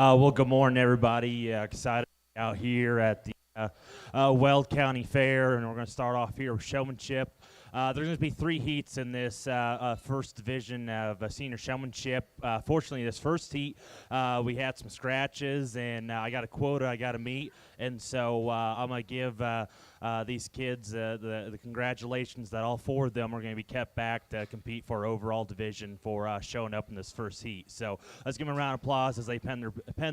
Well, good morning, everybody. Excited to be out here at the Weld County Fair, and we're going to start off here with showmanship. There's going to be three heats in this first division of senior showmanship. Fortunately, this first heat, we had some scratches, and I got a quota I got to meet, and so I'm going to give these kids the congratulations that all four of them are going to be kept back to compete for overall division for showing up in this first heat. So let's give them a round of applause as they pen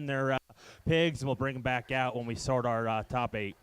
their pigs, and we'll bring them back out when we sort our top 8.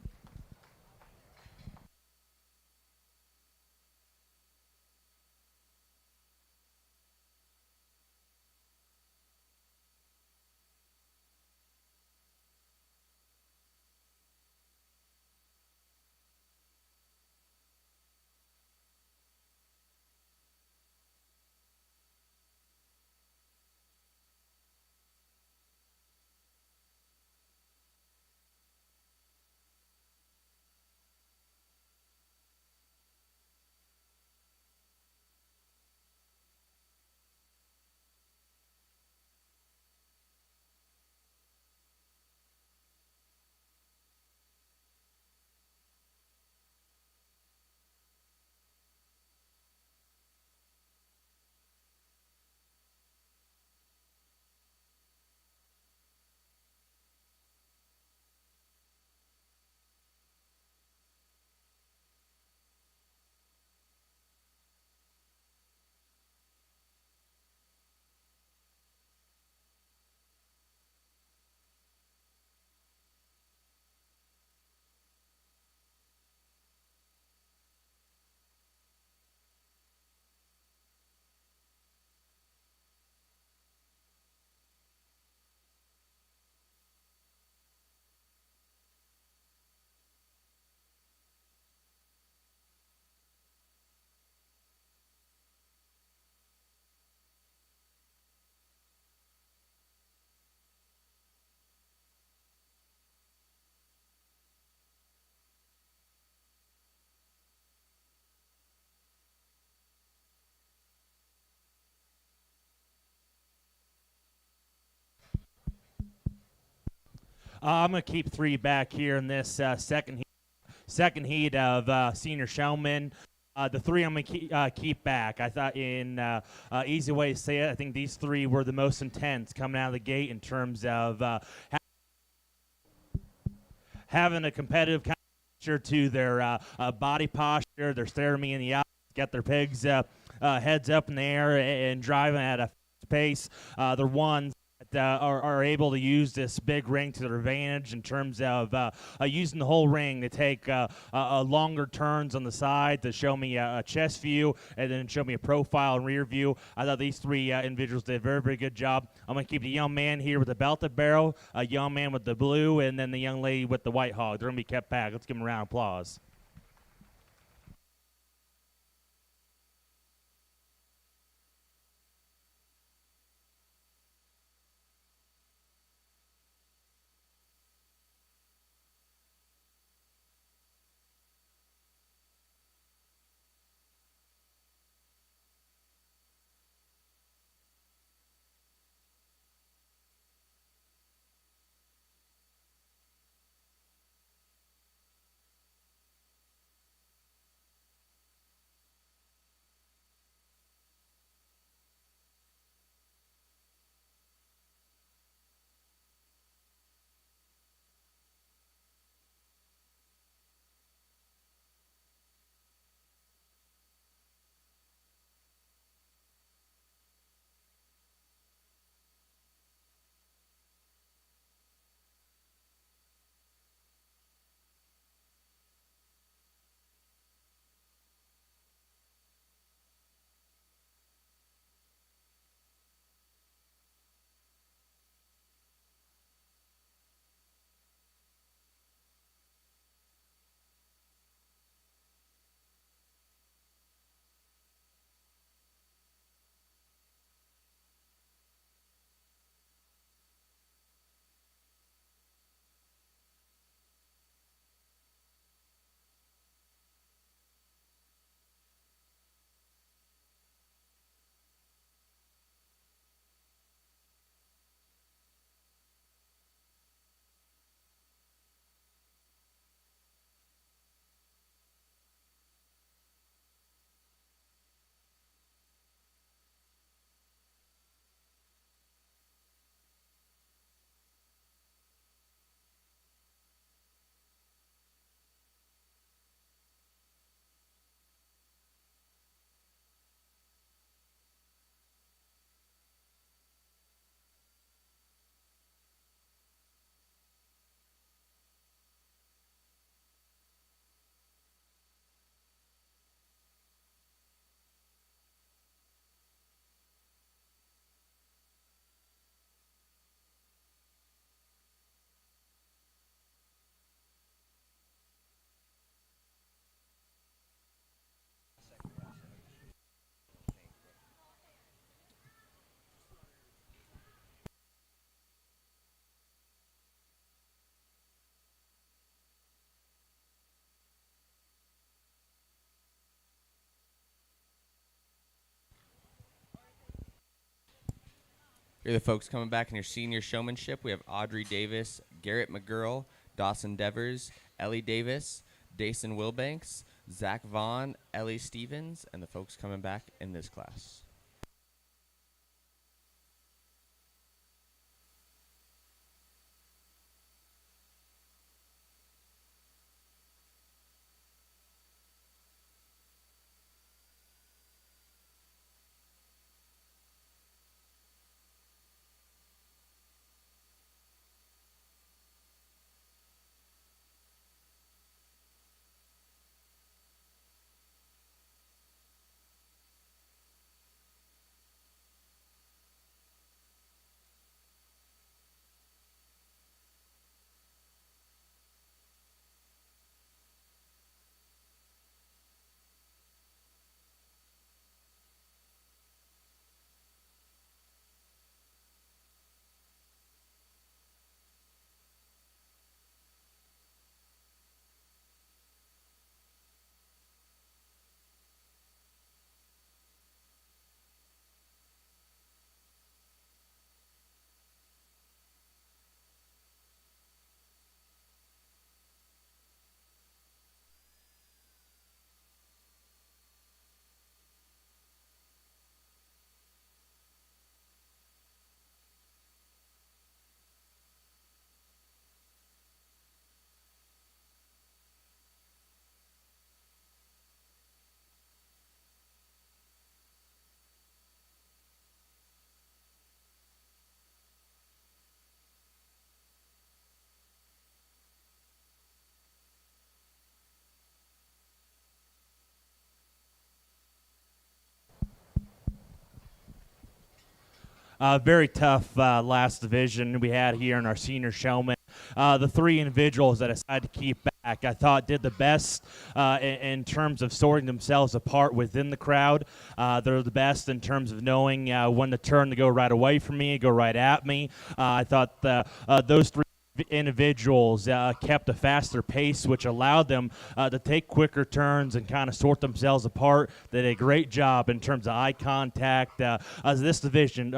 I'm going to keep three back here in this second heat of senior showmen. The three I'm going to keep back. I thought in easy way to say it, I think these three were the most intense coming out of the gate in terms of having a competitive kind of posture to their body posture. They're staring me in the eye, got their pigs heads up in the air and driving at a fast pace. They're ones that are able to use this big ring to their advantage in terms of using the whole ring to take longer turns on the side to show me a chest view and then show me a profile and rear view. I thought these three individuals did a very, very good job. I'm going to keep the young man here with the belted barrel, a young man with the blue, and then the young lady with the white hog. They're going to be kept back. Let's give them a round of applause. Here are the folks coming back in your senior showmanship. We have Audrey Davis, Garrett McGurl, Dawson Devers, Ellie Davis, Dason Wilbanks, Zach Vaughn, Ellie Stevens, and the folks coming back in this class. Very tough last division we had here in our senior showman. The three individuals that I decided to keep back, I thought did the best in terms of sorting themselves apart within the crowd. They're the best in terms of knowing when to turn to go right away from me, go right at me. I thought those three individuals kept a faster pace, which allowed them to take quicker turns and kind of sort themselves apart. They did a great job in terms of eye contact. As this division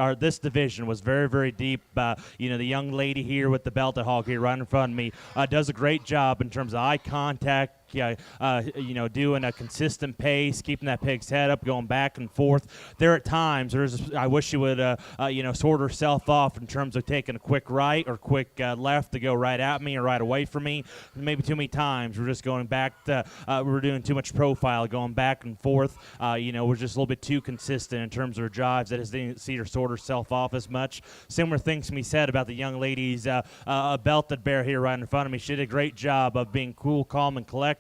was very, very deep. The young lady here with the belted hog here right in front of me does a great job in terms of eye contact. Doing a consistent pace, keeping that pig's head up, going back and forth. There at times, I wish she would, sort herself off in terms of taking a quick right or quick left to go right at me or right away from me. Maybe too many times we're just going back to, we're doing too much profile, going back and forth. We're just a little bit too consistent in terms of her drives. I just didn't see her sort herself off as much. Similar things can be said about the young lady's belted bear here right in front of me. She did a great job of being cool, calm, and collected.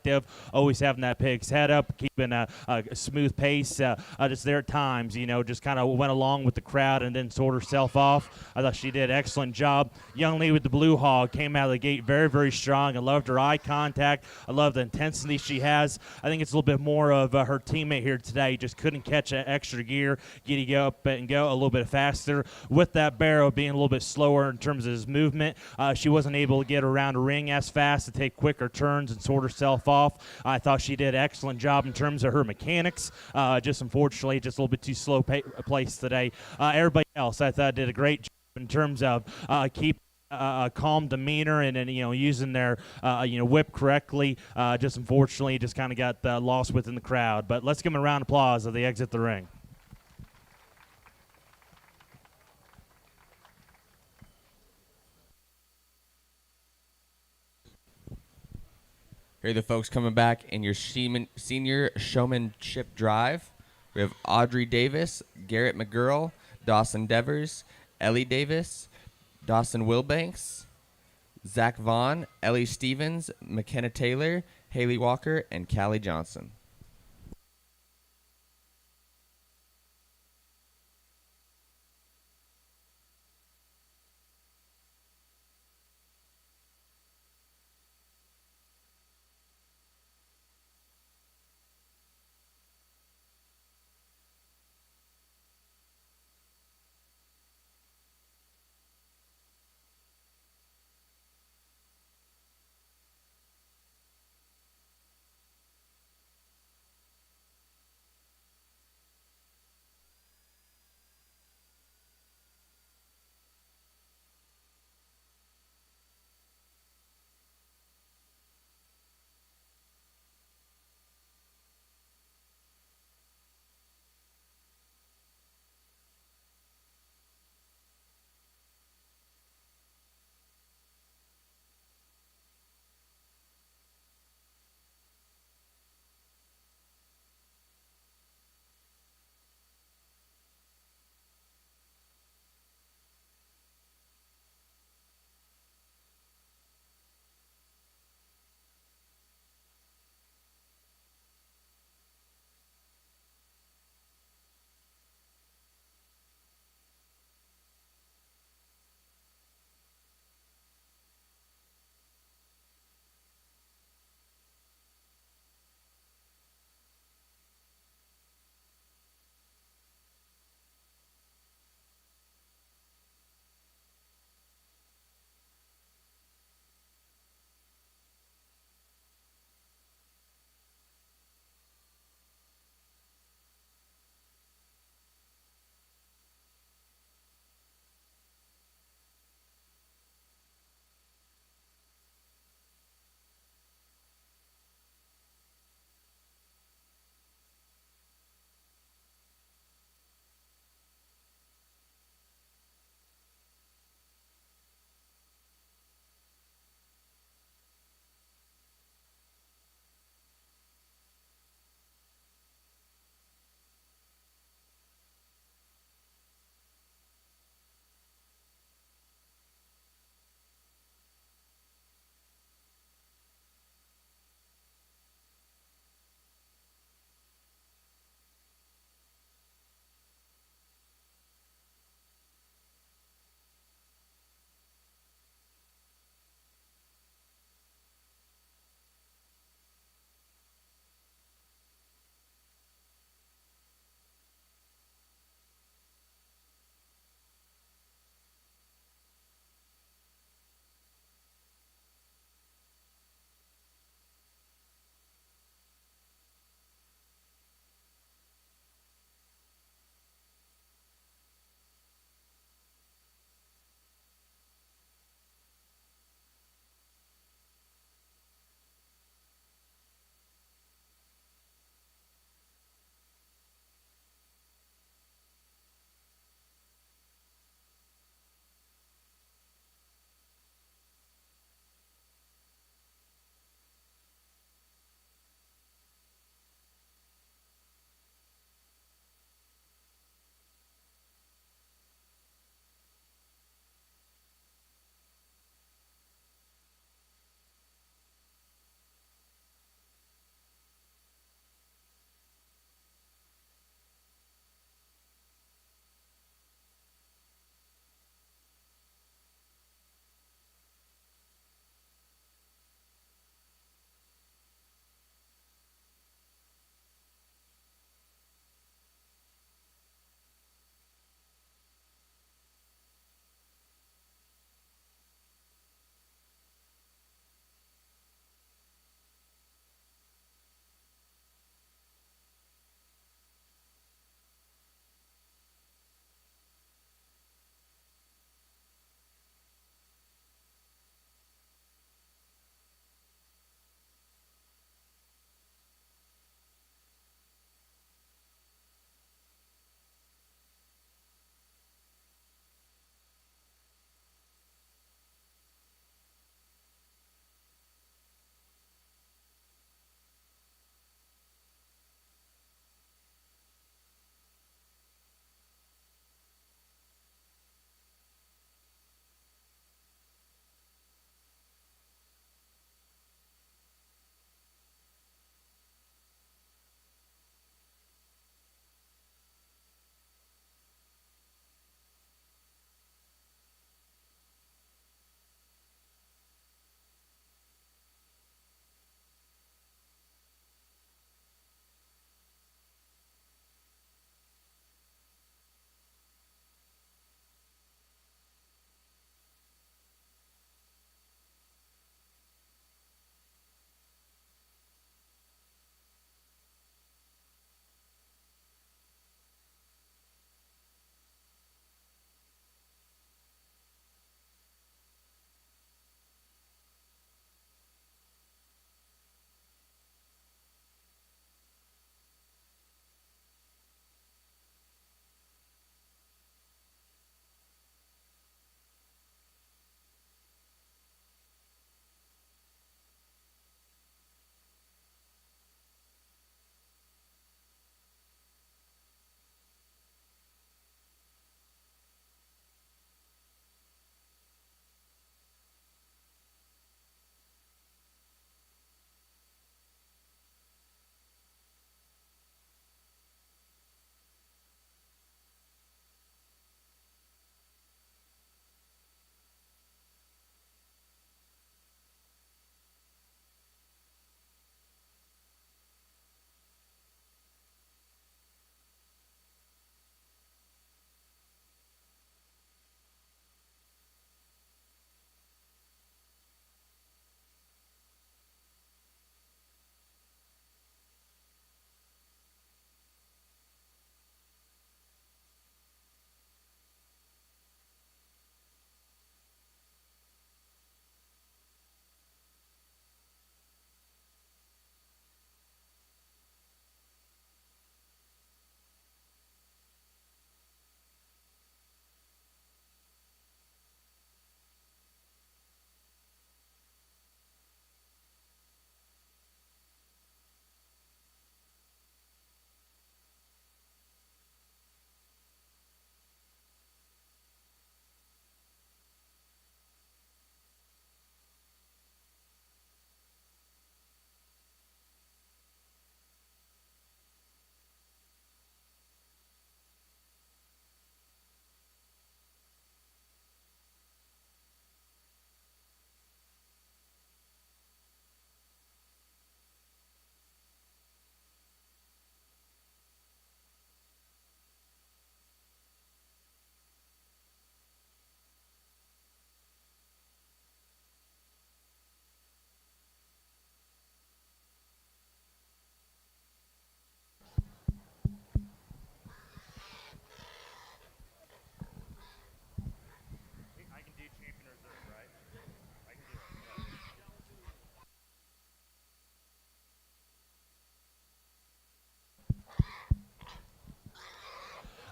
Always having that pig's head up, keeping a smooth pace. Just there at times, just kind of went along with the crowd and then sort herself off. I thought she did an excellent job. Young lady with the blue hog came out of the gate very, very strong. I loved her eye contact. I love the intensity she has. I think it's a little bit more of her teammate here today. Just couldn't catch an extra gear, get up and go a little bit faster. With that barrow being a little bit slower in terms of his movement, she wasn't able to get around a ring as fast to take quicker turns and sort herself off. I thought she did an excellent job in terms of her mechanics. Just unfortunately, just a little bit too slow place today. Everybody else, I thought, did a great job in terms of keeping a calm demeanor and then using their whip correctly. Just unfortunately, just kind of got lost within the crowd. But let's give them a round of applause as they exit the ring. Here are the folks coming back in your senior showmanship drive. We have Audrey Davis, Garrett McGurl, Dawson Devers, Ellie Davis, Dawson Wilbanks, Zach Vaughn, Ellie Stevens, McKenna Taylor, Haley Walker, and Callie Johnson.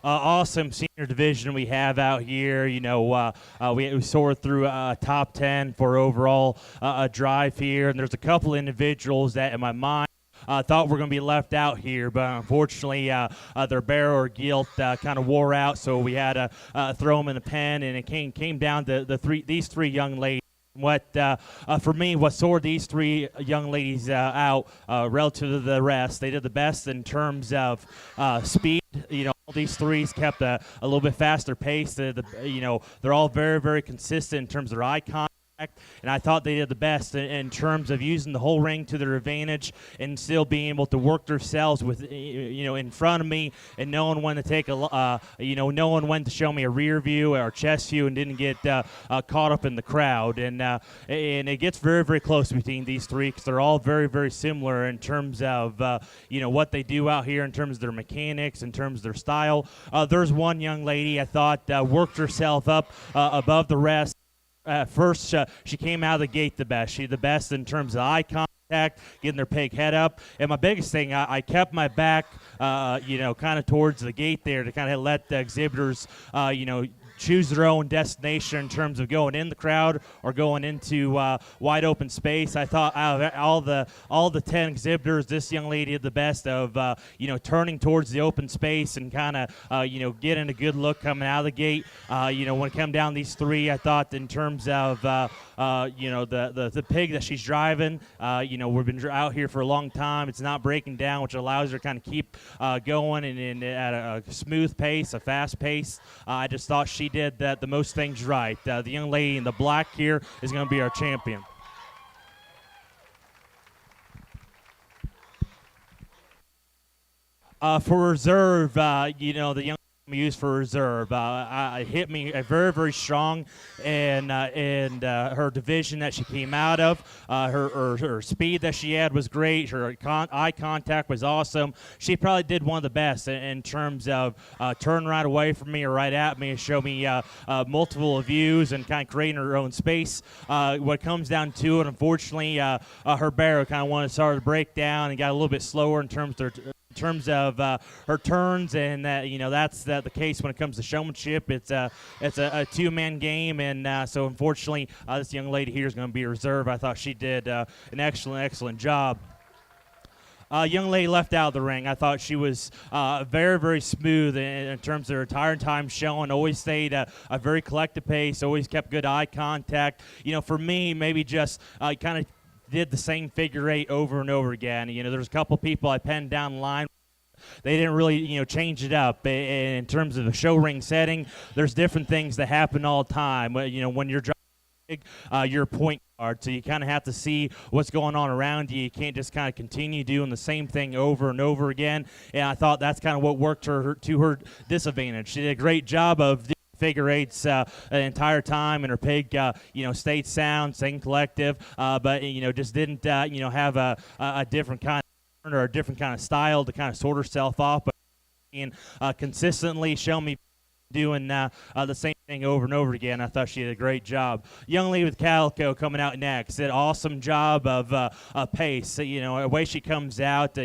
awesome senior division we have out here. We soared through top 10 for overall a drive here, and there's a couple individuals that in my mind thought were going to be left out here, but unfortunately their barrel or Gilt kind of wore out, so we had to throw them in the pen, and it came down to these three young ladies. For me, what sorted these three young ladies out relative to the rest, they did the best in terms of speed. All these threes kept a little bit faster pace. They're all very, very consistent in terms of their eye contact. And I thought they did the best in terms of using the whole ring to their advantage and still being able to work themselves with, in front of me and knowing when to take knowing when to show me a rear view or chest view and didn't get caught up in the crowd. And it gets very, very close between these three because they're all very, very similar in terms of, what they do out here in terms of their mechanics, in terms of their style. There's one young lady I thought worked herself up above the rest. First, she came out of the gate the best. She's the best in terms of eye contact, getting their pig head up. And my biggest thing, I kept my back, kind of towards the gate there to kind of let the exhibitors, choose their own destination in terms of going in the crowd or going into wide open space. I thought out of all the 10 exhibitors, this young lady did the best of turning towards the open space and kind of getting a good look coming out of the gate. When it came down these three, I thought in terms of the pig that she's driving. We've been out here for a long time. It's not breaking down, which allows her to kind of keep going and at a smooth pace, a fast pace. I just thought she did the most things right. The young lady in the black here is going to be our champion. For reserve, the young used for reserve. Hit me very, very strong, and her division that she came out of, her speed that she had was great. Her eye contact was awesome. She probably did one of the best in terms of turn right away from me or right at me and show me multiple views and kind of creating her own space. What comes down to it, unfortunately, her barrel kind of started to break down and got a little bit slower in terms of her turns, and that's the case when it comes to showmanship. It's a two-man game, and so unfortunately this young lady here is going to be a reserve. I thought she did an excellent job. Young lady left out of the ring. I thought she was very, very smooth in terms of her entire time showing. Always stayed a very collected pace. Always kept good eye contact. For me, maybe just kind of did the same figure eight over and over again. There's a couple people I penned down the line. They didn't really, change it up. In terms of the show ring setting, there's different things that happen all the time. When you're driving, you're a point guard, so you kind of have to see what's going on around you. You can't just kind of continue doing the same thing over and over again. And I thought that's kind of what worked to her disadvantage. She did a great job of figure eights the entire time, and her pig, stayed sound, staying collective, but just didn't, have a different kind of or a different kind of style to kind of sort herself off, but consistently show me doing the same thing over and over again. I thought she did a great job. Young lady with Calico coming out next did an awesome job of pace. The way she comes out,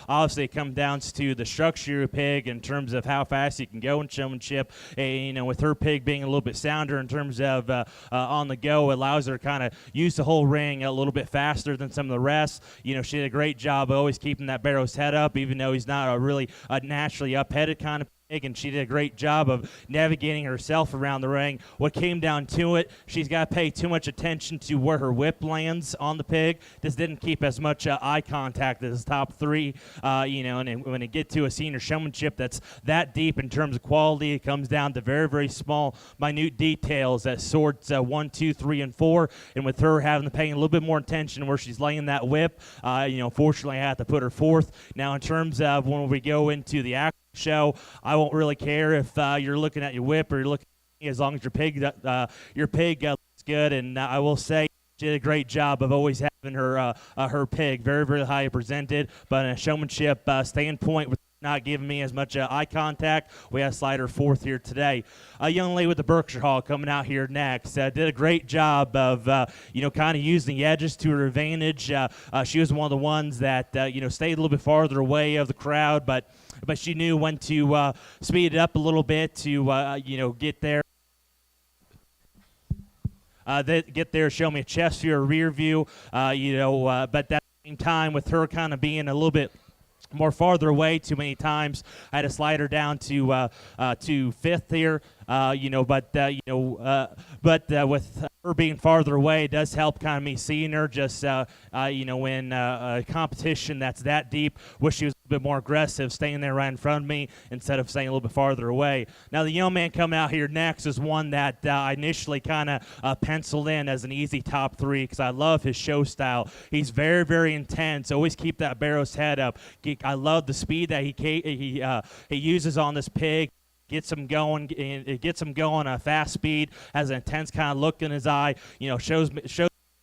obviously it comes down to the structure of your pig in terms of how fast you can go in showmanship. And, with her pig being a little bit sounder in terms of on the go, it allows her to kind of use the whole ring a little bit faster than some of the rest. She did a great job of always keeping that barrow's head up, even though he's not a really naturally up-headed kind of pig, and she did a great job of navigating herself around the ring. What came down to it, she's got to pay too much attention to where her whip lands on the pig. Just didn't keep as much eye contact as top three. And when it get to a senior showmanship that's that deep in terms of quality, it comes down to very, very small, minute details that sorts 1, 2, 3, and 4. And with her having to pay a little bit more attention where she's laying that whip, fortunately I had to put her fourth. Now in terms of when we go into the actual show, I won't really care if you're looking at your whip or you're looking at me, as long as your pig looks good. And I will say she did a great job of always having her pig very, very high presented, but in a showmanship standpoint with not giving me as much eye contact. We have slider fourth here today. A young lady with the Berkshire Hog coming out here next. Did a great job of, kind of using the edges to her advantage. She was one of the ones that, stayed a little bit farther away of the crowd, but she knew when to speed it up a little bit to, get there. Get there, show me a chest view or rear view, but at the same time, with her kind of being a little bit more farther away too many times, I had to slide her down to fifth here. But with her being farther away, it does help kind of me seeing her. Just in a competition that's that deep, wish she was a bit more aggressive, staying there right in front of me instead of staying a little bit farther away. Now the young man coming out here next is one that I initially kind of penciled in as an easy top three because I love his show style. He's very, very intense. Always keep that barrow's head up. I love the speed that he uses on this pig. Gets him going. It gets him going at a fast speed. Has an intense kind of look in his eye. Shows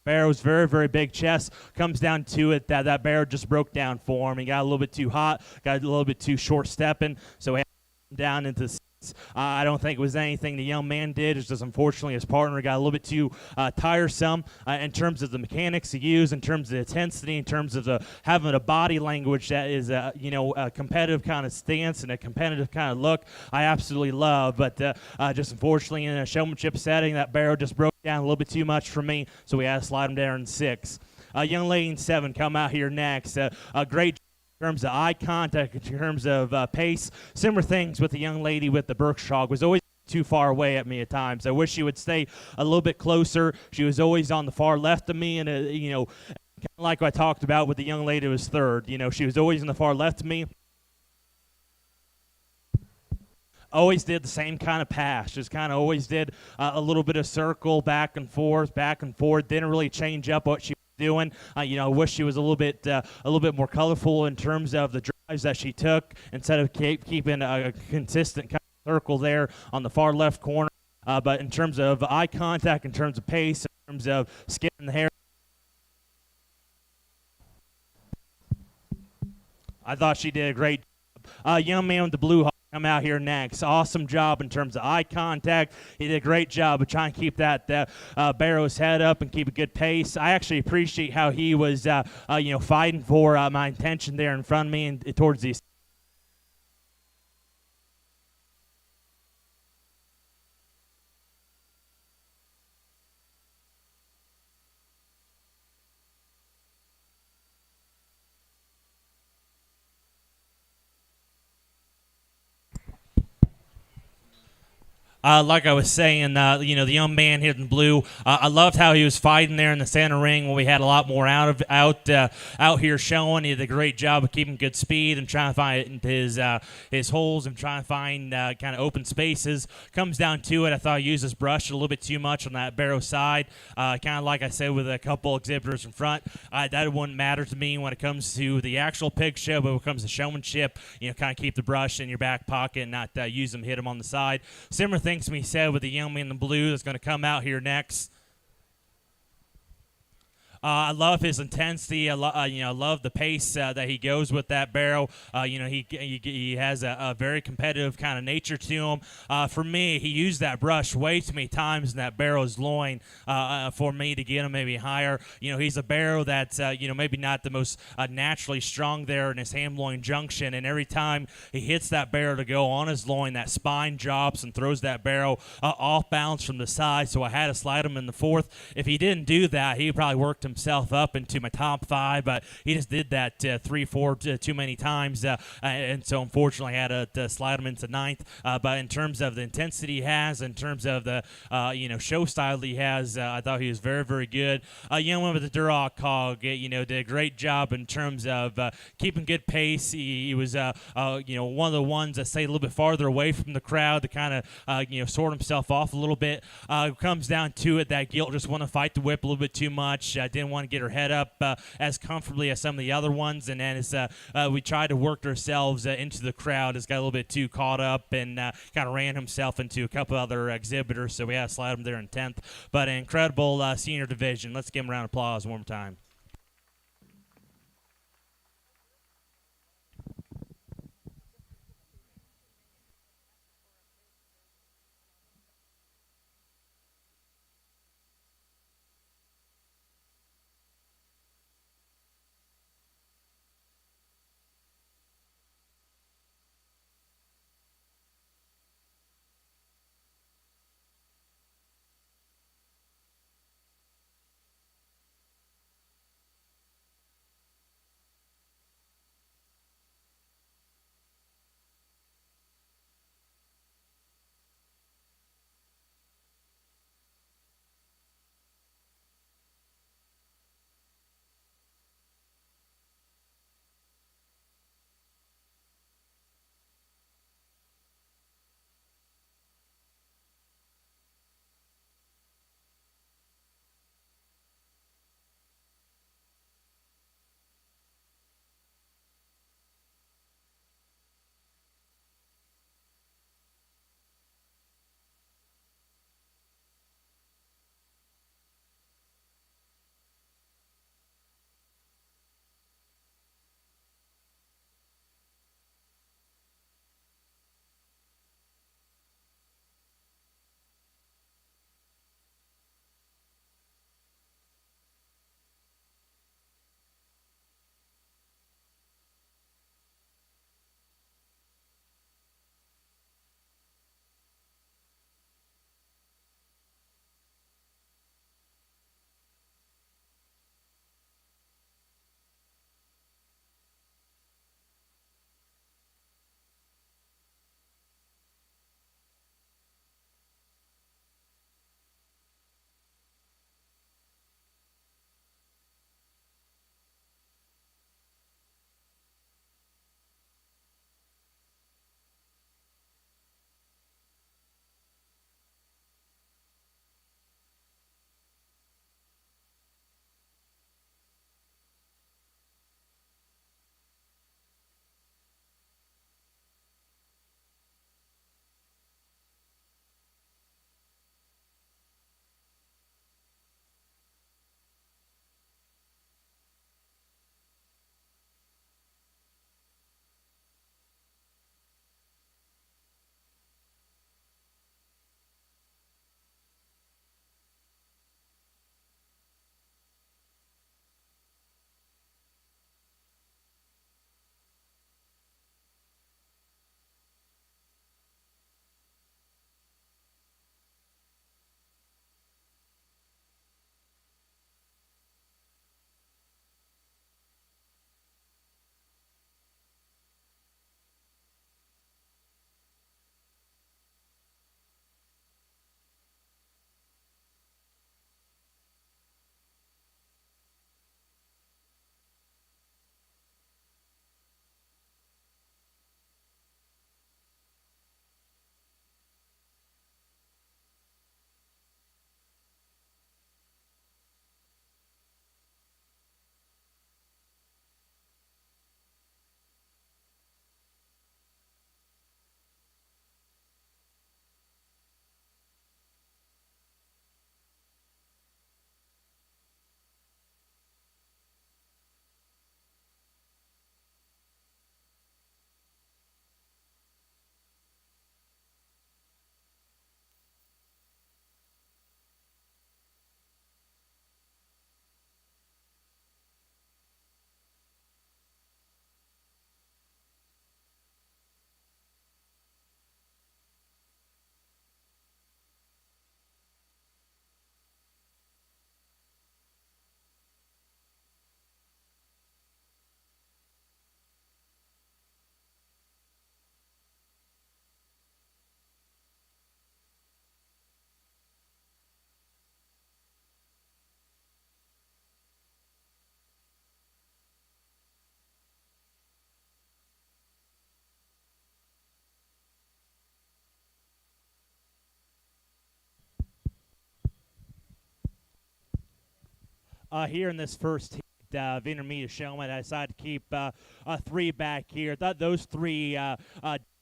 barrow's very, very big chest. Comes down to it that barrow just broke down for him. He got a little bit too hot. Got a little bit too short stepping. So he had to come down into the I don't think it was anything the young man did. It's just unfortunately his partner got a little bit too tiresome in terms of the mechanics he used, in terms of the intensity, in terms of having a body language that is a competitive kind of stance and a competitive kind of look. I absolutely love, but just unfortunately in a showmanship setting, that barrow just broke down a little bit too much for me, so we had to slide him down in 6. Young lady in 7 come out here next. A great in terms of eye contact, in terms of pace. Similar things with the young lady with the Berkshire Hog. Was always too far away at me at times. I wish she would stay a little bit closer. She was always on the far left of me, and kind of like I talked about with the young lady who was third. She was always on the far left of me. Always did the same kind of pass. Just kind of always did a little bit of circle, back and forth. Didn't really change up what she doing. I wish she was a little bit more colorful in terms of the drives that she took instead of keeping a consistent kind of circle there on the far left corner. But in terms of eye contact, in terms of pace, in terms of skipping the hair, I thought she did a great job. Young man with the blue hawk come out here next. Awesome job in terms of eye contact. He did a great job of trying to keep that barrow's head up and keep a good pace. I actually appreciate how he was, fighting for my intention there in front of me and towards the like I was saying, the young man here in blue. I loved how he was fighting there in the center ring when we had a lot more out here showing. He did a great job of keeping good speed and trying to find his holes and trying to find kind of open spaces. Comes down to it, I thought he used his brush a little bit too much on that barrow side. Kind of like I said with a couple exhibitors in front. That wouldn't matter to me when it comes to the actual pig show, but when it comes to showmanship, kind of keep the brush in your back pocket and not use them, hit them on the side. Similar things to me said with the young man in the blue that's going to come out here next. I love his intensity. I love the pace that he goes with that barrow. He has a very competitive kind of nature to him. For me, he used that brush way too many times in that barrow's loin for me to get him maybe higher. He's a barrow that's maybe not the most naturally strong there in his ham-loin junction, and every time he hits that barrow to go on his loin, that spine drops and throws that barrow off balance from the side, so I had to slide him in the 4th. If he didn't do that, he probably worked himself up into my top 5, but he just did that 3-4 too many times, and so unfortunately I had to slide him into 9th. But in terms of the intensity he has, in terms of the show style he has, I thought he was very, very good. Young one with the Duroc Hog, did a great job in terms of keeping good pace. He was one of the ones that stayed a little bit farther away from the crowd to kind of sort himself off a little bit. Comes down to it that Gilt just want to fight the whip a little bit too much. Didn't want to get her head up as comfortably as some of the other ones, and then as we tried to work ourselves into the crowd, has got a little bit too caught up and kind of ran himself into a couple other exhibitors, so we had to slide him there in 10th. But an incredible senior division. Let's give him a round of applause one more time. Here in this first heat of intermediate showman, I decided to keep three back here. Thought those three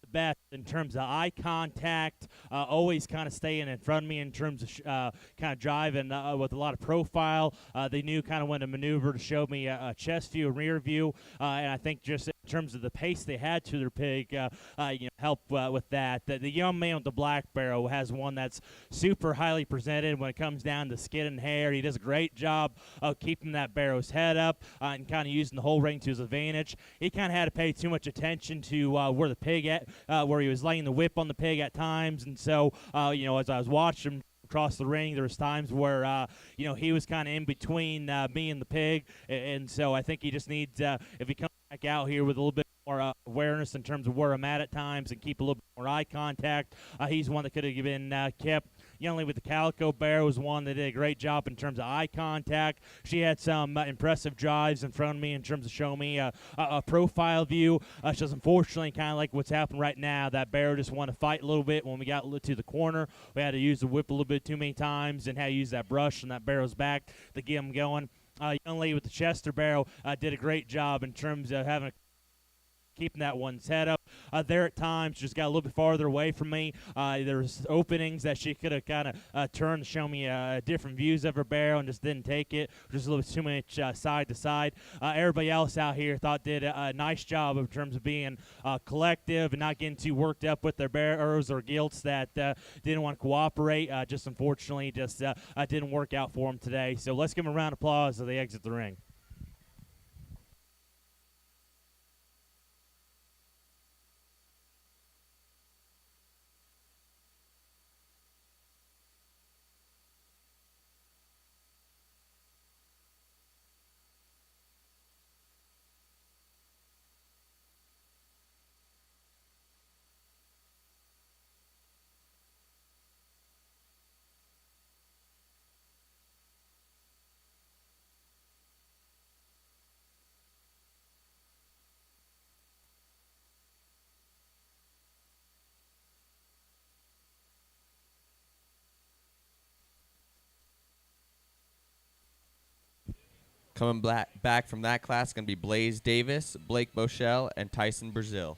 the best in terms of eye contact, always kind of staying in front of me in terms of kind of driving with a lot of profile. They knew kind of when to maneuver to show me a chest view, a rear view, and I think just in terms of the pace they had to their pig, help with that. The young man with the black barrel has one that's super highly presented when it comes down to skin and hair. He does a great job of keeping that barrow's head up and kind of using the whole ring to his advantage. He kind of had to pay too much attention to where the pig where he was laying the whip on the pig at times, and so as I was watching him across the ring, there was times where he was kind of in between me and the pig, and so I think he just needs if he comes back out here with a little bit more awareness in terms of where I'm at times and keep a little bit more eye contact. He's one that could have been kept. Youngly with the Calico Bear was one that did a great job in terms of eye contact. She had some impressive drives in front of me in terms of showing me a profile view. It's just unfortunately kind of like what's happening right now. That bear just wanted to fight a little bit when we got to the corner. We had to use the whip a little bit too many times and had to use that brush on that barrel's back to get him going. Young lady with the Chester barrel did a great job in terms of keeping that one's head up there at times. Just got a little bit farther away from me. There's openings that she could have kind of turned to show me different views of her barrel and just didn't take it. Just a little bit too much side to side. Everybody else out here thought did a nice job in terms of being collective and not getting too worked up with their barrows or gilts that didn't want to cooperate. Just unfortunately just didn't work out for them today. So let's give them a round of applause as they exit the ring. Coming back from that class going to be Blaze Davis, Blake Bochelle, and Tyson Brazil.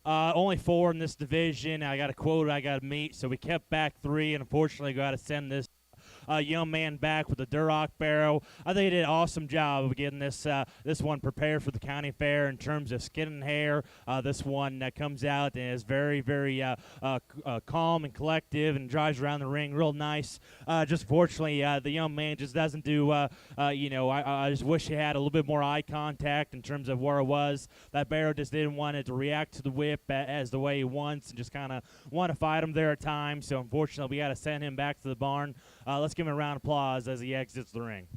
Only four in this division. I got a quota I got to meet, so we kept back three, and unfortunately got to send this young man back with the Duroc barrow. I think he did an awesome job of getting this one prepared for the county fair in terms of skin and hair. This one comes out and is very calm and collective and drives around the ring real nice. Just fortunately, the young man just doesn't do. I just wish he had a little bit more eye contact in terms of where it was. That barrow just didn't want it to react to the whip as the way he wants, and just kind of want to fight him there at times. So unfortunately, we got to send him back to the barn. Let's give him a round of applause as he exits the ring.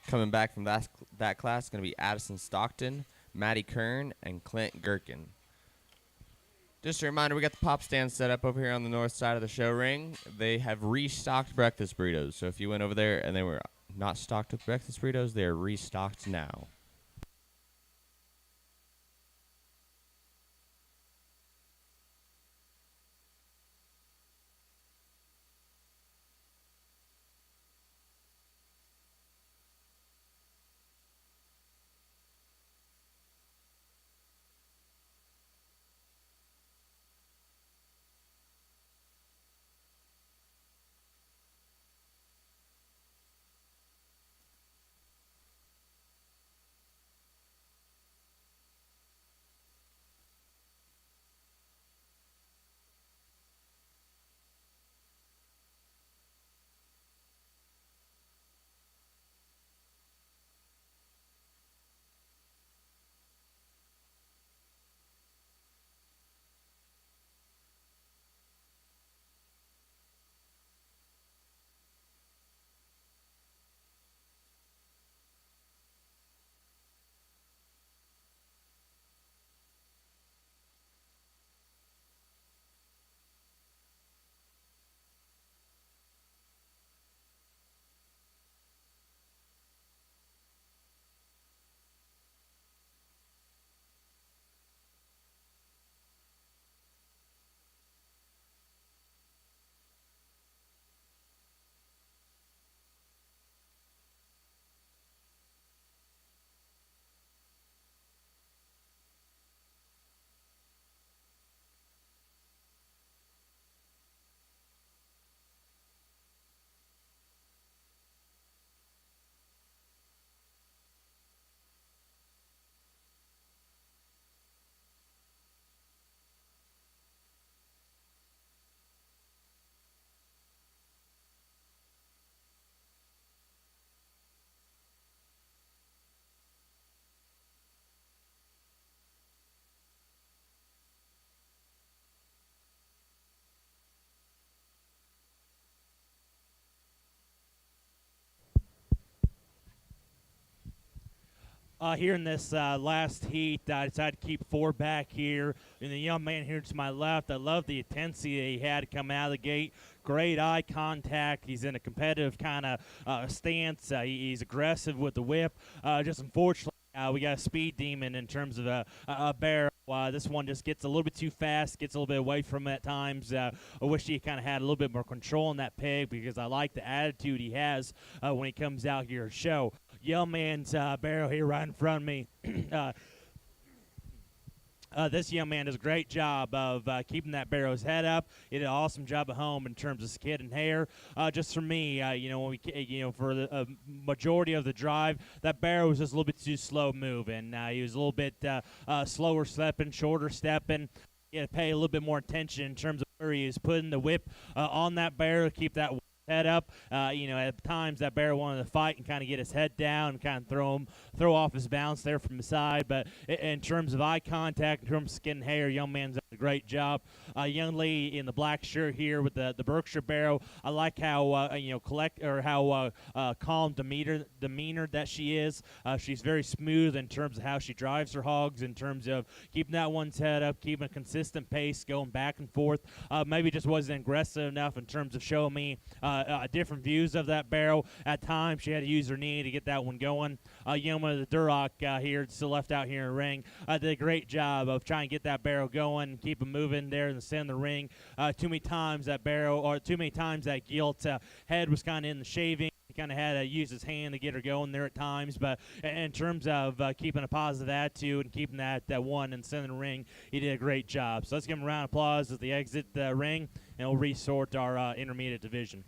Coming back from that class is going to be Addison Stockton, Maddie Kern, and Clint Gherkin. Just a reminder, we got the pop stand set up over here on the north side of the show ring. They have restocked breakfast burritos. So if you went over there and they were not stocked with breakfast burritos, they are restocked now. Here in this last heat, I decided to keep four back here. And the young man here to my left, I love the intensity that he had to come out of the gate. Great eye contact. He's in a competitive kind of stance. He's aggressive with the whip. Just unfortunately, we got a speed demon in terms of a barrel. This one just gets a little bit too fast, gets a little bit away from it at times. I wish he kind of had a little bit more control in that pig because I like the attitude he has when he comes out here to show. Young man's barrel here right in front of me. This young man does a great job of keeping that barrow's head up. He did an awesome job at home in terms of skid and hair. Just for me, when we, for the majority of the drive, that barrow was just a little bit too slow moving. He was a little bit slower stepping, shorter stepping. You had to pay a little bit more attention in terms of where he was putting the whip on that barrel to keep that head up. At times that bear wanted to fight and kind of get his head down and kind of throw off his balance there from the side. But in terms of eye contact, in terms of skin and hair, young man's done a great job. Young lady in the black shirt here with the Berkshire barrow. I like how calm demeanor that she is. She's very smooth in terms of how she drives her hogs, in terms of keeping that one's head up, keeping a consistent pace, going back and forth. Maybe just wasn't aggressive enough in terms of showing me different views of that barrel. At times, she had to use her knee to get that one going. Yoma, the Duroc here, still left out here in the ring, did a great job of trying to get that barrel going, keep him moving there in the center of the ring. Too many times that Gilt head was kind of in the shaving. He kind of had to use his hand to get her going there at times. But in terms of keeping a positive attitude and keeping that one in the center of the ring, he did a great job. So let's give him a round of applause as they exit the ring, and we'll resort our intermediate division.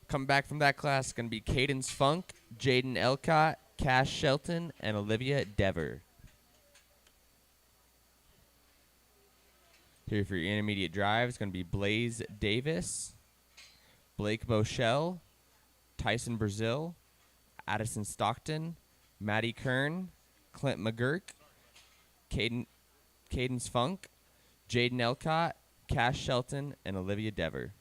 Coming back from that class is going to be Cadence Funk, Jaden Elcott, Cash Shelton, and Olivia Dever. Here for your intermediate drive is going to be Blaze Davis, Blake Bochelle, Tyson Brazil, Addison Stockton, Maddie Kern, Clint McGurk, Cadence Funk, Jaden Elcott, Cash Shelton, and Olivia Dever.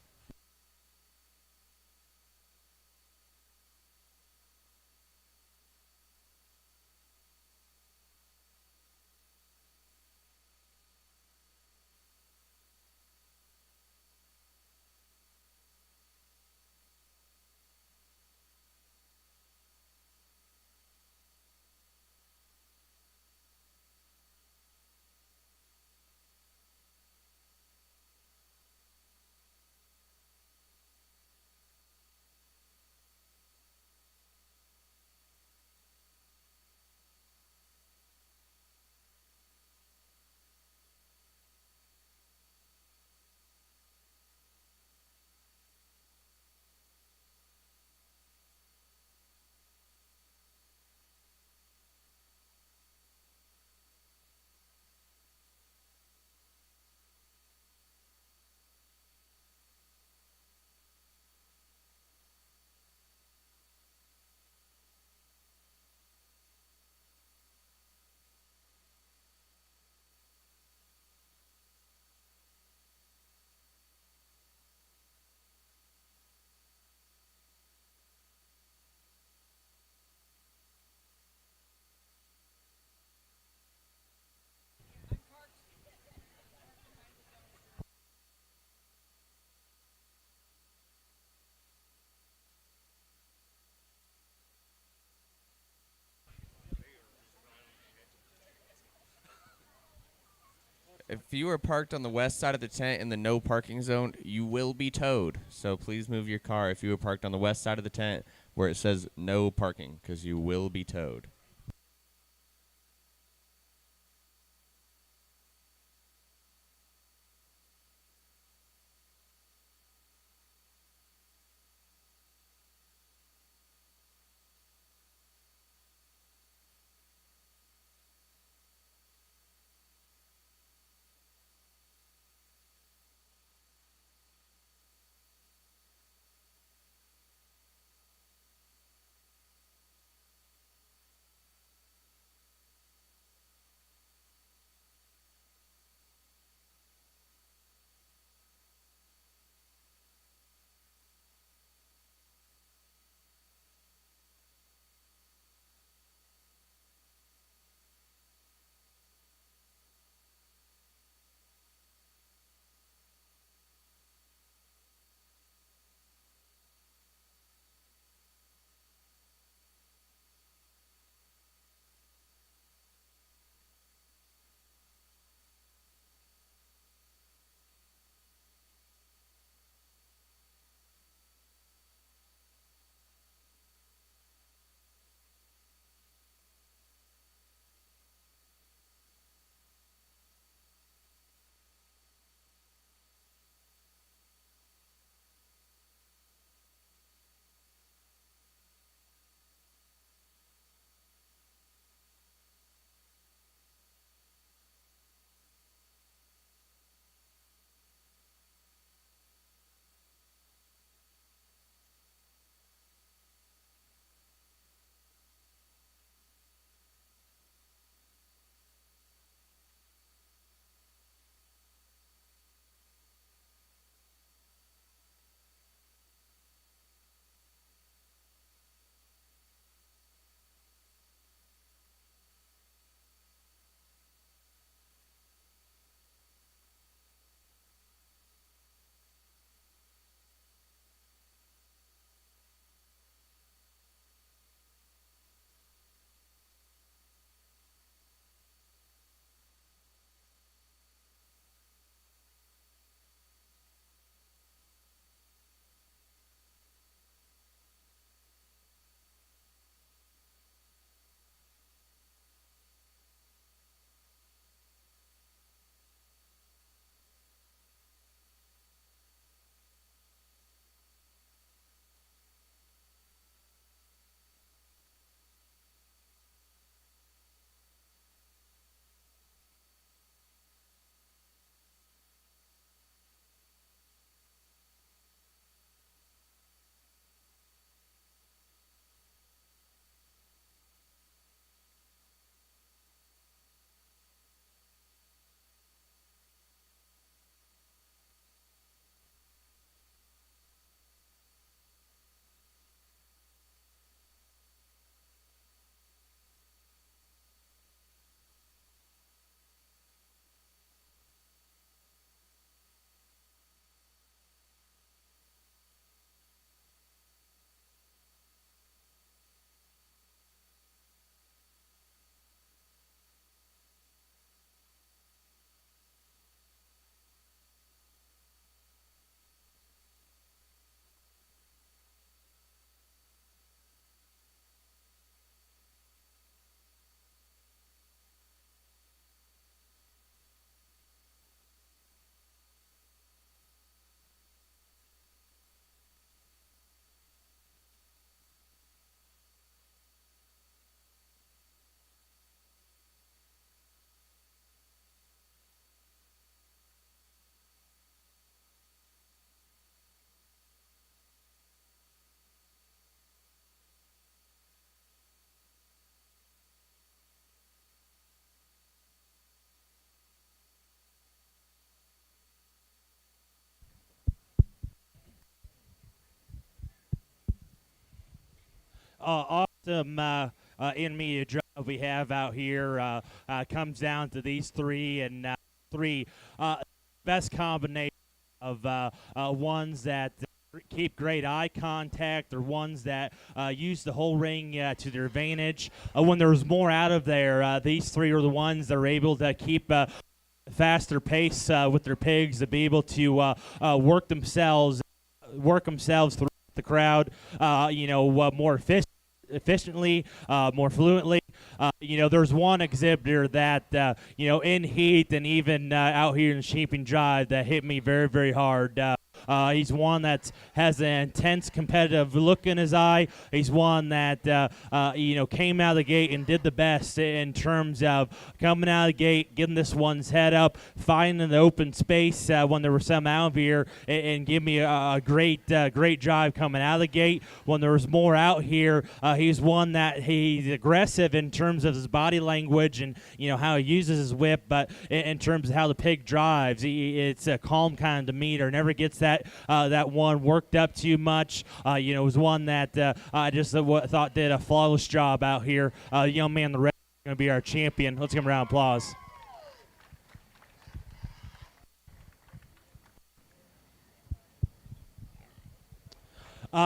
If you are parked on the west side of the tent in the no parking zone, you will be towed. So please move your car if you are parked on the west side of the tent where it says no parking, because you will be towed. awesome intermediate drive we have out here comes down to these three and three best combination of ones that keep great eye contact. They're ones that use the whole ring to their advantage. When there's more out of there, these three are the ones that are able to keep faster pace with their pigs, to be able to work themselves through the crowd, more efficiently, more fluently. There's one exhibitor that, in heat and even out here in the Sheeping Drive that hit me very, very hard. He's one that has an intense competitive look in his eye. He's one that, came out of the gate and did the best in terms of coming out of the gate, getting this one's head up, finding the open space when there was some out here, and give me a great drive coming out of the gate. When there was more out here, he's one that he's aggressive in terms of his body language and, how he uses his whip, but in terms of how the pig drives, it's a calm kind of demeanor, never gets that one worked up too much. It was one that I just thought did a flawless job out here. Young man, the red is going to be our champion. Let's give him a round of applause.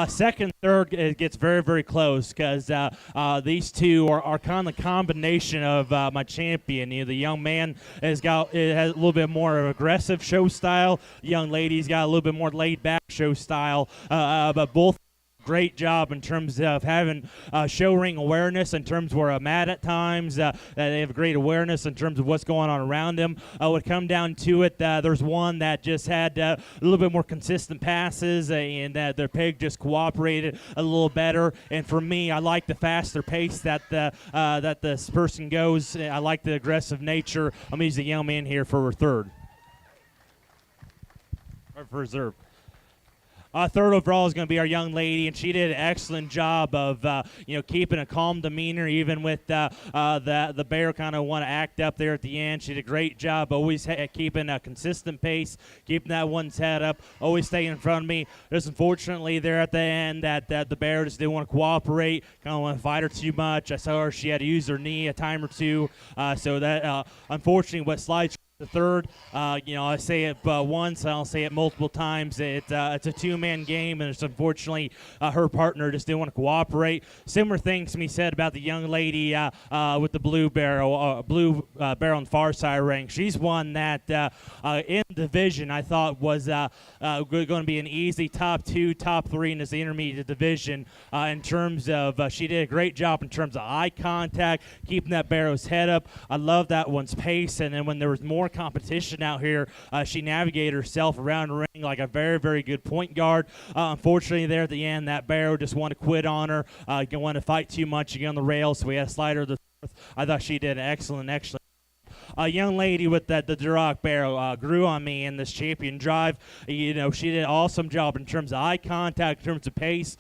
Second, third, it gets very, very close because these two are kind of the combination of my champion. The young man has a little bit more aggressive show style. The young lady's got a little bit more laid back show style, but both great job in terms of having show ring awareness in terms of where I'm at times. That they have great awareness in terms of what's going on around them. Would come down to it, there's one that just had a little bit more consistent passes, and their pig just cooperated a little better. And for me, I like the faster pace that this person goes. I like the aggressive nature. I'm going to use the young man here for third. Or for reserve. Third overall is going to be our young lady, and she did an excellent job of, keeping a calm demeanor, even with the bear kind of want to act up there at the end. She did a great job, always keeping a consistent pace, keeping that one's head up, always staying in front of me. Just unfortunately there at the end that the bear just didn't want to cooperate, kind of want to fight her too much. I saw her; she had to use her knee a time or two, so that unfortunately what slides the third, I say it once, I'll say it multiple times. It's a two-man game, and it's unfortunately her partner just didn't want to cooperate. Similar things to me said about the young lady with the blue barrel and far side ring. She's one that in division I thought was going to be an easy top 2, top 3 in this intermediate division. In terms of she did a great job in terms of eye contact, keeping that barrel's head up. I love that one's pace, and then when there was more competition out here, she navigated herself around the ring like a very, very good point guard. Unfortunately, there at the end, that barrel just wanted to quit on her. Didn't want to fight too much to get on the rails, so we had to slide her to the fourth. I thought she did an excellent. A young lady with the Duroc barrel grew on me in this champion drive. She did an awesome job in terms of eye contact, in terms of pace.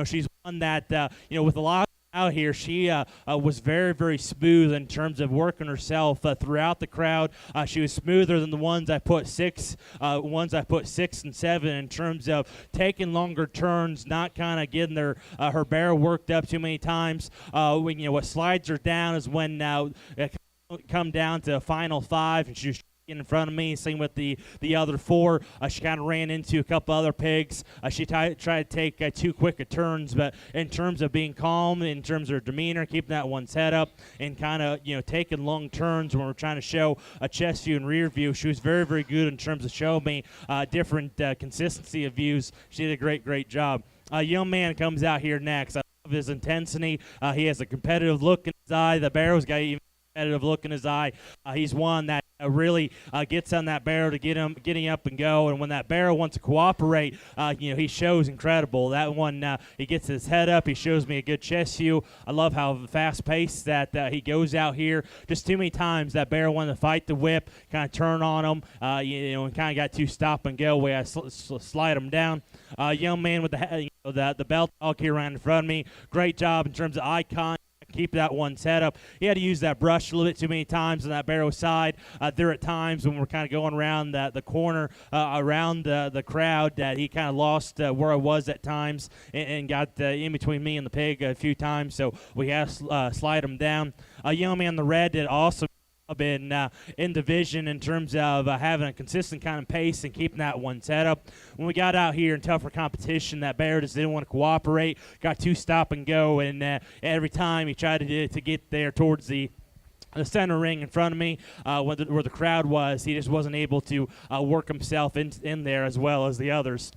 She's one that, with a lot out here, she was very, very smooth in terms of working herself throughout the crowd. She was smoother than the ones I put 6 and 7 in terms of taking longer turns, not kind of getting her barrel worked up too many times. What slides her down is when it come down to a final 5, and she was in front of me. Same with the other 4. She kind of ran into a couple other pigs. She tried to take too quick of turns, but in terms of being calm, in terms of her demeanor, keeping that one's head up, and kind of taking long turns when we're trying to show a chest view and rear view, she was very, very good in terms of showing me different consistency of views. She did a great job. A young man comes out here next. I love his intensity. He has a competitive look in his eye. The barrel's got even competitive look in his eye. He's one that really gets on that barrel to getting up and go, and when that barrel wants to cooperate, he shows incredible. That one, he gets his head up, he shows me a good chest view. I love how fast paced that he goes out here. Just too many times that barrel wanted to fight the whip, kind of turn on him, and kind of got too stop and go way I slide him down. Young man with the belt all here right in front of me. Great job in terms of eye contact, keep that one set up. He had to use that brush a little bit too many times on that barrel side. There at times when we're kind of going around the corner around the crowd that he kind of lost where I was at times and got in between me and the pig a few times. So we had to slide him down. Young man in the red did also been in division in terms of having a consistent kind of pace and keeping that one set up. When we got out here in tougher competition, that bear just didn't want to cooperate, got too stop and go, and every time he tried to get there towards the center ring in front of me where the crowd was, he just wasn't able to work himself in there as well as the others.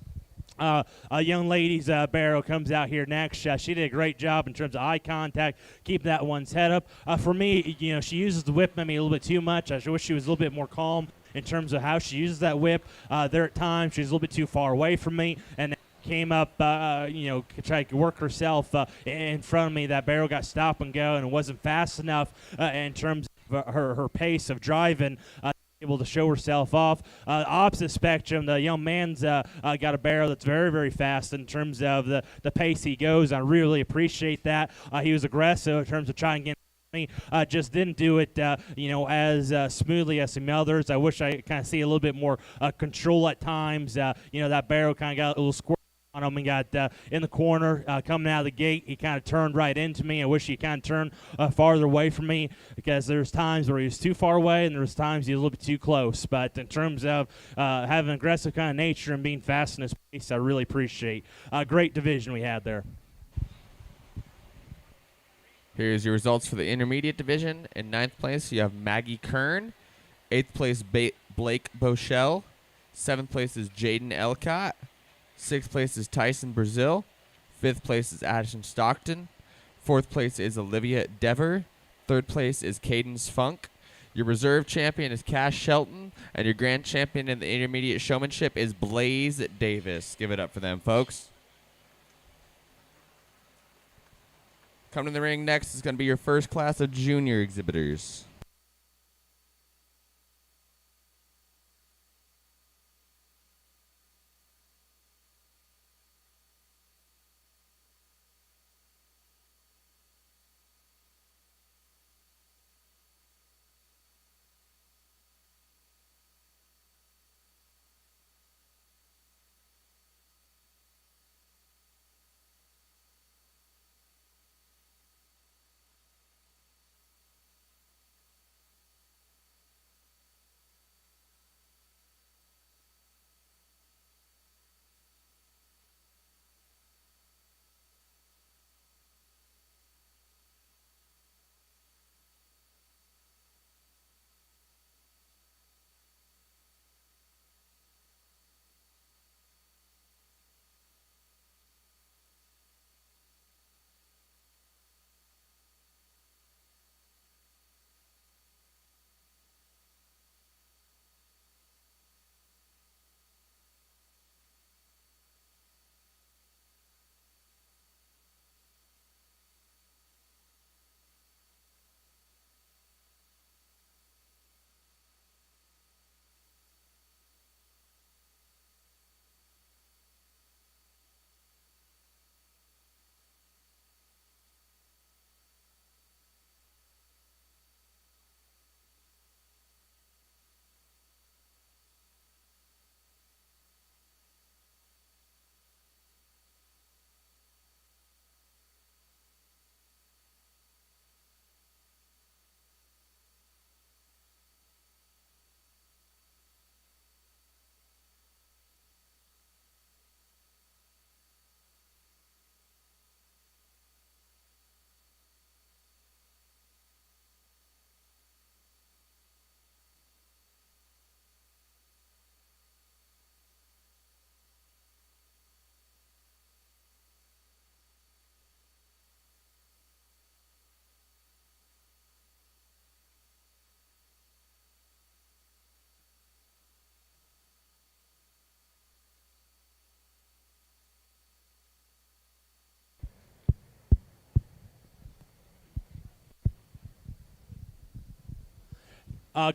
A young lady's barrel comes out here next. She did a great job in terms of eye contact, keeping that one's head up. For me, she uses the whip maybe a little bit too much. I wish she was a little bit more calm in terms of how she uses that whip. There at times, she's a little bit too far away from me, and came up, tried to work herself in front of me. That barrel got stop and go, and it wasn't fast enough in terms of her pace of driving. Able to show herself off. Opposite spectrum, the young man's got a barrel that's very, very fast in terms of the pace he goes. I really appreciate that. He was aggressive in terms of trying to get me. Just didn't do it, as smoothly as some others. I wish I kind of see a little bit more control at times. That barrel kind of got a little squirt on him and got in the corner coming out of the gate. He kind of turned right into me. I wish he kind of turned farther away from me because there's times where he was too far away and there's times he was a little bit too close. But in terms of having an aggressive kind of nature and being fast in his pace, I really appreciate. Great division we had there. Here's your results for the intermediate division. In 9th place, you have Maggie Kern. 8th place, Blake Bochelle. 7th place is Jaden Elcott. 6th place is Tyson Brazil. 5th place is Addison Stockton. 4th place is Olivia Dever. 3rd place is Cadence Funk. Your reserve champion is Cash Shelton. And your grand champion in the intermediate showmanship is Blaze Davis. Give it up for them, folks. Coming to the ring next is going to be your first class of junior exhibitors.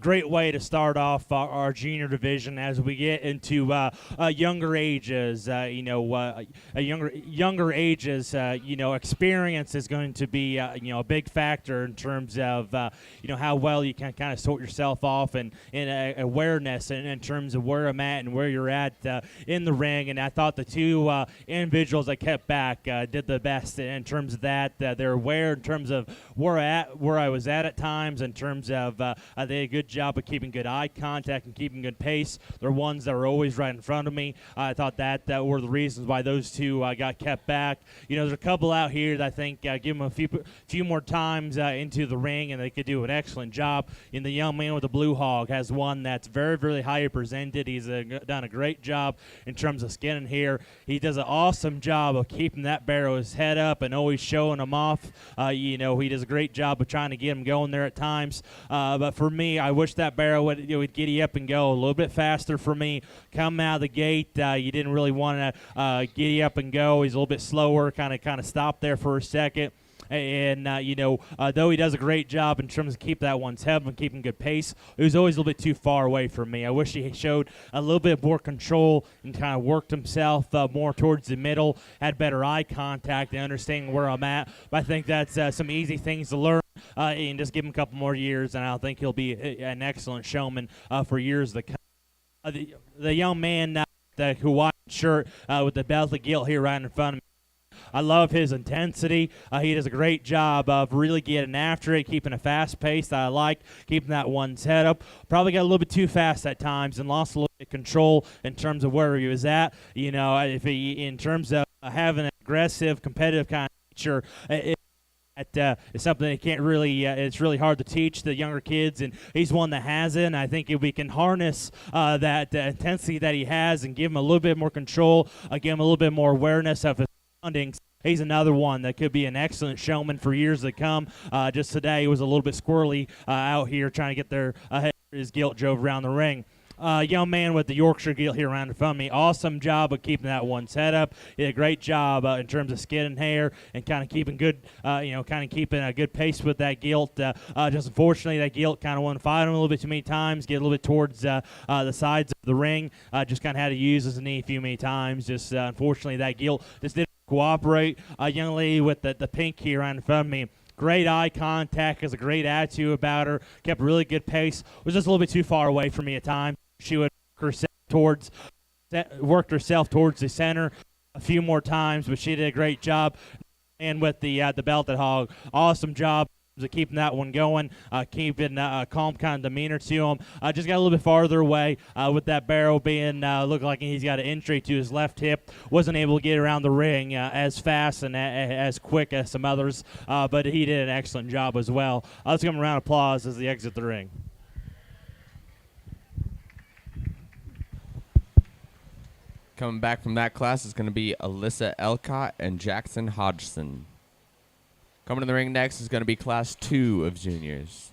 Great way to start off our junior division as we get into younger ages. Younger ages. Experience is going to be a big factor in terms of how well you can kind of sort yourself off and awareness and in terms of where I'm at and where you're at in the ring. And I thought the two individuals that kept back did the best in terms of that. They're aware in terms of where I was at times, in terms of they did a good job of keeping good eye contact and keeping good pace. They're ones that were always right in front of me. I thought that were the reasons why those two got kept back. There's a couple out here that I think give them a few more times into the ring, and they could do an excellent job. And the young man with the blue hog has one that's very, very highly presented. He's done a great job in terms of skinning here. He does an awesome job of keeping that barrel his head up and always showing him off. He does a great job of trying to get him going there at times. But for me, I wish that barrel would giddy up and go a little bit faster for me. Come out of the gate, you didn't really want to giddy up and go. He's a little bit slower, kind of stopped there for a second. And, though he does a great job in terms of keep that one's head and keeping good pace, it was always a little bit too far away from me. I wish he showed a little bit more control and kind of worked himself more towards the middle, had better eye contact and understanding where I'm at. But I think that's some easy things to learn. And just give him a couple more years, and I think he'll be an excellent showman for years to come. The young man, the Hawaiian shirt with the belt of Gilt here right in front of me, I love his intensity. He does a great job of really getting after it, keeping a fast pace that I like, keeping that one's head up. Probably got a little bit too fast at times and lost a little bit of control in terms of where he was at. If he, in terms of having an aggressive, competitive kind of nature, it's something that can't really. It's really hard to teach the younger kids, and he's one that has it. And I think if we can harness that intensity that he has and give him a little bit more control, give him a little bit more awareness of his surroundings, he's another one that could be an excellent showman for years to come. Just today, he was a little bit squirrely out here trying to get their his Gilt drove around the ring. Young man with the Yorkshire Gilt here around in front of me. Awesome job of keeping that one's head up. He did a great job in terms of skin and hair and kind of keeping good, keeping a good pace with that Gilt. Just unfortunately, that Gilt kind of wanted to fight him a little bit too many times, get a little bit towards the sides of the ring. Just kind of had to use his knee a few many times. Just unfortunately, that Gilt just didn't cooperate. A young lady with the pink here right in front of me. Great eye contact, has a great attitude about her, kept a really good pace. Was just a little bit too far away from me at times. She would worked herself towards the center a few more times, but she did a great job. And with the belted hog, awesome job of keeping that one going, keeping a calm kind of demeanor to him. Just got a little bit farther away with that barrel being looking like he's got an injury to his left hip. Wasn't able to get around the ring as fast and as quick as some others, but he did an excellent job as well. Let's give him a round of applause as he exits the ring. Coming back from that class is going to be Alyssa Elcott and Jackson Hodgson. Coming to the ring next is going to be Class 2 of juniors.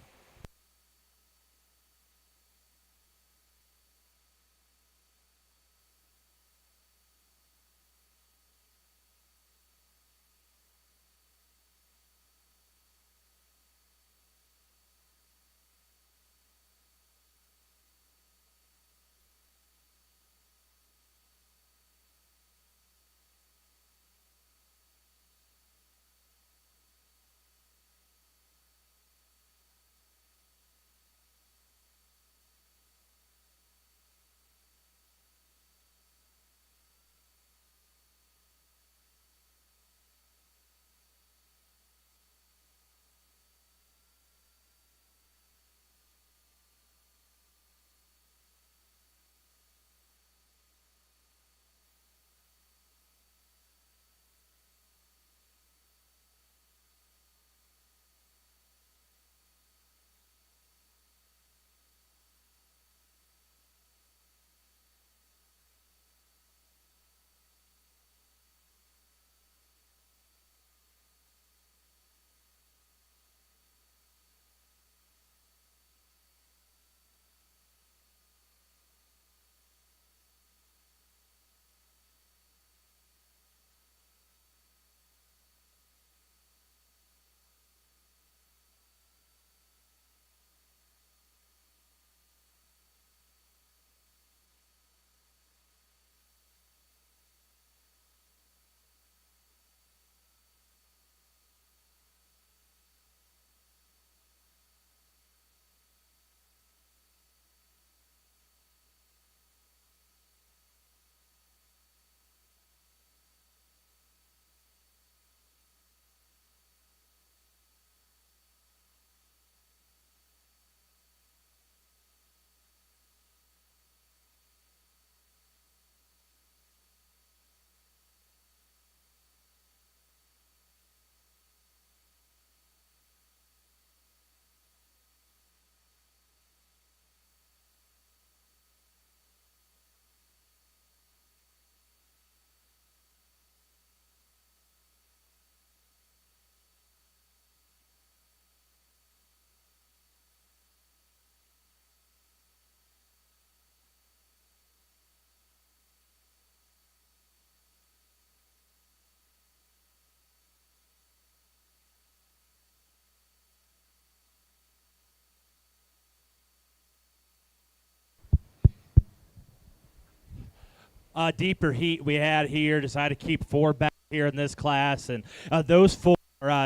deeper heat we had here. Decided to keep 4 back here in this class, and those 4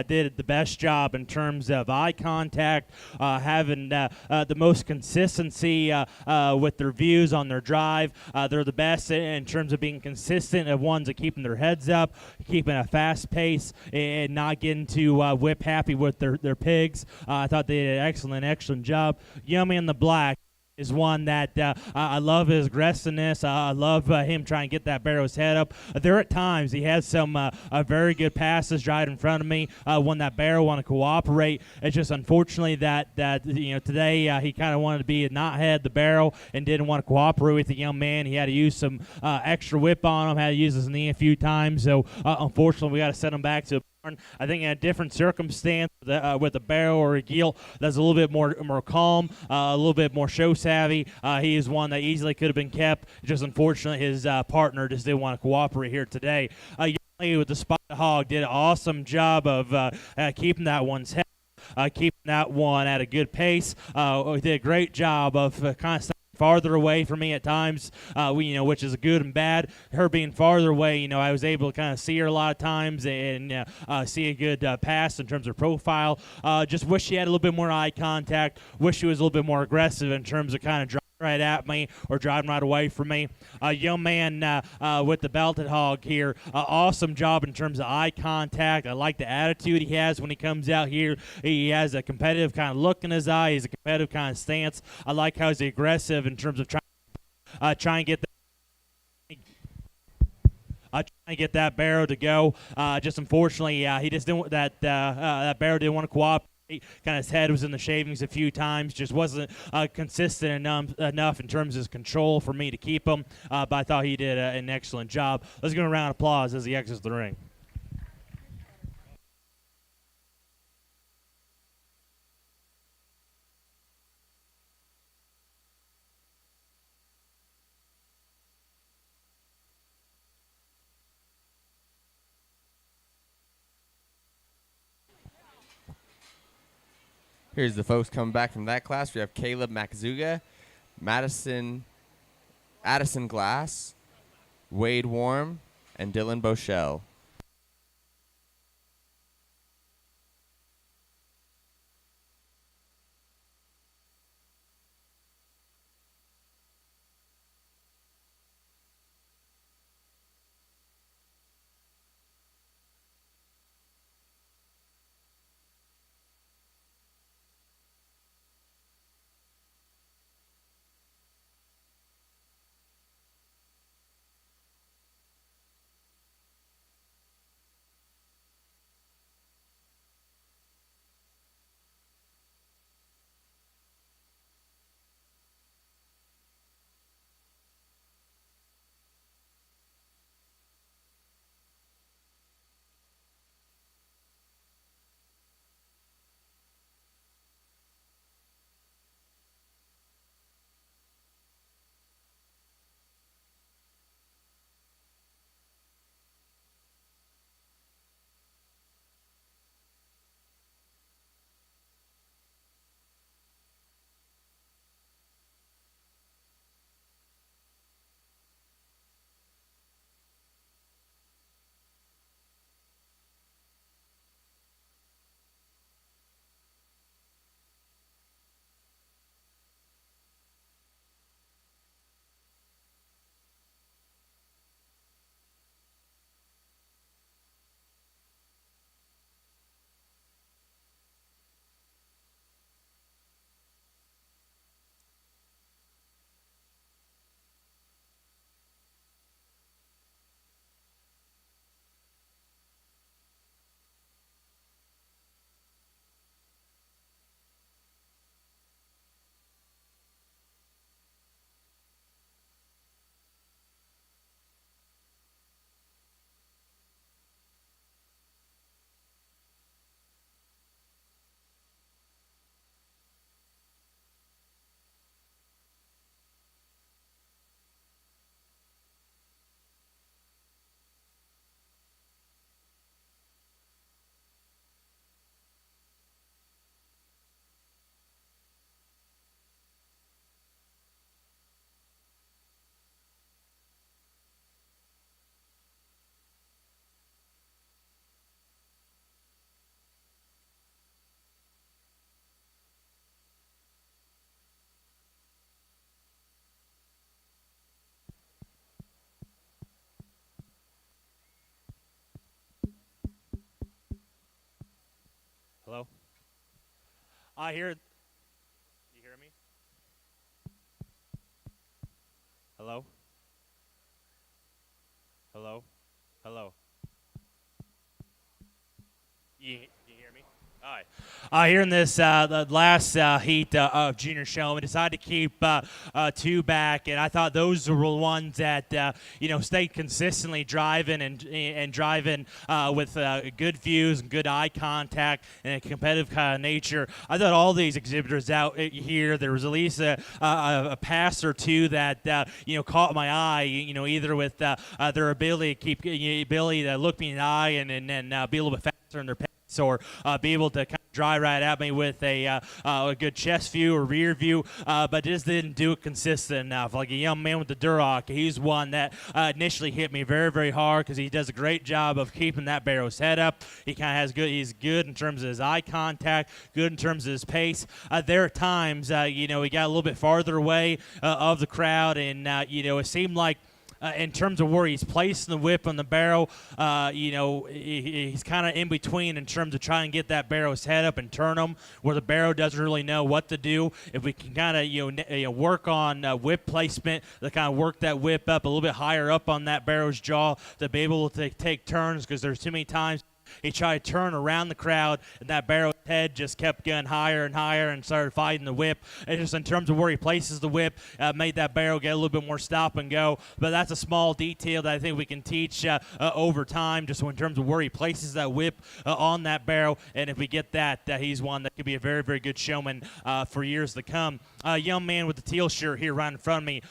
did the best job in terms of eye contact, having the most consistency with their views on their drive. They're the best in terms of being consistent, of ones that keeping their heads up, keeping a fast pace, and not getting too whip happy with their pigs. I thought they did an excellent job. Yummy in the black is one that I love his aggressiveness. I love him trying to get that barrel's head up. There at times he has some very good passes right in front of me when that barrel want to cooperate. It's just unfortunately that today he kind of wanted to be a knothead the barrel and didn't want to cooperate with the young man. He had to use some extra whip on him. Had to use his knee a few times. So unfortunately we got to send him back to. I think in a different circumstance with a barrel or a Gilt that's a little bit more calm, a little bit more show savvy. He is one that easily could have been kept. Just unfortunately his partner just didn't want to cooperate here today. Young lady with the spotted hog did an awesome job of keeping that one's head, keeping that one at a good pace. Did a great job of kind of farther away from me at times, which is good and bad. Her being farther away, I was able to kind of see her a lot of times and see a good pass in terms of profile. Just wish she had a little bit more eye contact. Wish she was a little bit more aggressive in terms of kind of driving right at me or driving right away from me. Young man with the belted hog here, awesome job in terms of eye contact. I like the attitude he has when he comes out here. He has a competitive kind of look in his eye. He's a competitive kind of stance. I like how he's aggressive in terms of trying to get trying to get that barrel to go. Just unfortunately, he just didn't that barrel didn't want to cooperate. Kind of his head was in the shavings a few times. Just wasn't consistent enough in terms of his control for me to keep him. But I thought he did an excellent job. Let's give him a round of applause as he exits the ring. Here's the folks coming back from that class. We have Caleb Maczuga, Addison Glass, Wade Warm, and Dylan Boschel. Hello? I hear. You hear me? Hello? Hello? Hello? You hear me? All right. Here in this the last heat of junior show, we decided to keep two back, and I thought those were the ones that stayed consistently driving and driving with good views and good eye contact and a competitive kind of nature. I thought all these exhibitors out here, there was at least a pass or two that caught my eye. Either with their ability to ability to look me in the eye and then be a little bit faster in their pace, or be able to kind of drive right at me with a good chest view or rear view, but just didn't do it consistent enough. Like a young man with the Duroc, he's one that initially hit me very, very hard because he does a great job of keeping that barrel's head up. He kind of has good. He's good in terms of his eye contact, good in terms of his pace. There are times, he got a little bit farther away of the crowd, and it seemed like. In terms of where he's placing the whip on the barrel, he's kind of in between in terms of trying to get that barrel's head up and turn them, where the barrel doesn't really know what to do. If we can kind of work on whip placement, to kind of work that whip up a little bit higher up on that barrel's jaw to be able to take turns, because there's too many times he tried to turn around the crowd, and that barrel's head just kept going higher and higher and started fighting the whip. And just in terms of where he places the whip, made that barrel get a little bit more stop and go. But that's a small detail that I think we can teach over time, just in terms of where he places that whip on that barrel. And if we get that, he's one that could be a very, very good showman for years to come. Young man with the teal shirt here right in front of me.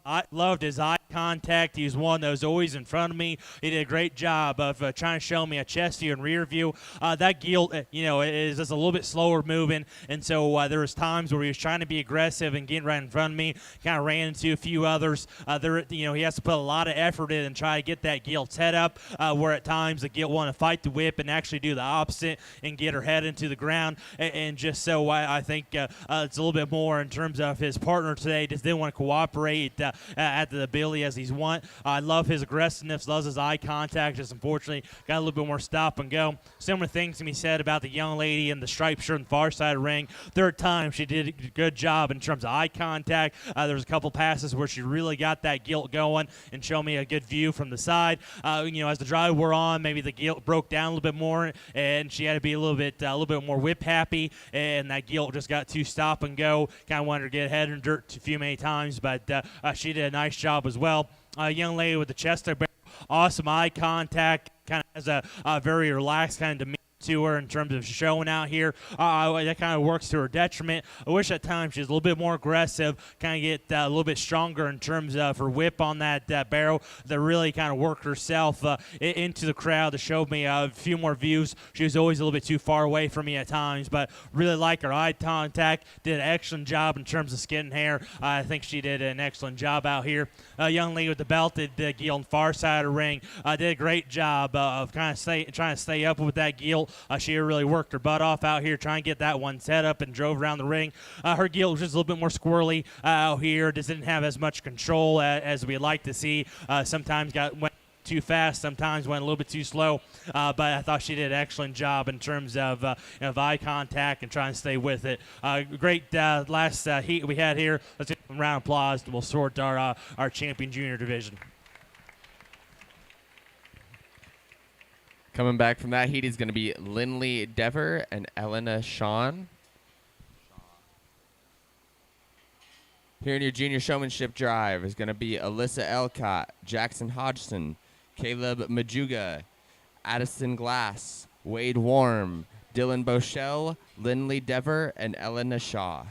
I loved his eye contact. He was one that was always in front of me. He did a great job of trying to show me a chest view and rear view. That Gilt, is just a little bit slower moving, and so there was times where he was trying to be aggressive and getting right in front of me. Kind of ran into a few others. He has to put a lot of effort in and try to get that Gilt's head up. Where at times the Gilt wanted to fight the whip and actually do the opposite and get her head into the ground. And just so I think it's a little bit more in terms of his partner today. Just didn't want to cooperate at the ability as he's want. I love his aggressiveness, loves his eye contact. Just unfortunately got a little bit more stop and go. Similar things can be said about the young lady in the striped shirt on the far side of the ring. There are times she did a good job in terms of eye contact. There was a couple passes where she really got that Gilt going and showed me a good view from the side. As the drive wore on, maybe the Gilt broke down a little bit more, and she had to be a little bit more whip happy, and that Gilt just got too stop and go. Kind of wanted her to get head in dirt a few many times, but she did a nice job as well. Young lady with the chest barrel, awesome eye contact, kind of has a very relaxed kind of demeanor to her in terms of showing out here. That kind of works to her detriment. I wish at times she's a little bit more aggressive, kind of get a little bit stronger in terms of her whip on that barrel, that really kind of worked herself into the crowd to show me a few more views. She was always a little bit too far away from me at times, but really like her eye contact. Did an excellent job in terms of skin and hair. I think she did an excellent job out here. Young lady with the belted Gilt on the far side of the ring did a great job of kind of trying to stay up with that Gilt. She really worked her butt off out here trying to get that one set up and drove around the ring. Her Gilt was just a little bit more squirrely out here. Just didn't have as much control as we'd like to see. Sometimes went too fast, sometimes went a little bit too slow, but I thought she did an excellent job in terms of eye contact and trying to stay with it. Great last heat we had here. Let's give a round of applause, and we'll sort our champion junior division. Coming back from that heat is going to be Lindley Dever and Elena Shawn. Here in your junior showmanship drive is going to be Alyssa Elcott, Jackson Hodgson, Caleb Majuga, Addison Glass, Wade Warm, Dylan Boschel, Lindley Dever, and Elena Shaw.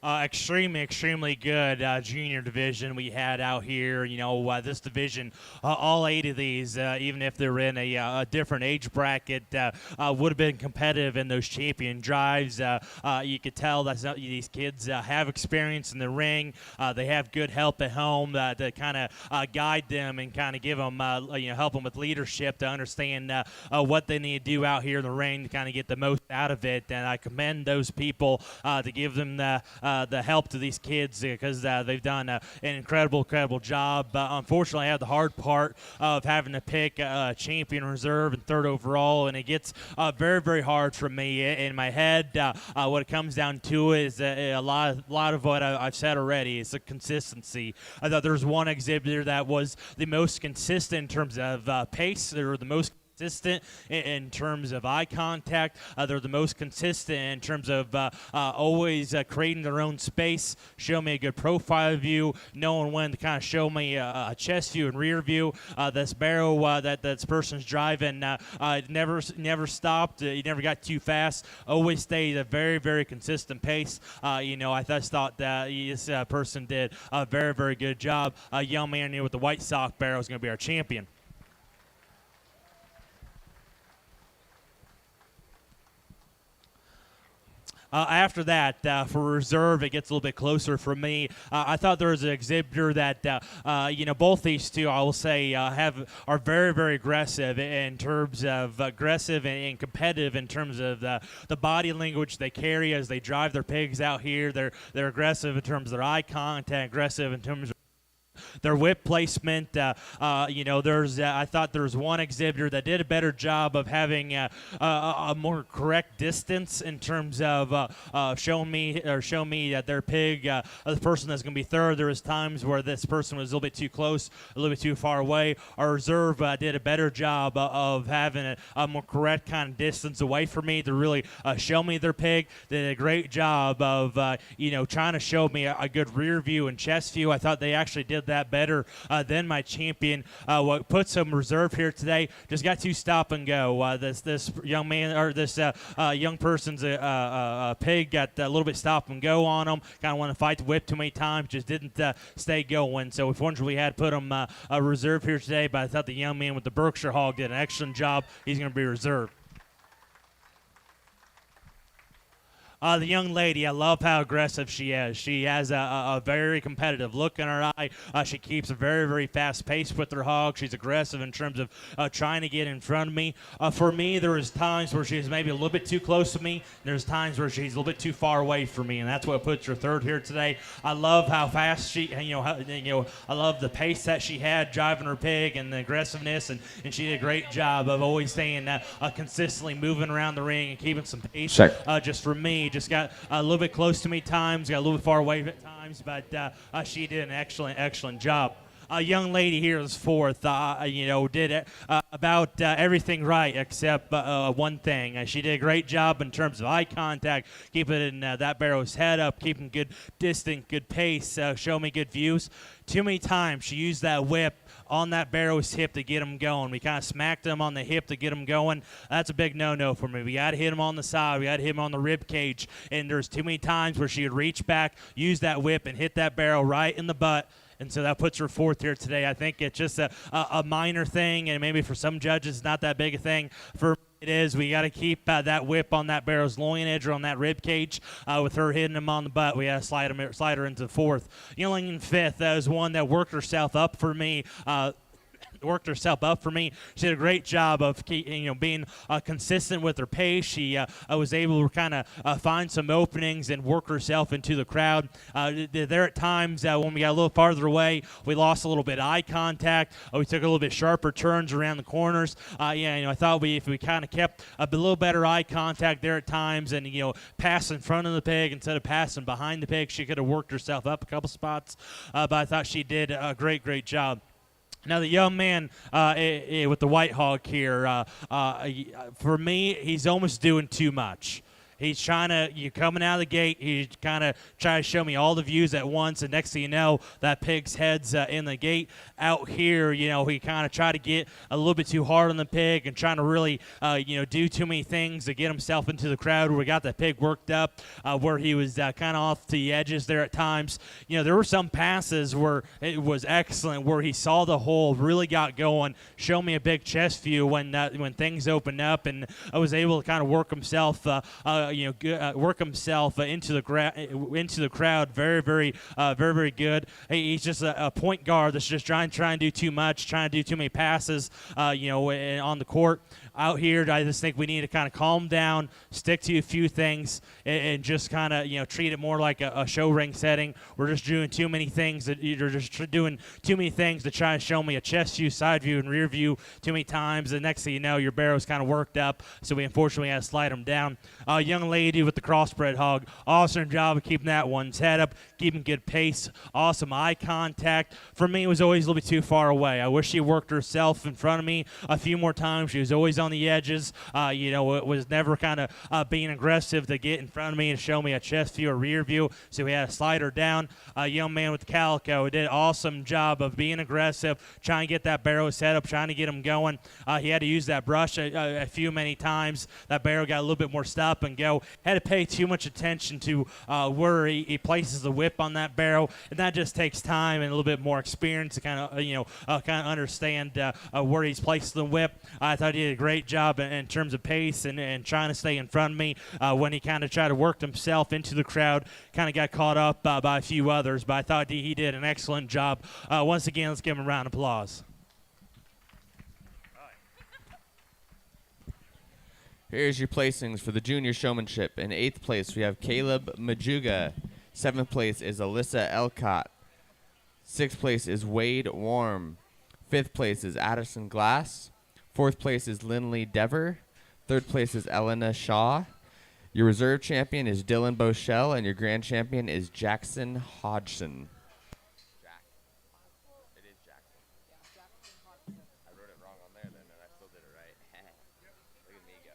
Extremely good junior division we had out here. This division, all 8 of these, even if they're in a different age bracket, would have been competitive in those champion drives. You could tell that these kids have experience in the ring. They have good help at home to kind of guide them and kind of give them, help them with leadership to understand what they need to do out here in the ring to kind of get the most out of it. And I commend those people to give them the help to these kids because they've done an incredible job. Unfortunately, I have the hard part of having to pick a champion reserve and 3rd overall, and it gets very hard for me in my head. What it comes down to is a lot of what I've said already. It's the consistency. I thought there was one exhibitor that was the most consistent in terms of pace. They were the most consistent in terms of eye contact. They're the most consistent in terms of always creating their own space, show me a good profile view, knowing when to kind of show me a chest view and rear view. This barrel that this person's driving never stopped. He never got too fast. Always stayed at a very consistent pace. I just thought that this person did a very good job. A young man here with the white sock barrel is going to be our champion. After that, for reserve, it gets a little bit closer for me. I thought there was an exhibitor that, both these two, I will say, are very aggressive in terms of aggressive and competitive in terms of the body language they carry as they drive their pigs out here. They're aggressive in terms of their eye contact, aggressive in terms of their whip placement. I thought there was one exhibitor that did a better job of having a more correct distance in terms of showing me that their pig, the person that's going to be 3rd. There was times where this person was a little bit too close, a little bit too far away. Our reserve did a better job of having a more correct kind of distance away from me to really show me their pig. They did a great job of trying to show me a good rear view and chest view. I thought they actually did that better than my champion. What put some reserve here today, just got to stop and go. This young man, or this young person's pig got a little bit stop and go on him. Kind of wanted to fight the whip too many times, just didn't stay going. So unfortunately we had to put him a reserve here today, but I thought the young man with the Berkshire Hog did an excellent job. He's going to be reserved. The young lady, I love how aggressive she is. She has a very competitive look in her eye. She keeps a very fast pace with her hog. She's aggressive in terms of trying to get in front of me. For me, there was times where she's maybe a little bit too close to me. There's times where she's a little bit too far away from me, and that's what puts her 3rd here today. I love how fast she, I love the pace that she had driving her pig and the aggressiveness, and she did a great job of always staying consistently moving around the ring and keeping some pace. Just for me, just got a little bit close to me times, got a little bit far away at times, but she did an excellent job. A young lady here is 4th, did about everything right except one thing. She did a great job in terms of eye contact, keeping that barrel's head up, keeping good distance, good pace, show me good views. Too many times she used that whip on that barrel's hip to get him going. We kind of smacked him on the hip to get him going. That's a big no-no for me. We got to hit him on the side. We got to hit him on the rib cage. And there's too many times where she would reach back, use that whip, and hit that barrel right in the butt. And so that puts her 4th here today. I think it's just a minor thing, and maybe for some judges it's not that big a thing. For it is. We got to keep that whip on that barrel's loin edge or on that rib cage. With her hitting him on the butt, we got to slide her into 4th. Youngling in 5th is one that worked herself up for me. She did a great job of being consistent with her pace. She was able to kind of find some openings and work herself into the crowd. There at times when we got a little farther away, we lost a little bit of eye contact. We took a little bit sharper turns around the corners. I thought if we kind of kept a little better eye contact there at times and pass in front of the pig instead of passing behind the pig, she could have worked herself up a couple spots. But I thought she did a great job. Now, the young man with the white hog here, for me, he's almost doing too much. he's trying to, you coming out of the gate, he's kind of trying to show me all the views at once, and next thing you know, that pig's head's in the gate. Out here, he kind of tried to get a little bit too hard on the pig and trying to really, do too many things to get himself into the crowd where we got the pig worked up, where he was kind of off the edges there at times. There were some passes where it was excellent, where he saw the hole, really got going, showed me a big chest view when things opened up, and I was able to kind of work himself, into the crowd. Very, very, very, very good. He's just a point guard that's just trying to do too much, trying to do too many passes, on the court. Out here, I just think we need to kind of calm down, stick to a few things, and just kind of treat it more like a show ring setting. We're just doing too many things you're just doing too many things to try and show me a chest view, side view, and rear view too many times. The next thing you know, your barrel's kind of worked up, so we unfortunately had to slide them down. Young lady with the crossbred hog, awesome job of keeping that one's head up, keeping good pace, awesome eye contact. For me, it was always a little bit too far away. I wish she worked herself in front of me a few more times. She was always on the edges. It was never kind of being aggressive to get in front of me and show me a chest view or rear view, so we had to slide her down. Young man with the calico did an awesome job of being aggressive, trying to get that barrel set up, trying to get him going. He had to use that brush many times. That barrel got a little bit more stop and go. Had to pay too much attention to where he places the whip on that barrel, and that just takes time and a little bit more experience to kind of understand where he's placed the whip. I thought he did a great job in terms of pace and trying to stay in front of me. When he kind of tried to work himself into the crowd, kind of got caught up by a few others, but I thought he did an excellent job. Once again, let's give him a round of applause. Here's your placings for the junior showmanship. In 8th place, we have Caleb Majuga. 7th place is Alyssa Elcott. 6th place is Wade Warm. 5th place is Addison Glass. 4th place is Lindley Dever. 3rd place is Elena Shaw. Your reserve champion is Dylan Boschel, and your grand champion is Jackson Hodgson. It is Jackson. I wrote it wrong on there then, and I still did it right. Look at me go.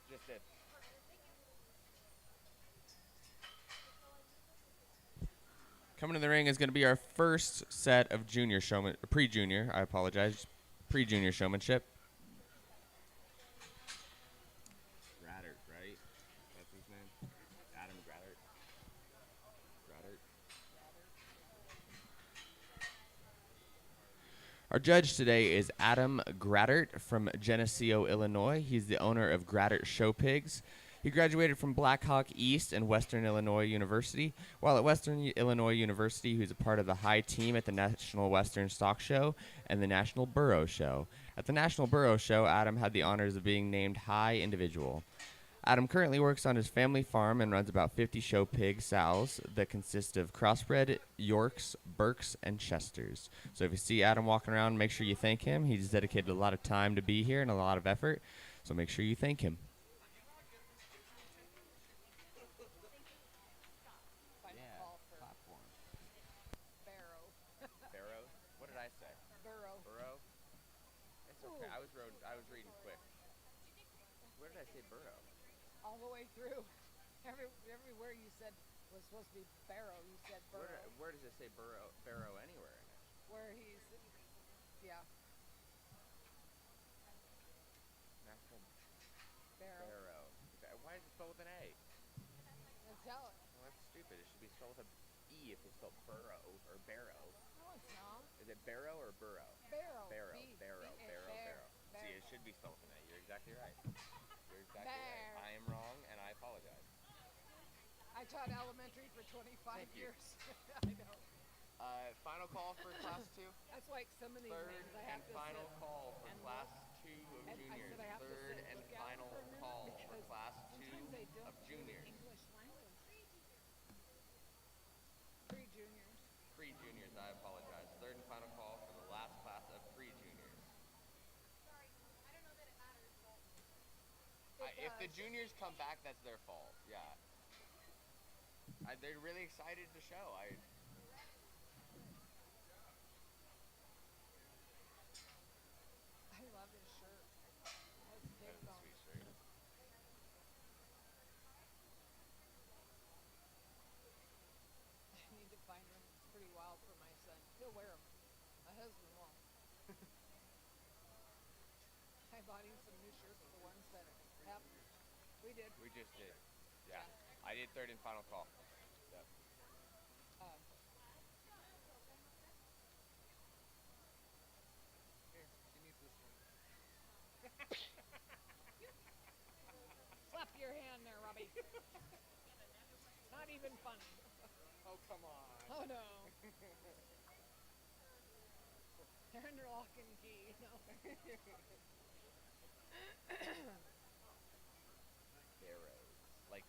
Just did. Coming to the ring is going to be our first set of pre-junior showmanship. Grattert, right? That's his name? Adam Grattert. Our judge today is Adam Grattert from Geneseo, Illinois. He's the owner of Grattert Show Pigs. He graduated from Blackhawk East and Western Illinois University. While at Western Illinois University, he was a part of the high team at the National Western Stock Show and the National Burro Show. At the National Burro Show, Adam had the honors of being named High Individual. Adam currently works on his family farm and runs about 50 show pig sows that consist of crossbred Yorks, Berks, and Chesters. So if you see Adam walking around, make sure you thank him. He's dedicated a lot of time to be here and a lot of effort, so make sure you thank him. I was reading quick. Where did I say burrow? All the way through. Everywhere you said was supposed to be barrow, you said burrow. Where does it say barrow anywhere in it? Where he's, yeah. National Barrow. Why is it spelled with an A? Let's tell it. Well, that's stupid. It should be spelled with an E if it's spelled burrow or barrow. No, it's not. Is it barrow or burrow? Barrow. Barrow. Barrow. See, it should be spelled with an A. You're exactly right. Right. I am wrong, and I apologize. I taught elementary for 25 years. I know. Final call for class 2. That's like some of these names I have to final sit call for and class look. 2 of And I juniors. said I have to Third sit and look out final for a minute call for because class 2 sometimes they don't of do juniors. English language. Pre-juniors. Pre-juniors, I apologize. Third and final call for the last class of pre-juniors. If the juniors come back, that's their fault. Yeah. They're really excited to show. I love his shirt. That's big That's a bone. sweet shirt. husband won't. I bought him some new shirts, the ones that have. We did. We just did. Yeah. I did third and final call. Yep. Um, here, she needs this one. Slap your hand there, Robbie. Not even funny. Oh, come on. Oh no. They're under lock and key. No. Barrows. Like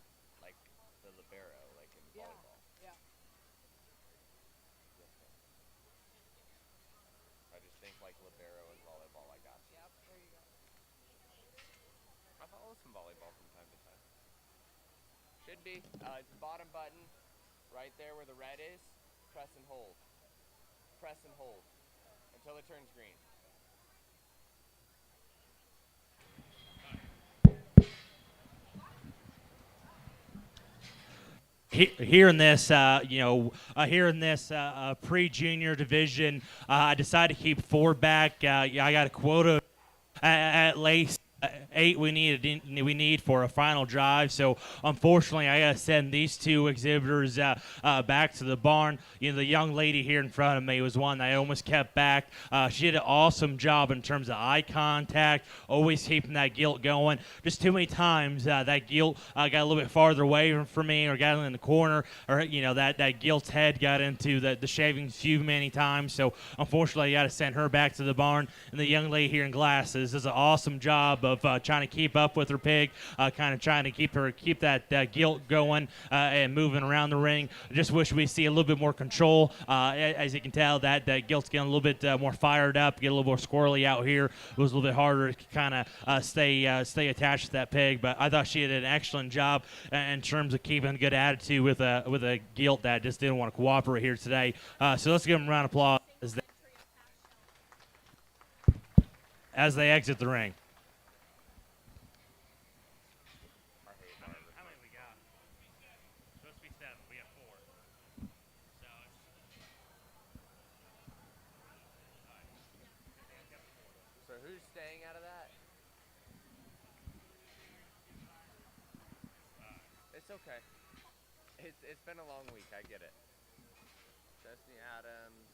the libero, like in Yeah. volleyball. Yeah. Yes, sir. I just think like libero in volleyball, I got you. Yep. There you go. I follow some volleyball from time to time. Should be. It's the bottom button, right there where the red is. Press and hold. Press and hold until it turns green. Here in this, here in this pre-junior division, I decided to keep four back. Yeah, I got a quota at least 8 we need for a final drive. So unfortunately, I gotta send these two exhibitors back to the barn. You know, the young lady here in front of me was one that I almost kept back. She did an awesome job in terms of eye contact, always keeping that gilt going. Just too many times that gilt got a little bit farther away from me, or got in the corner, or that gilt's head got into the shavings too many times. So unfortunately, I got to send her back to the barn. And the young lady here in glasses does an awesome job of trying to keep up with her pig, kind of trying to keep that gilt going and moving around the ring. I just wish we see a little bit more control. As you can tell, that gilt's getting a little bit more fired up, get a little more squirrely out here. It was a little bit harder to kind of stay attached to that pig, but I thought she did an excellent job in terms of keeping a good attitude with a gilt that just didn't want to cooperate here today. So let's give them a round of applause as they exit the ring. How many we got? Supposed to be 7. We got 4. So who's staying out of that? It's okay. It's been a long week. I get it. Chesney Adams,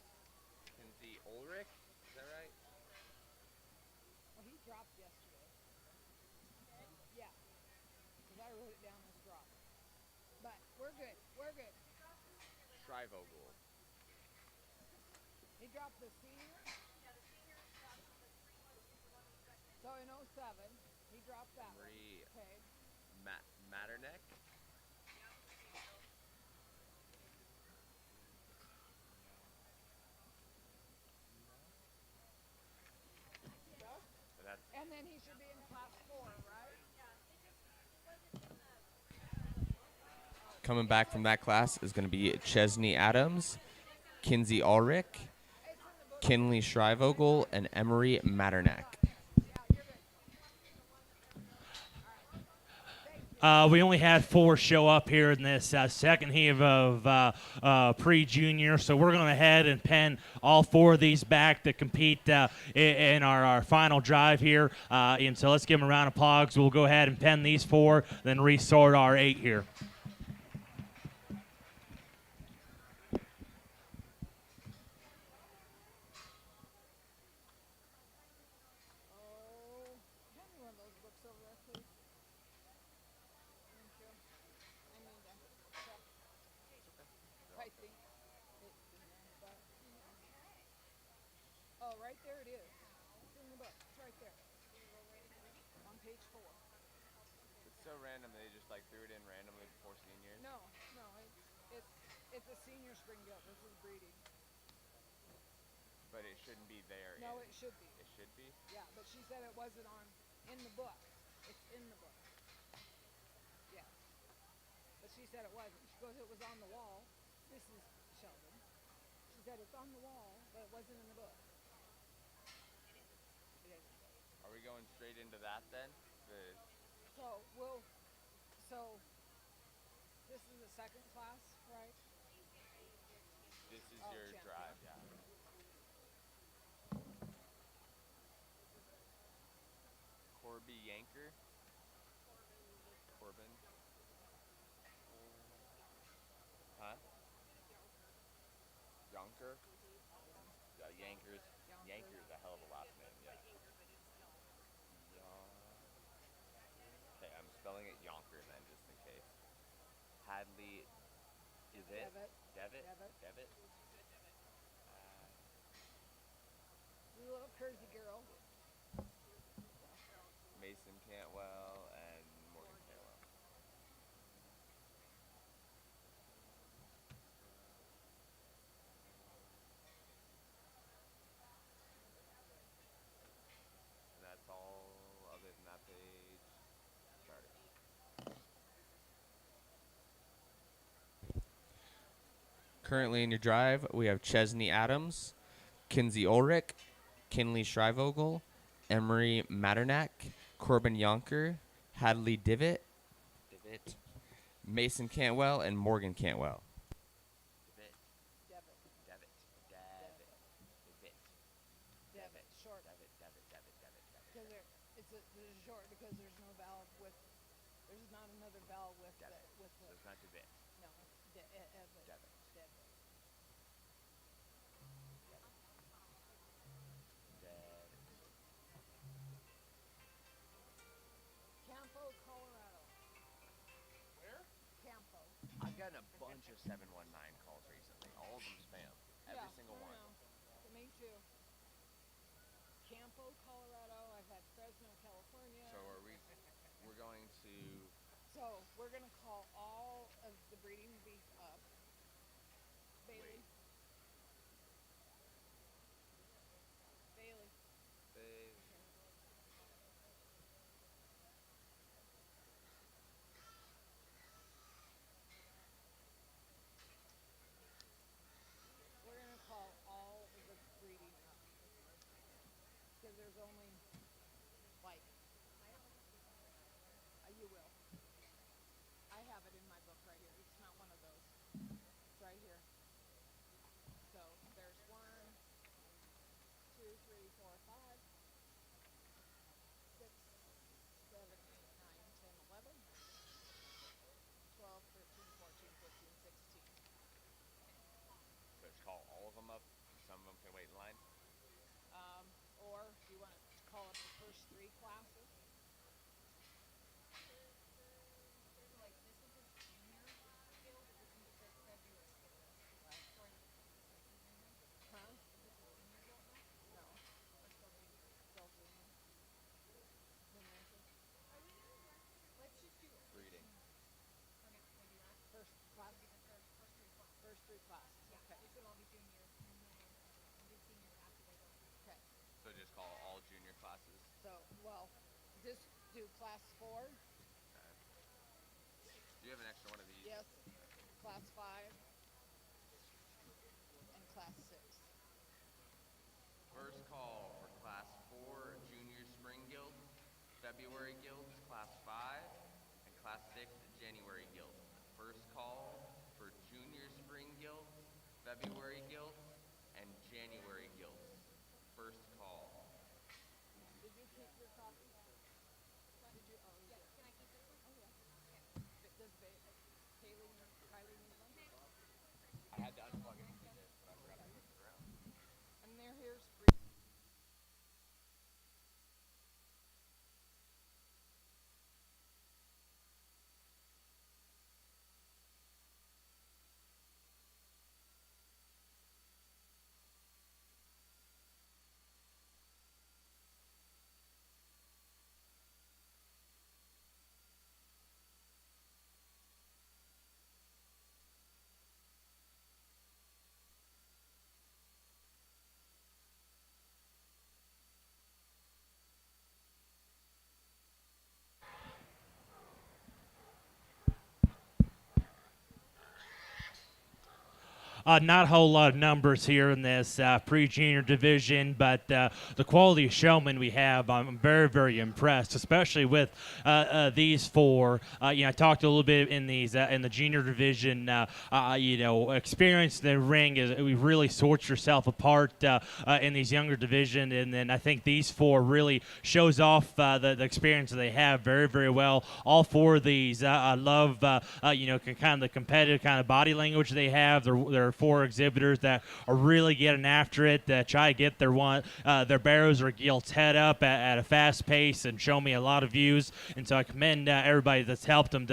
Kinsey Ulrich. Is that right? Well, he dropped yesterday. Yeah. Because I wrote it down as drop. But we're good. We're good. Shrivogel. He dropped the senior. So in 07, he dropped that Marie one. Okay. Matterneck. And then he should be in class 4, right? Coming back from that class is going to be Chesney Adams, Kinsey Ulrich, Kinley Shrivogel, and Emery Matterneck. We only had 4 show up here in this second heave of pre-junior, so we're going to head and pen all 4 of these back to compete in our final drive here. And so let's give them a round of applause. We'll go ahead and pen these 4, then resort our 8 here. Hand me one of those books over there, please. Thank you. I need to check. I think it's in there, but oh, right there it is. It's in the book. It's right there. On page 4. It's so random they just like threw it in randomly before seniors. No, it's a senior spring gilt. This is breeding. But it shouldn't be there. No, it should be. It should be? Yeah, but she said it wasn't in the book. It's in the book. Yes. But she said it wasn't. She goes, it was on the wall. This is Sheldon. She said it's on the wall, but it wasn't in the book. It is. Are we going straight into that then? So this is the second class, right? This is Oh, your champion. drive, yeah. Yankers. Yankers, a hell of a last name. Yeah. Okay, I'm spelling it Yonker then, just in case. Hadley, is it? Devitt. Devitt. Devitt. Devitt. The little Kersey girl. Mason Cantwell and Morgan Cantwell. And that's all other than that page. Started. Currently in your drive, we have Chesney Adams, Kinsey Ulrich, Kinley Shrivogel, Emery Matternack, Corbin Yonker, Hadley Divot, Mason Cantwell, and Morgan Cantwell. Devitt. Devitt. Short. Because there's a short because there's no vowel with. There's not another vowel with the. So it's not Devitt. No. Devitt. Campo, Colorado. Where? Campo. I've gotten a bunch of 719 calls recently. All of them spam. Every single I one. know. Me too. Campo, Colorado. I've had Fresno, California. So we're going to So we're gonna call all of the breeding beef up. Bailey. We're gonna call all of the breeding up. Because there's only like you will. I have it in my book right here. It's not one of those. It's right here. So there's 1, 2, 3, 4, 5, 6, 7, 8, 9, 10, 11, 12, 13, 14, 15, 16. So just call all of them up. Some of them can wait in line. Or do you want to call up the first 3 classes? Huh? No. Still junior. Breeding. First class. First 3 classes. Okay. Okay. So just call all junior classes. So, well, just do class 4. Do you have an extra one of these? Yes. Class 5. And class 6. First call for class 4 junior spring guild, February guilds, class 5, and class 6 January guild. First call for junior spring guilds, February guilds, and January guilds. First call. Did you keep your copy? Did you? Oh, yeah. Can I keep this one? Oh, yeah. Does Kylie need one? I had to unplug it to do this, but I forgot to switch it around. And here's Not a whole lot of numbers here in this pre-junior division, but the quality of showmen we have, I'm very, very impressed, especially with these 4. I talked a little bit in these in the junior division. Experience in the ring is we really sort yourself apart in these younger division, and then I think these 4 really shows off the experience that they have very, very well. All 4 of these, I love kind of the competitive kind of body language they have. They're 4 exhibitors that are really getting after it, try to get their barrows or gilts head up at a fast pace and show me a lot of views. And so I commend everybody that's helped them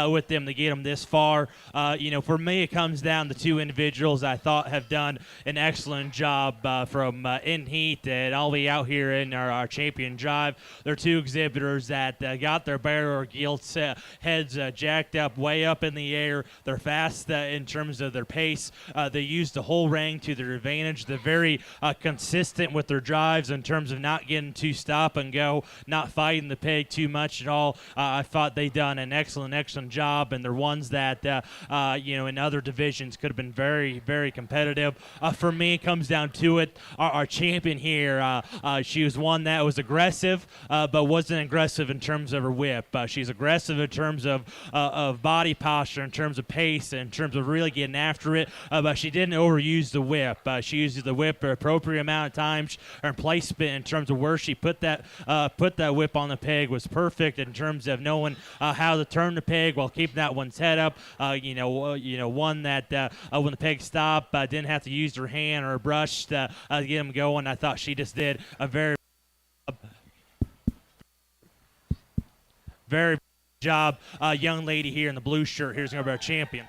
with them to get them this far. For me, it comes down to 2 individuals I thought have done an excellent job from in heat and all the way out here in our champion drive. They're 2 exhibitors that got their barrow or gilts heads jacked up way up in the air. They're fast in terms of their pace. They use the whole ring to their advantage. They're very consistent with their drives in terms of not getting too stop and go, not fighting the peg too much at all. I thought they done an excellent job, and they're ones that in other divisions could have been very, very competitive. For me, it comes down to it. Our champion here, she was one that was aggressive, but wasn't aggressive in terms of her whip. She's aggressive in terms of body posture, in terms of pace, in terms of really getting after it, but she didn't overuse the whip. She uses the whip an appropriate amount of times. Her placement in terms of where she put that whip on the peg was perfect in terms of knowing how to turn the peg while keeping that one's head up. One that when the peg stopped, didn't have to use her hand or a brush to get them going. I thought she just did a very job. Young lady here in the blue shirt here is going to be our champion.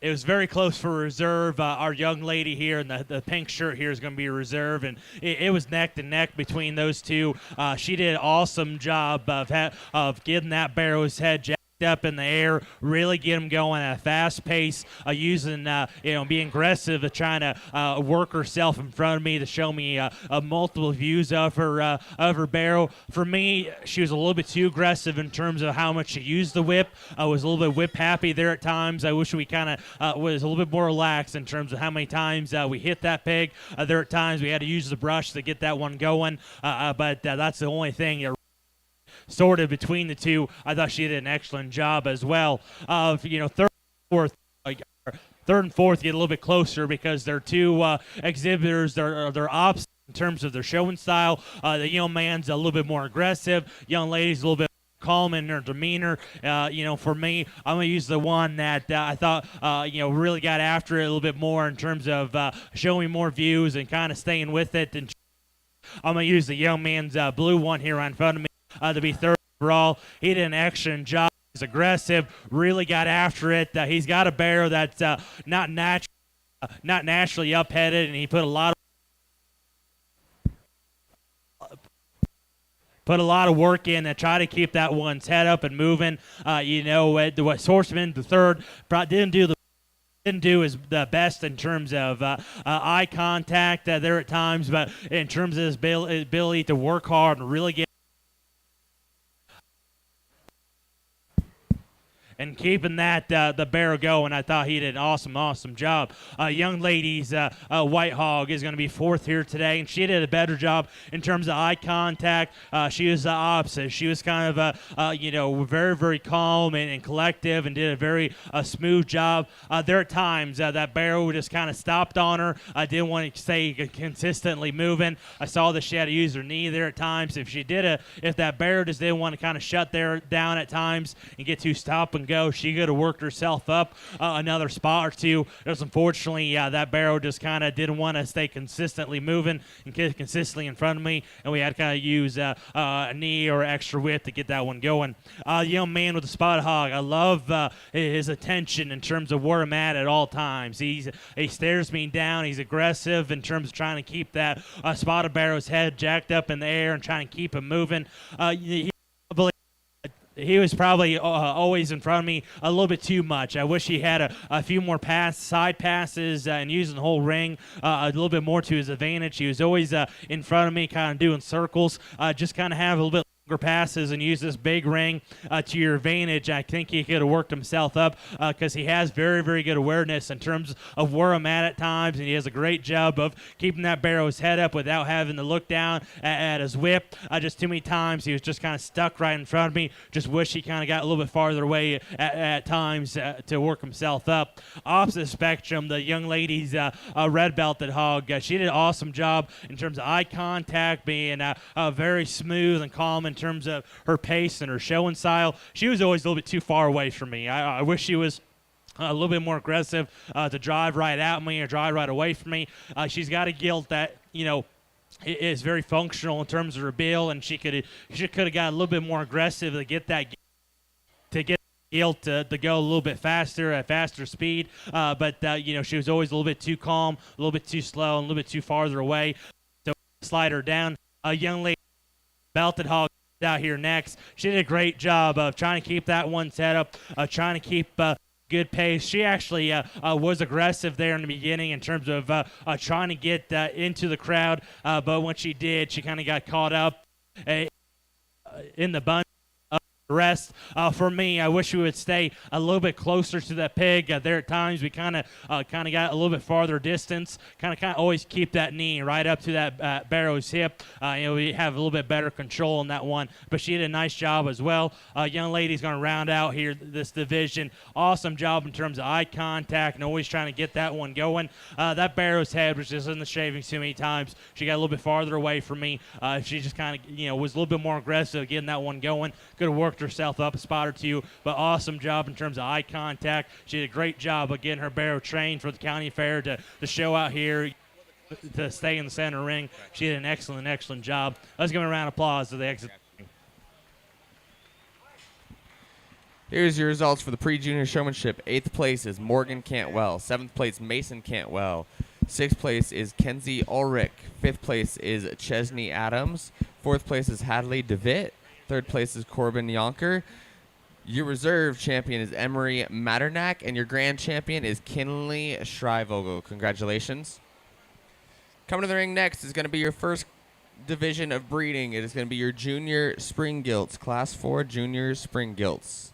It was very close for reserve. Our young lady here in the pink shirt here is going to be a reserve, and it was neck to neck between those 2. She did an awesome job of getting that barrow's head jacked up in the air, really get them going at a fast pace, using being aggressive, trying to work herself in front of me to show me multiple views of her barrel. For me, she was a little bit too aggressive in terms of how much she used the whip. I was a little bit whip happy there at times. I wish we kind of was a little bit more relaxed in terms of how many times we hit that peg. There at times we had to use the brush to get that one going, but that's the only thing. Sort of between the 2, I thought she did an excellent job as well. Third and fourth get a little bit closer because they're 2 exhibitors. They're opposite in terms of their showing style. The young man's a little bit more aggressive. Young lady's a little bit calm in her demeanor. For me, I'm going to use the one that I thought, really got after it a little bit more in terms of showing more views and kind of staying with it. And I'm going to use the young man's blue one here in front of me. To be third overall. He did an excellent job. He's aggressive, really got after it. He's got a barrel that's not naturally upheaded, and he put a lot of work in to try to keep that one's head up and moving. What Swordsman, the third, didn't do the best in terms of eye contact there at times, but in terms of his ability to work hard and really get and keeping that the barrel going. I thought he did an awesome job. Young lady's White Hog is going to be 4th here today, and she did a better job in terms of eye contact. She was the opposite. She was kind of very, very calm and collective, and did a very smooth job. There at times that barrel just kind of stopped on her. I didn't want to stay consistently moving. I saw that she had to use her knee there at times. If that barrel just didn't want to kind of shut down at times and get too stop and go, she could have worked herself up another spot or 2. Just unfortunately, that barrel just kind of didn't want to stay consistently moving and consistently in front of me, and we had to kind of use a knee or extra width to get that one going. The young man with the spotted hog, I love his attention in terms of where I'm at all times. He stares me down. He's aggressive in terms of trying to keep that spotted barrel's head jacked up in the air and trying to keep him moving. He was probably always in front of me a little bit too much. I wish he had a few more side passes and using the whole ring a little bit more to his advantage. He was always in front of me, kind of doing circles. Just kind of have a little bit passes and use this big ring to your advantage. I think he could have worked himself up because he has very, very good awareness in terms of where I'm at times, and he has a great job of keeping that barrel's head up without having to look down at his whip. Just too many times he was just kind of stuck right in front of me. Just wish he kind of got a little bit farther away at times to work himself up. Opposite spectrum, the young lady's red belted hog. She did an awesome job in terms of eye contact, being very smooth and calm in terms of her pace and her showing style. She was always a little bit too far away from me. I wish she was a little bit more aggressive to drive right at me or drive right away from me. She's got a Gilt that, is very functional in terms of her bill, and she could have got a little bit more aggressive to get that Gilt to go a little bit faster at faster speed. But she was always a little bit too calm, a little bit too slow, and a little bit too farther away. So slide her down. A young lady, Belted Hog, out here next. She did a great job of trying to keep that one set up, trying to keep good pace. She actually was aggressive there in the beginning in terms of trying to get into the crowd, but when she did, she kind of got caught up in the bunch. Rest for me. I wish we would stay a little bit closer to that pig. There at times we kind of got a little bit farther distance. Kind of always keep that knee right up to that barrow's hip. We have a little bit better control on that one. But she did a nice job as well. Young lady's going to round out here this division. Awesome job in terms of eye contact and always trying to get that one going. That barrow's head was just in the shavings too many times. She got a little bit farther away from me. She just kind of was a little bit more aggressive getting that one going. Could have worked herself up a spot or two, but awesome job in terms of eye contact. She did a great job of getting her barrow trained for the county fair to show out here to stay in the center ring. She did an excellent job. Let's give her a round of applause to the exit. Here's your results for the pre-junior showmanship. 8th place is Morgan Cantwell. 7th place, Mason Cantwell. 6th place is Kenzie Ulrich. 5th place is Chesney Adams. 4th place is Hadley DeVitt. 3rd place is Corbin Yonker. Your reserve champion is Emery Matternack, and your grand champion is Kinley Shrivogel. Congratulations. Coming to the ring next is going to be your first division of breeding. It is going to be your junior spring gilts, Class 4 junior spring gilts.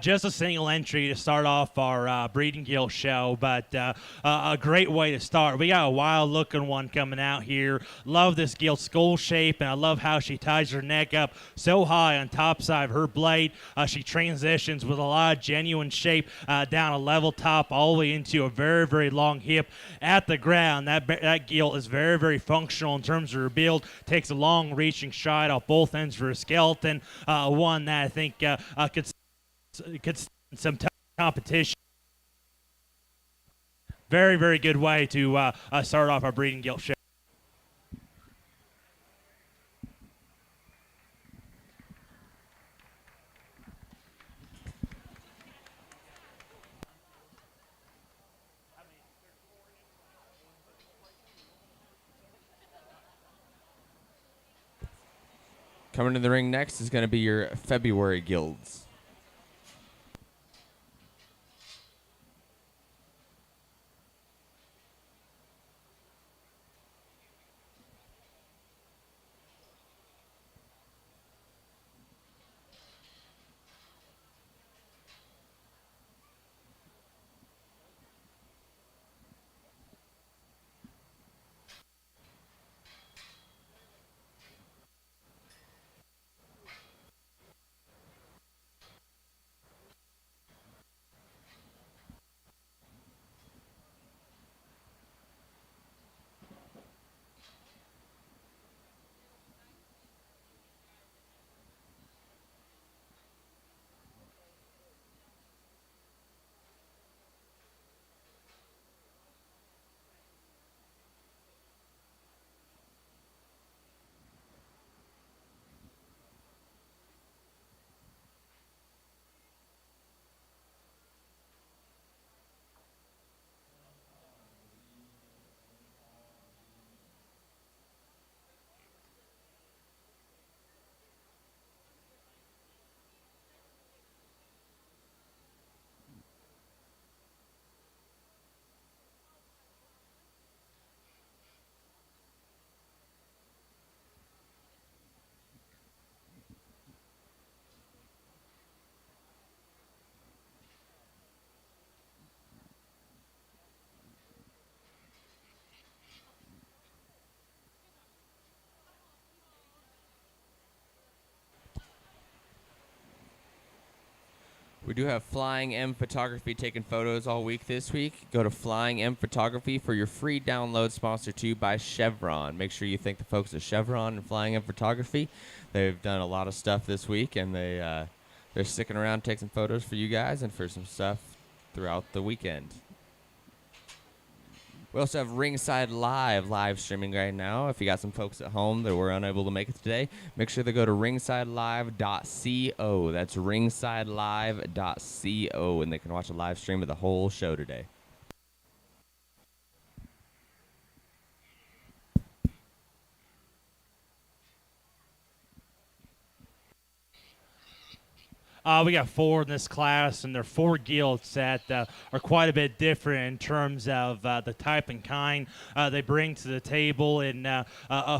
Just a single entry to start off our Breeding Gilt show, but a great way to start. We got a wild-looking one coming out here. Love this gilt skull shape, and I love how she ties her neck up so high on top side of her blade. She transitions with a lot of genuine shape down a level top all the way into a very, very long hip at the ground. That gilt is very, very functional in terms of her build. Takes a long-reaching stride off both ends for her skeleton. One that I think could some tough competition. Very, very good way to start off our Breeding Gilt show. Coming to the ring next is going to be your February gilds. We do have Flying M Photography taking photos all week this week. Go to Flying M Photography for your free download, sponsored to you by Chevron. Make sure you thank the folks at Chevron and Flying M Photography. They've done a lot of stuff this week, and they're sticking around to take some photos for you guys and for some stuff throughout the weekend. We also have Ringside live streaming right now. If you got some folks at home that were unable to make it today, make sure they go to ringsidelive.co. That's ringsidelive.co, and they can watch a live stream of the whole show today. We got 4 in this class, and they're 4 gilts that are quite a bit different in terms of the type and kind they bring to the table. And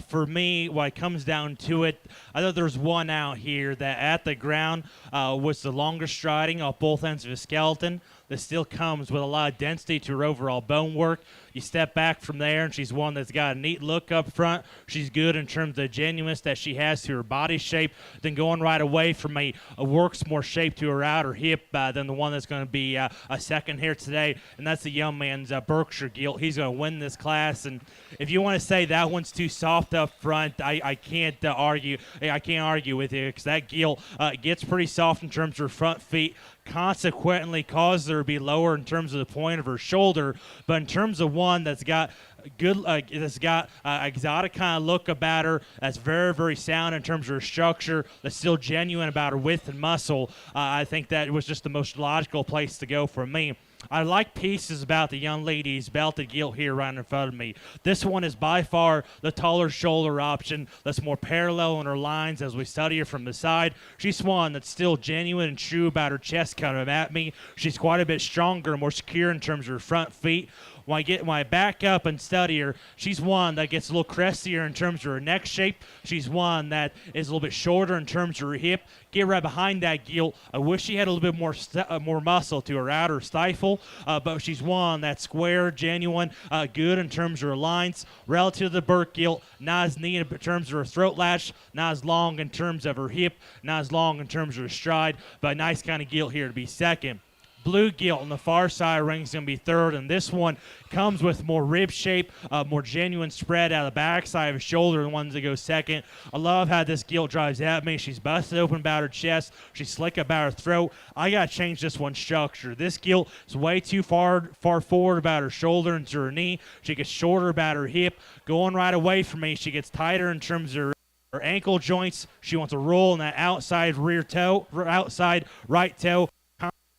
for me, when it comes down to it, I know there's one out here that at the ground was the longest striding off both ends of his skeleton. That still comes with a lot of density to her overall bone work. You step back from there, and she's one that's got a neat look up front. She's good in terms of the genuineness that she has to her body shape. Then going right away from a works more shape to her outer hip than the one that's going to be a second here today, and that's the young man's Berkshire Gilt. He's going to win this class, and if you want to say that one's too soft up front, I can't argue. I can't argue with you, because that Gilt gets pretty soft in terms of her front feet. Consequently causes her to be lower in terms of the point of her shoulder, but in terms of one that's got good, that's got exotic kind of look about her, that's very, very sound in terms of her structure, that's still genuine about her width and muscle, I think that was just the most logical place to go for me. I like pieces about the young lady's belted gilt here right in front of me. This one is by far the taller shoulder option that's more parallel in her lines as we study her from the side. She's one that's still genuine and true about her chest coming at me. She's quite a bit stronger and more secure in terms of her front feet. When I back up and study her, she's one that gets a little crestier in terms of her neck shape. She's one that is a little bit shorter in terms of her hip. Get right behind that gilt. I wish she had a little bit more muscle to her outer stifle, but she's one that's square, genuine, good in terms of her lines. Relative to the Burke gilt, not as neat in terms of her throat latch, not as long in terms of her hip, not as long in terms of her stride, but a nice kind of gilt here to be second. Blue gilt on the far side ring is going to be third, and this one comes with more rib shape, more genuine spread out of the backside of his shoulder, the ones that go second. I love how this gilt drives at me. She's busted open about her chest. She's slick about her throat. I got to change this one's structure. This gilt is way too far forward about her shoulder and to her knee. She gets shorter about her hip. Going right away from me, she gets tighter in terms of her ankle joints. She wants to roll in that outside rear toe, outside right toe.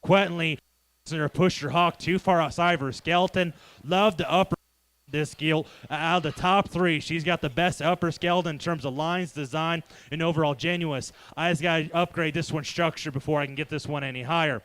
Consequently, pushed her hawk too far outside of her skeleton. Love the upper this gilt. Out of the top 3, she's got the best upper skeleton in terms of lines, design, and overall genuineness. I just got to upgrade this one's structure before I can get this one any higher.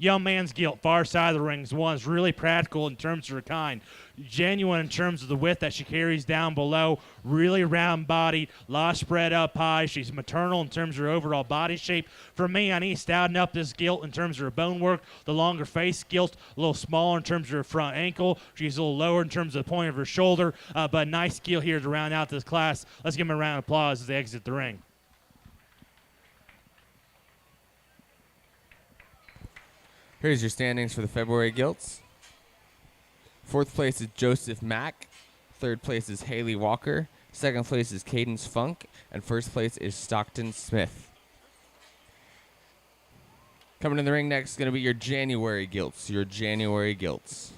Young man's gilt, far side of the rings. One is really practical in terms of her kind. Genuine in terms of the width that she carries down below. Really round bodied, lot spread up high. She's maternal in terms of her overall body shape. For me, I need to stouten up this gilt in terms of her bone work. The longer face gilt, a little smaller in terms of her front ankle. She's a little lower in terms of the point of her shoulder. But a nice gilt here to round out this class. Let's give them a round of applause as they exit the ring. Here's your standings for the February Gilts. 4th place is Joseph Mack. 3rd place is Haley Walker. 2nd place is Cadence Funk. And 1st place is Stockton Smith. Coming in the ring next is going to be your January Gilts. Your January Gilts.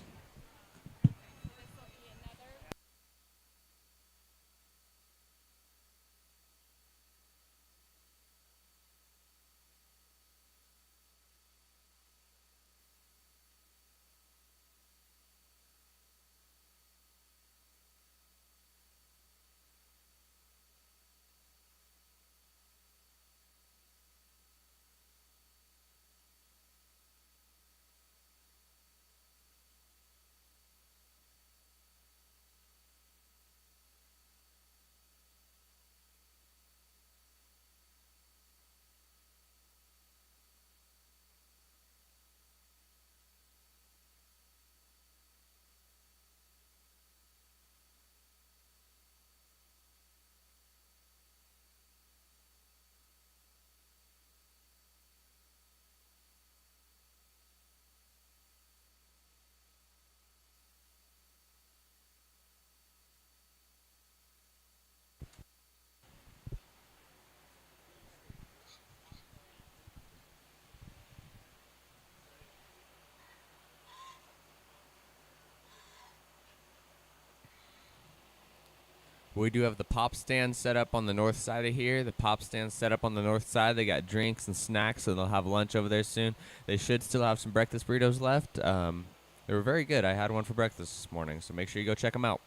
We do have the pop stand set up on the north side of here. The pop stand set up on the north side. They got drinks and snacks, so they'll have lunch over there soon. They should still have some breakfast burritos left. They were very good. I had one for breakfast this morning, so make sure you go check them out.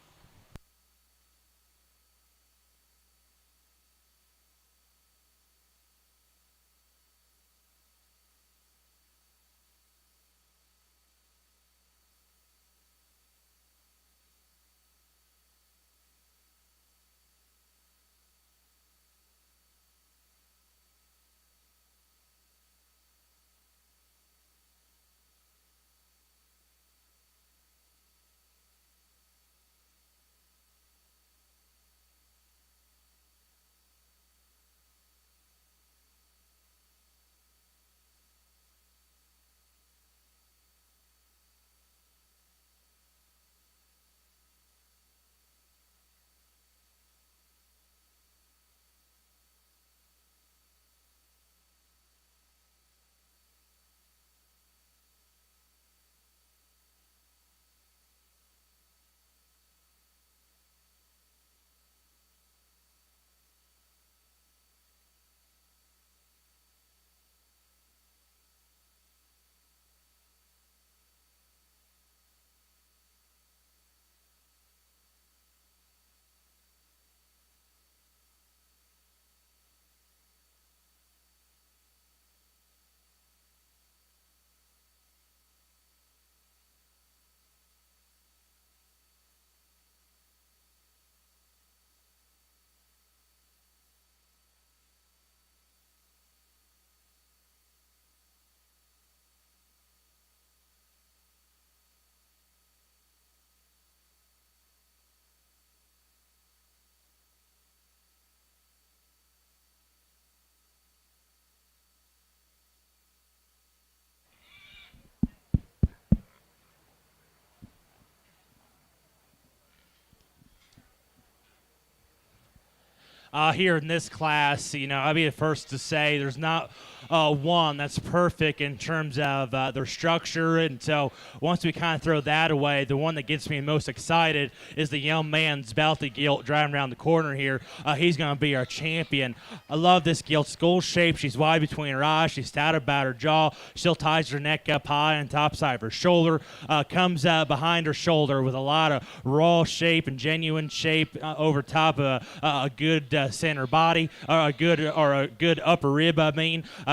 Here in this class, I'll be the first to say there's not one that's perfect in terms of their structure. And so once we kind of throw that away, the one that gets me most excited is the young man's Bounty Gilt driving around the corner here. He's going to be our champion. I love this Gilt skull shape. She's wide between her eyes. She's stout about her jaw. Still ties her neck up high on top side of her shoulder. Comes behind her shoulder with a lot of raw shape and genuine shape over top of a good center body, or a good upper rib.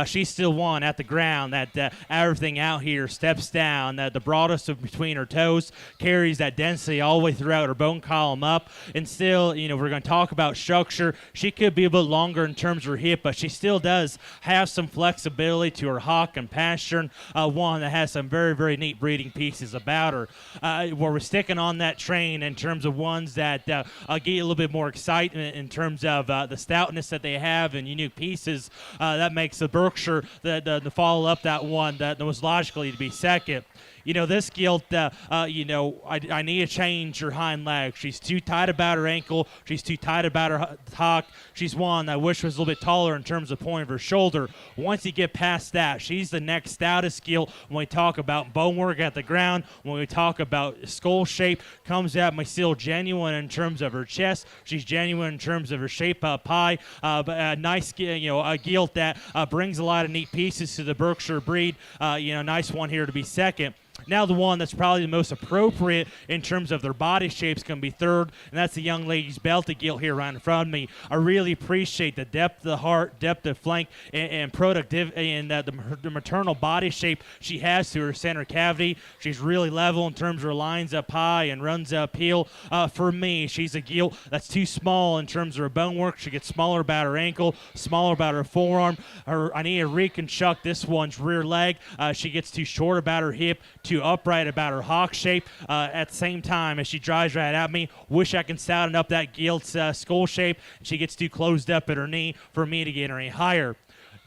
She's still one at the ground. That everything out here steps down. The broadest of between her toes carries that density all the way throughout her bone column up. And still, we're going to talk about structure. She could be a bit longer in terms of her hip, but she still does have some flexibility to her hock and pastern. One that has some very, very neat breeding pieces about her. Where we're sticking on that train in terms of ones that get you a little bit more excitement in terms of the stoutness that they have and unique pieces. That makes the Berkshire the follow up that one that was logically to be second. This Gilt, I need to change her hind leg. She's too tight about her ankle. She's too tight about her hock. She's one that I wish was a little bit taller in terms of point of her shoulder. Once you get past that, she's the next stoutest Gilt when we talk about bone work at the ground, when we talk about skull shape. Comes out my still genuine in terms of her chest. She's genuine in terms of her shape up high. But a nice, a Gilt that brings a lot of neat pieces to the Berkshire breed. Nice one here to be second. Now the one that's probably the most appropriate in terms of their body shapes can be third, and that's the young lady's Bounty Gilt here right in front of me. I really appreciate the depth of the heart, depth of flank, and productivity, and the maternal body shape she has to her center cavity. She's really level in terms of her lines up high and runs uphill. For me, she's a Gilt that's too small in terms of her bone work. She gets smaller about her ankle, smaller about her forearm. I need to reconstruct this one's rear leg. She gets too short about her hip, too upright about her hock shape. At the same time, as she drives right at me, wish I can stouten up that Gilt's skull shape. She gets too closed up at her knee for me to get her any higher.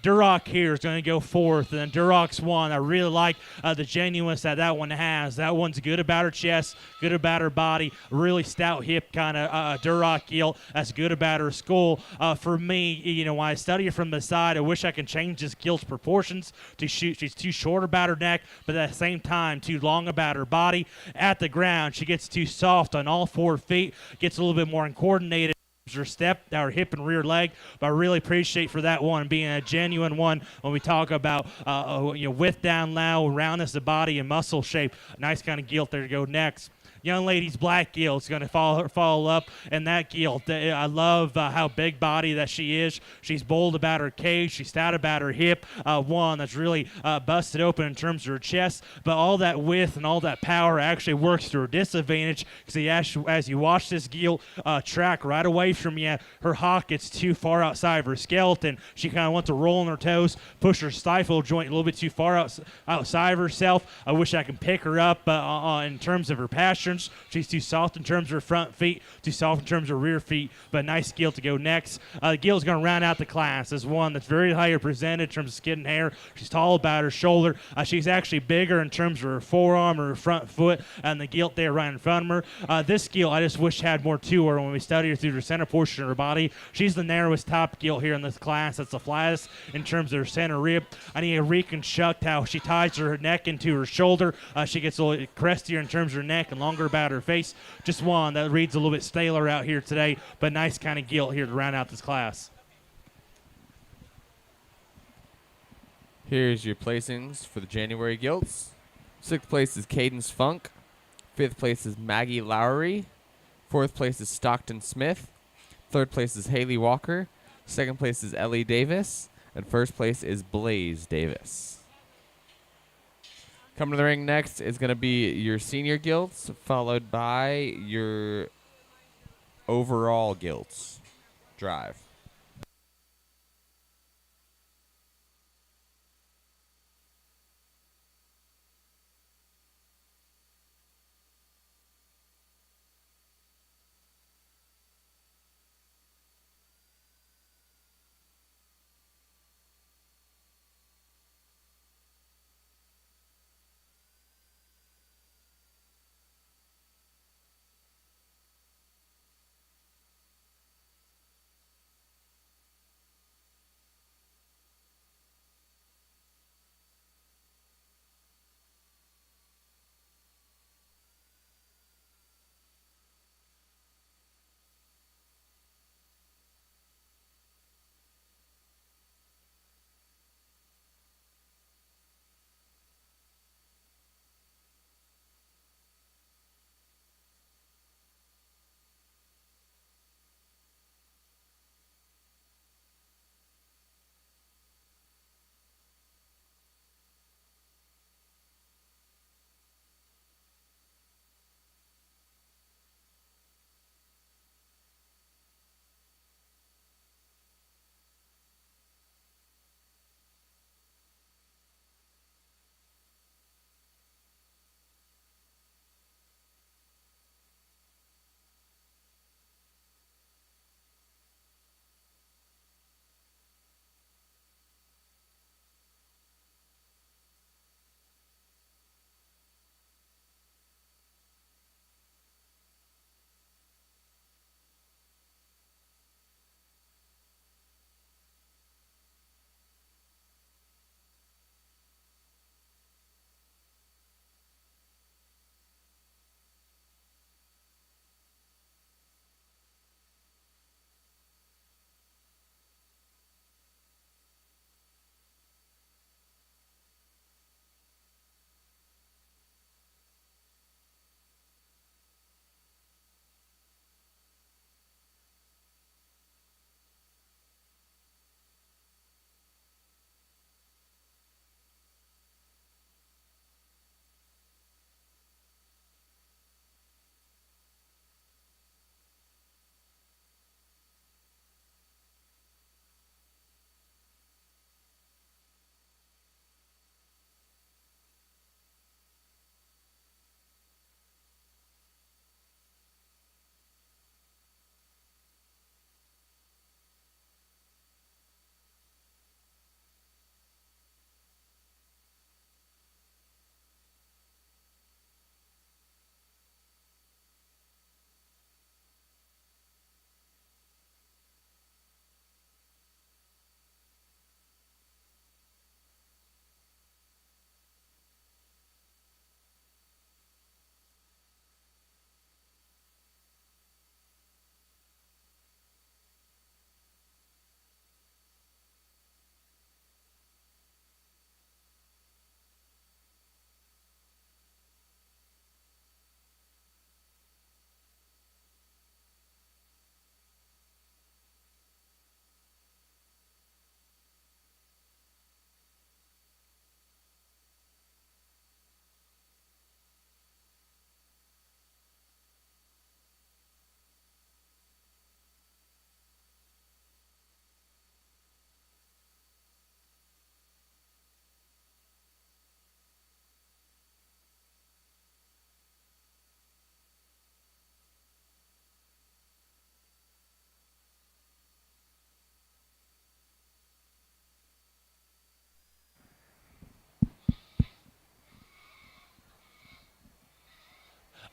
Duroc here is going to go fourth, and then Duroc's one. I really like the genuineness that one has. That one's good about her chest, good about her body, really stout hip kind of Duroc Gilt. That's good about her skull. For me, when I study it from the side, I wish I could change this Gilt's proportions to shoot. She's too short about her neck, but at the same time, too long about her body. At the ground, she gets too soft on all 4 feet, gets a little bit more uncoordinated her step, our hip and rear leg, but I really appreciate for that one being a genuine one when we talk about width down low, roundness of body, and muscle shape. Nice kind of gilt there to go next. Young lady's black gilt is going to follow up, and that gilt, I love how big body that she is. She's bold about her cage. She's stout about her hip. One that's really busted open in terms of her chest, but all that width and all that power actually works to her disadvantage because as you watch this gilt track right away from you, her hock gets too far outside of her skeleton. She kind of wants to roll on her toes, push her stifle joint a little bit too far outside of herself. I wish I could pick her up in terms of her passion. She's too soft in terms of her front feet, too soft in terms of her rear feet, but nice gilt to go next. Gilt's going to round out the class as one that's very highly presented in terms of skin and hair. She's tall about her shoulder. She's actually bigger in terms of her forearm or her front foot, and the gilt there right in front of her. This gilt, I just wish had more to her when we study her through the center portion of her body. She's the narrowest top gilt here in this class. That's the flattest in terms of her center rib. I need to reconstruct how she ties her neck into her shoulder. She gets a little crestier in terms of her neck and longer about her face. Just one that reads a little bit staler out here today, but nice kind of gilt here to round out this class. Here's your placings for the January gilts. 6th place is Cadence Funk. 5th place is Maggie Lowry. 4th place is Stockton Smith. 3rd place is Haley Walker. 2nd place is Ellie Davis. And 1st place is Blaze Davis. Coming to the ring next is going to be your senior gilts, followed by your overall gilts. Drive.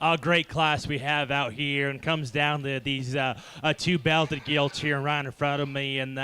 A great class we have out here, and comes down to these two belted gilts here right in front of me, and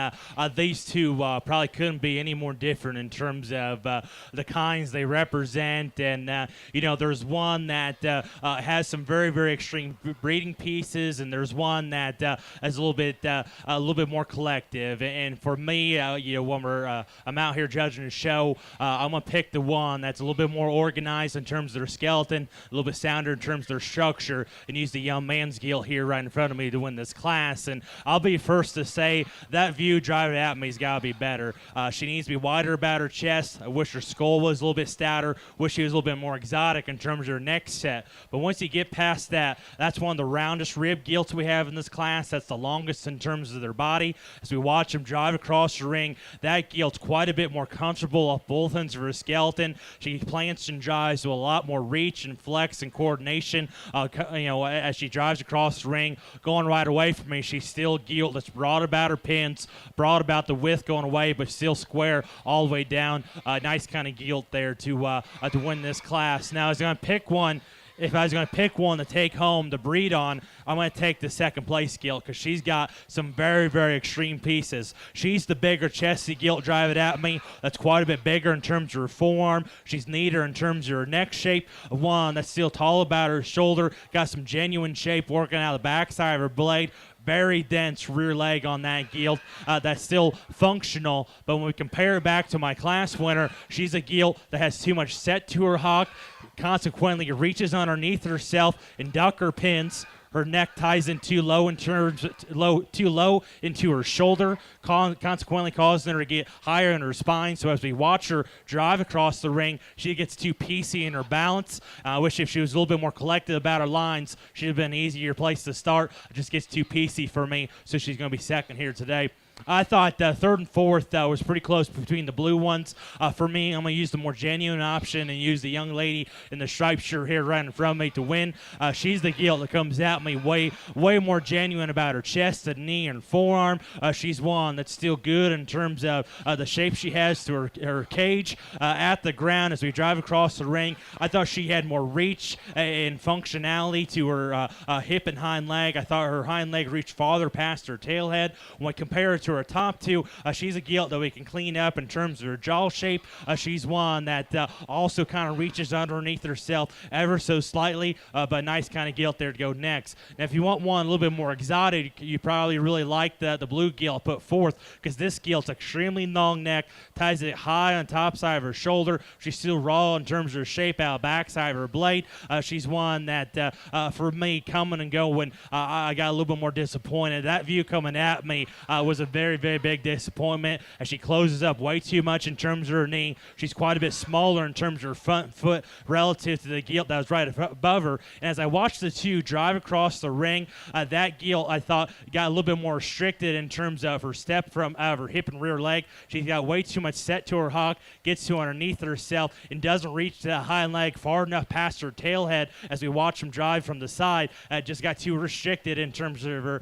these two probably couldn't be any more different in terms of the kinds they represent. And there's one that has some very, very extreme breeding pieces, and there's one that is a little bit more collective. And for me, when I'm out here judging a show, I'm gonna pick the one that's a little bit more organized in terms of their skeleton, a little bit sounder in terms of their structure, and use the young man's gilt here right in front of me to win this class. And I'll be first to say that view driving at me's got to be better. She needs to be wider about her chest. I wish her skull was a little bit stouter. Wish she was a little bit more exotic in terms of her neck set. But once you get past that, that's one of the roundest rib gilts we have in this class. That's the longest in terms of their body. As we watch them drive across the ring, that gilt's quite a bit more comfortable off both ends of her skeleton. She plants and drives with a lot more reach and flex and coordination. As she drives across the ring, going right away from me, she's still gilt that's broad about her pins, broad about the width going away, but still square all the way down. Nice kind of gilt there to win this class. Now, I was going to pick one. If I was going to pick one to take home to breed on, I'm going to take the second place gilt because she's got some very, very extreme pieces. She's the bigger chesty gilt driving at me. That's quite a bit bigger in terms of her forearm. She's neater in terms of her neck shape. One that's still tall about her shoulder. Got some genuine shape working out the backside of her blade. Very dense rear leg on that gilt. That's still functional, but when we compare it back to my class winner, she's a gilt that has too much set to her hock. Consequently, it reaches underneath herself and duck her pins. Her neck ties in too low into her shoulder, consequently causing her to get higher in her spine. So as we watch her drive across the ring, she gets too piecey in her balance. I wish if she was a little bit more collected about her lines, she'd have been an easier place to start. It just gets too piecey for me, so she's going to be second here today. I thought third and fourth was pretty close between the blue ones. For me, I'm going to use the more genuine option and use the young lady in the striped shirt here right in front of me to win. She's the gilt that comes at me way more genuine about her chest and knee and forearm. She's one that's still good in terms of the shape she has to her cage at the ground as we drive across the ring. I thought she had more reach and functionality to her hip and hind leg. I thought her hind leg reached farther past her tail head. When I compare it to her top two, she's a gilt that we can clean up in terms of her jaw shape. She's one that also kind of reaches underneath herself ever so slightly, but nice kind of gilt there to go next. Now, if you want one a little bit more exotic, you probably really like the blue gilt put fourth because this gilt's extremely long neck, ties it high on top side of her shoulder. She's still raw in terms of her shape out back side of her blade. She's one that, for me, coming and going, I got a little bit more disappointed. That view coming at me was a very, very big disappointment as she closes up way too much in terms of her knee. She's quite a bit smaller in terms of her front foot relative to the gilt that was right above her. And as I watched the two drive across the ring, that gilt, I thought, got a little bit more restricted in terms of her step from out of her hip and rear leg. She's got way too much set to her hock, gets to underneath herself, and doesn't reach that hind leg far enough past her tail head as we watch them drive from the side. Just got too restricted in terms of her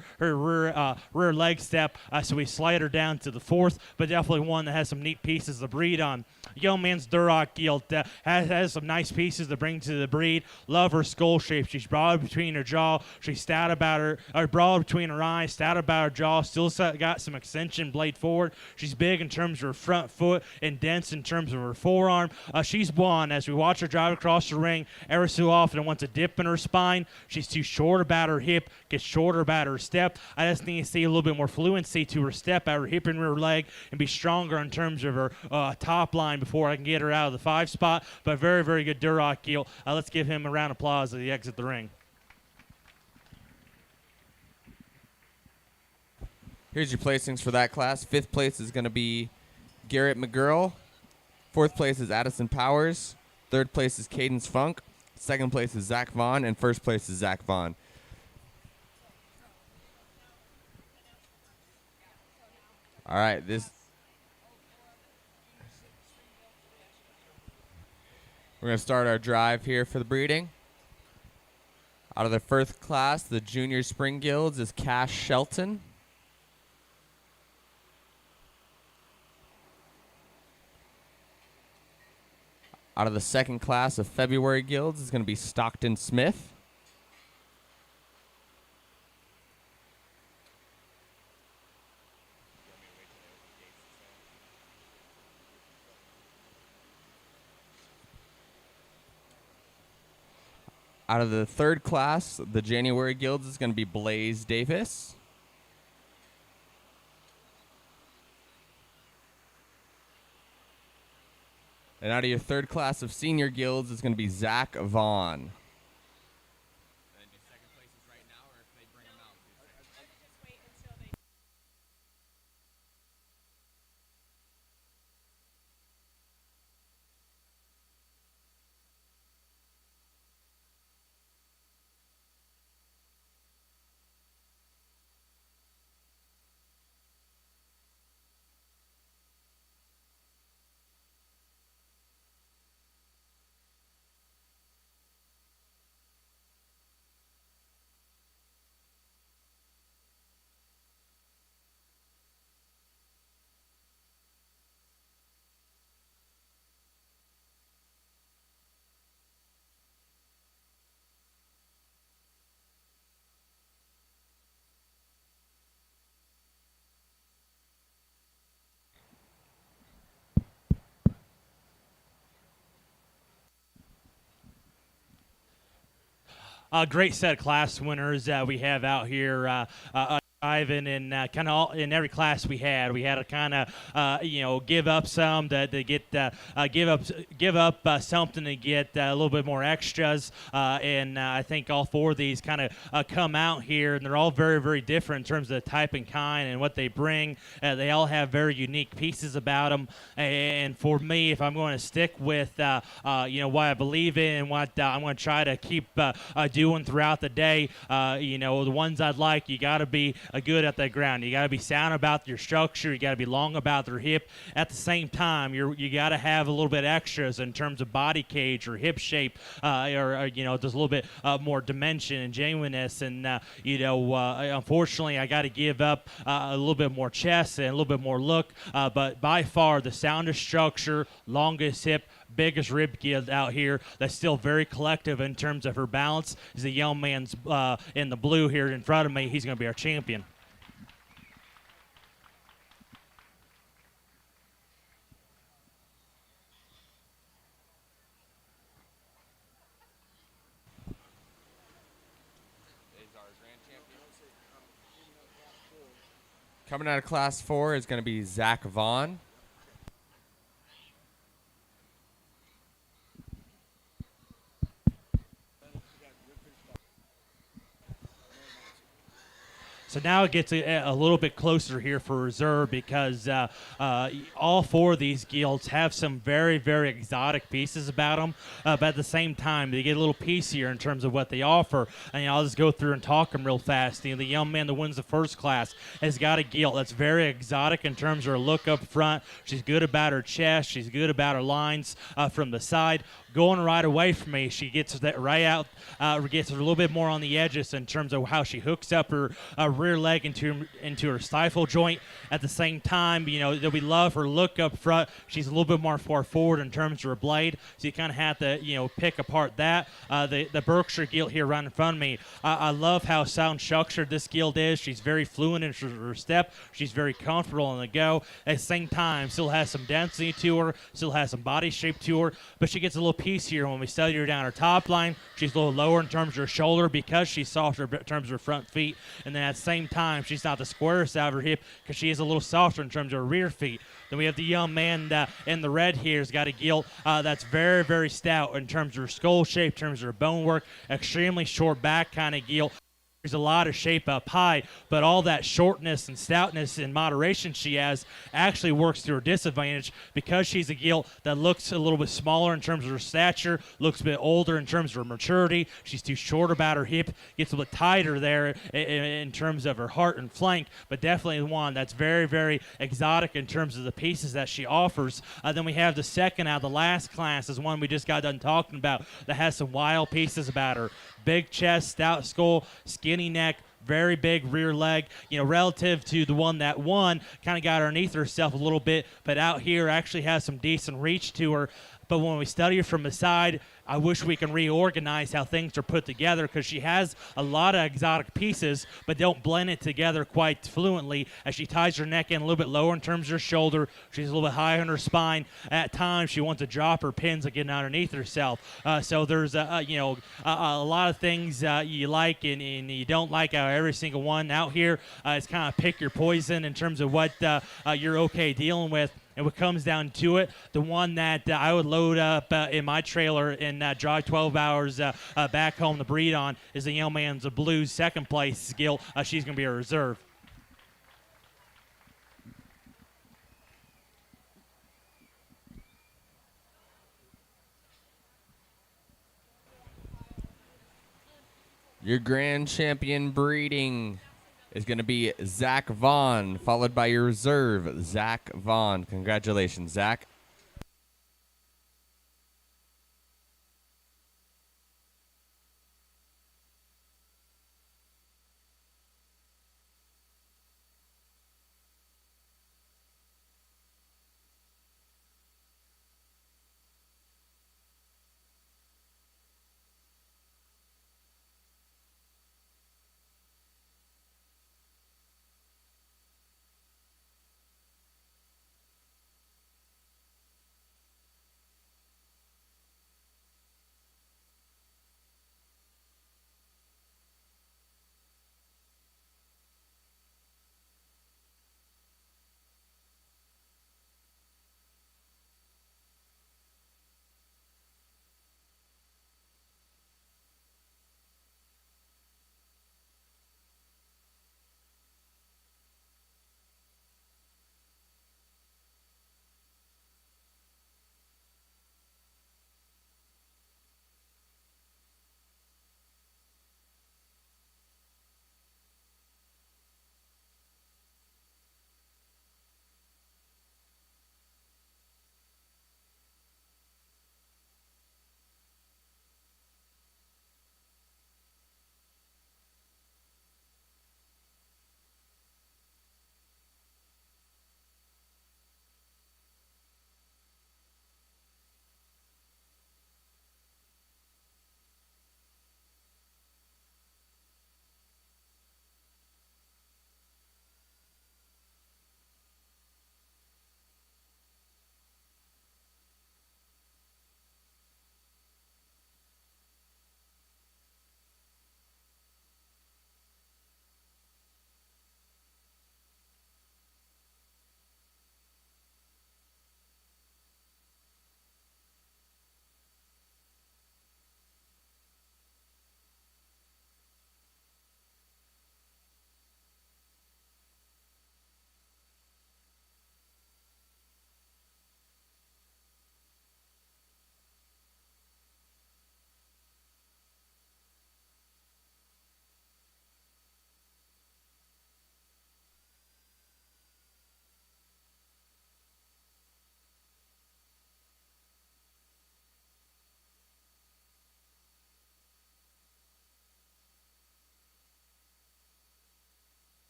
rear leg step, so we slide her down to the fourth, but definitely one that has some neat pieces to breed on. Young man's Duroc gilt has some nice pieces to bring to the breed. Love her skull shape. She's broad between her jaw. She's stout about her, broad between her eyes, stout about her jaw. Still got some extension blade forward. She's big in terms of her front foot and dense in terms of her forearm. She's one, as we watch her drive across the ring, ever so often wants a dip in her spine. She's too short about her hip, gets shorter about her step. I just need to see a little bit more fluency to her step out her hip and rear leg and be stronger in terms of her top line before I can get her out of the 5 spot. But very, very good Duroc gilt. Let's give him a round of applause as he exits the ring. Here's your placings for that class. 5th place is going to be Garrett McGurl. 4th place is Addison Powers. 3rd place is Cadence Funk. 2nd place is Zach Vaughn. And 1st place is Zach Vaughn. All right, we're going to start our drive here for the breeding. Out of the 1st class, the Junior Spring Guilds is Cash Shelton. Out of the 2nd class of February Guilds is going to be Stockton Smith. Out of the third class, the January Guilds is going to be Blaze Davis. And out of your third class of senior guilds is going to be Zach Vaughn. Great set of class winners we have out here. Ivan and kind of in every class we had to kind of give up some to get give up something to get a little bit more extras, and I think all four of these kind of come out here, and they're all very, very different in terms of the type and kind and what they bring. They all have very unique pieces about them, and for me, if I'm going to stick with what I believe in and what I'm going to try to keep doing throughout the day, the ones I'd like, you got to be good at that ground. You got to be sound about your structure. You got to be long about their hip. At the same time, you got to have a little bit extras in terms of body cage or hip shape, or just a little bit more dimension and genuineness. And unfortunately, I got to give up a little bit more chest and a little bit more look. But by far, the soundest structure, longest hip, biggest rib guild out here that's still very collective in terms of her balance is the young man's in the blue here in front of me. He's going to be our champion. Coming out of Class 4 is going to be Zach Vaughn. So now it gets a little bit closer here for reserve because all four of these guilds have some very, very exotic pieces about them. But at the same time, they get a little piecier in terms of what they offer. And I'll just go through and talk them real fast. The young man that wins the first class has got a guild that's very exotic in terms of her look up front. She's good about her chest. She's good about her lines from the side. Going right away from me, she gets that right out, gets a little bit more on the edges in terms of how she hooks up her rear leg into her stifle joint. At the same time, that we love her look up front. She's a little bit more far forward in terms of her blade, so you kind of have to pick apart that. The Berkshire Gilt here right in front of me, I love how sound structured this guild is. She's very fluent in her step. She's very comfortable on the go. At the same time, still has some density to her, still has some body shape to her, but she gets a little piece here when we study her down her top line. She's a little lower in terms of her shoulder because she's softer in terms of her front feet, and then at the same time, she's not the squarest out of her hip because she is a little softer in terms of her rear feet. Then we have the young man in the red here has got a gilt that's very, very stout in terms of her skull shape, in terms of her bone work, extremely short back kind of gilt. There's a lot of shape up high, but all that shortness and stoutness and moderation she has actually works to her disadvantage because she's a gilt that looks a little bit smaller in terms of her stature, looks a bit older in terms of her maturity. She's too short about her hip, gets a bit tighter there in terms of her heart and flank, but definitely one that's very, very exotic in terms of the pieces that she offers. Then we have the second out of the last class is one we just got done talking about that has some wild pieces about her. Big chest, stout skull, skinny neck, very big rear leg, relative to the one that won, kind of got underneath herself a little bit, but out here actually has some decent reach to her. But when we study her from the side, I wish we can reorganize how things are put together, because she has a lot of exotic pieces, but don't blend it together quite fluently as she ties her neck in a little bit lower in terms of her shoulder. She's a little bit higher on her spine. At times, she wants to drop her pins and get underneath herself. So there's a lot of things you like and you don't like every single one out here. It's kind of pick your poison in terms of what you're okay dealing with. And what comes down to it, the one that I would load up in my trailer and drive 12 hours back home to breed on is the Young Man's Blues second place Gilt. She's going to be a reserve. Your grand champion breeding is going to be Zach Vaughn, followed by your reserve, Zach Vaughn. Congratulations, Zach.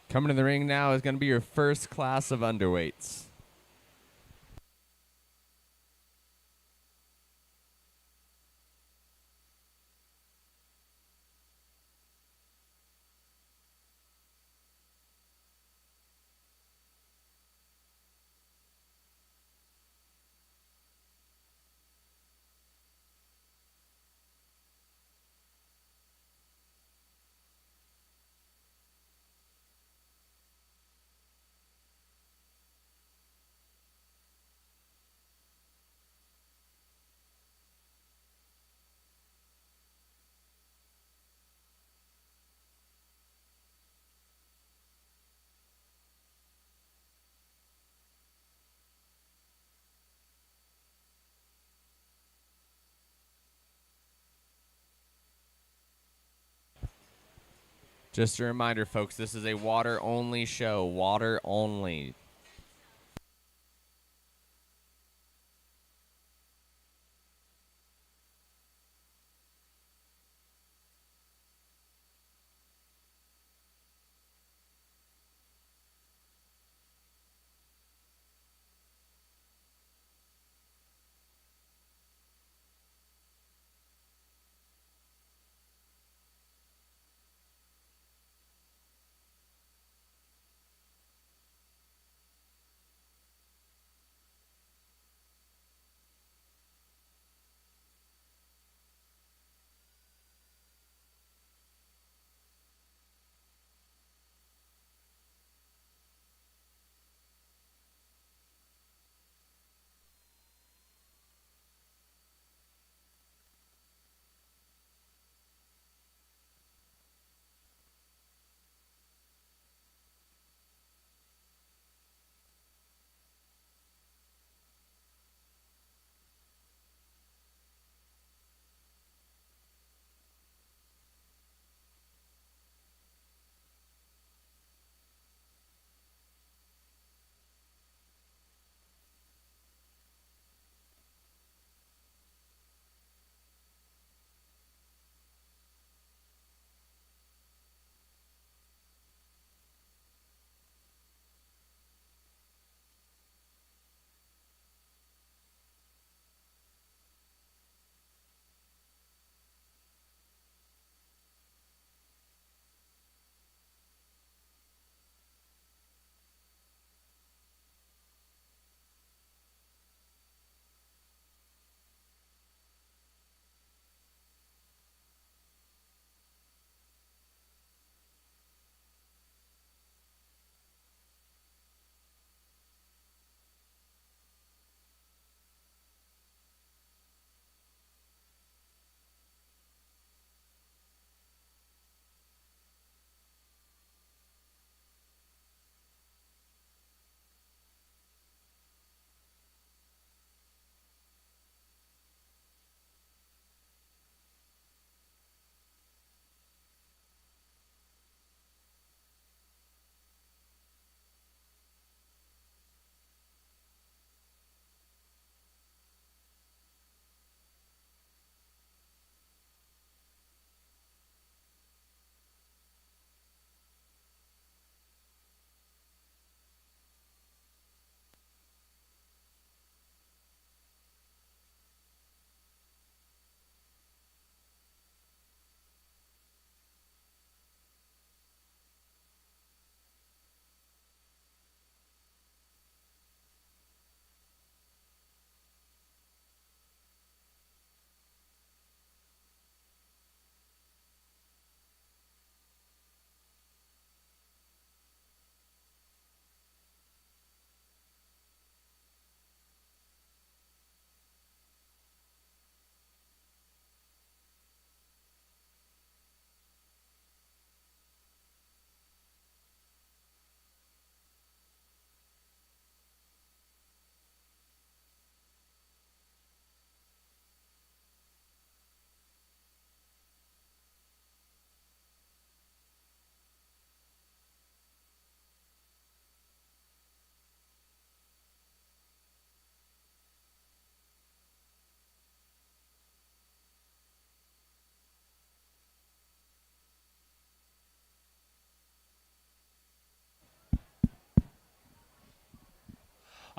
Coming to the ring now is going to be your first class of underweights. Just a reminder, folks, this is a water-only show. Water only.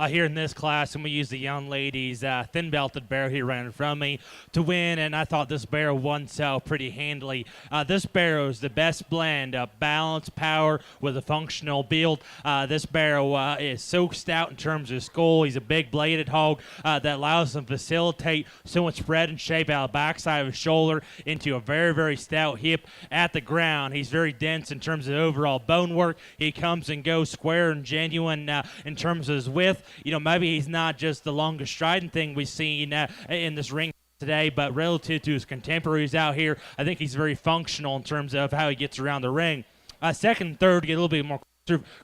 here in this class, and we used the young lady's thin belted barrel here right in front of me to win, and I thought this barrel won so pretty handily. This barrel is the best blend of balance, power with a functional build. This barrel is so stout in terms of skull. He's a big bladed hog that allows him to facilitate so much spread and shape out of the backside of his shoulder into a very, very stout hip at the ground. He's very dense in terms of overall bone work. He comes and goes square and genuine in terms of his width. Maybe he's not just the longest striding thing we've seen in this ring today, but relative to his contemporaries out here, I think he's very functional in terms of how he gets around the ring. Second and third get a little bit more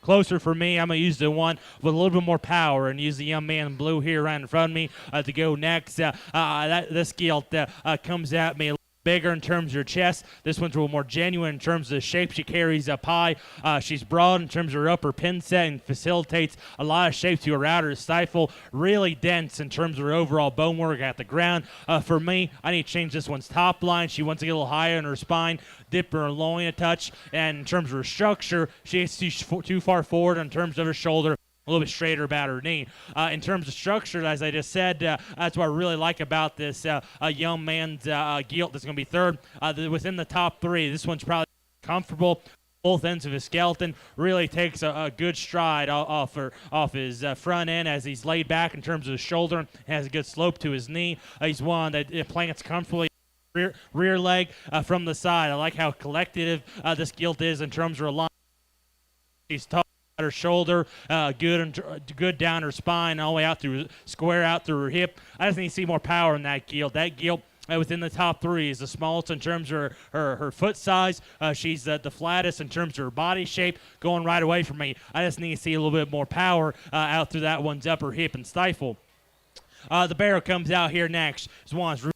closer for me. I'm going to use the one with a little bit more power and use the young man in blue here right in front of me to go next. This Gilt comes at me bigger in terms of her chest. This one's a little more genuine in terms of the shape she carries up high. She's broad in terms of her upper pin set and facilitates a lot of shape to her outer stifle. Really dense in terms of her overall bone work at the ground. For me, I need to change this one's top line. She wants to get a little higher in her spine, dip her loin a touch, and in terms of her structure, she gets too far forward in terms of her shoulder. A little bit straighter about her knee. In terms of structure, as I just said, that's what I really like about this young man's Gilt that's going to be third. Within the top three, this one's probably comfortable. Both ends of his skeleton really takes a good stride off his front end as he's laid back in terms of his shoulder and has a good slope to his knee. He's one that plants comfortably. Rear leg from the side. I like how collective this Gilt is in terms of alignment. He's tough. Her shoulder, good down her spine, all the way out through, square out through her hip. I just need to see more power in that Gilt. That Gilt within the top three is the smallest in terms of her foot size. She's the flattest in terms of her body shape, going right away from me. I just need to see a little bit more power out through that one's upper hip and stifle. The barrel comes out here next. This one's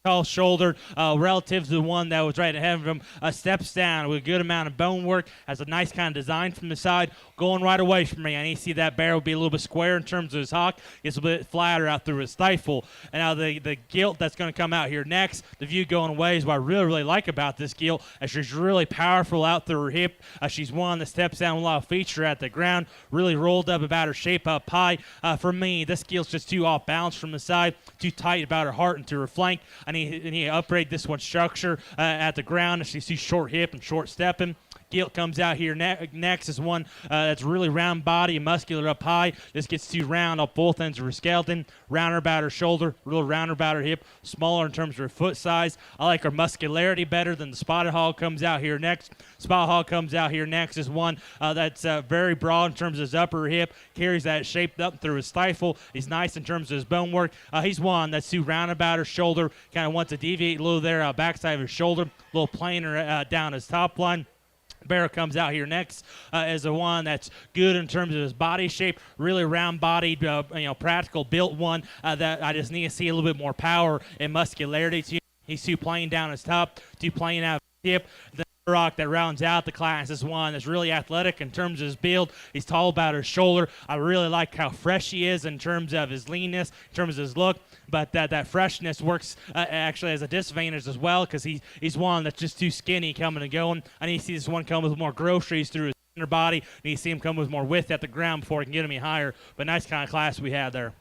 tall-shouldered, relative to the one that was right ahead of him, steps down with a good amount of bone work, has a nice kind of design from the side, going right away from me. I need to see that barrel be a little bit square in terms of his hock, gets a bit flatter out through his stifle. And now the Gilt that's going to come out here next, the view going away is what I really, really like about this Gilt, as she's really powerful out through her hip. She's one that steps down with a lot of feature at the ground, really rolled up about her shape up high. For me, this Gilt's just too off balance from the side, too tight about her heart and to her flank. I need to upgrade this one's structure at the ground. She's too short hip and short stepping. Gilt comes out here next is one that's really round body and muscular up high. This gets too round off both ends of her skeleton. Rounder about her shoulder, real rounder about her hip, smaller in terms of her foot size. I like her muscularity better than the Spotted Hog comes out here next. Spotted Hog comes out here next is one that's very broad in terms of his upper hip, carries that shaped up through his stifle. He's nice in terms of his bone work. He's one that's too round about her shoulder, kind of wants to deviate a little there backside of his shoulder, a little plainer down his top line. Barrel comes out here next as the one that's good in terms of his body shape, really round-bodied, practical built one that I just need to see a little bit more power and muscularity to him. He's too plain down his top, too plain out of his hip. The rock that rounds out the class is one that's really athletic in terms of his build. He's tall about his shoulder. I really like how fresh he is in terms of his leanness, in terms of his look. But that freshness works actually as a disadvantage as well, because he's one that's just too skinny coming and going. I need to see this one come with more groceries through his inner body. I need to see him come with more width at the ground before he can get him any higher. But nice kind of class we had there.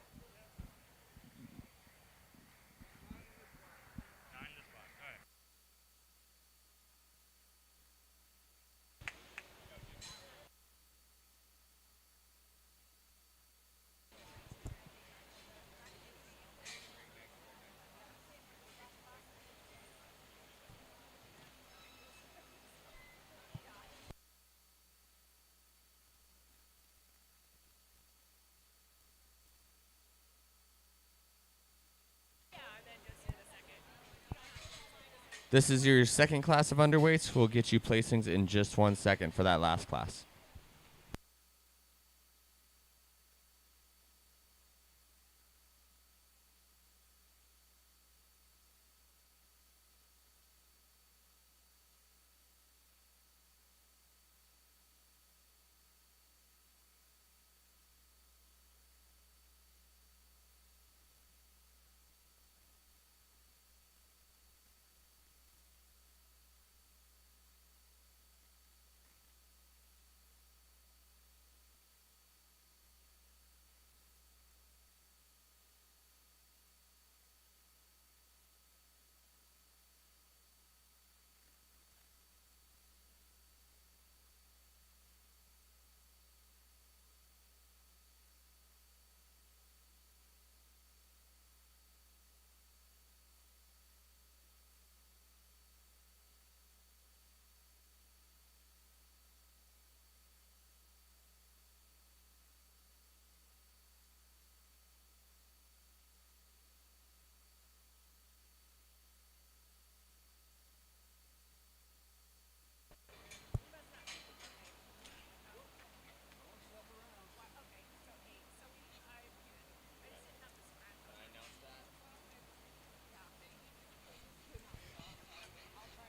This is your second class of underweights. We'll get you placings in just 1 second for that last class.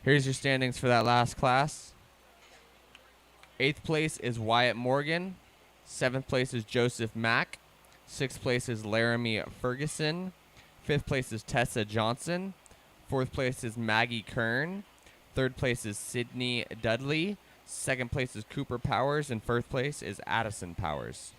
Here's your standings for that last class. 8th place is Wyatt Morgan. 7th place is Joseph Mack. 6th place is Laramie Ferguson. 5th place is Tessa Johnson. 4th place is Maggie Kern. 3rd place is Sydney Dudley. 2nd place is Cooper Powers. And 1st place is Addison Powers.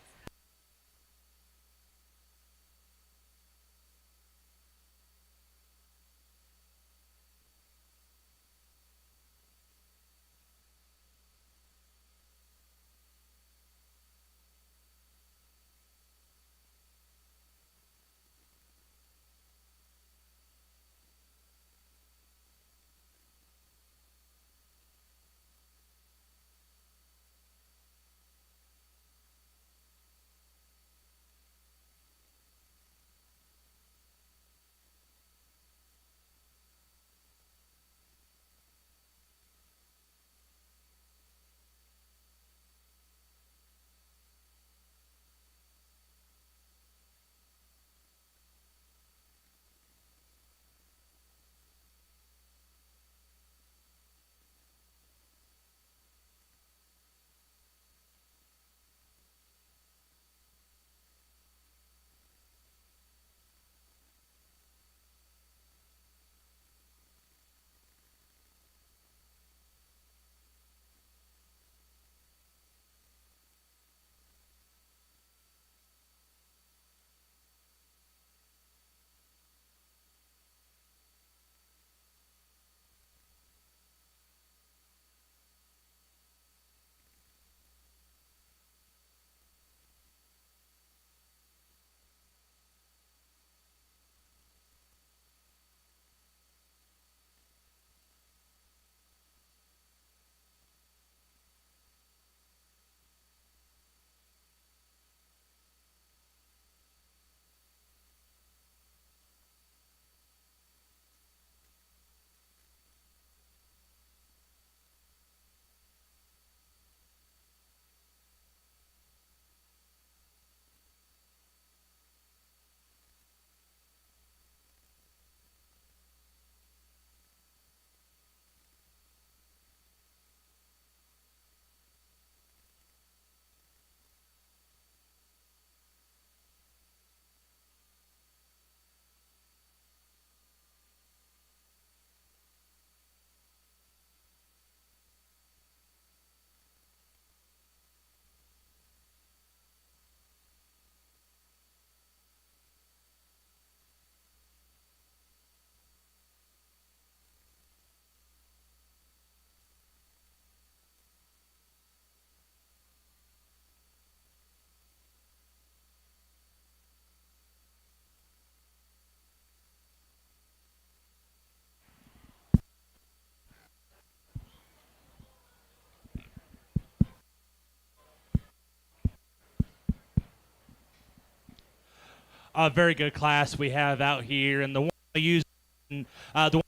A very good class we have out here, and the one we use, the one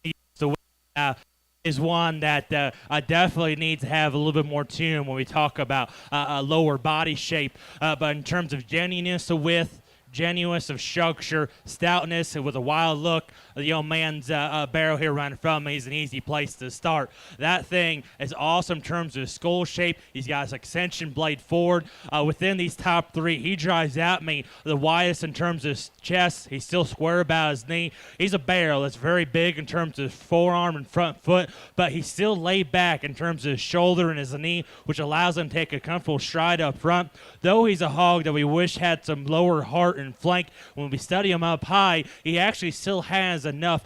we use is one that definitely needs to have a little bit more tune when we talk about lower body shape. But in terms of genuineness of width, genuineness of structure, stoutness, and with a wild look, the young man's barrel here running from me is an easy place to start. That thing is awesome in terms of skull shape. He's got his extension blade forward. Within these top three, he drives at me the widest in terms of his chest. He's still square about his knee. He's a barrel that's very big in terms of forearm and front foot, but he's still laid back in terms of his shoulder and his knee, which allows him to take a comfortable stride up front. Though he's a hog that we wish had some lower heart and flank, when we study him up high, he actually still has enough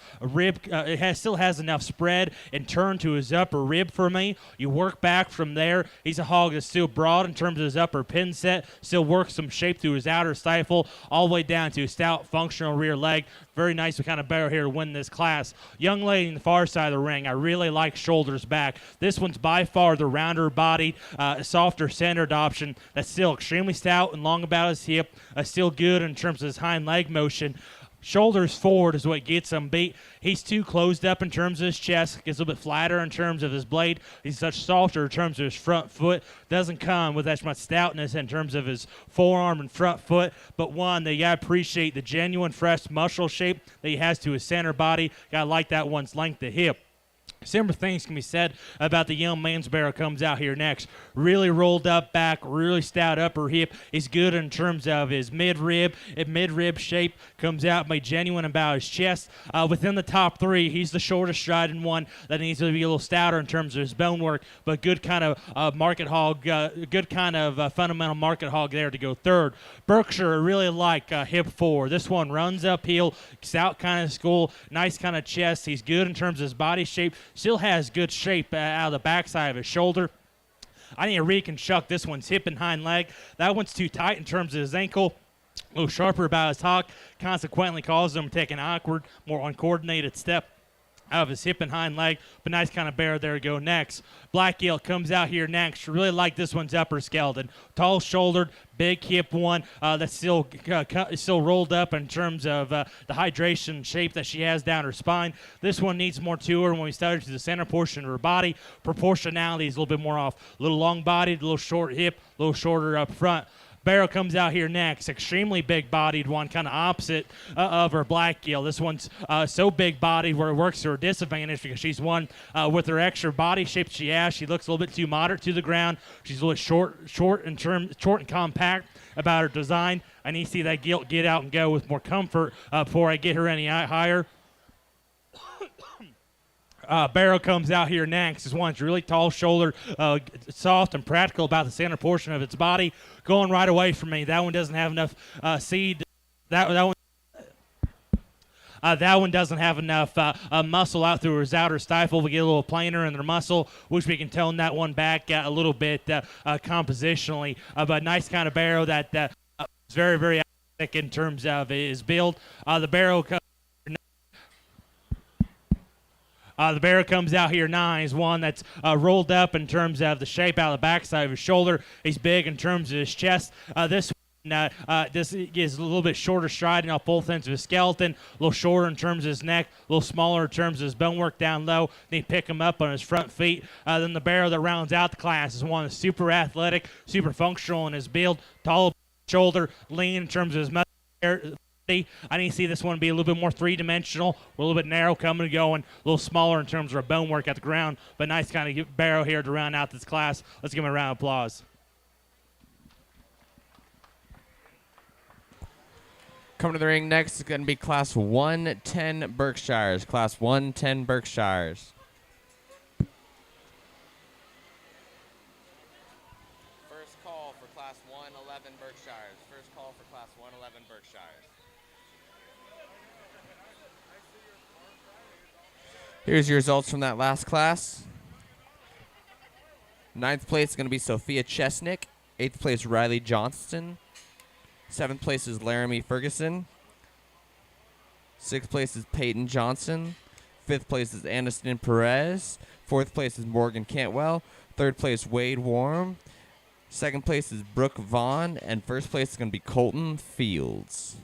still has enough spread and turn to his upper rib for me. You work back from there. He's a hog that's still broad in terms of his upper pin set, still works some shape through his outer stifle, all the way down to a stout functional rear leg. Very nice kind of barrel here to win this class. Young lady in the far side of the ring, I really like shoulders back. This one's by far the rounder bodied, softer centered option that's still extremely stout and long about his hip, still good in terms of his hind leg motion. Shoulders forward is what gets him beat. He's too closed up in terms of his chest. Gets a little bit flatter in terms of his blade. He's much softer in terms of his front foot. Doesn't come with as much stoutness in terms of his forearm and front foot. But one, that you gotta appreciate the genuine fresh muscle shape that he has to his center body. Gotta like that one's length of hip. Similar things can be said about the young man's barrel comes out here next. Really rolled up back, really stout upper hip. He's good in terms of his mid-rib. Mid-rib shape comes out by genuine about his chest. Within the top three, he's the shortest striding one that needs to be a little stouter in terms of his bone work, but good kind of market hog, good kind of fundamental market hog there to go third. Berkshire really like hip four. This one runs uphill, stout kind of skull, nice kind of chest. He's good in terms of his body shape. Still has good shape out of the backside of his shoulder. I need to reconstruct this one's hip and hind leg. That one's too tight in terms of his ankle. A little sharper about his hock. Consequently causes him to take an awkward, more uncoordinated step out of his hip and hind leg, but nice kind of bear there to go next. Black Gilt comes out here next. Really like this one's upper skeleton. Tall-shouldered, big hip one that's still rolled up in terms of the hydration shape that she has down her spine. This one needs more to her when we study to the center portion of her body. Proportionality is a little bit more off. A little long-bodied, a little short hip, a little shorter up front. Barrow comes out here next. Extremely big-bodied one, kind of opposite of her Black Gilt. This one's so big-bodied where it works to her disadvantage because she's one with her extra body shape she has. She looks a little bit too moderate to the ground. She's a little short and compact about her design. I need to see that Gilt get out and go with more comfort before I get her any higher. Barrow comes out here next. This one's really tall-shouldered, soft and practical about the center portion of its body. Going right away from me. That one doesn't have enough seed. That one doesn't have enough muscle out through his outer stifle. We get a little plainer in their muscle, which we can tone that one back a little bit compositionally. But nice kind of barrow that is very, very thick in terms of his build. The barrow comes out here nine. He's one that's rolled up in terms of the shape out of the backside of his shoulder. He's big in terms of his chest. This is a little bit shorter striding off both ends of his skeleton, a little shorter in terms of his neck, a little smaller in terms of his bone work down low. Then you pick him up on his front feet. Then the barrow that rounds out the class is one that's super athletic, super functional in his build, tall shoulder, lean in terms of his muscle. I need to see this one be a little bit more three-dimensional, a little bit narrow coming and going, a little smaller in terms of her bone work at the ground, but nice kind of barrow here to round out this class. Let's give him a round of applause. Coming to the ring next is going to be Class 110 Berkshires. Class 110 Berkshires. First call for Class 111 Berkshires. First call for Class 111 Berkshires. Here's your results from that last class. 9th place is going to be Sophia Chesnick. 8th place, Riley Johnston. 7th place is Laramie Ferguson. 6th place is Peyton Johnson. 5th place is Aniston Perez. 4th place is Morgan Cantwell. 3rd place, Wade Warm. 2nd place is Brooke Vaughn. And 1st place is going to be Colton Fields.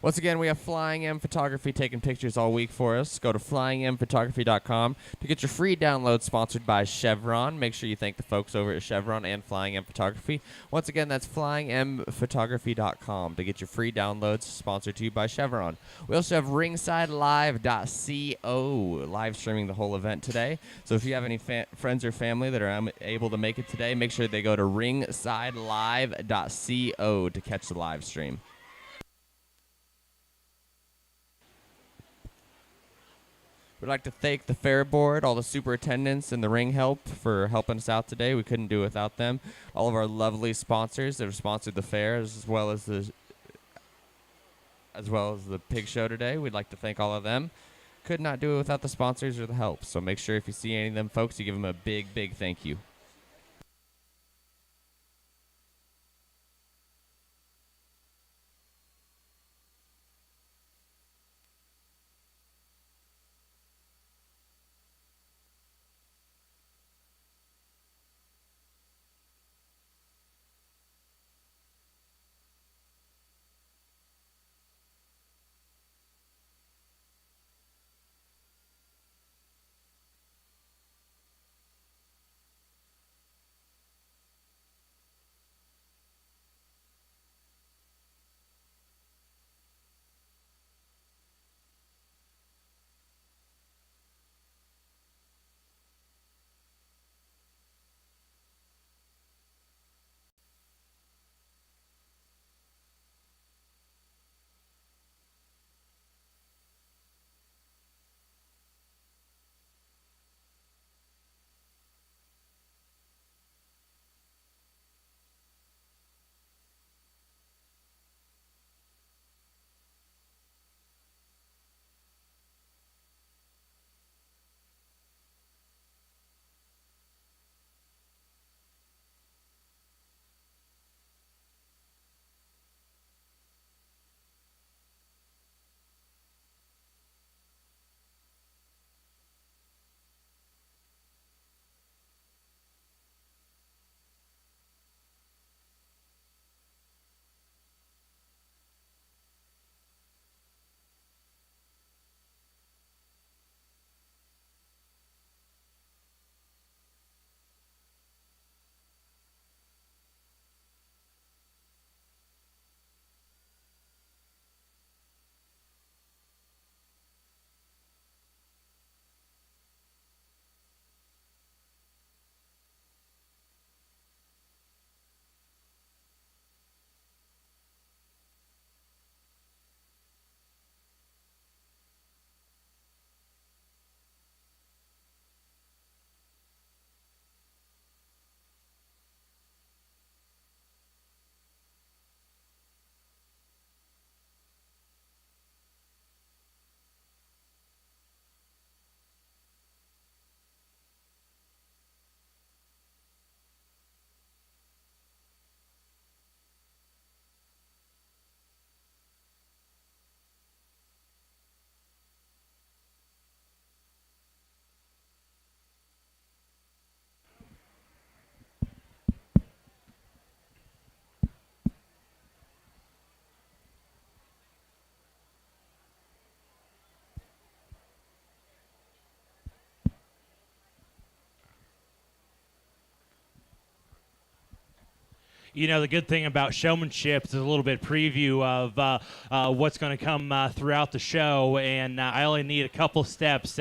Once again, we have Flying M Photography taking pictures all week for us. Go to flyingmphotography.com to get your free download sponsored by Chevron. Make sure you thank the folks over at Chevron and Flying M Photography. Once again, that's flyingmphotography.com to get your free downloads sponsored to you by Chevron. We also have ringsidelive.co live streaming the whole event today. So if you have any friends or family that are able to make it today, make sure they go to ringsidelive.co to catch the live stream. We'd like to thank the fair board, all the superintendents, and the ring help for helping us out today. We couldn't do it without them. All of our lovely sponsors that have sponsored the fair, as well as the pig show today. We'd like to thank all of them. Could not do it without the sponsors or the help. So make sure if you see any of them folks, you give them a big, big thank you. You know, the good thing about Showmanship is a little bit preview of what's going to come throughout the show, and I only need a couple steps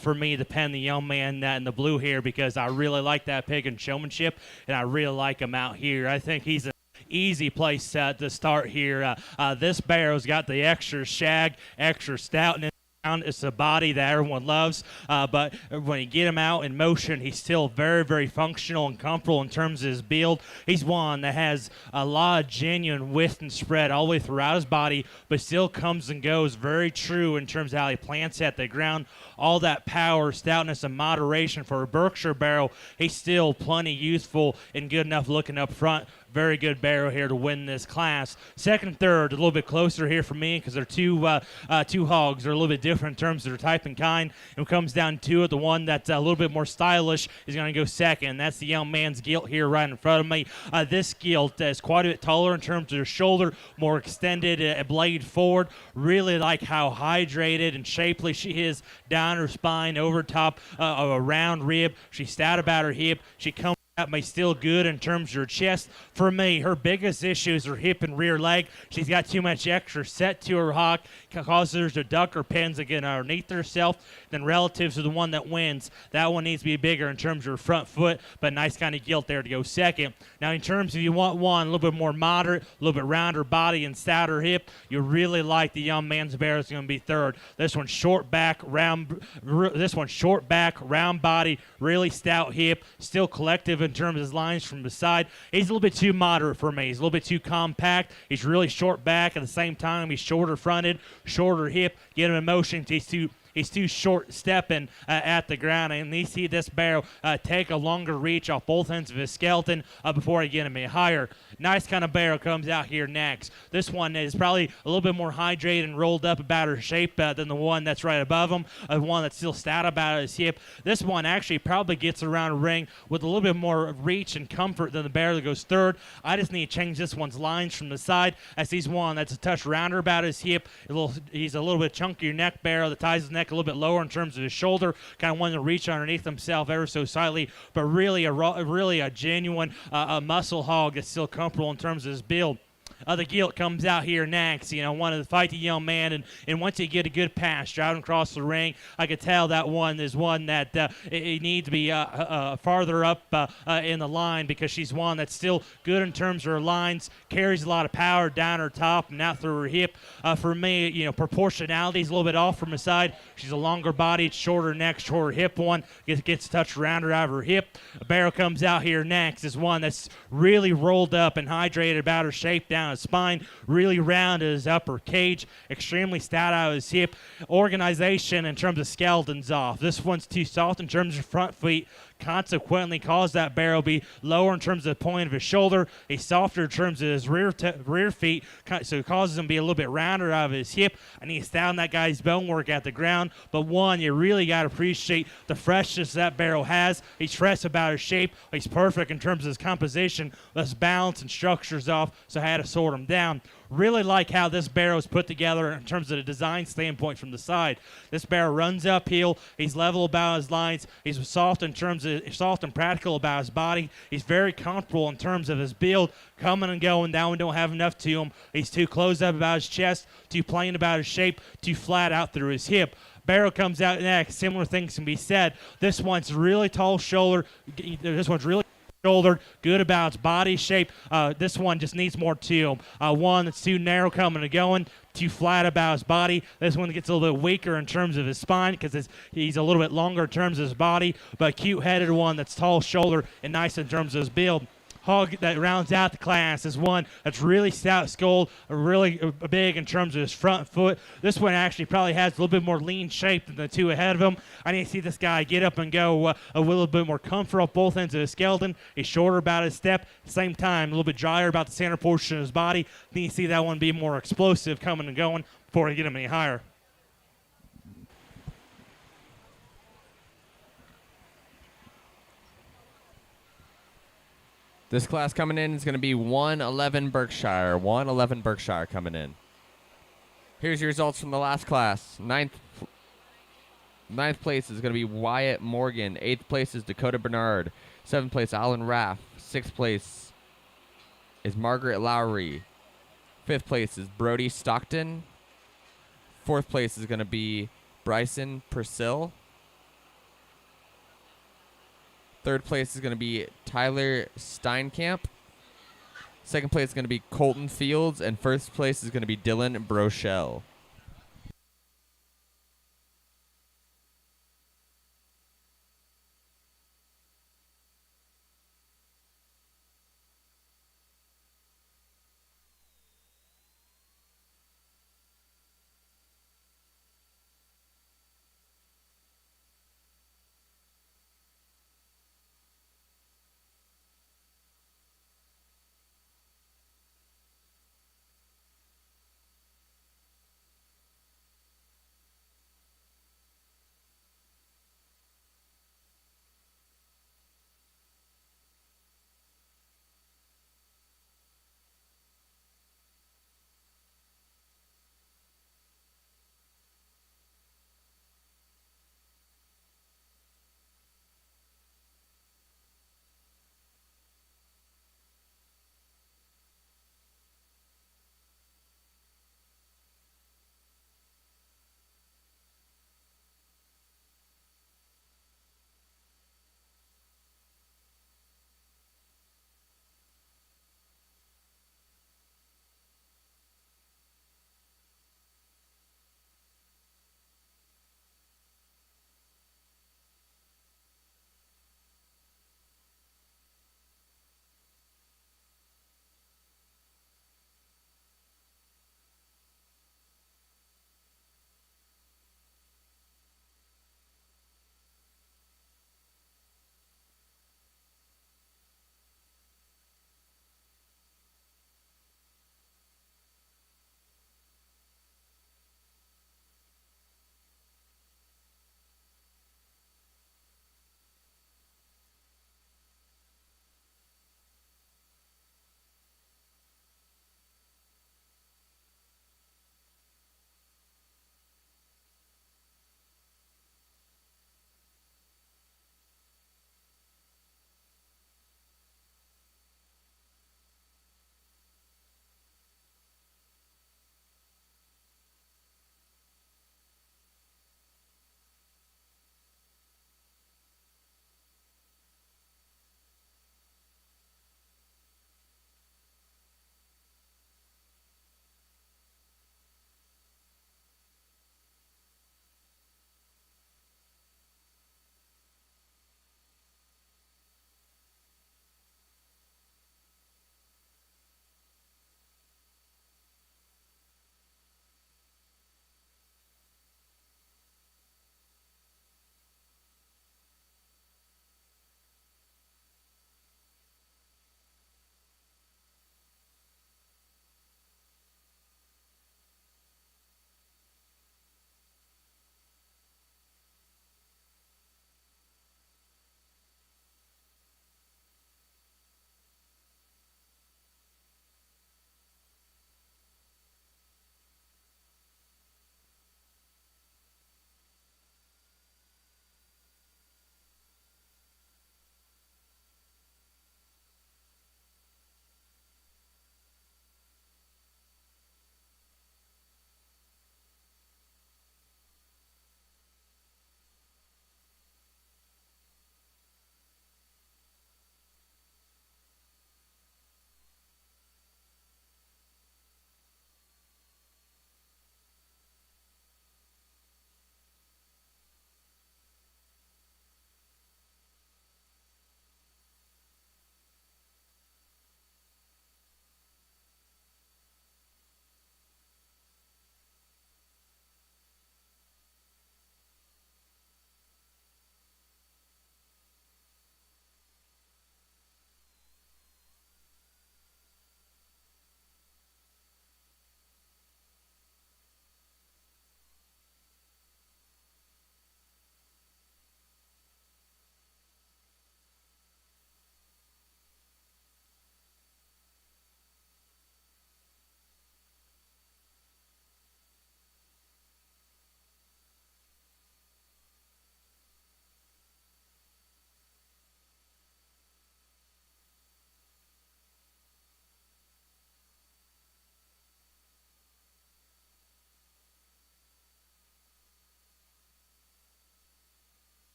for me to pen the young man in the blue here, because I really like that pig in Showmanship, and I really like him out here. I think he's a easy place to start here. This barrow's got the extra shag, extra stoutness. It's a body that everyone loves, but when you get him out in motion, he's still very, very functional and comfortable in terms of his build. He's one that has a lot of genuine width and spread all the way throughout his body, but still comes and goes very true in terms of how he plants at the ground. All that power, stoutness, and moderation for a Berkshire barrel. He's still plenty youthful and good enough looking up front. very good barrel here to win this class. Second and third, a little bit closer here for me because they're two hogs. They're a little bit different in terms of their type and kind. And it comes down to it, the one that's a little bit more stylish is going to go second. That's the young man's Gilt here right in front of me. This Gilt is quite a bit taller in terms of her shoulder, more extended, blade forward. Really like how hydrated and shapely she is down her spine, over top of a round rib. She's stout about her hip. She comes that may still good in terms of her chest. For me, her biggest issue is her hip and rear leg. She's got too much extra set to her hock, causes her to duck her pins again underneath herself. Then relative to the one that wins, that one needs to be bigger in terms of her front foot, but nice kind of Gilt there to go second. Now, in terms of you want one a little bit more moderate, a little bit rounder body and stouter hip, you really like the young man's bear is going to be third. This one's short back, round body, really stout hip, still collective in terms of his lines from the side. He's a little bit too moderate for me. He's a little bit too compact. He's really short back. At the same time, he's shorter fronted, shorter hip. Get him in motion. He's too short stepping at the ground, and you see this barrel take a longer reach off both ends of his skeleton before I get him higher. Nice kind of barrel comes out here next. This one is probably a little bit more hydrated and rolled up about her shape than the one that's right above him, one that's still stout about his hip. This one actually probably gets around a ring with a little bit more reach and comfort than the barrel that goes third. I just need to change this one's lines from the side, as he's one that's a touch rounder about his hip. He's a little bit chunkier neck barrel that ties his neck a little bit lower in terms of his shoulder, kind of wanting to reach underneath himself ever so slightly, but really a genuine muscle hog that's still comfortable in terms of his build. The Gilt comes out here next, wanted to fight the young man, and once you get a good pass driving across the ring, I could tell that one is one that it needs to be farther up in the line, because she's one that's still good in terms of her lines, carries a lot of power down her top and out through her hip. For me, proportionality is a little bit off from the side. She's a longer bodied, shorter neck, shorter hip one, gets touched around her out of her hip. A barrel comes out here next, is one that's really rolled up and hydrated about her shape down his spine, really round his upper cage, extremely stout out of his hip. Organization in terms of skeleton's off. This one's too soft in terms of front feet, consequently cause that barrel be lower in terms of the point of his shoulder. He's softer in terms of his rear feet, so it causes him to be a little bit rounder out of his hip. I need to sound that guy's bone work at the ground. But one, you really got to appreciate the freshness that barrel has. He's fresh about his shape. He's perfect in terms of his composition. His balance and structure's off, so I had to sort him down. Really like how this barrel is put together in terms of the design standpoint from the side. This barrel runs uphill. He's level about his lines. He's soft and practical about his body. He's very comfortable in terms of his build, coming and going. That one don't have enough to him. He's too closed up about his chest, too plain about his shape, too flat out through his hip. Barrel comes out next. Similar things can be said. This one's really tall shoulder. This one's really shouldered, good about its body shape. This one just needs more to him. One that's too narrow coming and going, too flat about his body. This one gets a little bit weaker in terms of his spine because he's a little bit longer in terms of his body, but cute-headed one that's tall shoulder and nice in terms of his build. Hog that rounds out the class is one that's really stout skulled, really big in terms of his front foot. This one actually probably has a little bit more lean shape than the two ahead of him. I need to see this guy get up and go a little bit more comfort off both ends of his skeleton. He's shorter about his step, at the same time a little bit drier about the center portion of his body. I need to see that one be more explosive coming and going before I get him any higher. This class coming in is going to be 111 Berkshire. 111 Berkshire coming in. Here's your results from the last class. Ninth place is going to be Wyatt Morgan. 8th place is Dakota Bernard. 7th place, Alan Raff. 6th place is Margaret Lowry. 5th place is Brody Stockton. 4th place is going to be Bryson Purcell. 3rd place is going to be Tyler Steinkamp. 2nd place is going to be Colton Fields. And 1st place is going to be Dylan Brochelle.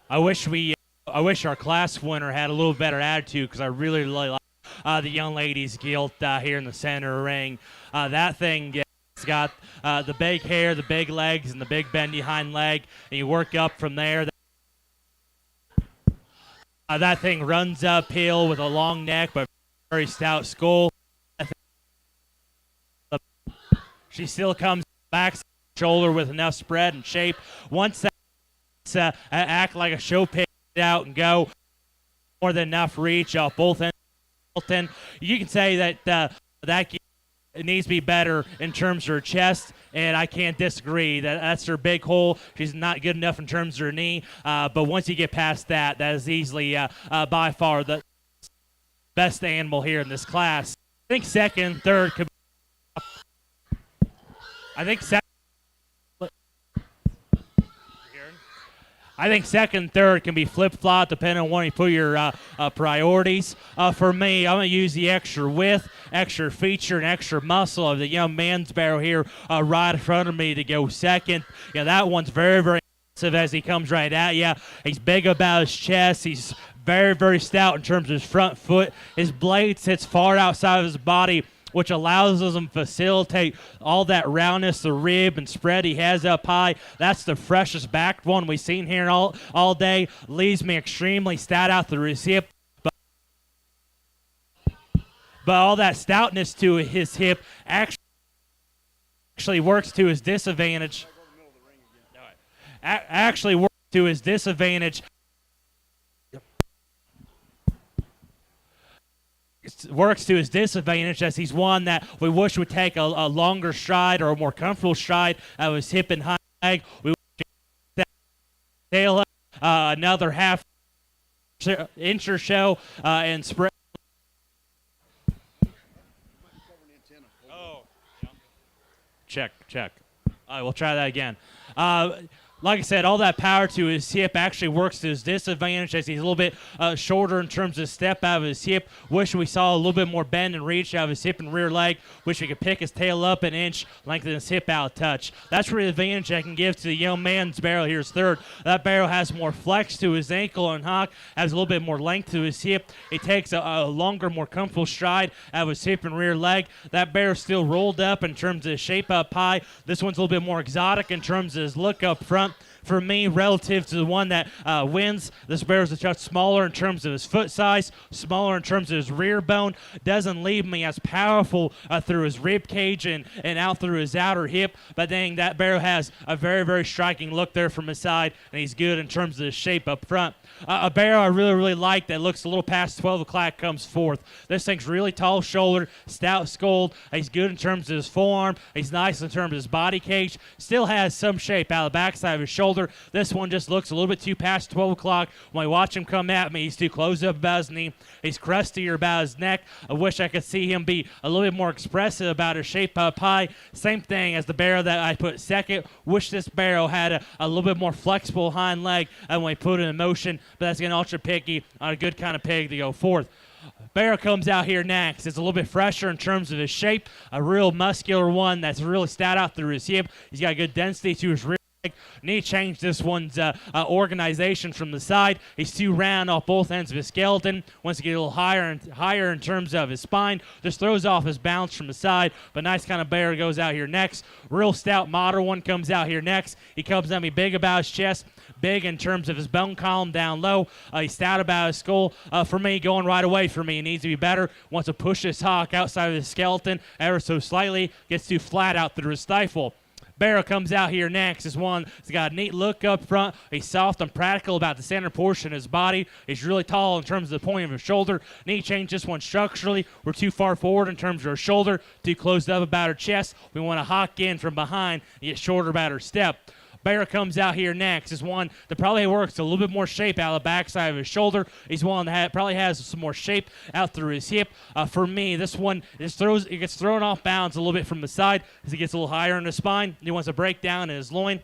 I wish our class winner had a little better attitude because I really like the young ladies Gilt here in the center ring. That thing it's got the big hair, the big legs, and the big bendy hind leg, and you work up from there. That thing runs uphill with a long neck but very stout skull. She still comes back shoulder with enough spread and shape. Once that act like a show pig out and go more than enough reach off both ends. You can say that that needs to be better in terms of her chest, and I can't disagree. That's her big hole. She's not good enough in terms of her knee, but once you get past that, that is easily by far the best animal here in this class. I think second, third could. I think second, third can be flip-flop depending on where you put your priorities. For me, I'm going to use the extra width, extra feature, and extra muscle of the young man's barrel here right in front of me to go second. Yeah, that one's very, very impressive as he comes right at you. He's big about his chest. He's very, very stout in terms of his front foot. His blade sits far outside of his body, which allows him to facilitate all that roundness, the rib and spread he has up high. That's the freshest backed one we've seen here all day. Leaves me extremely stout out through his hip. But all that stoutness to his hip actually works to his disadvantage. Actually works to his disadvantage. Works to his disadvantage as he's one that we wish would take a longer stride or a more comfortable stride of his hip and hind leg. We wish tail up another half inch or so and spread. Oh, check. All right, we'll try that again. Like I said, all that power to his hip actually works to his disadvantage as he's a little bit shorter in terms of step out of his hip. Wish we saw a little bit more bend and reach out of his hip and rear leg. Wish we could pick his tail up an inch, lengthen his hip out a touch. That's really the advantage I can give to the young man's barrel here is third. That barrel has more flex to his ankle and hock, has a little bit more length to his hip. He takes a longer, more comfortable stride out of his hip and rear leg. That barrel's still rolled up in terms of his shape up high. This one's a little bit more exotic in terms of his look up front. For me, relative to the one that wins, this barrel's a touch smaller in terms of his foot size, smaller in terms of his rear bone. Doesn't leave me as powerful through his rib cage and out through his outer hip. But dang, that barrel has a very, very striking look there from his side, and he's good in terms of his shape up front. A barrel I really, really like that looks a little past 12 o'clock comes fourth. This thing's really tall shouldered, stout skulled. He's good in terms of his forearm. He's nice in terms of his body cage. Still has some shape out of the backside of his shoulder. This one just looks a little bit too past 12 o'clock. When I watch him come at me, he's too close up about his knee. He's crustier about his neck. I wish I could see him be a little bit more expressive about his shape up high. Same thing as the barrel that I put second. Wish this barrel had a little bit more flexible hind leg when we put it in motion, but that's getting ultra picky on a good kind of pig to go fourth. Barrel comes out here next. It's a little bit fresher in terms of his shape. A real muscular one that's really stout out through his hip. He's got good density to his rear. Need to change this one's organization from the side. He's too round off both ends of his skeleton. Wants to get a little higher in terms of his spine. Just throws off his bounce from the side. But nice kind of bear goes out here next. Real stout model one comes out here next. He comes at me big about his chest. Big in terms of his bone column down low. He's stout about his skull. For me, going right away for me. He needs to be better. Wants to push his hock outside of his skeleton ever so slightly. Gets too flat out through his stifle. Barrel comes out here next. Is one that's got a neat look up front. He's soft and practical about the center portion of his body. He's really tall in terms of the point of his shoulder. Need to change this one structurally. We're too far forward in terms of her shoulder, too closed up about her chest. We want to hock in from behind and get shorter about her step. Barrel comes out here next. Is one that probably works a little bit more shape out of the backside of his shoulder. He's one that probably has some more shape out through his hip. For me, this one it gets thrown off balance a little bit from the side as he gets a little higher in the spine. He wants to break down in his loin.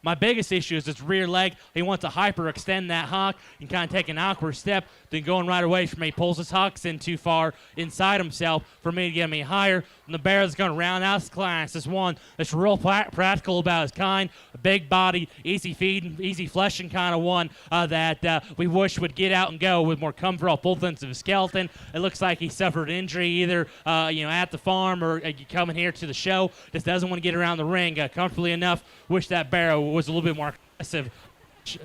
My biggest issue is his rear leg. He wants to hyperextend that hock and kind of take an awkward step, then going right away from me. He pulls his hocks in too far inside himself for me to get me higher. And the bear that's going to round out this class is one that's real practical about his kind, a big body, easy feeding, easy fleshing kind of one that we wish would get out and go with more comfort off both ends of his skeleton. It looks like he suffered injury either at the farm or coming here to the show. Just doesn't want to get around the ring comfortably enough. Wish that bear was a little bit more aggressive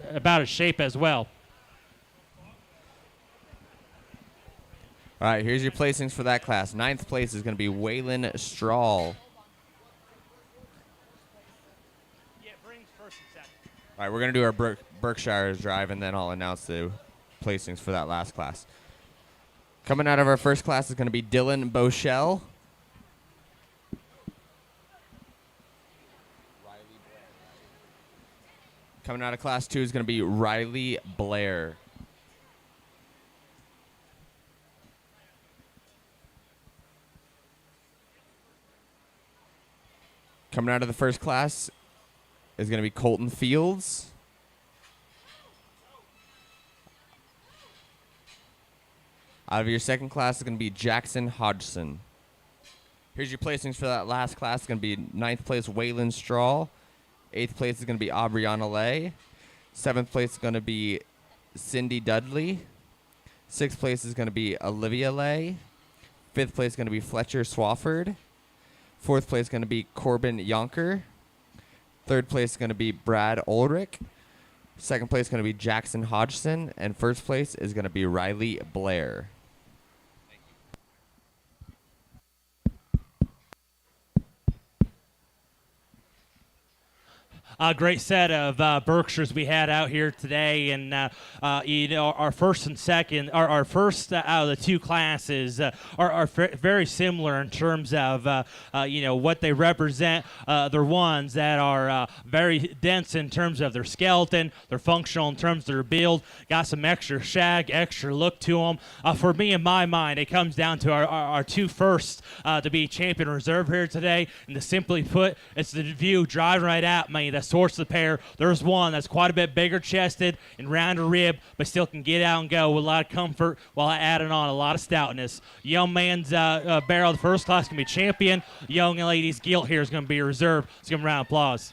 about his shape as well. All right, here's your placings for that class. 9th place is going to be Waylon Strahl. Yeah, brings first and second. All right, we're going to do our Berkshire's drive, and then I'll announce the placings for that last class. Coming out of our first class is going to be Dylan Bochelle. Coming out of class 2 is going to be Riley Blair. Coming out of the first class is going to be Colton Fields. Out of your second class is going to be Jackson Hodgson. Here's your placings for that last class. It's going to be 9th place, Waylon Strahl. 8th place is going to be Aubriana Lay. 7th place is going to be Cindy Dudley. 6th place is going to be Olivia Lay. 5th place is going to be Fletcher Swafford. 4th place is going to be Corbin Yonker. 3rd place is going to be Brad Ulrich. 2nd place is going to be Jackson Hodgson. And 1st place is going to be Riley Blair. A great set of Berkshires we had out here today, and our first and second, our first out of the two classes are very similar in terms of what they represent. They're ones that are very dense in terms of their skeleton, they're functional in terms of their build, got some extra shag, extra look to them. For me, in my mind, it comes down to our two first to be champion reserve here today, and to simply put, it's the view driving right at me that sorts the pair. There's one that's quite a bit bigger chested and rounder rib, but still can get out and go with a lot of comfort while adding on a lot of stoutness. Young man's barrel of the first class can be champion. Young lady's Gilt here is going to be reserve. Let's give him a round of applause.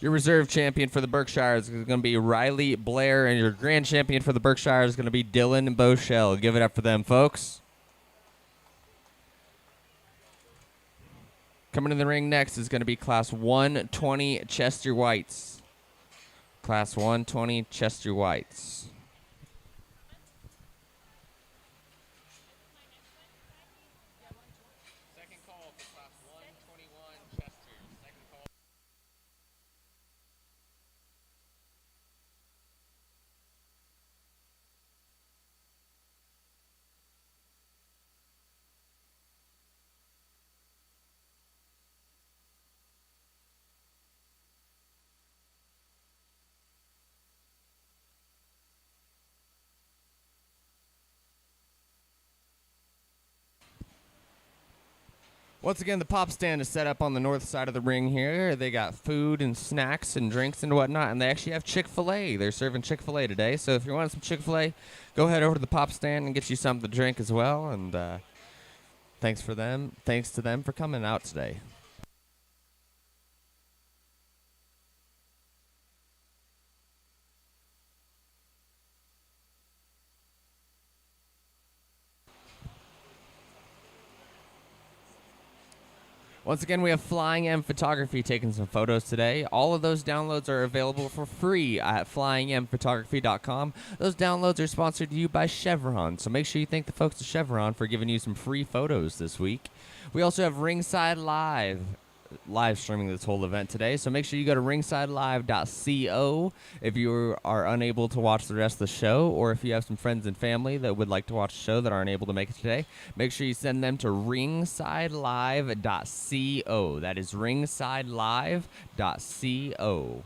Your reserve champion for the Berkshires is going to be Riley Blair, and your grand champion for the Berkshires is going to be Dylan Bochelle. Give it up for them, folks. Coming in the ring next is going to be Class 120 Chester Whites. Class 120 Chester Whites. Second call for Class 121 Chester. Second call. Once again, the pop stand is set up on the north side of the ring here. They got food and snacks and drinks and whatnot, and they actually have Chick-fil-A. They're serving Chick-fil-A today, so if you want some Chick-fil-A, go head over to the pop stand and get you something to drink as well, and thanks to them for coming out today. Once again, we have Flying M Photography taking some photos today. All of those downloads are available for free at flyingmphotography.com. Those downloads are sponsored to you by Chevron, so make sure you thank the folks at Chevron for giving you some free photos this week. We also have Ringside live streaming this whole event today, so make sure you go to ringsidelive.co if you are unable to watch the rest of the show, or if you have some friends and family that would like to watch the show that aren't able to make it today, make sure you send them to ringsidelive.co. That is ringsidelive.co.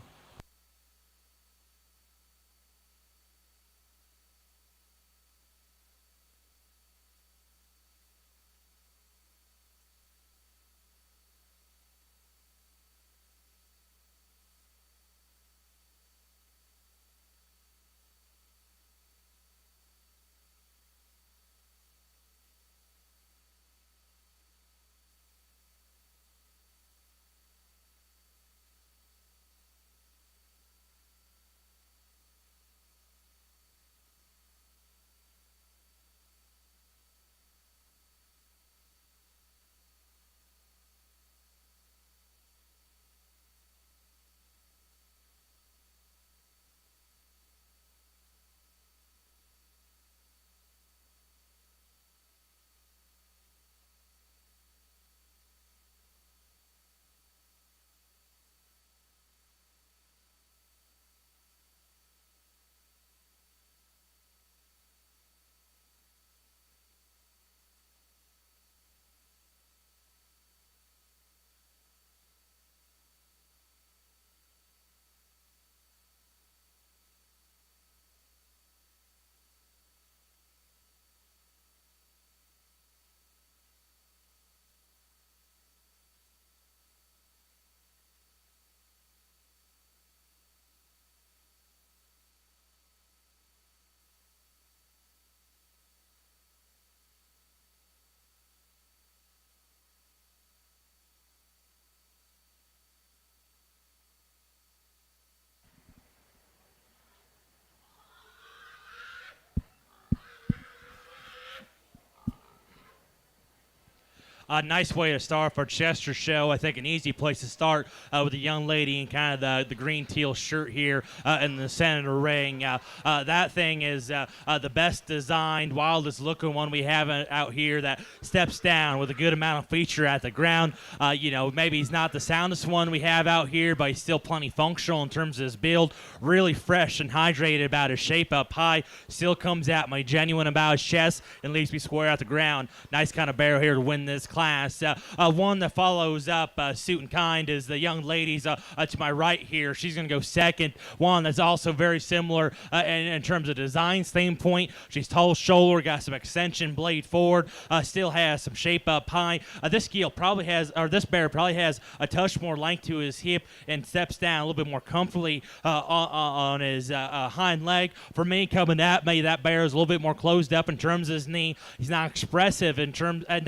A nice way to start for Chester Show. I think an easy place to start with a young lady in kind of the green teal shirt here in the center ring. That thing is the best designed, wildest looking one we have out here that steps down with a good amount of feature at the ground. Maybe he's not the soundest one we have out here, but he's still plenty functional in terms of his build. Really fresh and hydrated about his shape up high. Still comes out my genuine about his chest and leaves me square out the ground. Nice kind of barrel here to win this class. One that follows up suit and kind is the young ladies to my right here. She's going to go second. One that's also very similar in terms of design standpoint. She's tall shoulder, got some extension blade forward, still has some shape up high. This barrel probably has a touch more length to his hip and steps down a little bit more comfortably on his hind leg. For me, coming at me, that bear is a little bit more closed up in terms of his knee. He's not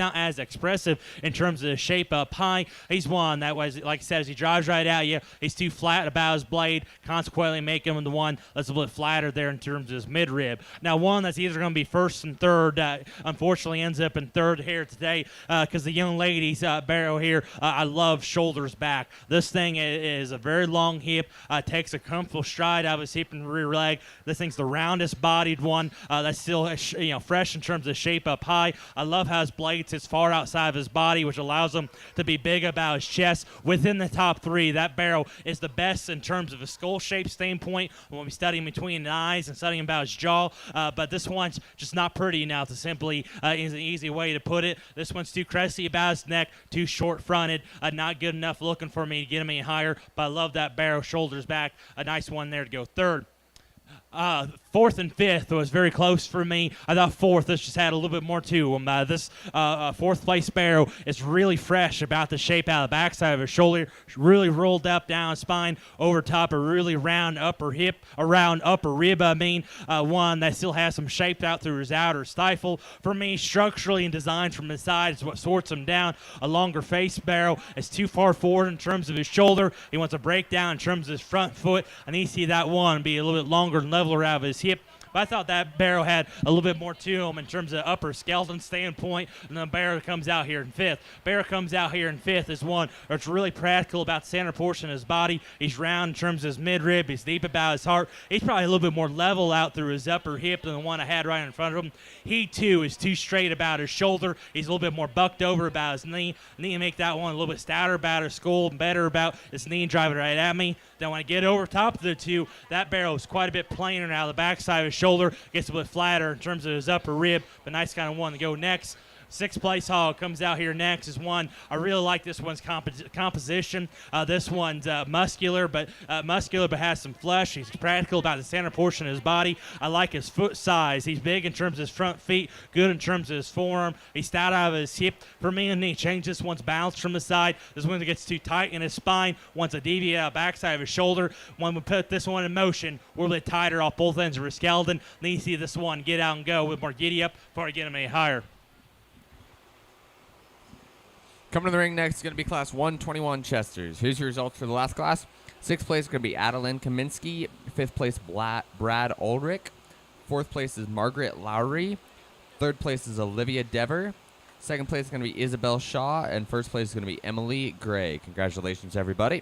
not as expressive in terms of the shape up high. He's one that was, like I said, as he drives right at you, he's too flat about his blade, consequently making him the one that's a little bit flatter there in terms of his midrib. Now, one that's either going to be first and third, unfortunately ends up in third here today because the young lady's barrel here, I love shoulders back. This thing is a very long hip, takes a comfortable stride out of his hip and rear leg. This thing's the roundest bodied one that's still fresh in terms of shape up high. I love how his blade sits far outside of his body, which allows him to be big about his chest. Within the top three, that barrel is the best in terms of a skull shape standpoint when we study him between the eyes and studying about his jaw. But this one's just not pretty enough to simply is an easy way to put it. This one's too cresty about his neck, too short fronted, not good enough looking for me to get him any higher. But I love that barrel, shoulders back. A nice one there to go third. Fourth and fifth was very close for me. I thought fourth, this just had a little bit more to him. This fourth place barrel is really fresh about the shape out of the backside of his shoulder, really rolled up down his spine, over top a really round upper hip, around upper rib, one that still has some shape out through his outer stifle. For me, structurally and designed from the side is what sorts him down. A longer face barrel is too far forward in terms of his shoulder. He wants to break down in terms of his front foot. I need to see that one be a little bit longer and leveler out of his hip. But I thought that barrel had a little bit more to him in terms of upper skeleton standpoint, and the barrel comes out here in fifth. Barrel comes out here in fifth is one that's really practical about the center portion of his body. He's round in terms of his midrib. He's deep about his heart. He's probably a little bit more level out through his upper hip than the one I had right in front of him. He, too, is too straight about his shoulder. He's a little bit more bucked over about his knee. I need to make that one a little bit stouter about his skull and better about his knee driving right at me. Then when I get over top of the two, that barrel is quite a bit plainer now. The backside of his shoulder gets a bit flatter in terms of his upper rib, but nice kind of one to go next. Sixth place hog comes out here next is one. I really like this one's composition. This one's muscular, but has some flesh. He's practical about the center portion of his body. I like his foot size. He's big in terms of his front feet, good in terms of his forearm. He's stout out of his hip. For me, and he change this one's balance from the side. This one gets too tight in his spine. Wants to deviate out backside of his shoulder. When we put this one in motion, we're a little bit tighter off both ends of his skeleton. Need to see this one get out and go with more giddy up before I get him any higher. Coming to the ring next is going to be Class 121 Chesters. Here's your results for the last class. Sixth place is going to be Adeline Kaminsky. Fifth place, Brad Ulrich. Fourth place is Margaret Lowry. Third place is Olivia Dever. Second place is going to be Isabel Shaw. And first place is going to be Emily Gray. Congratulations, everybody.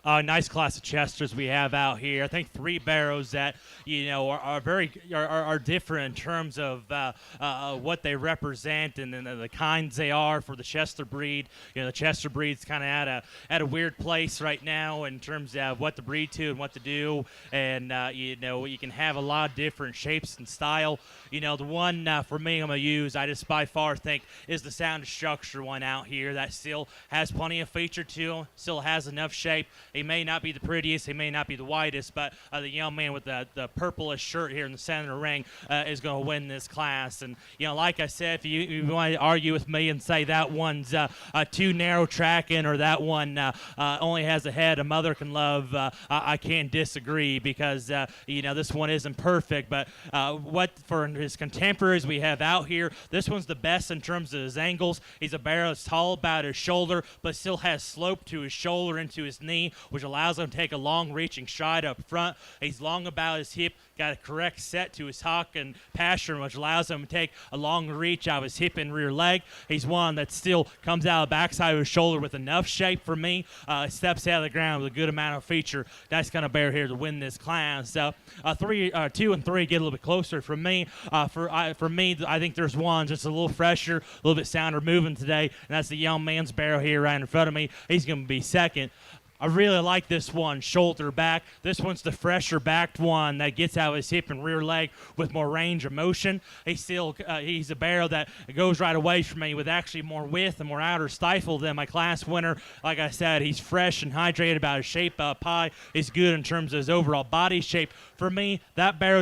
Nice class of Chesters we have out here. I think three barrows that are very are different in terms of what they represent and the kinds they are for the Chester breed. The Chester breed's kind of at a weird place right now in terms of what to breed to and what to do, and you can have a lot of different shapes and style. The one for me I'm gonna use, I just by far think is the Sound of Structure one out here that still has plenty of feature to him, still has enough shape. He may not be the prettiest, he may not be the widest, but the young man with the purplish shirt here in the center of the ring is going to win this class. And like I said, if you want to argue with me and say that one's too narrow tracking or that one only has a head a mother can love, I can't disagree because this one isn't perfect. But what for his contemporaries we have out here, this one's the best in terms of his angles. He's a barrel that's tall about his shoulder, but still has slope to his shoulder into his knee, which allows him to take a long reaching stride up front. He's long about his hip, got a correct set to his hock and pasture, which allows him to take a long reach out of his hip and rear leg. He's one that still comes out of the backside of his shoulder with enough shape for me. Steps out of the ground with a good amount of feature. That's going to bear here to win this class. 2 and 3 get a little bit closer for me. For me, I think there's one just a little fresher, a little bit sounder moving today, and that's the young man's barrel here right in front of me. He's going to be second. I really like this one, shoulder back. This one's the fresher backed one that gets out of his hip and rear leg with more range of motion. He's a barrel that goes right away from me with actually more width and more outer stifle than my class winner. Like I said, he's fresh and hydrated about his shape up high. He's good in terms of his overall body shape. For me, that barrel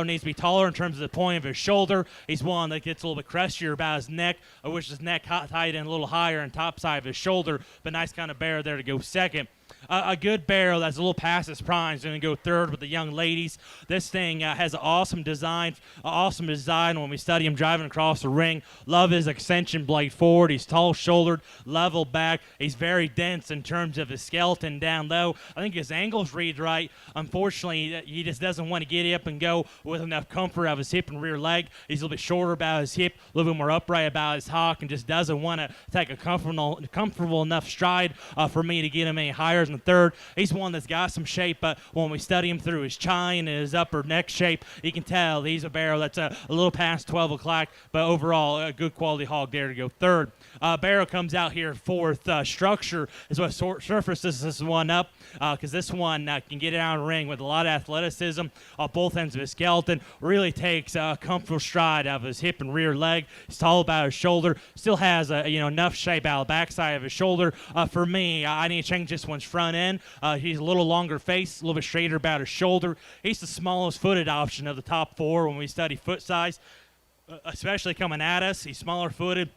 needs to be taller in terms of the point of his shoulder. He's one that gets a little bit crustier about his neck. I wish his neck tied in a little higher on top side of his shoulder, but nice kind of barrel there to go second. A good barrel that's a little past its prime is going to go third with the young ladies. This thing has an awesome design when we study him driving across the ring. Love his extension blade forward. He's tall-shouldered, level back. He's very dense in terms of his skeleton down low. I think his angles read right. Unfortunately, he just doesn't want to get up and go with enough comfort of his hip and rear leg. He's a little bit shorter about his hip, a little bit more upright about his hock, and just doesn't want to take a comfortable enough stride for me to get him any higher than third. He's one that's got some shape, but when we study him through his chine and his upper neck shape, you can tell he's a barrel that's a little past 12 o'clock, but overall a good quality hog there to go third. Barrel comes out here fourth. Structure is what surfaces this one up because this one can get out of the ring with a lot of athleticism on both ends of his skeleton. Really takes a comfortable stride out of his hip and rear leg. He's tall about his shoulder. Still has enough shape out of the backside of his shoulder. For me, I need to change this one's front end. He's a little longer face, a little bit straighter about his shoulder. He's the smallest footed option of the top four when we study foot size, especially coming at us. He's smaller footed,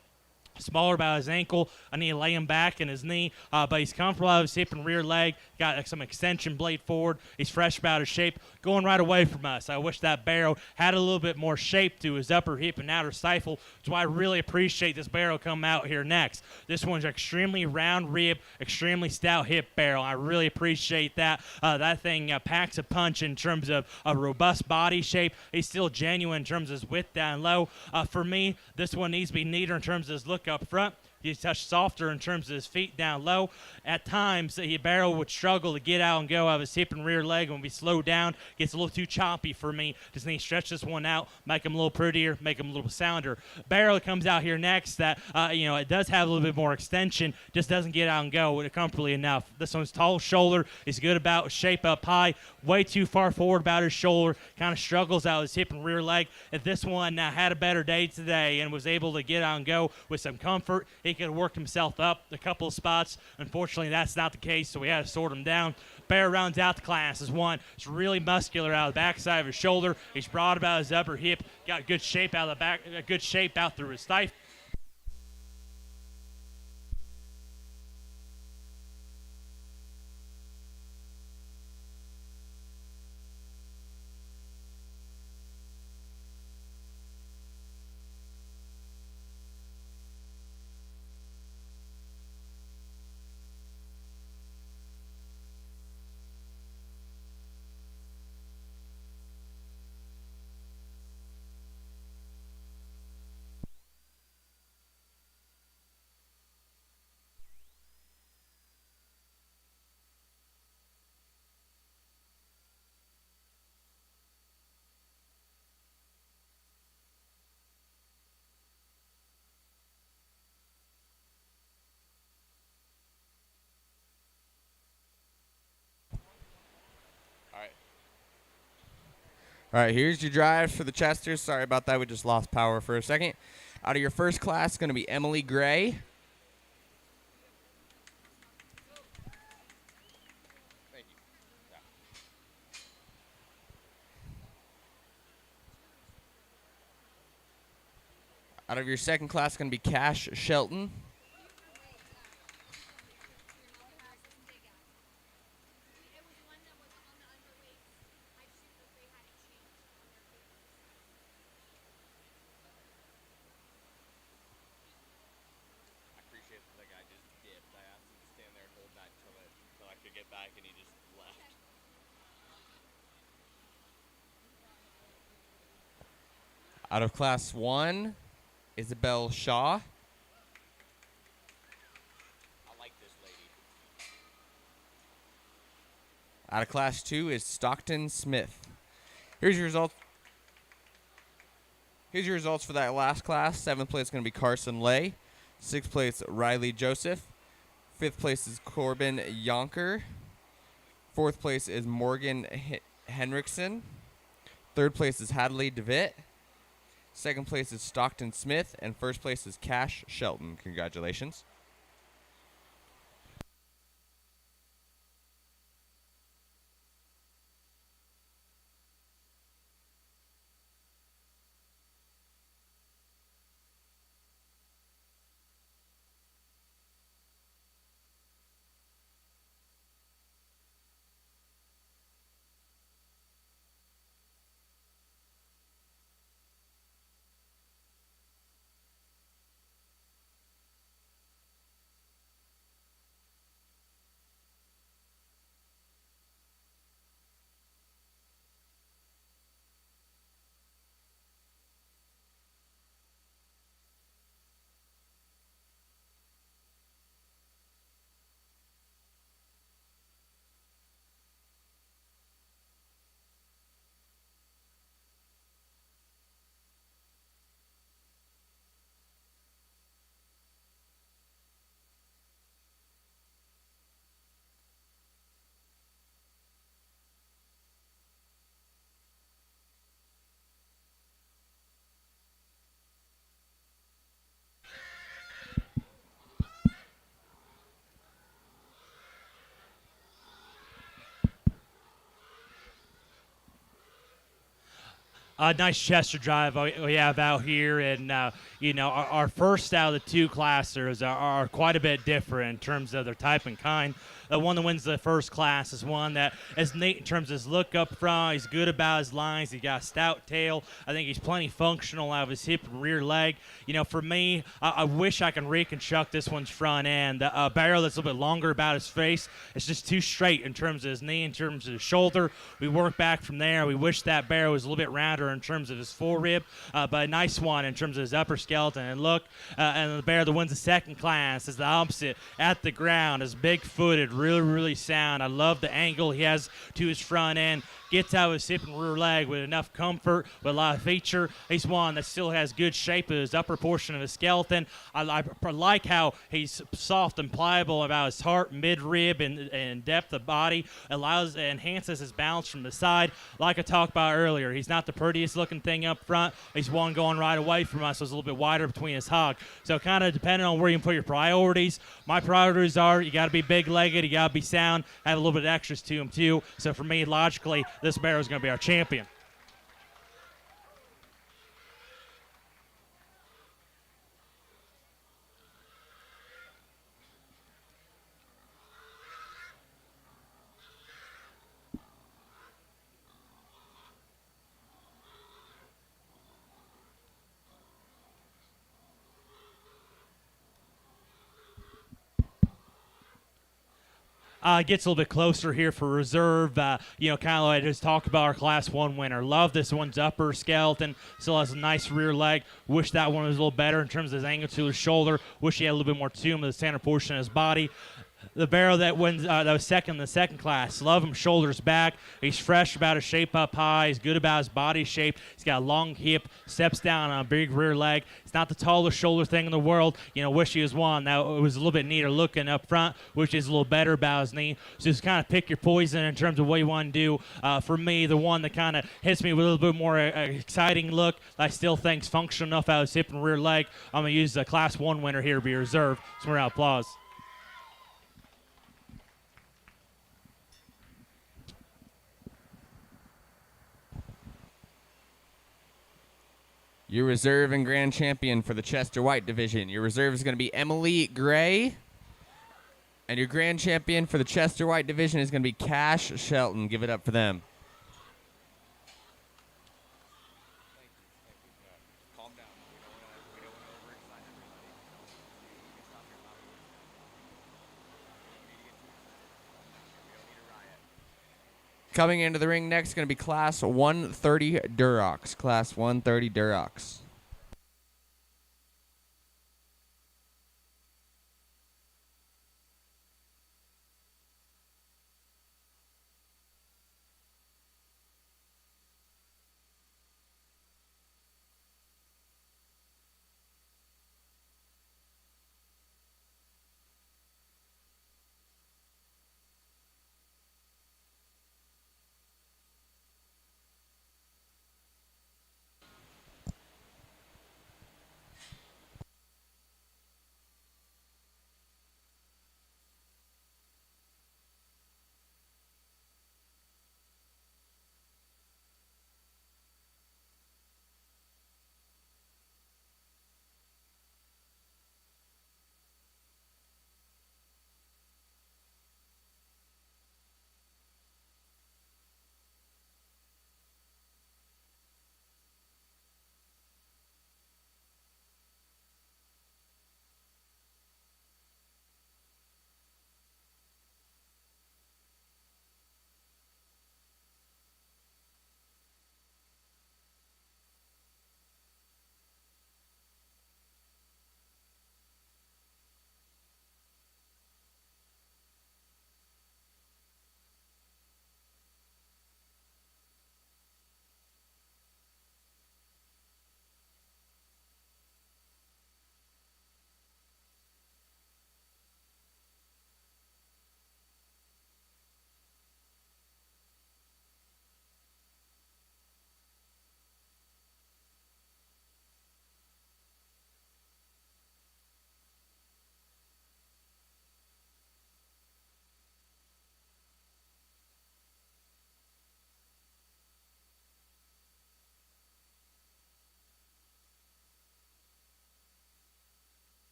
smaller about his ankle. I need to lay him back in his knee, but he's comfortable out of his hip and rear leg. Got some extension blade forward. He's fresh about his shape, going right away from us. I wish that barrel had a little bit more shape to his upper hip and outer stifle, which is why I really appreciate this barrel coming out here next. This one's extremely round rib, extremely stout hip barrel. I really appreciate that. That thing packs a punch in terms of a robust body shape. He's still genuine in terms of his width down low. For me, this one needs to be neater in terms of his look up front. He's touched softer in terms of his feet down low. At times, the barrel would struggle to get out and go out of his hip and rear leg when we slow down. Gets a little too choppy for me. Just need to stretch this one out, make him a little prettier, make him a little sounder. Barrel comes out here next that, it does have a little bit more extension, just doesn't get out and go comfortably enough. This one's tall shoulder. He's good about shape up high, way too far forward about his shoulder, kind of struggles out of his hip and rear leg. If this one had a better day today and was able to get out and go with some comfort, he could have worked himself up a couple of spots. Unfortunately, that's not the case, so we had to sort him down. Bear rounds out the class as one. He's really muscular out of the backside of his shoulder. He's broad about his upper hip. Got good shape out of the back, good shape out through his stifle. All right, here's your drive for the Chesters. Sorry about that. We just lost power for a second. Out of your first class, going to be Emily Gray. Thank you. Yeah. Out of your second class, going to be Cash Shelton. Out of class 1, Isabel Shaw. I like this lady. Out of class 2 is Stockton Smith. Here's your results. Here's your results for that last class. 7th place is going to be Carson Lay. 6th place, Riley Joseph. 5th place is Corbin Yonker. 4th place is Morgan Henriksen. 3rd place is Hadley DeVitt. 2nd place is Stockton Smith, and 1st place is Cash Shelton. Congratulations. Nice Chester drive we have out here, and our first out of the two classers are quite a bit different in terms of their type and kind. The one that wins the first class is one that is neat in terms of his look up front. He's good about his lines. He's got a stout tail. I think he's plenty functional out of his hip and rear leg. For me, I wish I can reconstruct this one's front end. The barrel that's a little bit longer about his face. It's just too straight in terms of his knee, in terms of his shoulder. We work back from there. We wish that barrel was a little bit rounder in terms of his forerib, but a nice one in terms of his upper skeleton. And look, and the bear that wins the second class is the opposite, at the ground, is big-footed, really, really sound. I love the angle he has to his front end. Gets out of his hip and rear leg with enough comfort, with a lot of feature. He's one that still has good shape of his upper portion of his skeleton. I like how he's soft and pliable about his heart, mid-rib, and depth of body. Enhances his balance from the side. Like I talked about earlier, he's not the prettiest looking thing up front. He's one going right away from us, so it's a little bit wider between his hog. So kind of depending on where you put your priorities. My priorities are you got to be big-legged, you got to be sound, have a little bit of extras to him too. So for me, logically, this barrel is going to be our champion. Gets a little bit closer here for reserve. Kind of like I just talked about our Class 1 winner. Love this one's upper skeleton. Still has a nice rear leg. Wish that one was a little better in terms of his angle to his shoulder. Wish he had a little bit more to him in the center portion of his body. the barrel that wins that was second in the second class. Love him, shoulders back. He's fresh about his shape up high. He's good about his body shape. He's got a long hip, steps down on a big rear leg. It's not the tallest shoulder thing in the world. Wish he was one. Now, it was a little bit neater looking up front, which is a little better about his knee. So just kind of pick your poison in terms of what you want to do. For me, the one that kind of hits me with a little bit more exciting look, I still think's functional enough out of his hip and rear leg. I'm going to use the Class 1 winner here to be reserved. So we're out applause. Your reserve and grand champion for the Chester White division. Your reserve is going to be Emily Gray. And your grand champion for the Chester White division is going to be Cash Shelton. Give it up for them. Calm down. We don't want to overexcite everybody. Coming into the ring next is going to be Class 130 Durox. Class 130 Durox.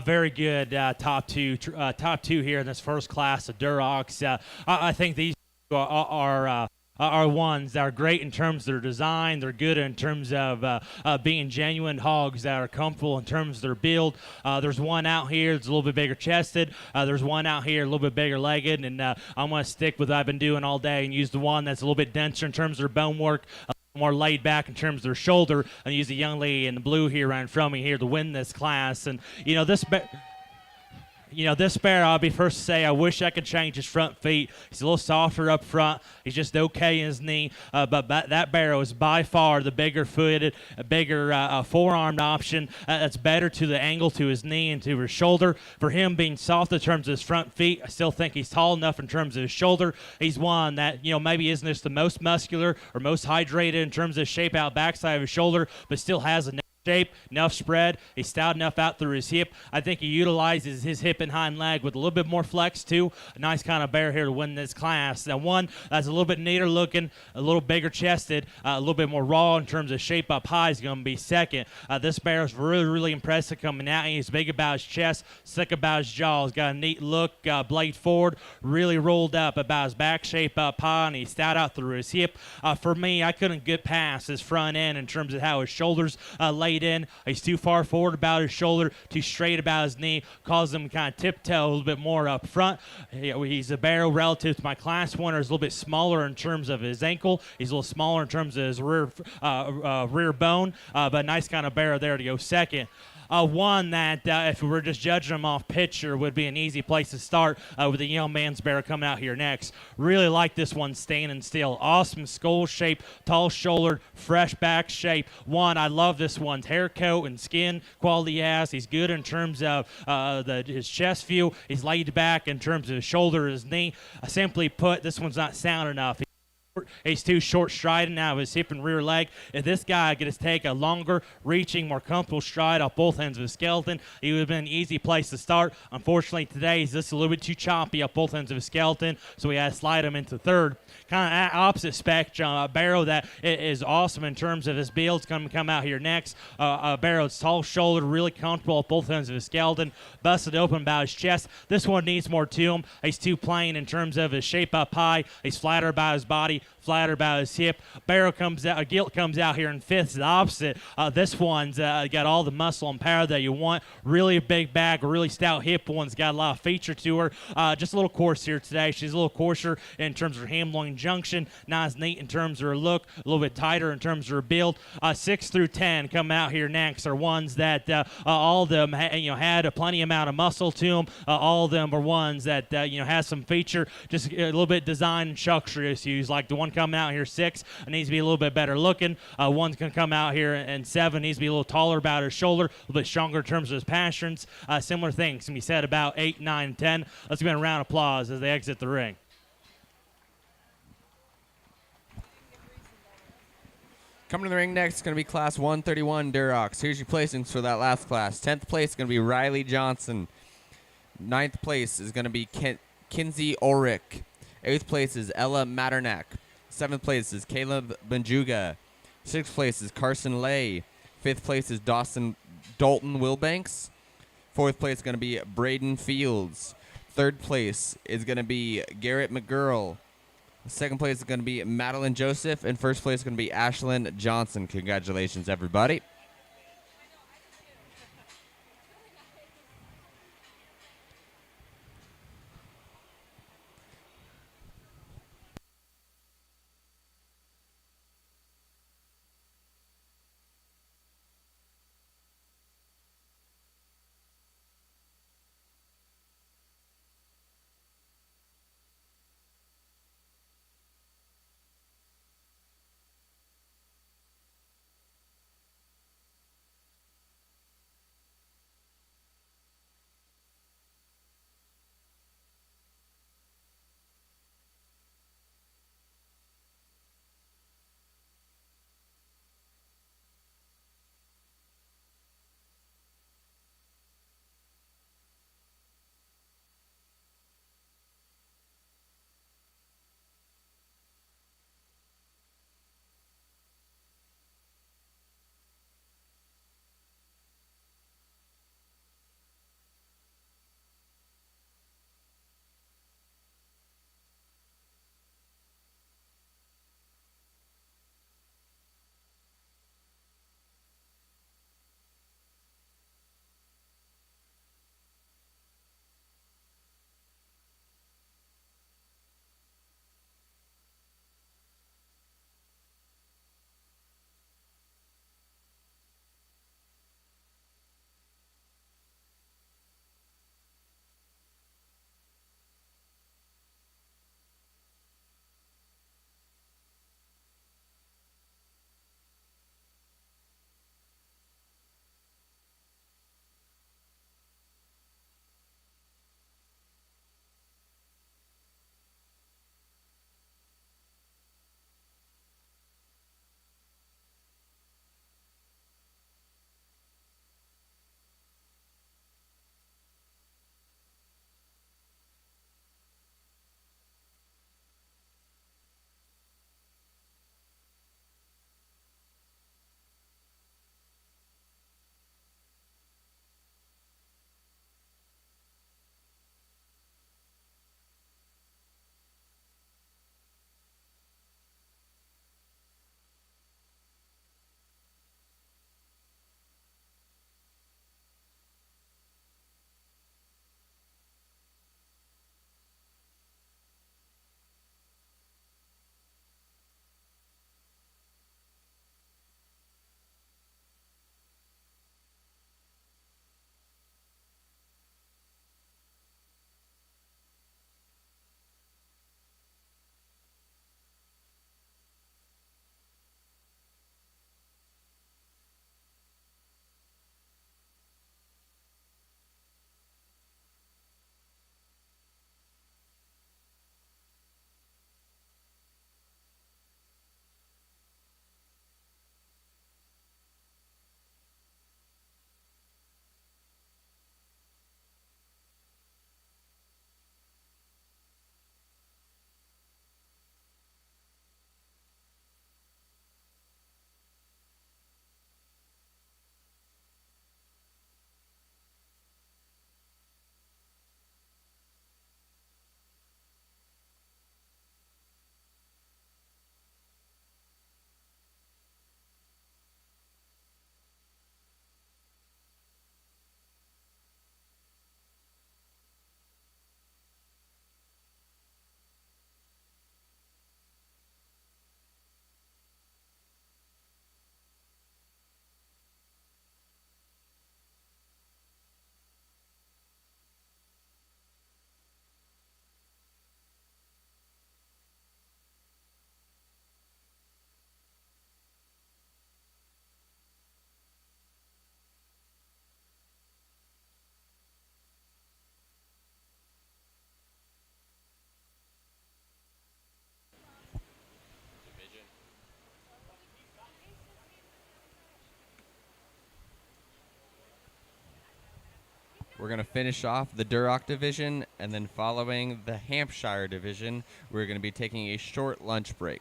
Very good top two here in this first class of Durocs. I think these are ones that are great in terms of their design. They're good in terms of being genuine hogs that are comfortable in terms of their build. There's one out here that's a little bit bigger chested. There's one out here a little bit bigger legged, and I'm going to stick with what I've been doing all day and use the one that's a little bit denser in terms of their bone work, more laid back in terms of their shoulder, and use the young lady in the blue here right in front of me here to win this class. And this bear, I'll be first to say, I wish I could change his front feet. He's a little softer up front. He's just okay in his knee. But that bear is by far the bigger footed, bigger forearmed option. That's better to the angle to his knee and to his shoulder. For him being soft in terms of his front feet, I still think he's tall enough in terms of his shoulder. He's one that, maybe isn't just the most muscular or most hydrated in terms of shape out backside of his shoulder, but still has a shape, enough spread. He's stout enough out through his hip. I think he utilizes his hip and hind leg with a little bit more flex too. A nice kind of bear here to win this class. Now one that's a little bit neater looking, a little bigger chested, a little bit more raw in terms of shape up high is going to be second. This bear is really, really impressive coming out. He's big about his chest, thick about his jaw. He's got a neat look, blade forward, really rolled up about his back shape up high, and he's stout out through his hip. For me, I couldn't get past his front end in terms of how his shoulders laid in. He's too far forward about his shoulder, too straight about his knee, causes him to kind of tiptoe a little bit more up front. He's a bear relative to my class winner. He's a little bit smaller in terms of his ankle. He's a little smaller in terms of his rear bone, but nice kind of bear there to go second. One that, if we were just judging him off picture, would be an easy place to start with the young man's bear coming out here next. Really like this one standing still. Awesome skull shape, tall shouldered, fresh back shape. One, I love this one's hair coat and skin quality he has. He's good in terms of his chest view. He's laid back in terms of his shoulder, his knee. Simply put, this one's not sound enough. He's too short striding out of his hip and rear leg. If this guy could just take a longer, reaching, more comfortable stride off both ends of his skeleton, he would have been an easy place to start. Unfortunately, today he's just a little bit too choppy off both ends of his skeleton, so we had to slide him into third. Kind of opposite spectrum, a barrow that is awesome in terms of his build. It's going to come out here next. A barrow that's tall-shouldered, really comfortable off both ends of his skeleton, busted open about his chest. This one needs more to him. He's too plain in terms of his shape up high. He's flatter about his body, flatter about his hip. Barrow comes out, Gilt comes out here in fifth. It's the opposite. This one's got all the muscle and power that you want. Really a big back, really stout hip. One's got a lot of feature to her. Just a little coarse here today. She's a little coarser in terms of her ham-loin junction. Not as neat in terms of her look. A little bit tighter in terms of her build. 6 through 10 come out here next are ones that all of them had plenty amount of muscle to them. All of them are ones that has some feature. Just a little bit design and structure issues. Like the one coming out here 6 needs to be a little bit better looking. One's going to come out here and 7 needs to be a little taller about his shoulder, a little bit stronger in terms of his passions. Similar things can be said about 8, 9, and 10. Let's give them a round of applause as they exit the ring. Coming to the ring next is going to be Class 131 Durocs. Here's your placings for that last class. 10th place is going to be Riley Johnson. 9th place is going to be Kinsey Ulrich. 8th place is Ella Maternak. 7th place is Caleb Benjuga. 6th place is Carson Lay. 5th place is Dalton Wilbanks. 4th place is going to be Braden Fields. 3rd place is going to be Garrett McGurl. 2nd place is going to be Madeline Joseph. And 1st place is going to be Ashlyn Johnson. Congratulations, everybody. We're going to finish off the Duroc division, and then following the Hampshire division, we're going to be taking a short lunch break.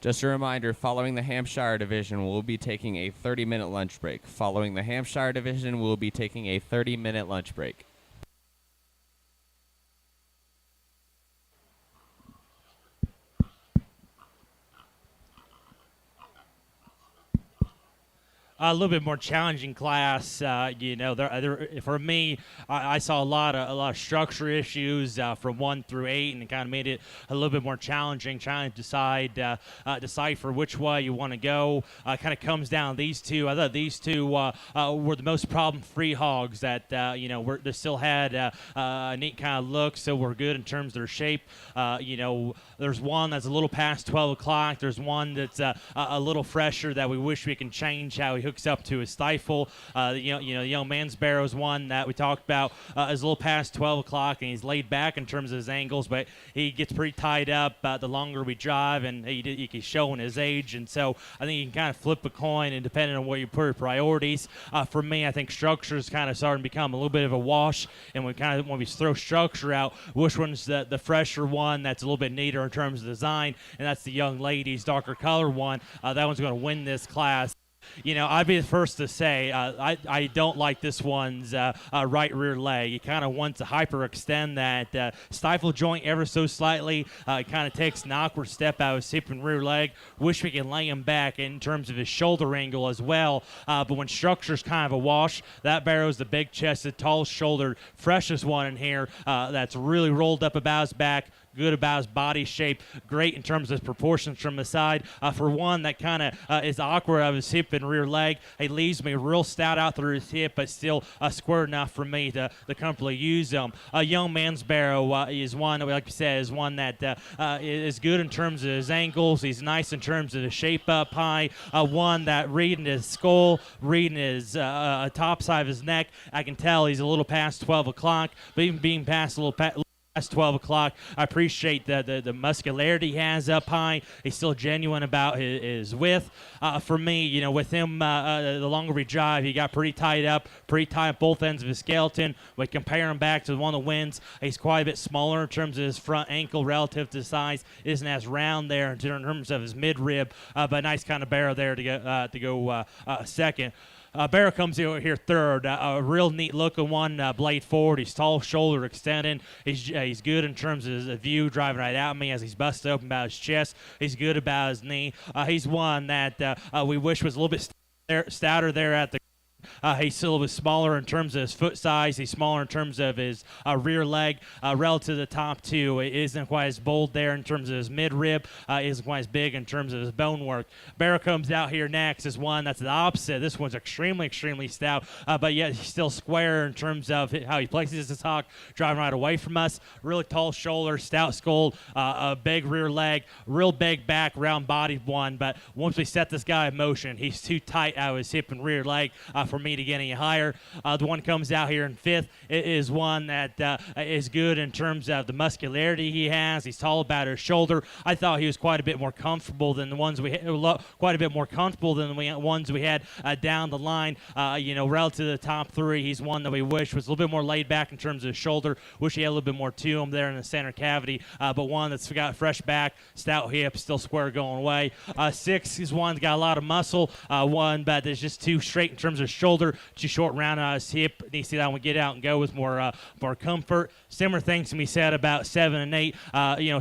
Just a reminder, following the Hampshire division, we'll be taking a 30-minute lunch break. Following the Hampshire division, we'll be taking a 30-minute lunch break. A little bit more challenging class. For me, I saw a lot of structure issues from 1 through 8, and it kind of made it a little bit more challenging trying to decipher which way you want to go. Kind of comes down to these two. I thought these two were the most problem-free hogs that they still had a neat kind of look, so we're good in terms of their shape. There's one that's a little past 12 o'clock. There's one that's a little fresher that we wish we can change how he hooks up to his stifle. The young Mansbarrow's one that we talked about is a little past 12 o'clock, and he's laid back in terms of his angles, but he gets pretty tied up the longer we drive, and he's showing his age, and so I think you can kind of flip a coin, and depending on where you put your priorities. For me, I think structure is kind of starting to become a little bit of a wash, and when we throw structure out, which one's the fresher one that's a little bit neater in terms of design, and that's the young lady's darker color one. That one's going to win this class. I'd be the first to say I don't like this one's right rear leg. He kind of wants to hyperextend that stifle joint ever so slightly. It kind of takes an awkward step out of his hip and rear leg. Wish we can lay him back in terms of his shoulder angle as well. But when structure's kind of a wash, that Barrow's the big-chested, tall-shouldered, freshest one in here that's really rolled up about his back. Good about his body shape, great in terms of his proportions from the side. For one that kind of is awkward of his hip and rear leg, he leaves me real stout out through his hip, but still square enough for me to comfortably use him. Young Mansbarrow is one, like you said, is one that is good in terms of his angles. He's nice in terms of the shape up high. One that reading his skull, reading his top side of his neck, I can tell he's a little past 12 o'clock, but even being past a little That's 12 o'clock. I appreciate the muscularity he has up high. He's still genuine about his width. For me, with him, the longer we drive, he got pretty tight up, pretty tight at both ends of his skeleton. We compare him back to the one of the wins. He's quite a bit smaller in terms of his front ankle relative to size. Isn't as round there in terms of his midrib, but nice kind of barrel there to go second. Barrow comes here third. A real neat looking one, blade forward. He's tall, shoulder extending. He's good in terms of his view, driving right at me as he's busted open about his chest. He's good about his knee. He's one that we wish was a little bit stouter there at the. He's a little bit smaller in terms of his foot size. He's smaller in terms of his rear leg. Relative to the top two, it isn't quite as bold there in terms of his midrib. Isn't quite as big in terms of his bone work. Barrow comes out here next is one that's the opposite. This one's extremely, extremely stout, but yet he's still square in terms of how he places his hawk, driving right away from us. Really tall shoulder, stout skull, a big rear leg, real big back, round-bodied one. But once we set this guy in motion, he's too tight out of his hip and rear leg for me to get any higher. The one comes out here in fifth is one that is good in terms of the muscularity he has. He's tall about his shoulder. I thought he was quite a bit more comfortable than the ones we had, quite a bit more comfortable than the ones we had down the line. Relative to the top three, he's one that we wish was a little bit more laid back in terms of his shoulder. Wish he had a little bit more to him there in the center cavity, but one that's got fresh back, stout hip, still square going away. Six is one that's got a lot of muscle, one but is just too straight in terms of shoulder, too short round on his hip. Need to see that one get out and go with more comfort. Similar things can be said about 7 and 8.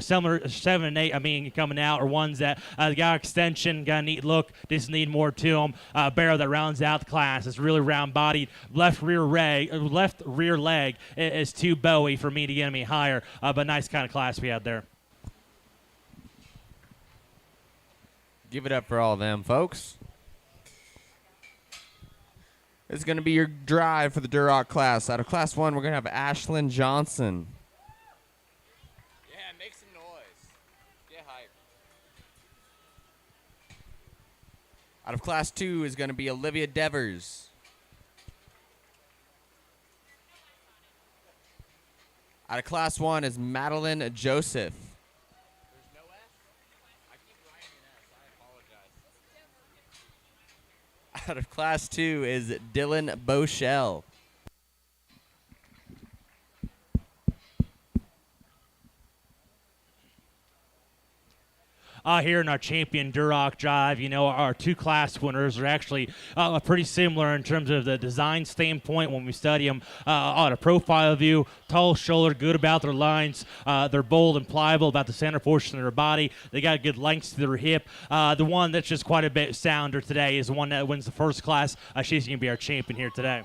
Similar 7 and 8. I mean, coming out are ones that got extension, got a neat look, just need more to them. Barrow that rounds out the class is really round bodied. Left rear leg is too bowy for me to get me higher. But nice kind of class we had there. Give it up for all of them, folks. It's going to be your drive for the Duroc class. Out of Class 1, we're going to have Ashlyn Johnson. Yeah, make some noise. Get hype. Out of Class 2 is going to be Olivia Devers. Out of Class 1 is Madeline Joseph. Out of Class 2 is Dylan Boschel. Here in our champion Duroc drive, our two class winners are actually pretty similar in terms of the design standpoint when we study them on a profile view. Tall shoulder, good about their lines. They're bold and pliable about the center portion of their body. They got good length to their hip. The one that's just quite a bit sounder today is the one that wins the first class. She's going to be our champion here today.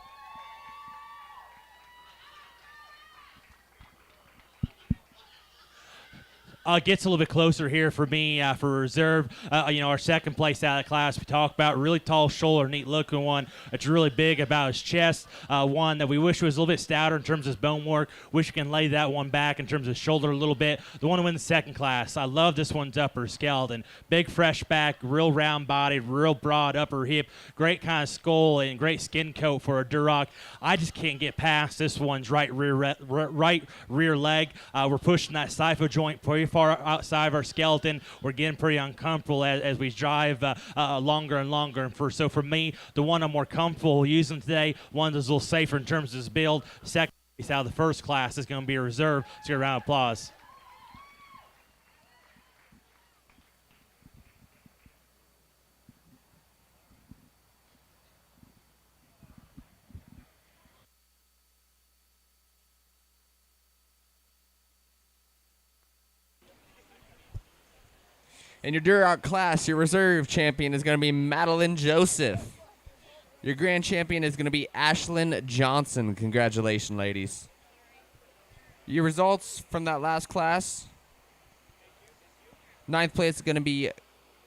Gets a little bit closer here for me for reserve. Our second place out of the class we talked about, really tall shoulder, neat looking one. It's really big about his chest. One that we wish was a little bit stouter in terms of his bone work. Wish we can lay that one back in terms of shoulder a little bit. The one to win the second class. I love this one's upper skeleton. Big fresh back, real round body, real broad upper hip, great kind of skull and great skin coat for a Duroc. I just can't get past this one's right rear leg. We're pushing that sipho joint pretty far outside of our skeleton. We're getting pretty uncomfortable as we drive longer and longer. And for me, the one I'm more comfortable using today, one that's a little safer in terms of his build. Second place out of the first class is going to be a reserve. Let's get a round of applause. In your Duroc class, your reserve champion is going to be Madeline Joseph. Your grand champion is going to be Ashlyn Johnson. Congratulations, ladies. Your results from that last class. 9th place is going to be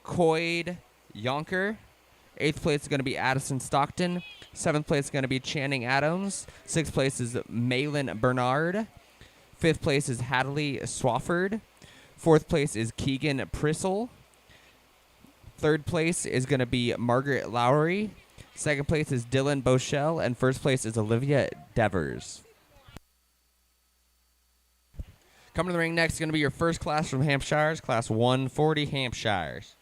Coyd Yonker. 8th place is going to be Addison Stockton. 7th place is going to be Channing Adams. 6th place is Malin Bernard. 5th place is Hadley Swafford. 4th place is Keegan Prissel. 3rd place is going to be Margaret Lowry. 2nd place is Dylan Boschel. And 1st place is Olivia Devers. Coming to the ring next is going to be your first class from Hampshires, Class 140 Hampshires.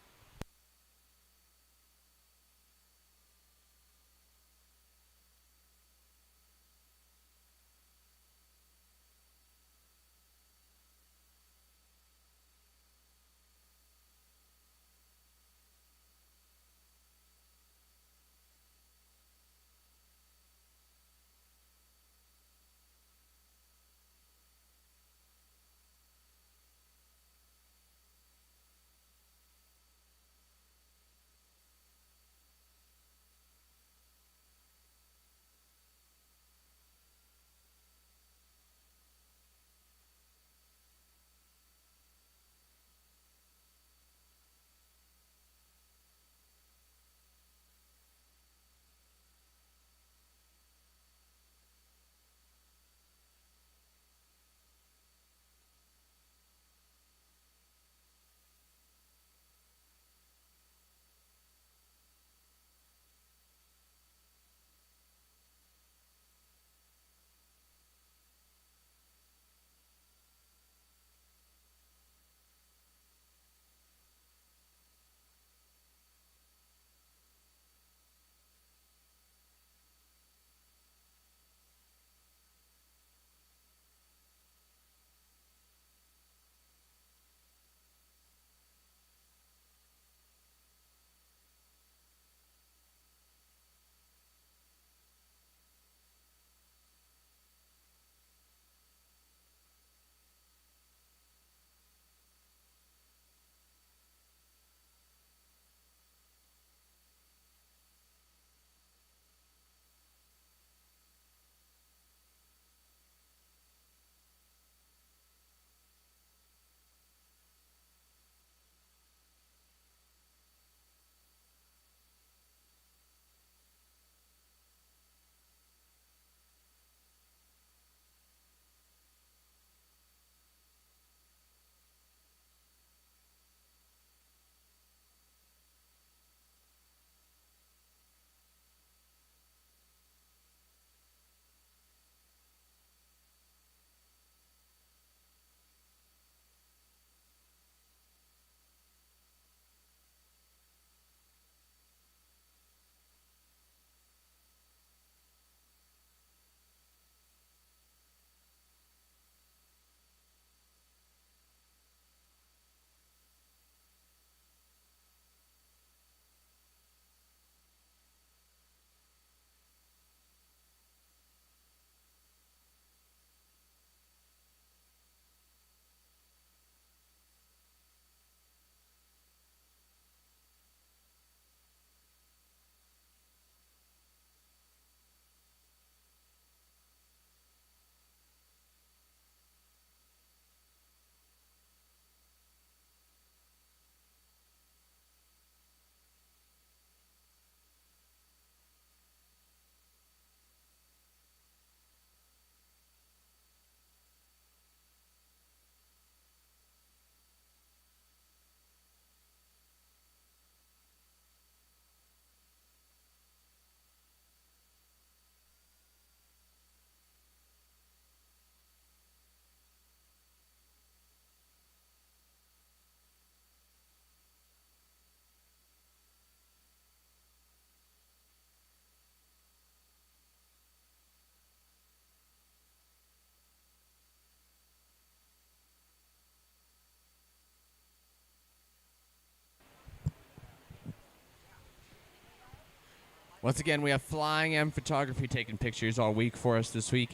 Once again, we have Flying M Photography taking pictures all week for us this week.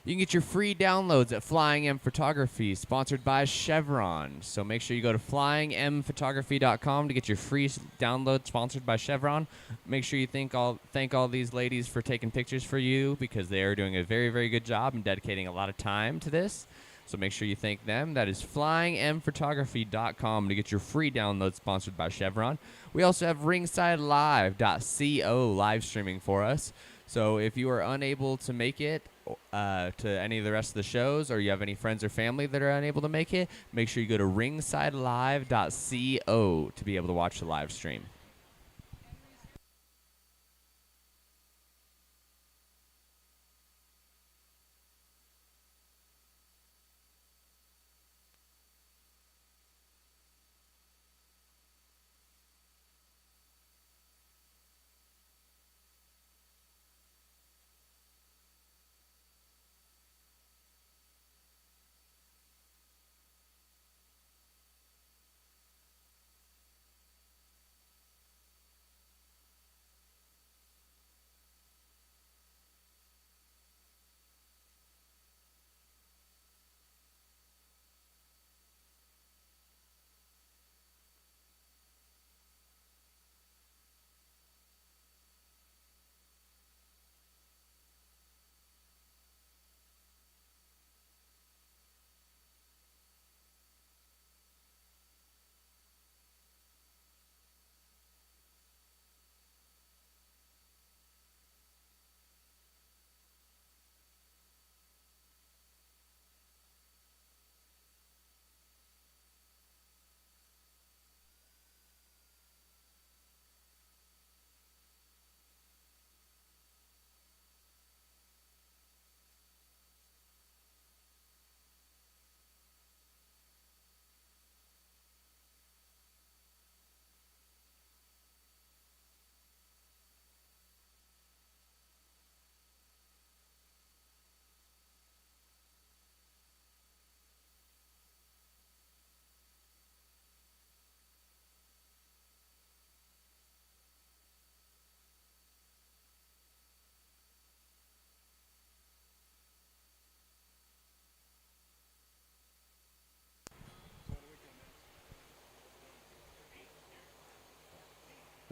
You can get your free downloads at Flying M Photography, sponsored by Chevron. So make sure you go to flyingmphotography.com to get your free download sponsored by Chevron. Make sure you thank all these ladies for taking pictures for you, because they are doing a very, very good job and dedicating a lot of time to this. So make sure you thank them. That is flyingmphotography.com to get your free download sponsored by Chevron. We also have ringsidelive.co live streaming for us. So if you are unable to make it to any of the rest of the shows, or you have any friends or family that are unable to make it, make sure you go to ringsidelive.co to be able to watch the live stream.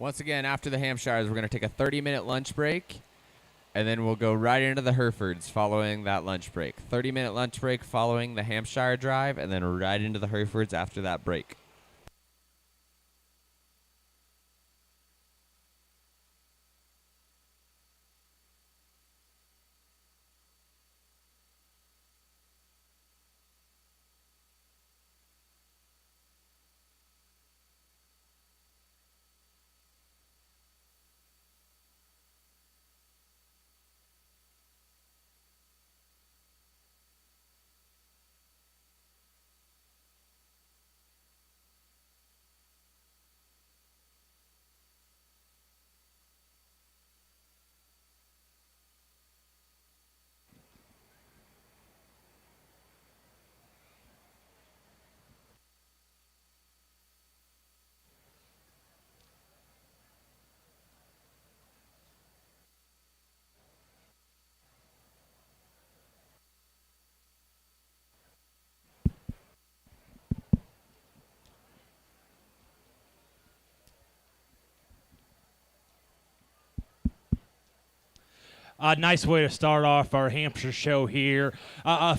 Once again, after the Hampshires, we're going to take a 30-minute lunch break, and then we'll go right into the Herefords following that lunch break. 30-minute lunch break following the Hampshire drive, and then right into the Herefords after that break. A nice way to start off our Hampshire show here.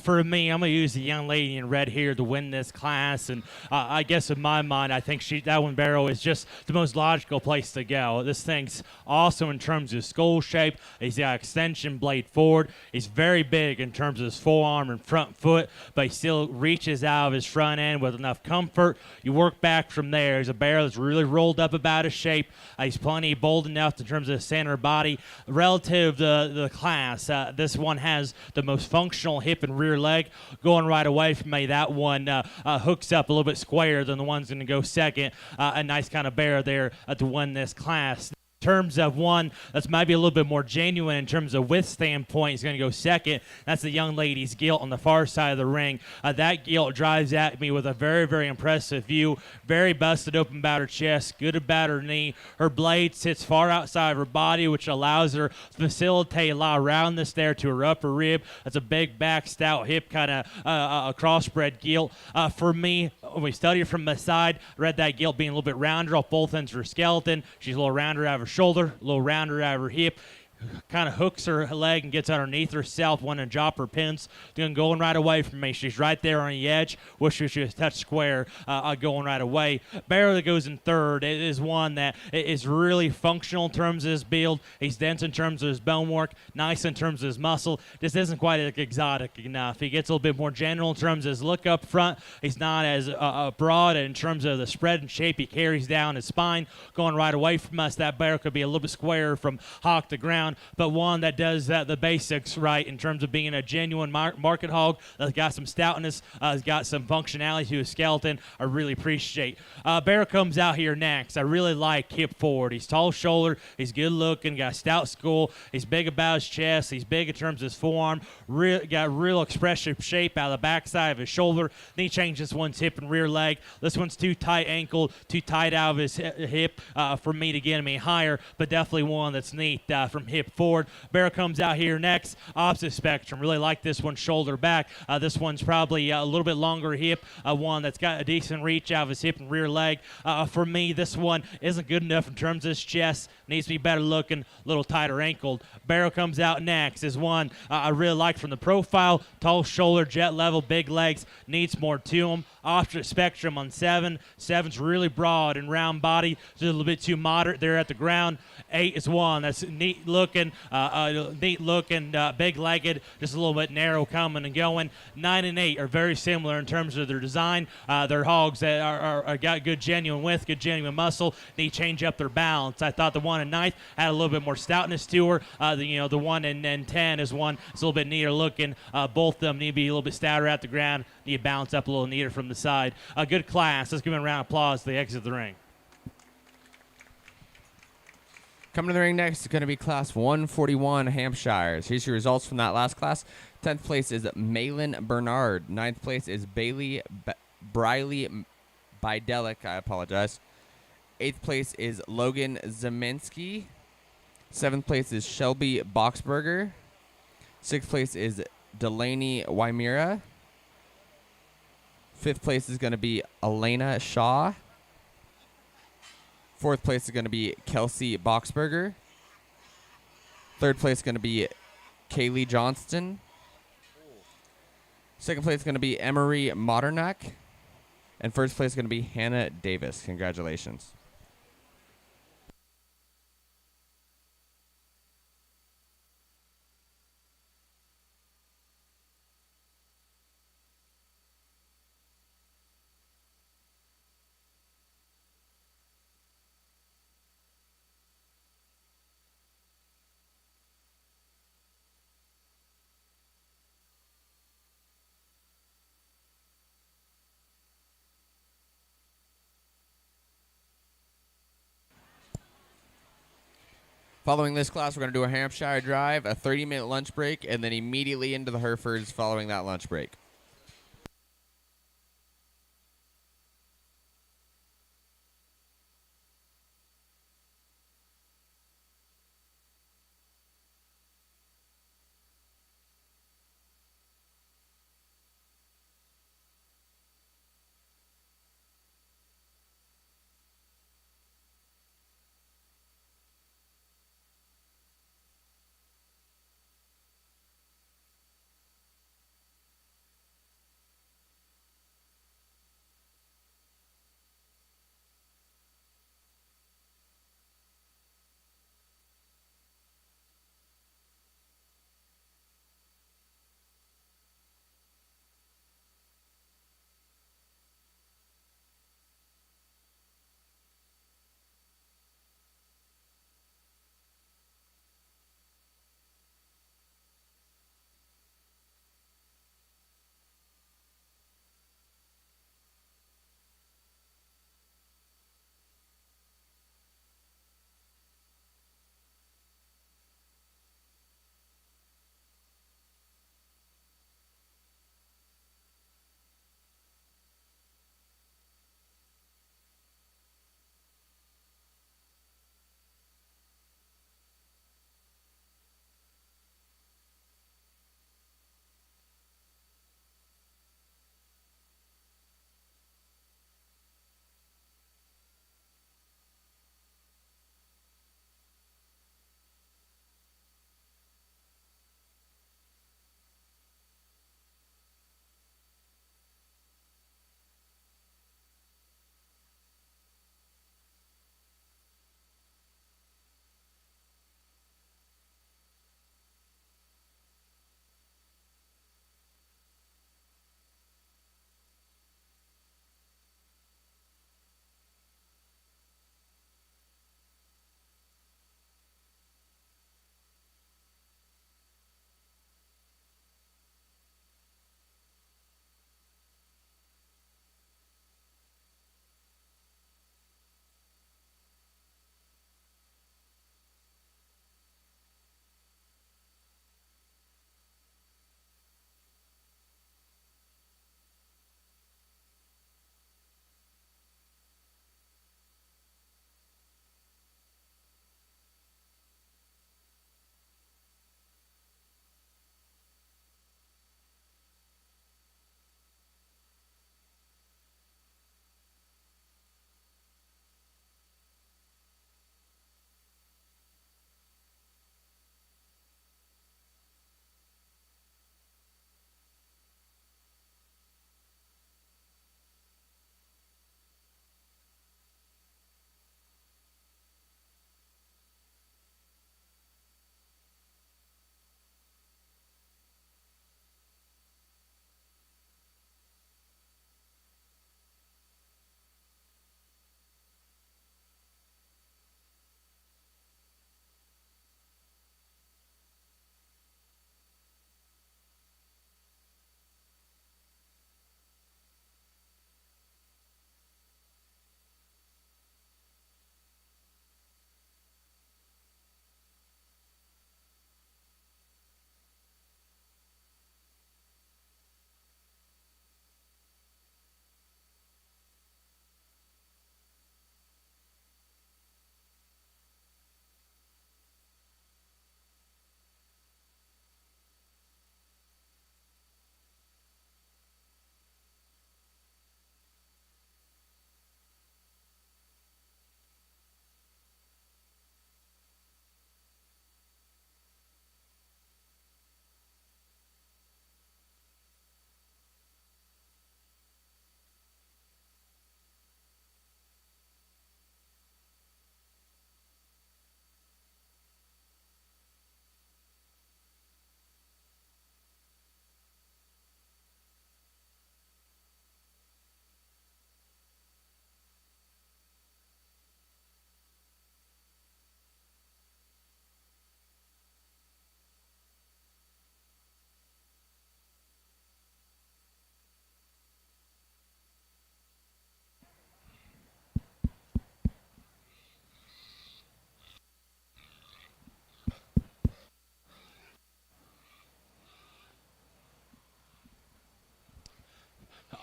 For me, I'm going to use the young lady in red here to win this class. And I guess in my mind, I think that one barrel is just the most logical place to go. This thing's awesome in terms of skull shape. He's got extension blade forward. He's very big in terms of his forearm and front foot, but he still reaches out of his front end with enough comfort. You work back from there. He's a barrel that's really rolled up about his shape. He's plenty bold enough in terms of the center body. Relative to the class, this one has the most functional hip and rear leg. Going right away from me, that one hooks up a little bit squarer than the one's going to go second. A nice kind of bear there to win this class. Terms of one that's maybe a little bit more genuine in terms of width standpoint is going to go second. That's the young lady's Gilt on the far side of the ring. That Gilt drives at me with a very, very impressive view. Very busted open about her chest, good about her knee. Her blade sits far outside of her body, which allows her to facilitate a lot of roundness there to her upper rib. That's a big back, stout hip, kind of a crossbred Gilt. For me, when we study her from the side, I read that Gilt being a little bit rounder off both ends of her skeleton. She's a little rounder out of her shoulder, a little rounder out of her hip. Kind of hooks her leg and gets underneath herself, wanting to drop her pins. Then going right away from me. She's right there on the edge. Wish she was touch square going right away. Barrel that goes in third. It is one that is really functional in terms of his build. He's dense in terms of his bone work, nice in terms of his muscle. Just isn't quite exotic enough. He gets a little bit more general in terms of his look up front. He's not as broad in terms of the spread and shape he carries down his spine. Going right away from us, that barrel could be a little bit squarer from hock to ground, but one that does the basics right in terms of being a genuine market hog. That's got some stoutness, has got some functionality to his skeleton. I really appreciate. Barrel comes out here next. I really like hip forward. He's tall shoulder. He's good looking. Got a stout skull. He's big about his chest. He's big in terms of his forearm. Got real expressive shape out of the backside of his shoulder. Then he changed this one's hip and rear leg. This one's too tight ankle, too tight out of his hip for me to get him any higher, but definitely one that's neat from hip forward. Barrel comes out here next. Opposite spectrum. Really like this one shoulder back. This one's probably a little bit longer hip. One that's got a decent reach out of his hip and rear leg. For me, this one isn't good enough in terms of his chest. Needs to be better looking, a little tighter ankled. Barrel comes out next. Is one I really like from the profile. Tall shoulder, jet level, big legs. Needs more to him. Opposite spectrum on 7. 7's really broad and round body. Just a little bit too moderate there at the ground. 8 is one that's neat looking, big legged, just a little bit narrow coming and going. 9 and 8 are very similar in terms of their design. They're hogs that are got good genuine width, good genuine muscle. They change up their balance. I thought the one in 9th had a little bit more stoutness to her. The one in 10 is one that's a little bit neater looking. Both of them need to be a little bit stouter at the ground. Need to balance up a little neater from the side. A good class. Let's give them a round of applause as they exit the ring. Coming to the ring next is going to be Class 141 Hampshires. Here's your results from that last class. 10th place is Malin Bernard. 9th place is Briley Bidelic. I apologize. 8th place is Logan Zeminski. 7th place is Shelby Boxberger. 6th place is Delaney Wymira. 5th place is going to be Elena Shaw. Fourth place is going to be Kelsey Boxberger. Third place is going to be Kaylee Johnston. Second place is going to be Emery Modernak. And first place is going to be Hannah Davis. Congratulations. Following this class, we're going to do a Hampshire drive, a 30-minute lunch break, and then immediately into the Herefords following that lunch break.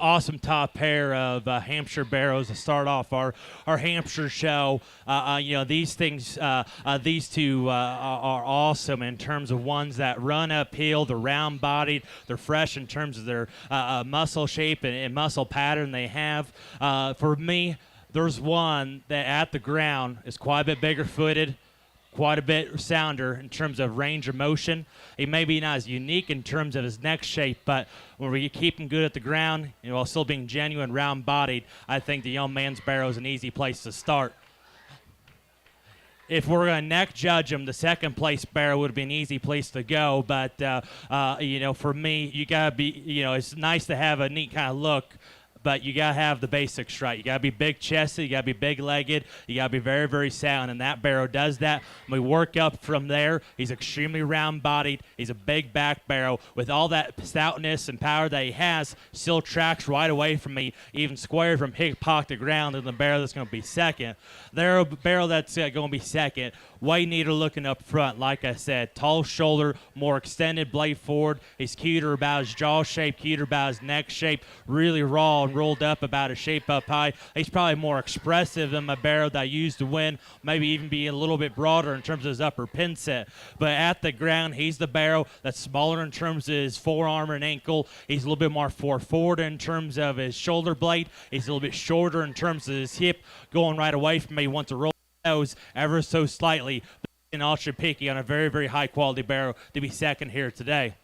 awesome top pair of Hampshire barrows to start off our Hampshire show. These things, these two are awesome in terms of ones that run uphill. They're round-bodied. They're fresh in terms of their muscle shape and muscle pattern they have. For me, there's one that at the ground is quite a bit bigger footed, quite a bit sounder in terms of range of motion. He may be not as unique in terms of his neck shape, but when we keep him good at the ground, while still being genuine round-bodied, I think the young man's barrow is an easy place to start. If we're going to neck judge him, the second place barrow would be an easy place to go. But, for me, you got to be, it's nice to have a neat kind of look, but you got to have the basics right. You got to be big-chested. You got to be big-legged. You got to be very, very sound, and that barrow does that. When we work up from there, he's extremely round-bodied. He's a big back barrow. With all that stoutness and power that he has, still tracks right away from me, even square from hip-pock to ground in the barrow that's going to be second. There, a barrow that's going to be second, way neater looking up front. Like I said, tall shoulder, more extended blade forward. He's cuter about his jaw shape, cuter about his neck shape, really raw and rolled up about his shape up high. He's probably more expressive than my barrow that I used to win, maybe even be a little bit broader in terms of his upper pin set. But at the ground, he's the barrow that's smaller in terms of his forearm and ankle. He's a little bit more forward in terms of his shoulder blade. He's a little bit shorter in terms of his hip, going right away from me once a roll nose ever so slightly. And ultra picky on a very, very high quality barrow to be second here today.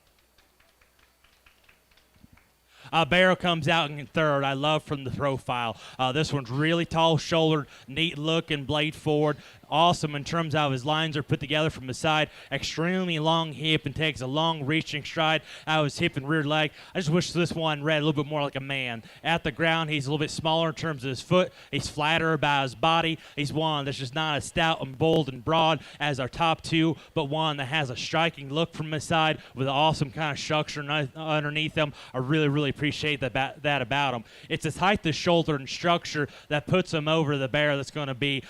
Barrow comes out in third. I love from the profile. This one's really tall shouldered, neat looking, blade forward. Awesome in terms of how his lines are put together from the side. Extremely long hip and takes a long reaching stride out of his hip and rear leg. I just wish this one read a little bit more like a man. At the ground, he's a little bit smaller in terms of his foot. He's flatter about his body. He's one that's just not as stout and bold and broad as our top two, but one that has a striking look from his side with an awesome kind of structure underneath him. I really, really appreciate that about him. It's his height, the shoulder, and structure that puts him over the barrow that's going to be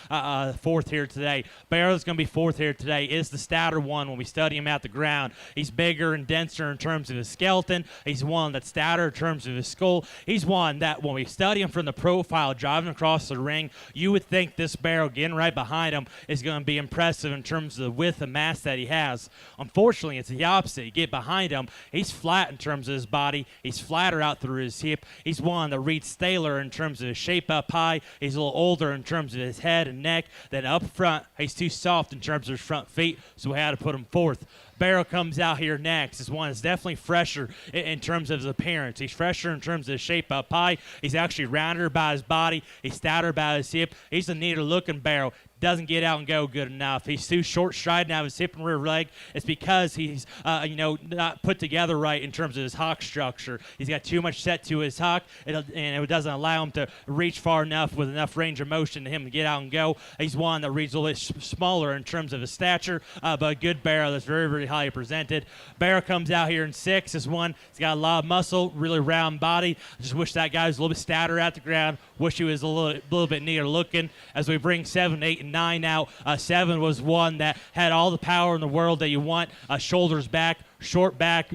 fourth here today. Barrow that's going to be fourth here today is the stouter one when we study him at the ground. He's bigger and denser in terms of his skeleton. He's one that's stouter in terms of his skull. He's one that when we study him from the profile driving across the ring, you would think this barrow getting right behind him is going to be impressive in terms of the width and mass that he has. Unfortunately, it's the opposite. You get behind him, he's flat in terms of his body. He's flatter out through his hip. He's one that reads staler in terms of his shape up high. He's a little older in terms of his head and neck. Then up front, he's too soft in terms of his front feet, so we had to put him fourth. Barrow comes out here next. This one is definitely fresher in terms of his appearance. He's fresher in terms of his shape up high. He's actually rounder about his body. He's stouter about his hip. He's a neater looking barrow. Doesn't get out and go good enough. He's too short striding out of his hip and rear leg. It's because he's, not put together right in terms of his hock structure. He's got too much set to his hock, and it doesn't allow him to reach far enough with enough range of motion to him to get out and go. He's one that reads a little bit smaller in terms of his stature, but a good barrow that's very, very highly presented. Barrow comes out here in sixth. This one, he's got a lot of muscle, really round body. I just wish that guy was a little bit stouter at the ground. Wish he was a little bit neater looking. As we bring 7, 8, and 9 out, 7 was one that had all the power in the world that you want. Shoulders back, short body,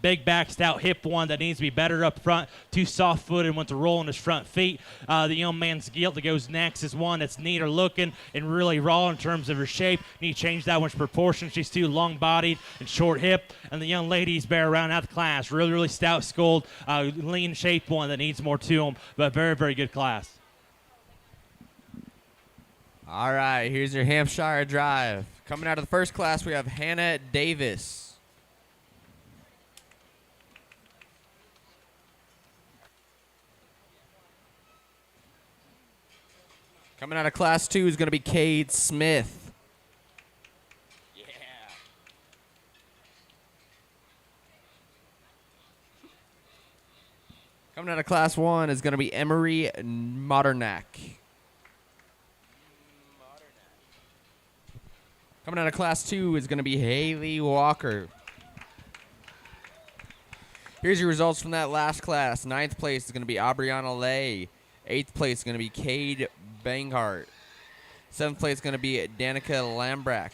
big back, stout hip one that needs to be better up front. Too soft footed, wants to roll on his front feet. The young man's Gilt that goes next is one that's neater looking and really raw in terms of her shape. Need to change that one's proportion. She's too long bodied and short hip. And the young ladies bear around out the class. Really, really stout skulled, lean shaped one that needs more to them, but very, very good class. All right, here's your Hampshire drive. Coming out of the first class, we have Hannah Davis. Coming out of class 2 is going to be Cade Smith. Yeah. Coming out of class 1 is going to be Emery Modernak. Coming out of class 2 is going to be Haley Walker. Here's your results from that last class. 9th place is going to be Aubriana Lay. 8th place is going to be Cade Banghart. 7th place is going to be Danica Lambrecht.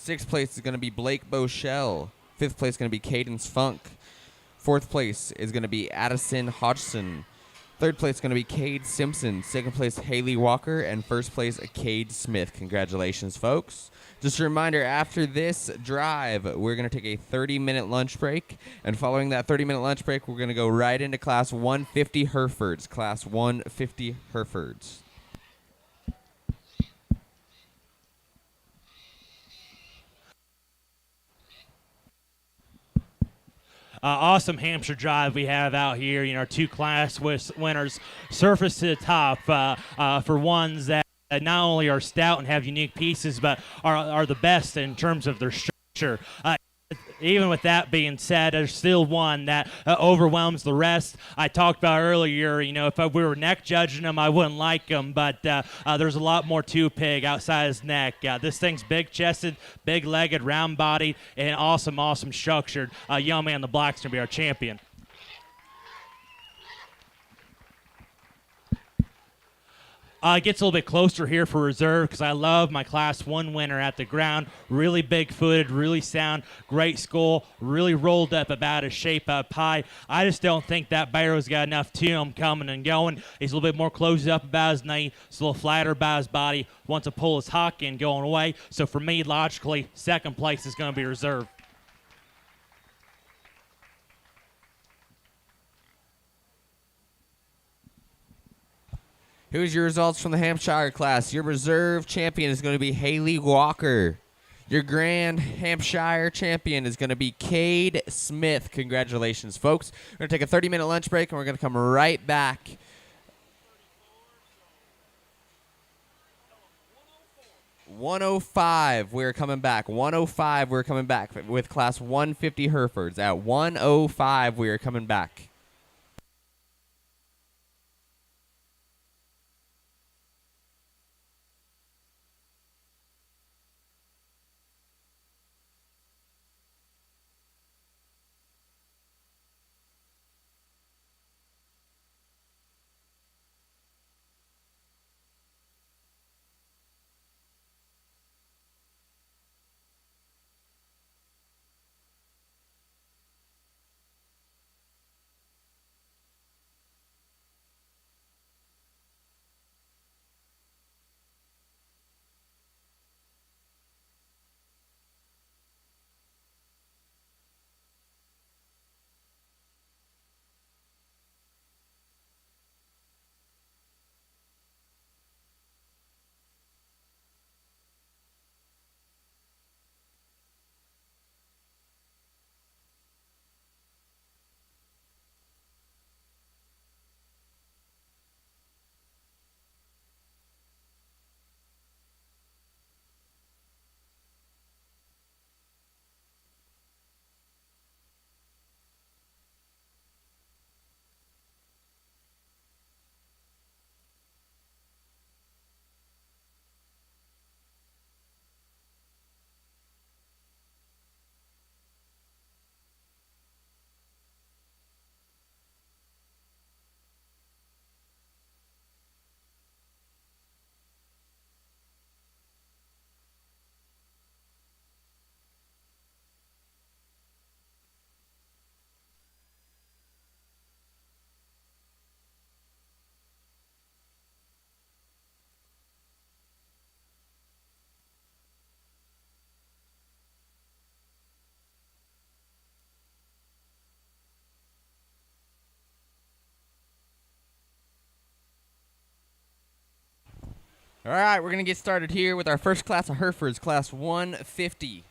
6th place is going to be Blake Boschel. Fifth place is going to be Cadence Funk. Fourth place is going to be Addison Hodgson. Third place is going to be Cade Simpson. Second place, Haley Walker. And first place, Cade Smith. Congratulations, folks. Just a reminder, after this drive, we're going to take a 30-minute lunch break. And following that 30-minute lunch break, we're going to go right into Class 150 Herefords. Class 150 Herefords. Awesome Hampshire drive we have out here. Our two class winners, surface to the top for ones that not only are stout and have unique pieces, but are the best in terms of their structure. Even with that being said, there's still one that overwhelms the rest. I talked about earlier, if we were neck judging him, I wouldn't like him, but there's a lot more to Pig outside his neck. This thing's big-chested, big-legged, round-bodied, and awesome structured. Young man in the black's going to be our champion. It gets a little bit closer here for reserve because I love my Class 1 winner at the ground. Really big-footed, really sound, great skull, really rolled up about his shape up high. I just don't think that barrel's got enough to him coming and going. He's a little bit more closed up about his knee. It's a little flatter about his body. Wants to pull his hock in going away. So for me, logically, second place is going to be reserved. Here's your results from the Hampshire class. Your reserve champion is going to be Haley Walker. Your Grand Hampshire champion is going to be Cade Smith. Congratulations, folks. We're going to take a 30-minute lunch break, and we're going to come right back. .105, we're coming back. 105, we're coming back with Class 150 Herefords. At 105, we are coming back. All right, we're going to get started here with our first class of Herefords, Class 150.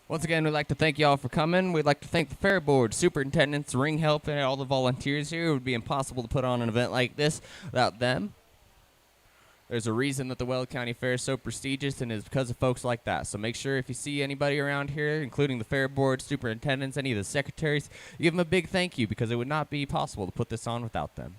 Once again, we'd like to thank you all for coming. We'd like to thank the fair board, superintendents, ring help, and all the volunteers here. It would be impossible to put on an event like this without them. There's a reason that the Weld County Fair is so prestigious, and it's because of folks like that. So make sure if you see anybody around here, including the fair board, superintendents, any of the secretaries, you give them a big thank you, because it would not be possible to put this on without them.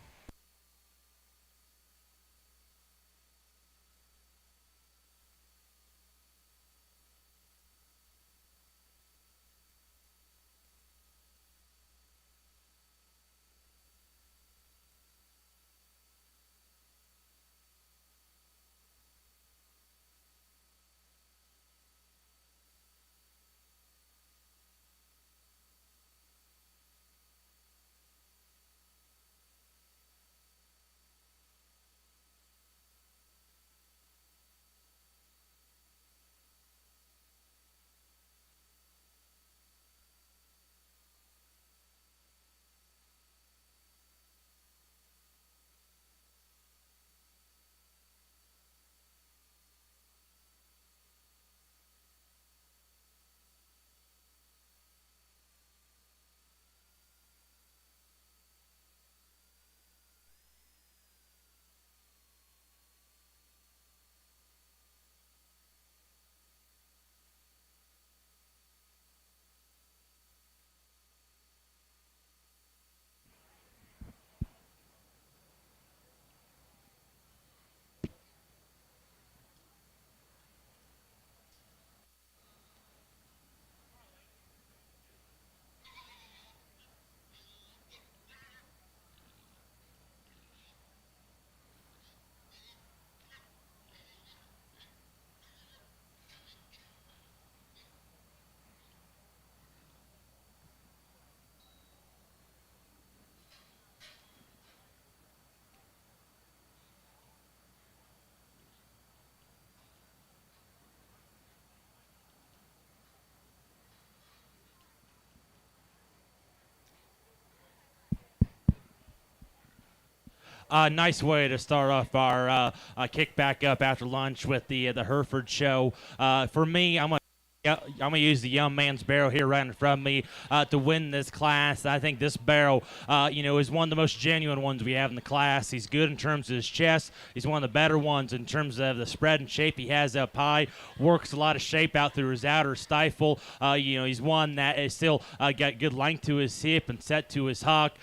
Nice way to start off our kick back up after lunch with the Hereford show. For me, I'm gonna use the young man's barrel here right in front of me to win this class. I think this barrel, is one of the most genuine ones we have in the class. He's good in terms of his chest. He's one of the better ones in terms of the spread and shape he has up high. Works a lot of shape out through his outer stifle. He's one that is still got good length to his hip and set to his hock.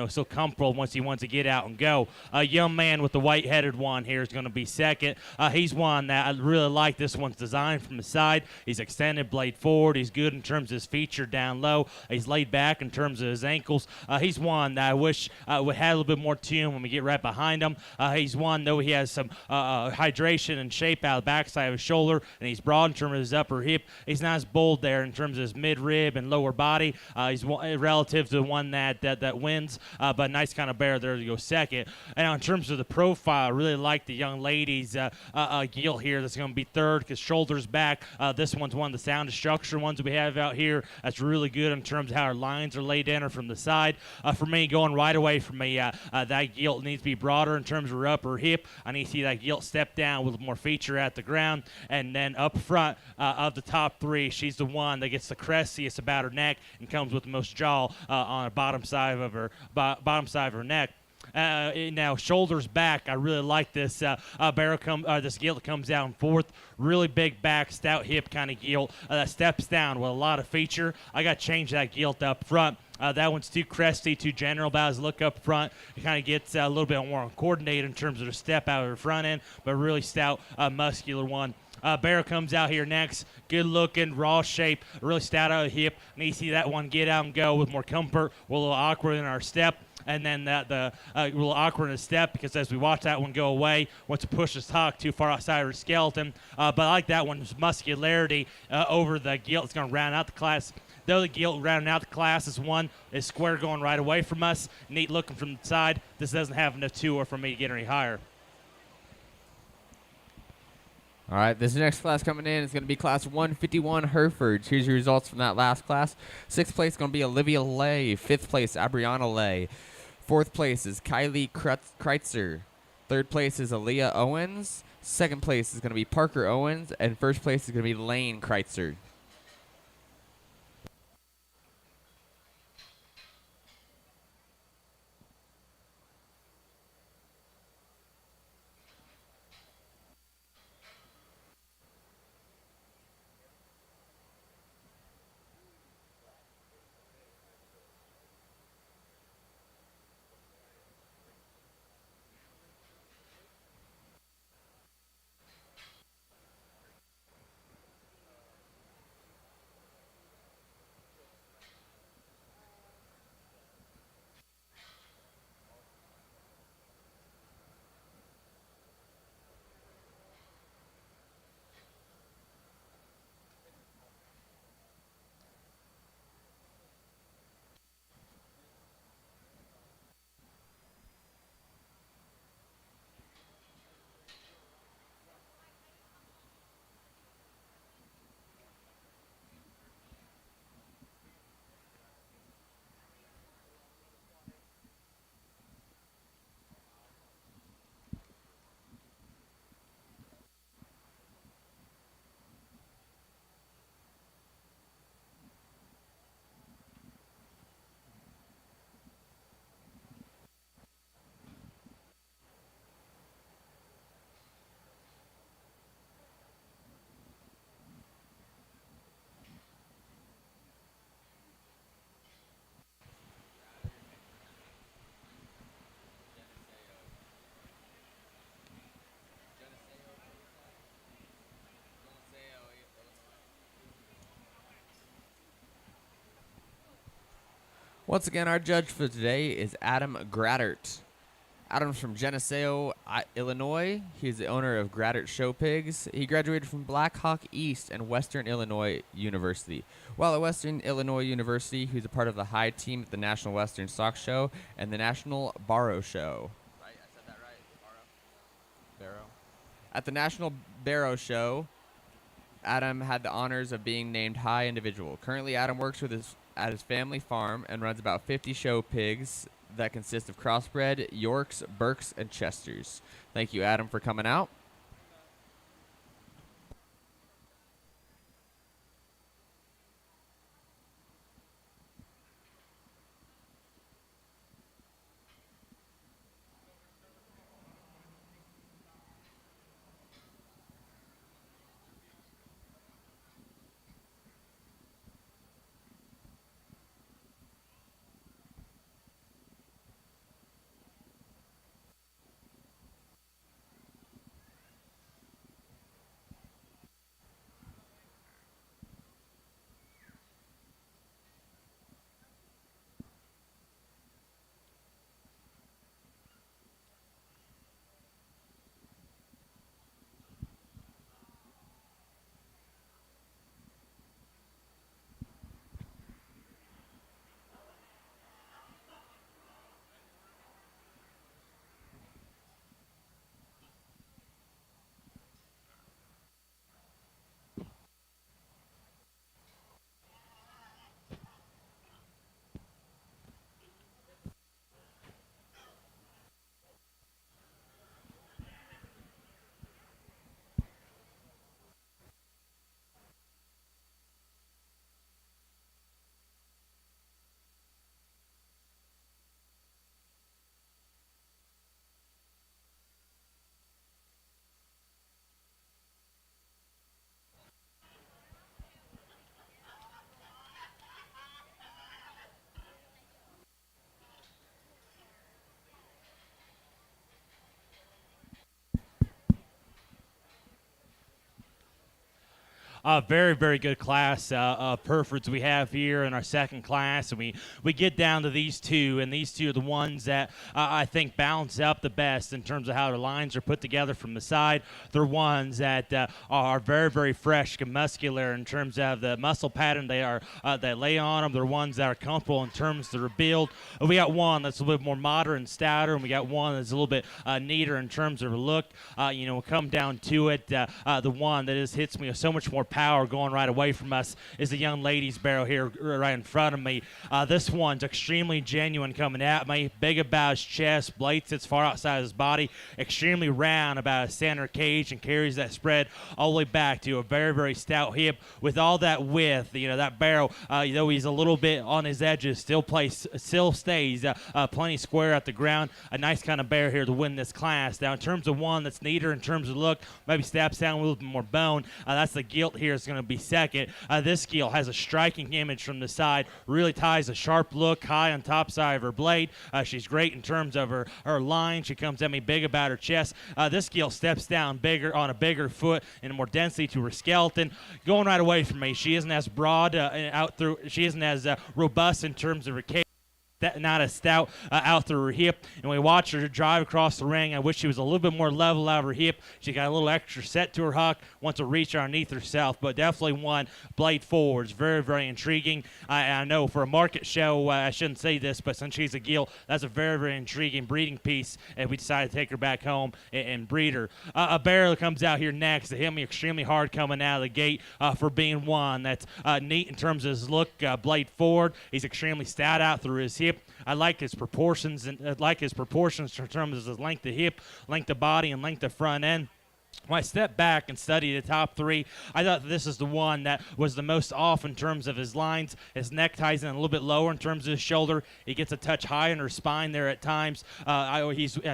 Still comfortable once he wants to get out and go. Young man with the white-headed one here is going to be second. He's one that I really like. This one's designed from the side. He's extended blade forward. He's good in terms of his feature down low. He's laid back in terms of his ankles. He's one that I wish would have a little bit more to him when we get right behind him. He's one, though he has some hydration and shape out of the backside of his shoulder, and he's broad in terms of his upper hip. He's not as bold there in terms of his mid-rib and lower body. He's relative to the one that wins, but nice kind of bear there to go second. And in terms of the profile, I really like the young lady's Gilt here that's going to be third because shoulders back. This one's one of the soundest structure ones we have out here. That's really good in terms of how our lines are laid in or from the side. For me, going right away from me, that Gilt needs to be broader in terms of her upper hip. I need to see that Gilt step down with more feature at the ground. And then up front of the top three, she's the one that gets the crestiest about her neck and comes with the most jaw on the bottom side of her neck. Now shoulders back, I really like this this Gilt that comes out in fourth. Really big back, stout hip kind of Gilt that steps down with a lot of feature. I got to change that Gilt up front. That one's too cresty, too general about his look up front. It kind of gets a little bit more coordinated in terms of the step out of the front end, but really stout, muscular one. Barrow comes out here next. Good looking, raw shape, really stout out of the hip. And you see that one get out and go with more comfort. We're a little awkward in our step. And then the little awkward in his step because as we watch that one go away, wants to push his hock too far outside of her skeleton. But I like that one's muscularity over the Gilt. It's going to round out the class. Though the Gilt rounding out the class is one is square going right away from us. Neat looking from the side. This doesn't have enough tour for me to get any higher. All right, this next class coming in is going to be Class 151 Hereford. Here's your results from that last class. Sixth place is going to be Olivia Lay. Fifth place, Abriana Lay. Fourth place is Kylie Kreitzer. Third place is Aaliyah Owens. Second place is going to be Parker Owens. And first place is going to be Lane Kreitzer. Once again, our judge for today is Adam Grattert. Adam's from Geneseo, Illinois. He's the owner of Grattert Show Pigs. He graduated from Black Hawk East and Western Illinois University. While at Western Illinois University, he was a part of the high team at the National Western Stock Show and the National Barrow Show. Right? I said that right? Barrow? At the National Barrow Show, Adam had the honors of being named High Individual. Currently, Adam works at his family farm and runs about 50 show pigs that consist of crossbred, Yorks, Berks, and Chesters. Thank you, Adam, for coming out. Very, very good class of Perefords we have here in our second class. And we get down to these two, and these two are the ones that I think balance up the best in terms of how their lines are put together from the side. They're ones that are very, very fresh and muscular in terms of the muscle pattern they lay on them. They're ones that are comfortable in terms of their build. We got one that's a little bit more moderate and stouter, and we got one that's a little bit neater in terms of her look. We'll come down to it. The one that just hits me with so much more power going right away from us is the young lady's barrel here right in front of me. This one's extremely genuine coming at me. Big about his chest, blade sits far outside his body, extremely round about his center cage, and carries that spread all the way back to a very, very stout hip with all that width. That barrel, though he's a little bit on his edges, still stays plenty square at the ground. A nice kind of bear here to win this class. Now, in terms of one that's neater in terms of look, maybe steps down a little bit more bone, that's the Gilt here is going to be second. This Gilt has a striking image from the side, really ties a sharp look high on top side of her blade. She's great in terms of her line. She comes at me big about her chest. This Gilt steps down bigger on a bigger foot and more density to her skeleton. Going right away from me, she isn't as broad she isn't as robust in terms of her cage. Not as stout out through her hip, and we watch her drive across the ring. I wish she was a little bit more level out of her hip. She got a little extra set to her huck, wants to reach underneath herself, but definitely one blade forwards. Very, very intriguing. I know for a market show, I shouldn't say this, but since she's a Gilt, that's a very, very intriguing breeding piece, and we decided to take her back home and breed her. A bear that comes out here next to hit me extremely hard coming out of the gate for being one that's neat in terms of his look, blade forward. He's extremely stout out through his hip. I like his proportions in terms of his length of hip, length of body, and length of front end. When I stepped back and studied the top three, I thought that this is the one that was the most off in terms of his lines. His neck ties in a little bit lower in terms of his shoulder. He gets a touch high in her spine there at times. I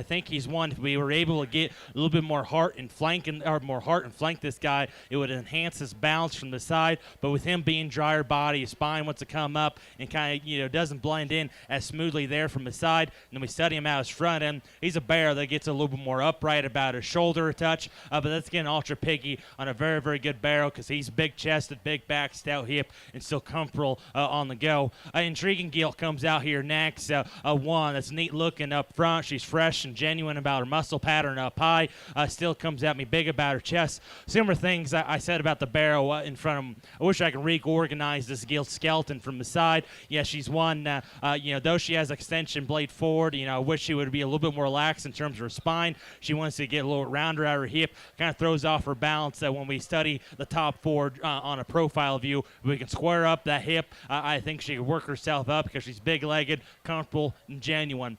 think he's one. If we were able to get a little bit more heart and flank this guy, it would enhance his balance from the side. But with him being drier body, his spine wants to come up and kind of doesn't blend in as smoothly there from the side. And then we study him out his front end. He's a bear that gets a little bit more upright about his shoulder touch. but that's getting Ultra Piggy on a very, very good barrel because he's big chested, big back, stout hip, and still comfortable on the go. Intriguing Gilt comes out here next. One that's neat looking up front. She's fresh and genuine about her muscle pattern up high. Still comes at me big about her chest. Similar things I said about the barrel in front of him. I wish I could reorganize this Gilt skeleton from the side. Yeah, she's one, though she has extension blade forward, I wish she would be a little bit more relaxed in terms of her spine. She wants to get a little rounder at her hip, kind of throws off her balance. That when we study the top four on a profile view, we can square up that hip. I think she can work herself up because she's big-legged, comfortable, and genuine.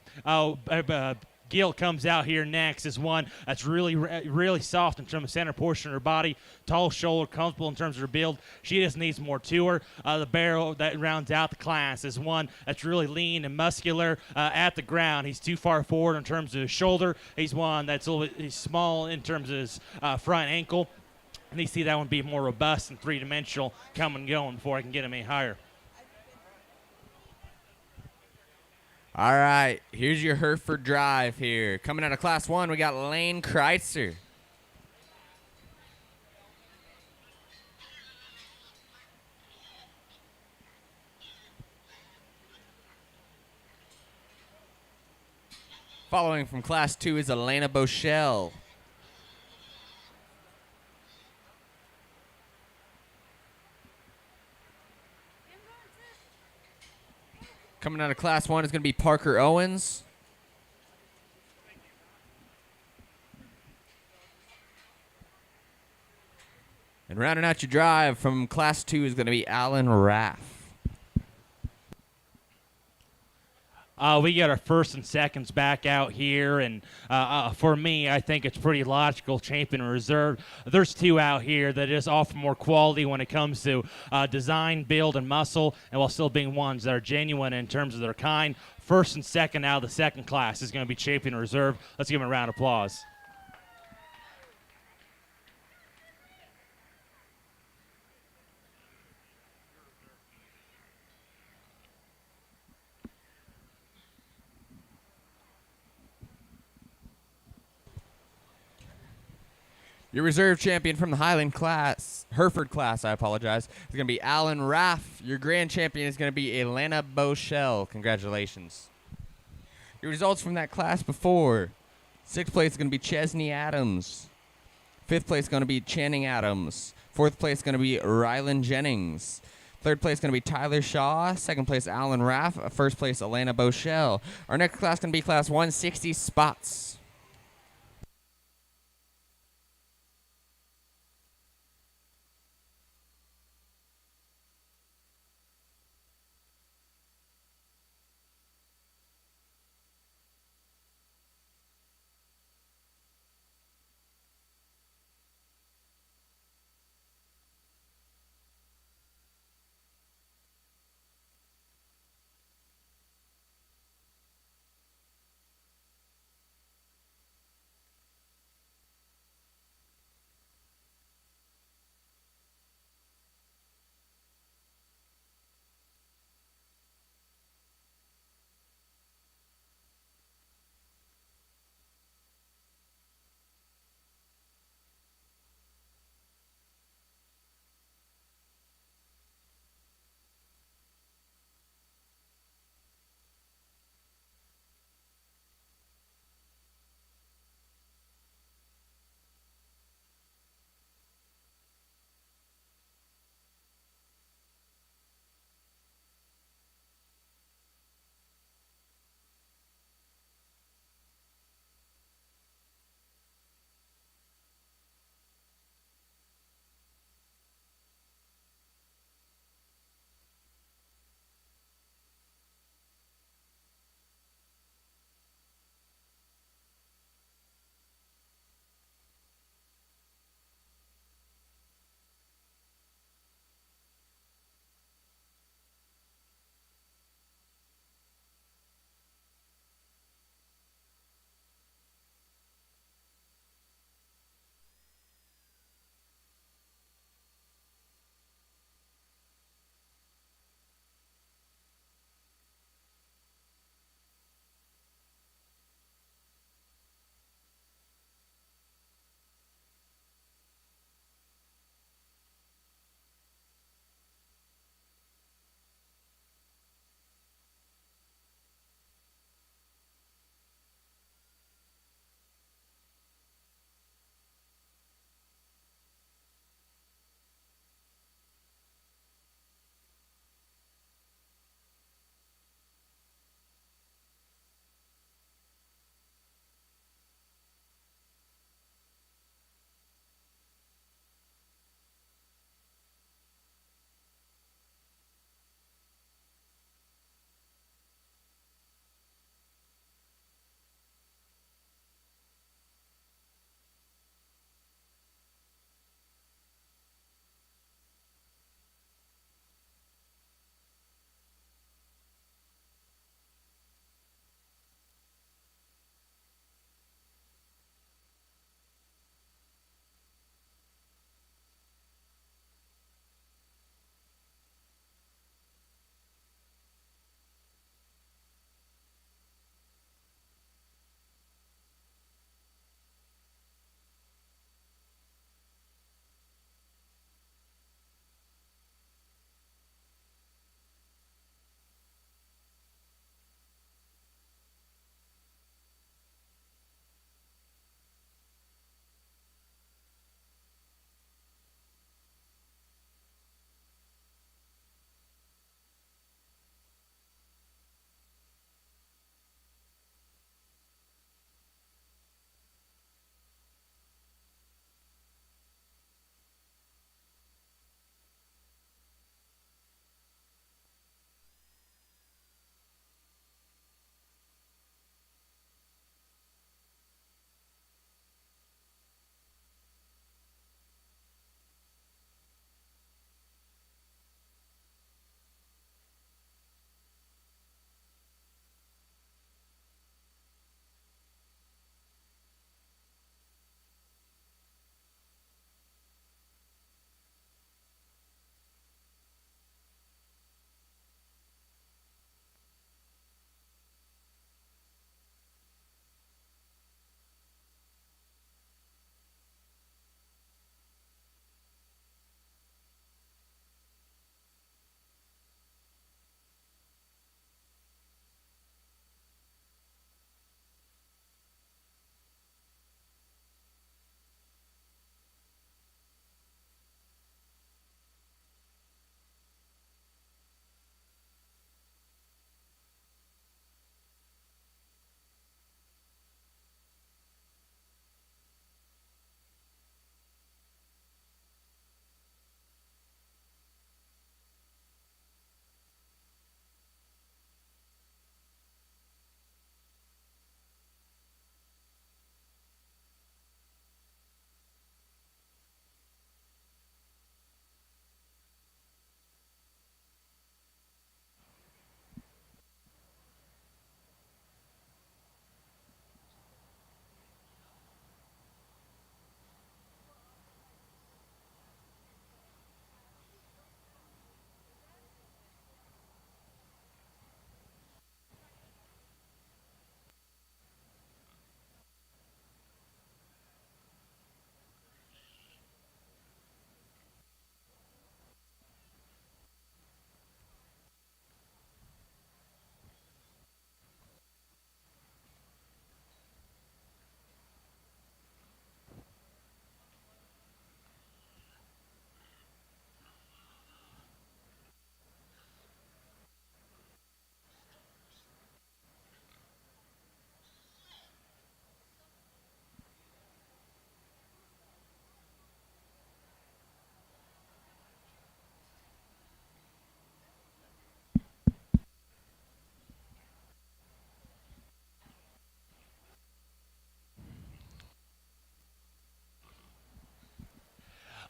Gilt comes out here next as one that's really, really soft in terms of center portion of her body, tall shoulder, comfortable in terms of her build. She just needs more to her. The barrel that rounds out the class is one that's really lean and muscular at the ground. He's too far forward in terms of his shoulder. He's one that's he's small in terms of his front ankle. And you see that one be more robust and three-dimensional coming and going before I can get him any higher. All right, here's your Hereford drive here. Coming out of Class 1, we got Lane Kreitzer. Following from Class 2 is Elena Boschel. Coming out of Class 1 is going to be Parker Owens. And rounding out your drive from Class 2 is going to be Alan Raff. We got our first and seconds back out here, and for me, I think it's pretty logical. Champion and reserve. There's two out here that just offer more quality when it comes to design, build, and muscle, and while still being ones that are genuine in terms of their kind. First and second out of the second class is going to be champion and reserve. Let's give them a round of applause. Your reserve champion from the Highland class, Hereford class, I apologize, is going to be Alan Raff. Your grand champion is going to be Elena Boschel. Congratulations. Your results from that class before. Sixth place is going to be Chesney Adams. Fifth place is going to be Channing Adams. Fourth place is going to be Rylan Jennings. Third place is going to be Tyler Shaw. Second place, Alan Raff. First place, Elena Boschel. Our next class is going to be Class 160 spots.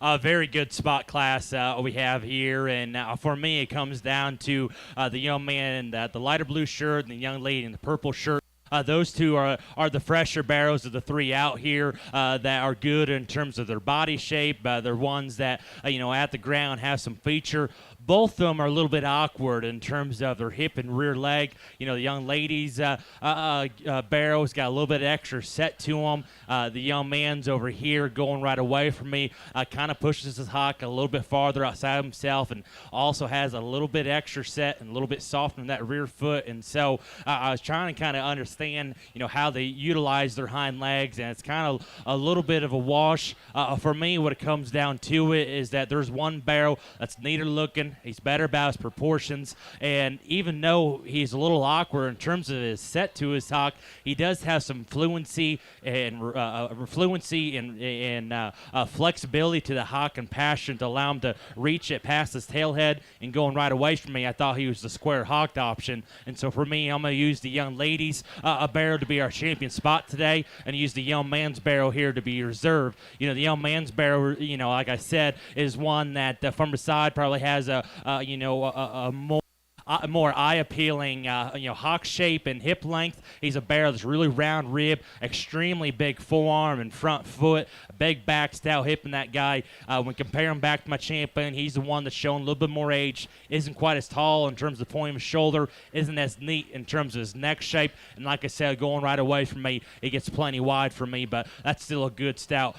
A very good spot class we have here, and for me, it comes down to the young man in the lighter blue shirt and the young lady in the purple shirt. Those two are the fresher barrows of the three out here that are good in terms of their body shape. They're ones that, at the ground have some feature. Both of them are a little bit awkward in terms of their hip and rear leg. The young ladies' barrow's got a little bit extra set to them. The young man's over here going right away from me, kind of pushes his hock a little bit farther outside himself and also has a little bit extra set and a little bit softer in that rear foot. And so I was trying to kind of understand, how they utilize their hind legs, and it's kind of a little bit of a wash. For me, what it comes down to it is that there's one barrow that's neater looking. He's better about his proportions, and even though he's a little awkward in terms of his set to his hock, he does have some fluency and flexibility to the hock and passion to allow him to reach it past his tailhead and going right away from me. I thought he was the square hocked option, and so for me, I'm going to use the young ladies' a barrow to be our champion spot today, and use the young man's barrow here to be reserved. The young man's barrow, like I said, is one that from the side probably has a more eye-appealing, hock shape and hip length. He's a barrow that's really round rib, extremely big forearm and front foot, big back, stout hip in that guy. When comparing him back to my champion, he's the one that's showing a little bit more age, isn't quite as tall in terms of the point of his shoulder, isn't as neat in terms of his neck shape, and like I said, going right away from me, it gets plenty wide for me, but that's still a good stout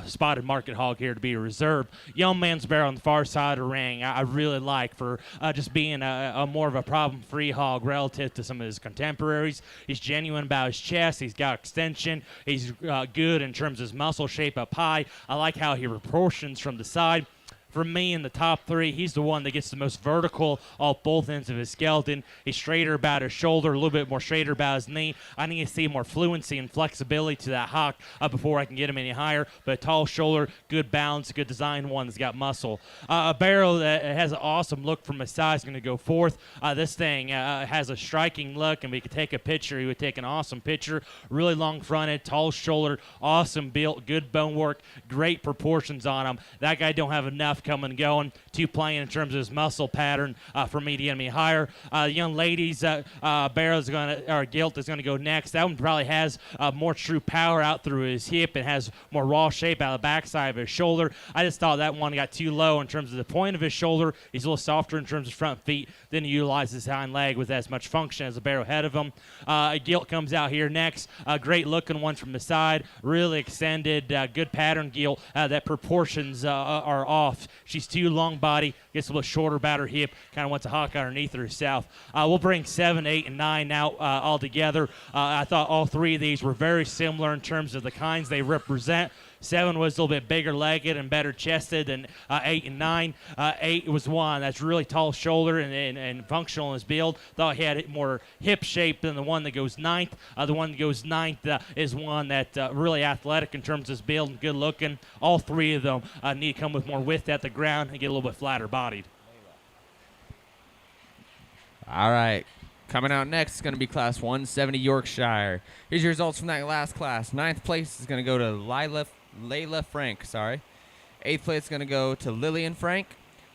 spotted market hog here to be reserved. Young man's barrow on the far side of the ring, I really like for just being a more of a problem-free hog relative to some of his contemporaries. He's genuine about his chest. He's got extension. He's good in terms of his muscle shape up high. I like how he proportions from the side. For me, in the top three, he's the one that gets the most vertical off both ends of his skeleton. He's straighter about his shoulder, a little bit more straighter about his knee. I need to see more fluency and flexibility to that hock before I can get him any higher. But a tall shoulder, good balance, good design one that's got muscle. A barrow that has an awesome look from his side is going to go fourth. This thing has a striking look, and we could take a picture. He would take an awesome picture. Really long fronted, tall shoulder, awesome built, good bone work, great proportions on him. That guy don't have enough coming and going, too plain in terms of his muscle pattern for me to get me higher. Young ladies, Barrow's Gilt is going to go next. That one probably has more true power out through his hip and has more raw shape out of the backside of his shoulder. I just thought that one got too low in terms of the point of his shoulder. He's a little softer in terms of front feet. Then he utilizes his hind leg with as much function as the barrow ahead of him. Gilt comes out here next. Great looking one from the side. Really extended, good pattern Gilt. That proportions are off. She's too long body, gets a little shorter about her hip, kind of wants a hawk underneath her herself. We'll bring 7, 8, and 9 now all together. I thought all three of these were very similar in terms of the kinds they represent. 7 was a little bit bigger legged and better chested than 8 and 9. 8 was one that's really tall shoulder and functional in his build. Thought he had more hip shape than the one that goes 9th. The one that goes 9th is one that really athletic in terms of his build and good looking. All three of them need to come with more width at the ground and get a little bit flatter bodied. All right. Coming out next is going to be Class 170 Yorkshire. Here's your results from that last class. 9th place is going to go to Layla Frank, 8th place is going to go to Lillian Frank.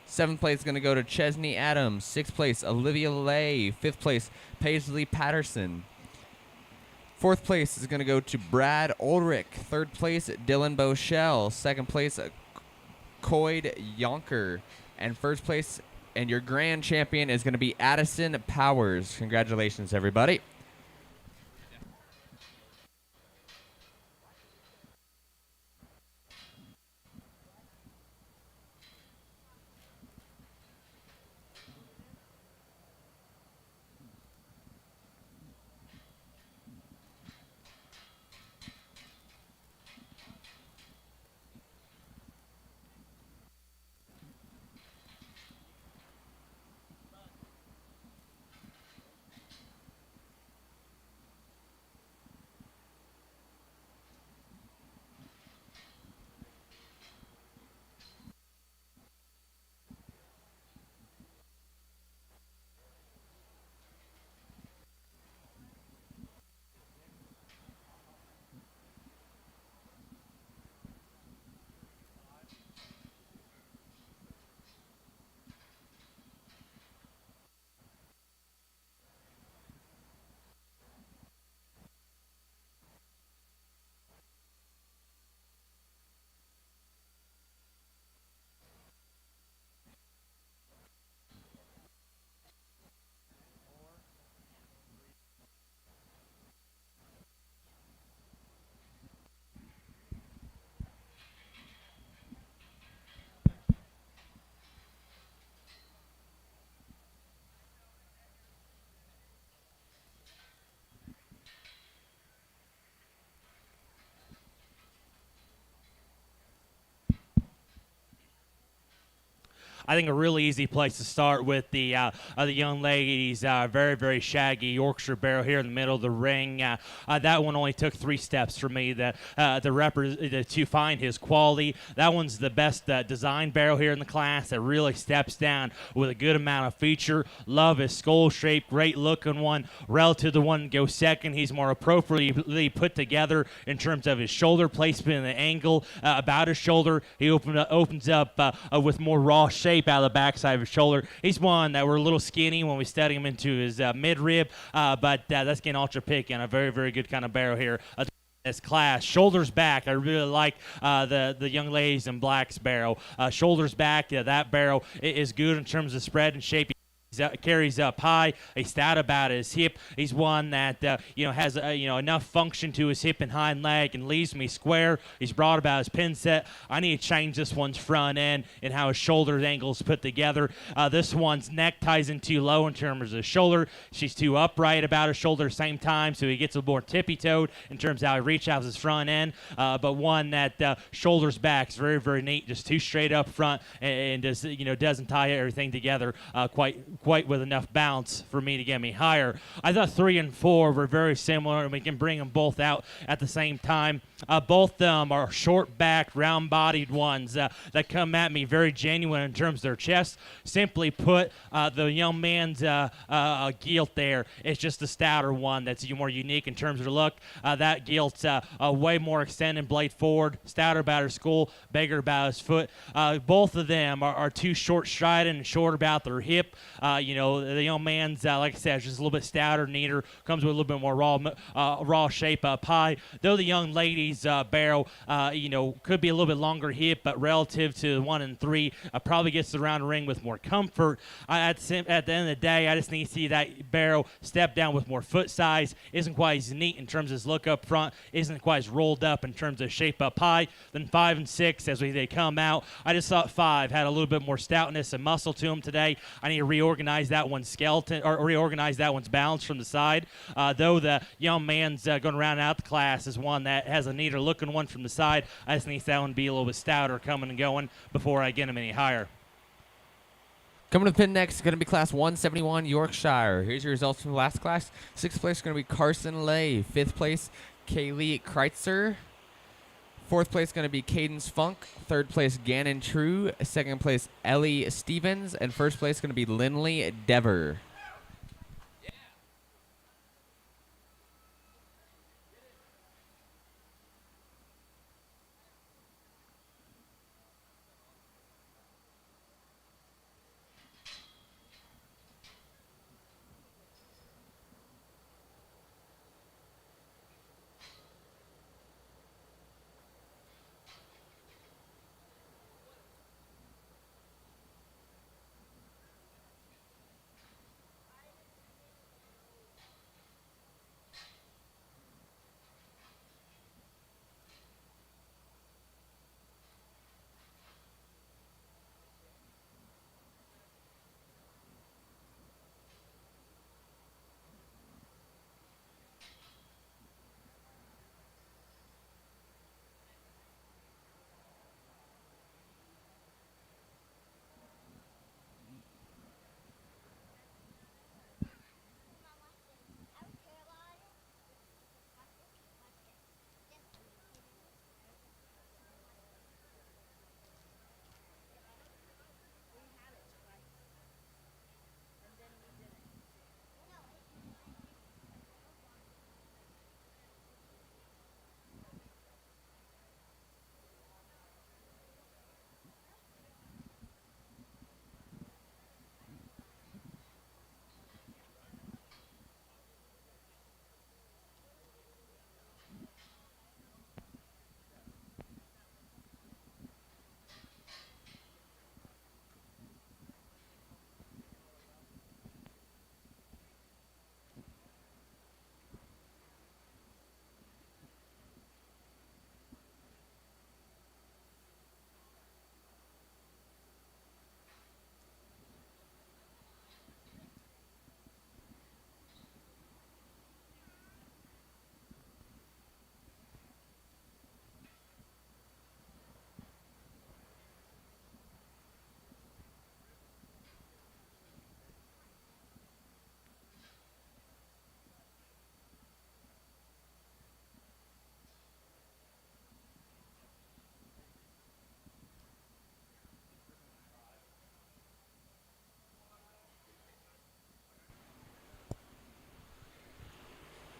7th place is going to go to Chesney Adams. 6th place, Olivia Lay. 5th place, Paisley Patterson. 4th place is going to go to Brad Ulrich. 3rd place, Dylan Boschel. 2nd place, Coyd Yonker. And 1st place, and your grand champion is going to be Addison Powers. Congratulations, everybody. I think a really easy place to start with the young ladies. Very, very shaggy Yorkshire barrel here in the middle of the ring. That one only took 3 steps for me to find his quality. That one's the best design barrel here in the class. That really steps down with a good amount of feature. Love his skull shape, great looking one. Relative to the one that goes second, he's more appropriately put together in terms of his shoulder placement and the angle about his shoulder. He opens up with more raw shape out of the backside of his shoulder. He's one that we're a little skinny when we study him into his midrib, but that's getting ultra picky on a very, very good kind of barrel here. This class. Shoulders back. I really like the young ladies in black's barrel. Shoulders back. That barrel is good in terms of spread and shape. Carries up high. He's stout about his hip. He's one that has enough function to his hip and hind leg and leaves me square. He's broad about his pin set. I need to change this one's front end and how his shoulder angles put together. This one's neck ties in too low in terms of his shoulder. She's too upright about his shoulder at the same time, so he gets a little more tippy-toed in terms of how he reaches out his front end. But one that shoulders back is very, very neat, just too straight up front and just doesn't tie everything together quite with enough bounce for me to get me higher. I thought 3 and 4 were very similar, and we can bring them both out at the same time. Both of them are short-backed, round-bodied ones that come at me very genuine in terms of their chest. Simply put, the young man's Gilt there is just the stouter one that's more unique in terms of the look. That Gilt's way more extended blade forward, stouter about her skull, bigger about his foot. Both of them are too short-strided and short about their hip. The young man's, like I said, is just a little bit stouter, neater, comes with a little bit more raw shape up high. Though the young lady's barrel, could be a little bit longer hip, but relative to 1 and 3, probably gets around the ring with more comfort. At the end of the day, I just need to see that barrel step down with more foot size. Isn't quite as neat in terms of his look up front. Isn't quite as rolled up in terms of shape up high. Then 5 and 6, as they come out, I just thought 5 had a little bit more stoutness and muscle to him today. I need to reorganize that one's skeleton or reorganize that one's balance from the side. Though the young man's going to round out the class is one that has a neater looking one from the side. I just need that one to be a little bit stouter coming and going before I get him any higher. Coming to the pin next is going to be Class 171 Yorkshire. Here's your results from the last class. 6th place is going to be Carson Lay. 5th place, Kaylee Kreitzer. 4th place is going to be Cadence Funk. 3rd place, Gannon True. 2nd place, Ellie Stevens. And 1st place is going to be Lindley Dever.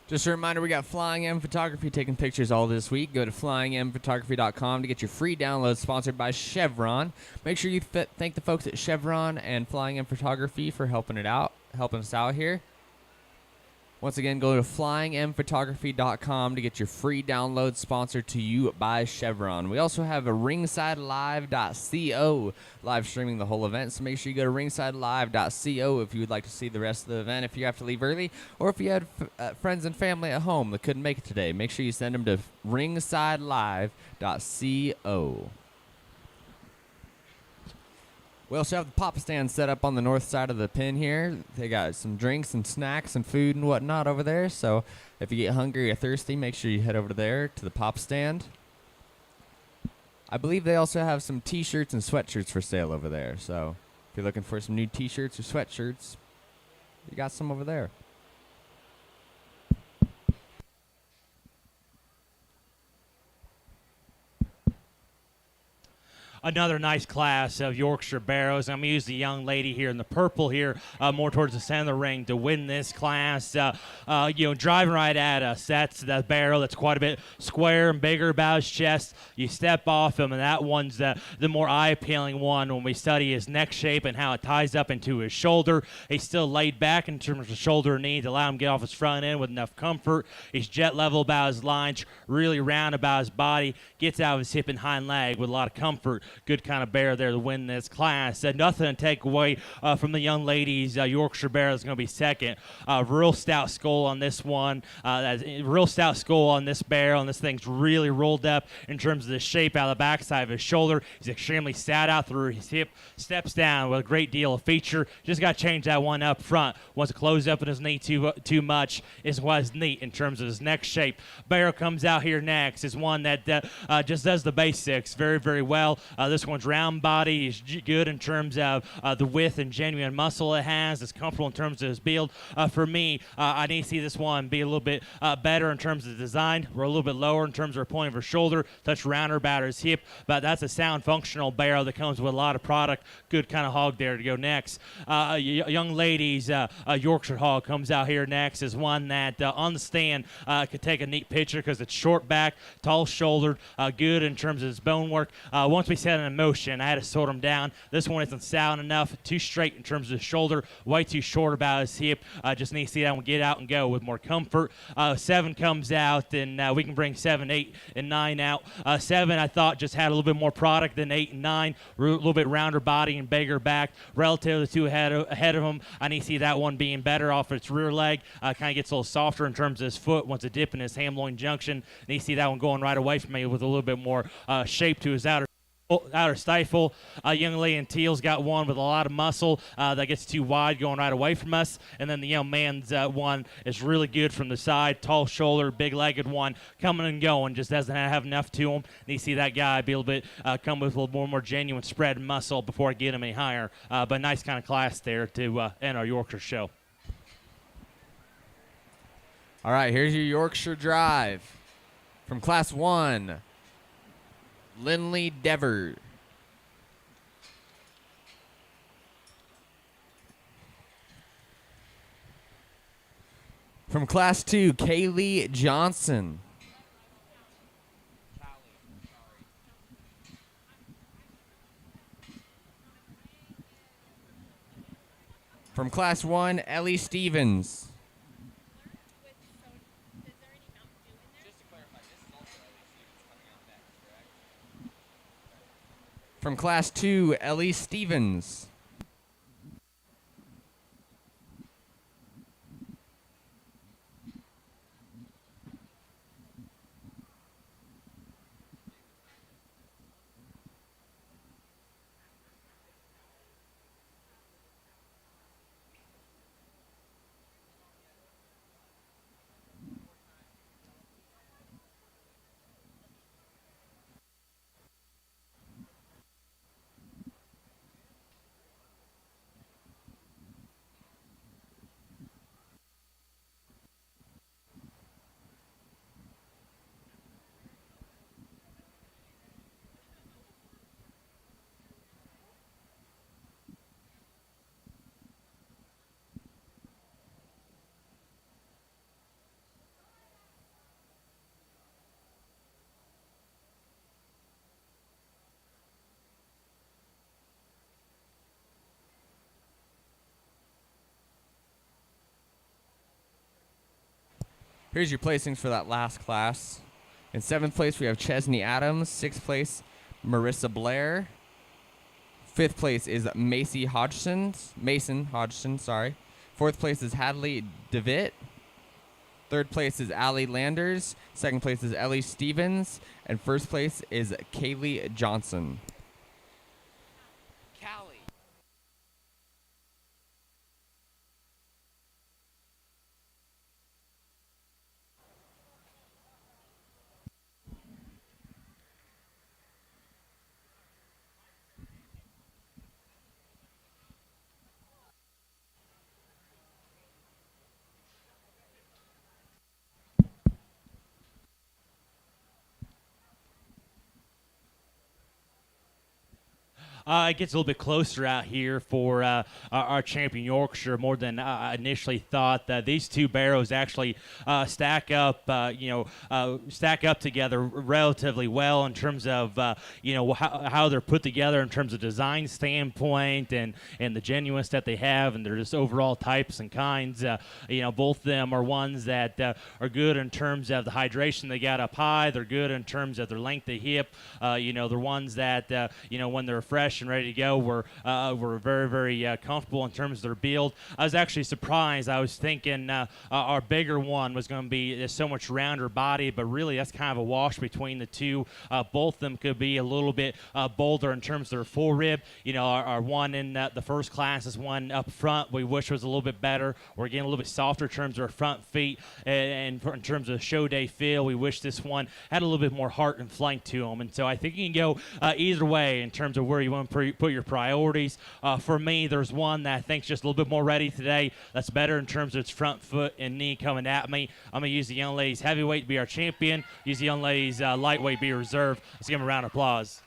Just a reminder, we got Flying M Photography taking pictures all this week. Go to flyingmphotography.com to get your free download, sponsored by Chevron. Make sure you thank the folks at Chevron and Flying M Photography for helping us out here. Once again, go to flyingmphotography.com to get your free download, sponsored to you by Chevron. We also have a ringsidelive.co live streaming the whole event, so make sure you go to ringsidelive.co if you would like to see the rest of the event, if you have to leave early, or if you had friends and family at home that couldn't make it today. Make sure you send them to ringsidelive.co. We also have the pop stand set up on the north side of the pin here. They got some drinks and snacks and food and whatnot over there. So if you get hungry or thirsty, make sure you head over there to the pop stand. I believe they also have some t-shirts and sweatshirts for sale over there. So if you're looking for some new t-shirts or sweatshirts, you got some over there. Another nice class of Yorkshire barrows. I'm going to use the young lady here in the purple here, more towards the center of the ring to win this class. Driving right at us. That's the barrel that's quite a bit square and bigger about his chest. You step off him, and that one's the more eye-appealing one when we study his neck shape and how it ties up into his shoulder. He's still laid back in terms of shoulder and knee to allow him to get off his front end with enough comfort. He's jet level about his lines, really round about his body, gets out of his hip and hind leg with a lot of comfort. Good kind of bear there to win this class. Nothing to take away from the young ladies. Yorkshire bear is going to be second. Real stout skull on this one. Real stout skull on this barrel, and this thing's really rolled up in terms of the shape out of the backside of his shoulder. He's extremely sat out through his hip, steps down with a great deal of feature. Just got to change that one up front. Wants to close up in his knee too much is what's neat in terms of his neck shape. Barrel comes out here next. Is one that just does the basics very, very well. This one's round body. He's good in terms of the width and genuine muscle it has. It's comfortable in terms of his build. For me, I need to see this one be a little bit better in terms of the design. We're a little bit lower in terms of our point of her shoulder, touch rounder about his hip, but that's a sound functional barrel that comes with a lot of product. Good kind of hog there to go next. Young ladies, Yorkshire hog comes out here next, is one that on the stand could take a neat picture because it's short back, tall shouldered, good in terms of his bone work. Once we set in motion, I had to sort him down. This one isn't sound enough, too straight in terms of the shoulder, way too short about his hip. Just need to see that one get out and go with more comfort. 7 comes out, and we can bring 7, 8, and 9 out. 7, I thought, just had a little bit more product than 8 and 9, a little bit rounder body and bigger back. Relative to the two ahead of him, I need to see that one being better off its rear leg. Kind of gets a little softer in terms of his foot. Wants a dip in his ham-loin junction. Need to see that one going right away from me with a little bit more shape to his outer stifle. Young lady in teal's got one with a lot of muscle that gets too wide going right away from us, and then the young man's one is really good from the side, tall shoulder, big-legged one, coming and going, just doesn't have enough to him. And you see that guy be a little bit come with a little more genuine spread and muscle before I get him any higher, but nice kind of class there to end our Yorkshire show. All right, here's your Yorkshire Drive from Class 1. Lindley Dever. From Class 2, Kaylee Johnson. From Class 1, Ellie Stevens. From Class 2, Ellie Stevens. Here's your placings for that last class. In 7th place, we have Chesney Adams. 6th place, Marissa Blair. 5th place is Mason Hodgson, sorry. 4th place is Hadley DeVitt. 3rd place is Allie Landers. 2nd place is Ellie Stevens. And 1st place is Kaylee Johnson. Callie. It gets a little bit closer out here for our champion Yorkshire more than I initially thought. These two barrows actually stack up together relatively well in terms of how they're put together in terms of design standpoint and the genuineness that they have, and they're just overall types and kinds. Both of them are ones that are good in terms of the hydration they got up high. They're good in terms of their length of hip. They're ones that when they're fresh and ready to go, we're very, very comfortable in terms of their build. I was actually surprised. I was thinking our bigger one was going to be so much rounder body, but really that's kind of a wash between the two. Both of them could be a little bit bolder in terms of their forerib. Our one in the first class is one up front we wish was a little bit better. We're getting a little bit softer in terms of our front feet, and in terms of show day feel, we wish this one had a little bit more heart and flank to them. And so I think you can go either way in terms of where you want to put your priorities. For me, there's one that I think's just a little bit more ready today. That's better in terms of its front foot and knee coming at me. I'm going to use the young lady's heavyweight to be our champion. Use the young lady's lightweight to be reserve. Let's give them a round of applause.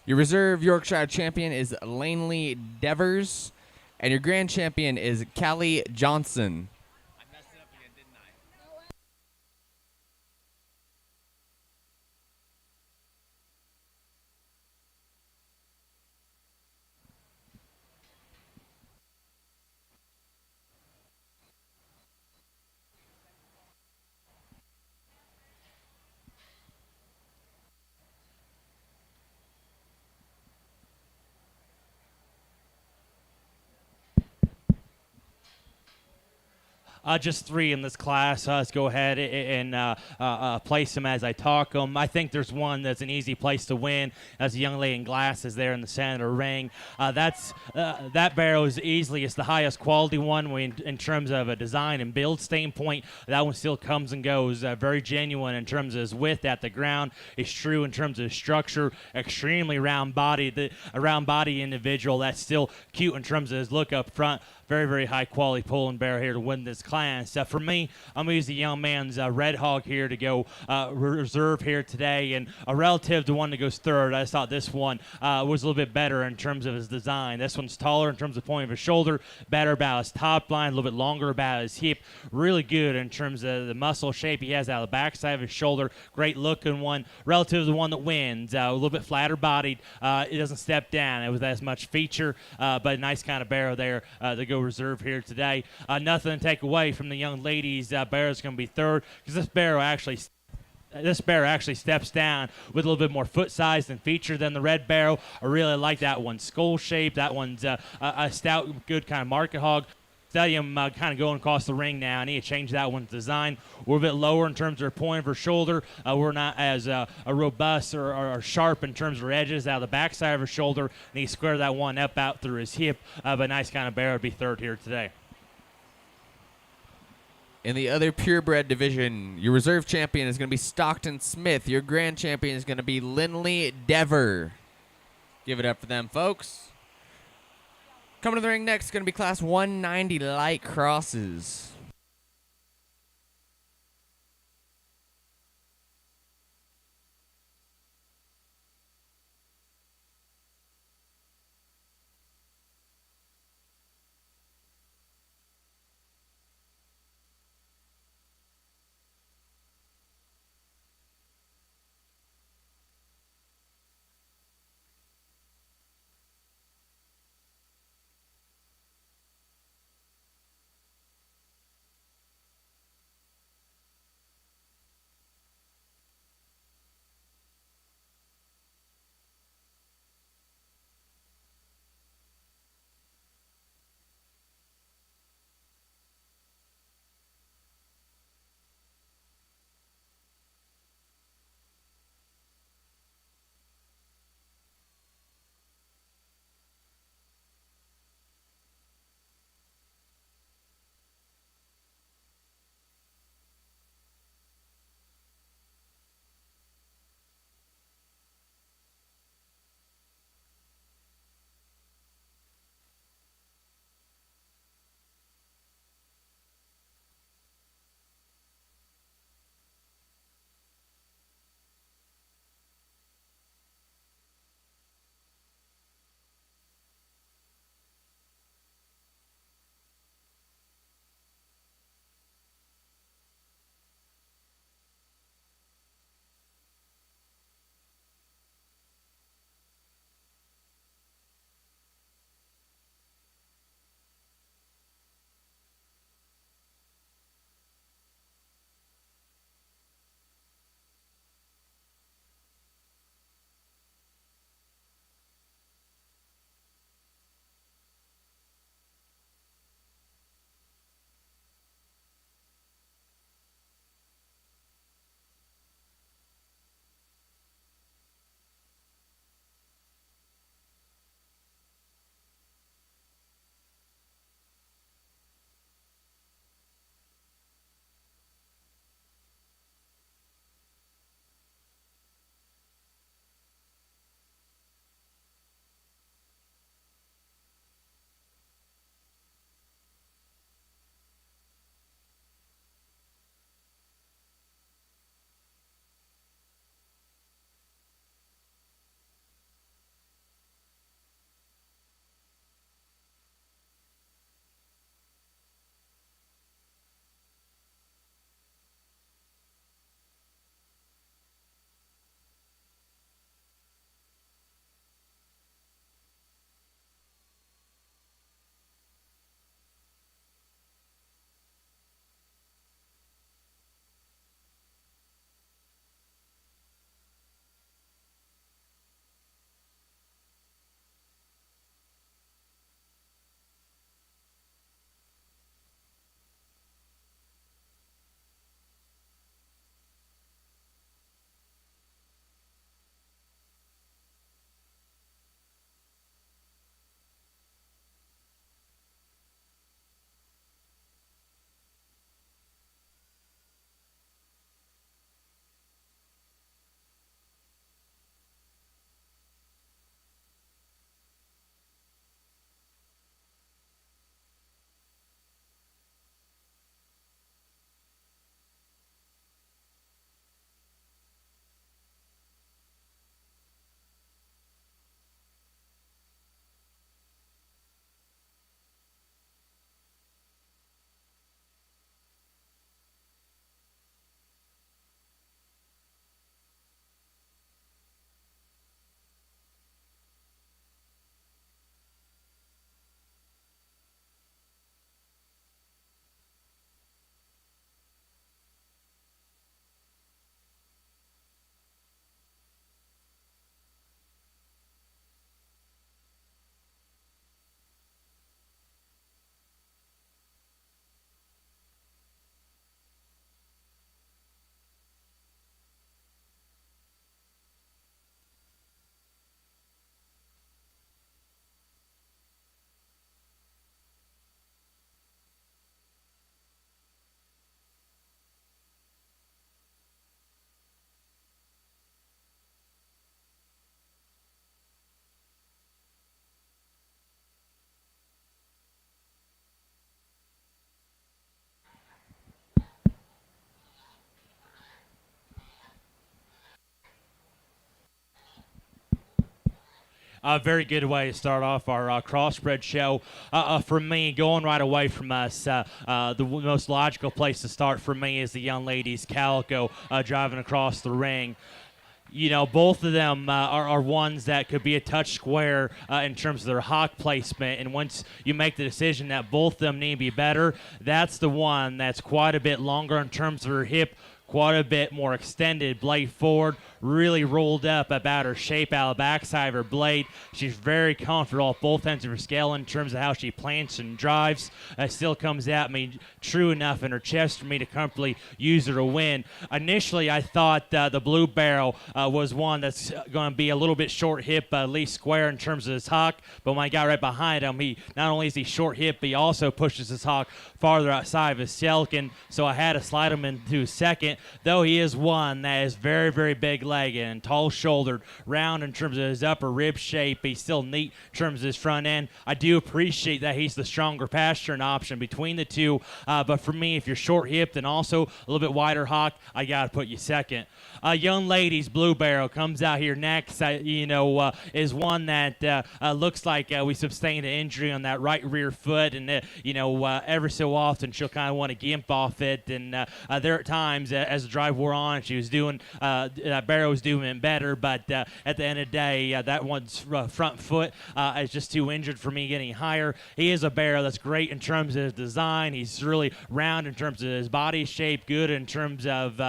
Your reserve Yorkshire champion is Lanely Devers, and your grand champion is Callie Johnson. I messed it up again, didn't I? Just three in this class. Let's go ahead and place them as I talk them. I think there's one that's an easy place to win. As the young lady in glasses there in the center of the ring. That barrel is easily the highest quality one in terms of a design and build standpoint. That one still comes and goes. Very genuine in terms of his width at the ground. It's true in terms of his structure. Extremely round body. A round body individual that's still cute in terms of his look up front. Very, very high quality pulling barrel here to win this class. For me, I'm going to use the young man's Red Hog here to go reserve here today. And relative to one that goes third, I thought this one was a little bit better in terms of his design. This one's taller in terms of point of his shoulder, better about his top line, a little bit longer about his hip. Really good in terms of the muscle shape he has out of the backside of his shoulder. Great looking one. Relative to the one that wins, a little bit flatter bodied. It doesn't step down. It was as much feature, but a nice kind of barrel there to go reserve here today. Nothing to take away from the young ladies. Barrel is going to be third because this barrel actually steps down with a little bit more foot size and feature than the red barrel. I really like that one. Skull shape. That one's a stout, good kind of market hog. Stadium kind of going across the ring now. I need to change that one's design. We're a bit lower in terms of our point of our shoulder. We're not as robust or sharp in terms of our edges out of the backside of our shoulder. Need to square that one up out through his hip. But nice kind of barrel to be third here today. In the other purebred division, your reserve champion is going to be Stockton Smith. Your grand champion is going to be Lindley Dever. Give it up for them, folks. Coming to the ring next is going to be Class 190 light crosses. A very good way to start off our crossbred show. For me, going right away from us, most logical place to start for me is the young ladies Calico driving across the ring. You know, both of them are ones that could be a touch square in terms of their hock placement. And once you make the decision that both of them need to be better, that's the one that's quite a bit longer in terms of her hip, quite a bit more extended blade forward, really rolled up about her shape out of the backside of her blade. She's very comfortable at both ends of her scale in terms of how she plants and drives. Still comes at me true enough in her chest for me to comfortably use her to win. Initially, I thought the Blue Barrel was one that's going to be a little bit short hip, at least square in terms of his hock. But when I got right behind him, he not only is he short hip, but he also pushes his hock farther outside of his selkin. So I had to slide him into second, though he is one that is very, very big legged and tall shouldered, round in terms of his upper rib shape. He's still neat in terms of his front end. I do appreciate that he's the stronger pasturing option between the two. But for me, if you're short hipped and also a little bit wider hock, I got to put you second. Young ladies, Blue Barrel comes out here next. Is one that looks like we sustained an injury on that right rear foot, and every so often she'll kind of want to gimp off it. And there are times as the drive wore on, she was doing Barrow was doing better, but at the end of the day, that one's front foot is just too injured for me getting higher. He is a Barrow that's great in terms of his design. He's really round in terms of his body shape, good in terms of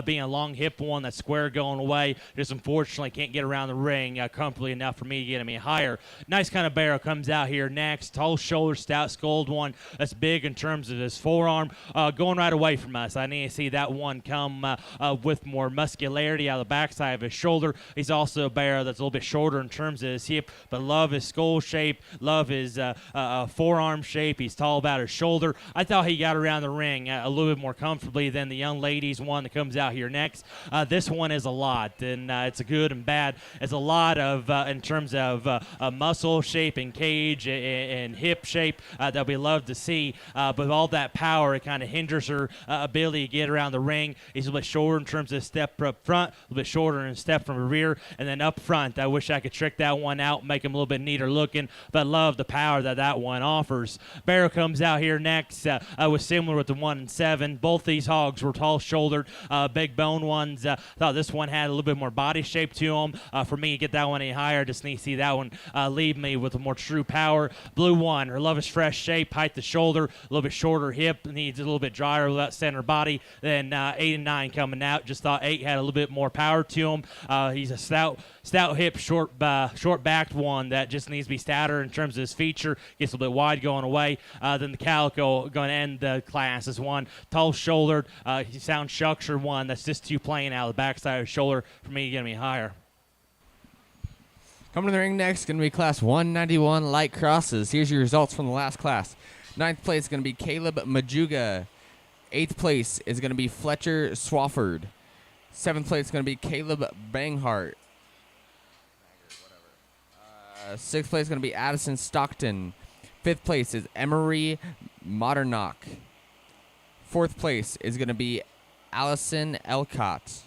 being a long hip one that's square going away. Just unfortunately can't get around the ring comfortably enough for me to get him higher. Nice kind of Barrow comes out here next. Tall shoulder, stout skulled one that's big in terms of his forearm. Going right away from us. I need to see that one come with more muscularity out of the backside of his shoulder. He's also a Barrow that's a little bit shorter in terms of his hip, but love his skull shape, love his forearm shape. He's tall about his shoulder. I thought he got around the ring a little bit more comfortably than the young ladies one that comes out here next. This one is a lot, and it's a good and bad. It's a lot of in terms of muscle shape and cage and hip shape that we love to see, but all that power, it kind of hinders her ability to get around the ring. He's a little bit shorter in terms of step up front, a little bit shorter in step from the rear, and then up front, I wish I could trick that one out, make him a little bit neater looking, but love the power that one offers. Barrow comes out here next. Was similar with the 1 and 7. Both these hogs were tall-shouldered, big bone ones. Thought this one had a little bit more body shape to him. For me to get that one any higher, just need to see that one leave me with a more true power. Blue one, her love is fresh shape, height the shoulder, a little bit shorter hip, needs a little bit drier with that center body. Then 8 and 9 coming out. Just thought 8 had a little bit more power to him. He's a stout hip, short backed one that just needs to be stouter in terms of his feature. Gets a little bit wide going away. Then the Calico going to end the class as one tall shouldered, sound structure one that's just too plain out of the backside of his shoulder for me to get me higher. Coming to the ring next, going to be class 191 light crosses. Here's your results from the last class. 9th place is going to be Caleb Majuga. 8th place is going to be Fletcher Swafford. 7th place is going to be Caleb Banghart. 6th place is going to be Addison Stockton. 5th place is Emery Modernock. 4th place is going to be Allison Elcott.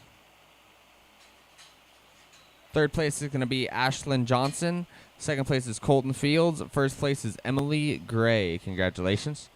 3rd place is going to be Ashlyn Johnson. 2nd place is Colton Fields. 1st place is Emily Gray. Congratulations.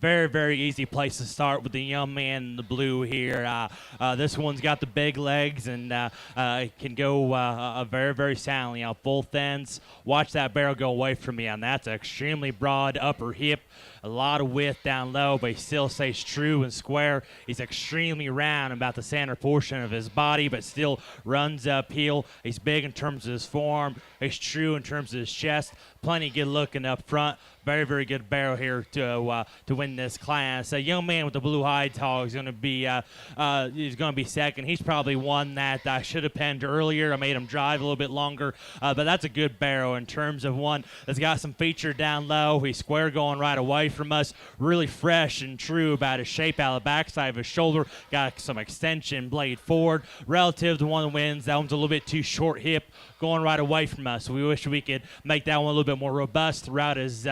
very, very easy place to start with the young man in the blue here. This one's got the big legs and can go very, very soundly on both ends. Watch that barrel go away from me, and that's an extremely broad upper hip. A lot of width down low, but he still stays true and square. He's extremely round about the center portion of his body, but still runs uphill. He's big in terms of his form. He's true in terms of his chest. Plenty good looking up front. Very, very good barrel here to win this class. A young man with the blue hide hog is going to be second. He's probably one that I should have penned earlier. I made him drive a little bit longer, but that's a good barrel in terms of one that's got some feature down low. He's square going right away from us. Really fresh and true about his shape out of the backside of his shoulder. Got some extension blade forward. Relative to one that wins, that one's a little bit too short hip going right away from us. We wish we could make that one a little bit more robust throughout his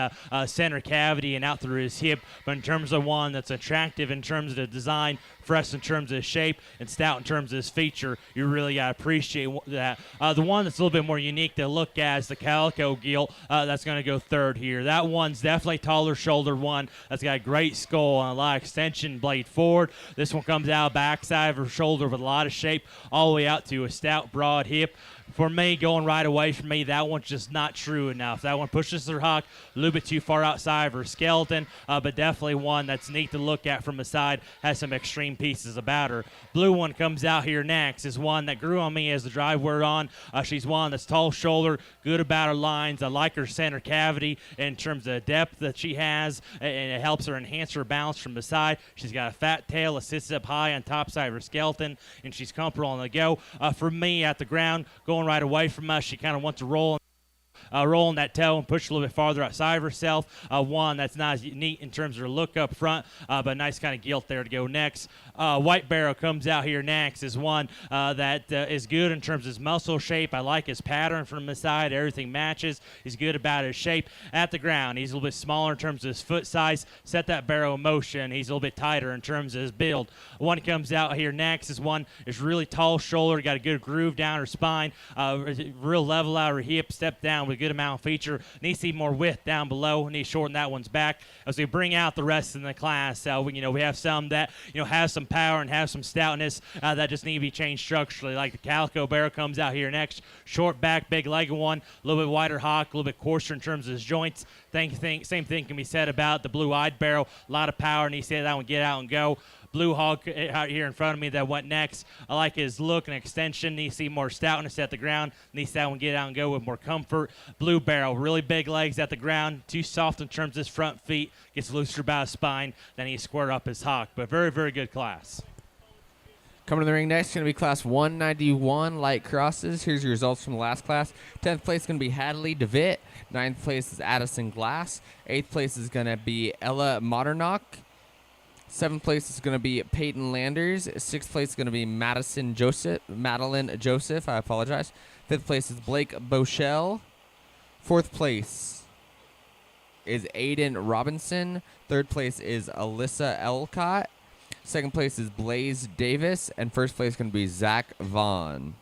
center cavity and out through his hip. But in terms of one that's attractive in terms of the design, fresh in terms of his shape, and stout in terms of his feature, you really got to appreciate that. The one that's a little bit more unique to look at is the Calico Gilt. That's going to go third here. That one's definitely taller shoulder one. That's got a great skull and a lot of extension blade forward. This one comes out backside of her shoulder with a lot of shape all the way out to a stout, broad hip. For me, going right away from me, that one's just not true enough. That one pushes her hock a little bit too far outside of her skeleton, but definitely one that's neat to look at from the side, has some extreme pieces about her. Blue one comes out here next, is one that grew on me as the drive word on. She's one that's tall shoulder, good about her lines. I like her center cavity in terms of the depth that she has, and it helps her enhance her balance from the side. She's got a fat tail that sits up high on top side of her skeleton, and she's comfortable on the go. For me, at the ground, going right away from us, she kind of wants to rolling that tail and push a little bit farther outside of herself. One that's not as neat in terms of her look up front, but nice kind of gilt there to go next. White barrel comes out here next, is one that is good in terms of his muscle shape. I like his pattern from the side. Everything matches. He's good about his shape. At the ground, he's a little bit smaller in terms of his foot size. Set that barrel in motion. He's a little bit tighter in terms of his build. One comes out here next is one is really tall shoulder, got a good groove down her spine, real level out her hip, step down with a good amount of feature. Needs to see more width down below. Need to shorten that one's back. As we bring out the rest in the class, we have some that have some power and have some stoutness that just need to be changed structurally. Like the Calico barrel comes out here next. Short back, big legged one, a little bit wider hock, a little bit coarser in terms of his joints. Same thing can be said about the blue-eyed barrel. A lot of power, and he said that one get out and go. Blue hog out here in front of me that went next. I like his look and extension. Need to see more stoutness at the ground. Needs that one get out and go with more comfort. Blue barrel, really big legs at the ground. Too soft in terms of his front feet. Gets looser about his spine. Then he squared up his hock. But very, very good class. Coming to the ring next is going to be Class 191 light crosses. Here's your results from the last class. 10th place is going to be Hadley DeVitt. 9th place is Addison Glass. 8th place is going to be Ella Modernock. 7th place is going to be Peyton Landers. 6th place is going to be Madeline Joseph. I apologize. 5th place is Blake Bochelle. 4th place is Aiden Robinson. 3rd place is Alyssa Elcott. 2nd place is Blaze Davis. And 1st place is going to be Zach Vaughn.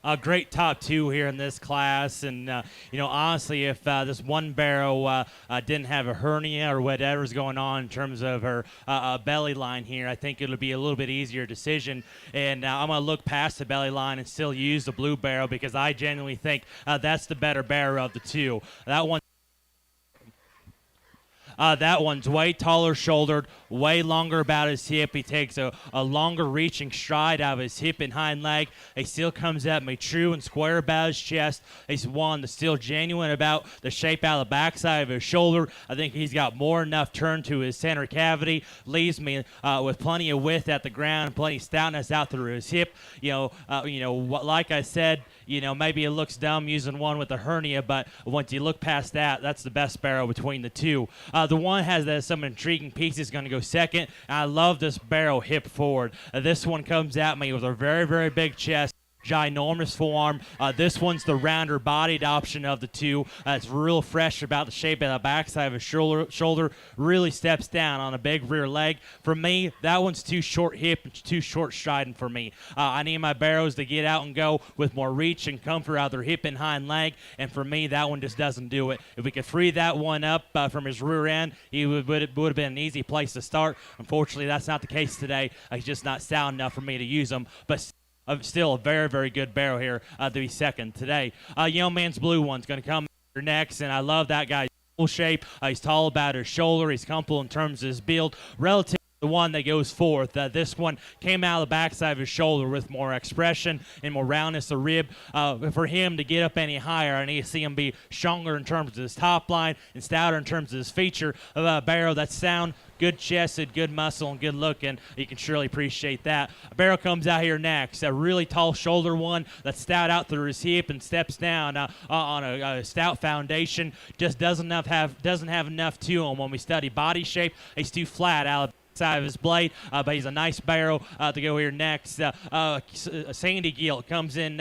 A great top two here in this class, and honestly, if this one barrel didn't have a hernia or whatever's going on in terms of her belly line here, I think it'll be a little bit easier decision. And I'm gonna look past the belly line and still use the blue barrel because I genuinely think that's the better barrel of the two. That one's way taller shouldered, way longer about his hip. He takes a longer reaching stride out of his hip and hind leg. He still comes at me true and square about his chest. He's one that's still genuine about the shape out of the backside of his shoulder. I think he's got more than enough turn to his center cavity. Leaves me with plenty of width at the ground, plenty of stoutness out through his hip. Like I said, maybe it looks dumb using one with a hernia, but once you look past that, that's the best barrel between the two. The one has some intriguing pieces, going to go second. I love this barrel hip forward. This one comes at me with a very, very big chest. Ginormous forearm. This one's the rounder bodied option of the two. It's real fresh about the shape of the backside of his shoulder. Really steps down on a big rear leg. For me, that one's too short hip and too short striding for me. I need my barrows to get out and go with more reach and comfort out of their hip and hind leg. And for me, that one just doesn't do it. If we could free that one up from his rear end, he would have been an easy place to start. Unfortunately, that's not the case today. He's just not sound enough for me to use him. But still a very, very good barrel here to be second today. Young Man's Blue one's going to come next, and I love that guy's shape. He's tall about his shoulder. He's comfortable in terms of his build. Relative to the one that goes fourth, this one came out of the backside of his shoulder with more expression and more roundness of rib. For him to get up any higher, I need to see him be stronger in terms of his top line and stouter in terms of his feature of a barrel that's sound, good chested, good muscle, and good looking. You can surely appreciate that. A barrel comes out here next. A really tall shoulder one that's stout out through his hip and steps down on a stout foundation. Just doesn't have enough to him. When we study body shape, he's too flat out of side of his blade, but he's a nice barrel to go here next. Sandy Gilt comes in,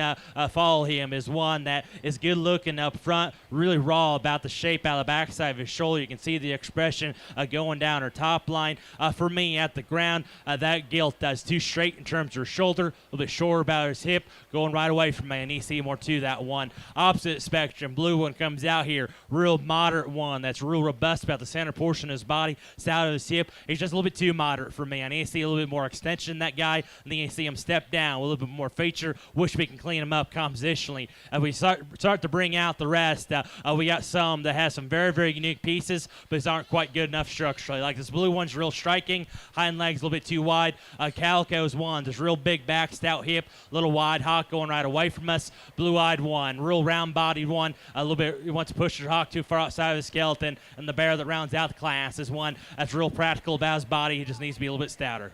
follow him, is one that is good looking up front, really raw about the shape out of the backside of his shoulder. You can see the expression going down her top line. For me, at the ground, that Gilt is too straight in terms of her shoulder, a little bit shorter about his hip, going right away from me. I need to see more to that one. Opposite spectrum, blue one comes out here, real moderate one that's real robust about the center portion of his body, stout of his hip. He's just a little bit too moderate for me. I need to see a little bit more extension in that guy. I need to see him step down with a little bit more feature. Wish we can clean him up compositionally. As we start to bring out the rest, we got some that has some very, very unique pieces, but these aren't quite good enough structurally. Like this blue one's real striking. Hind legs a little bit too wide. Calico's one, this real big back, stout hip, little wide hawk going right away from us. Blue-eyed one, real round-bodied one. A little bit, he wants to push his hawk too far outside of the skeleton. And the bear that rounds out the class is one that's real practical about his body. He just needs to be a little bit stouter.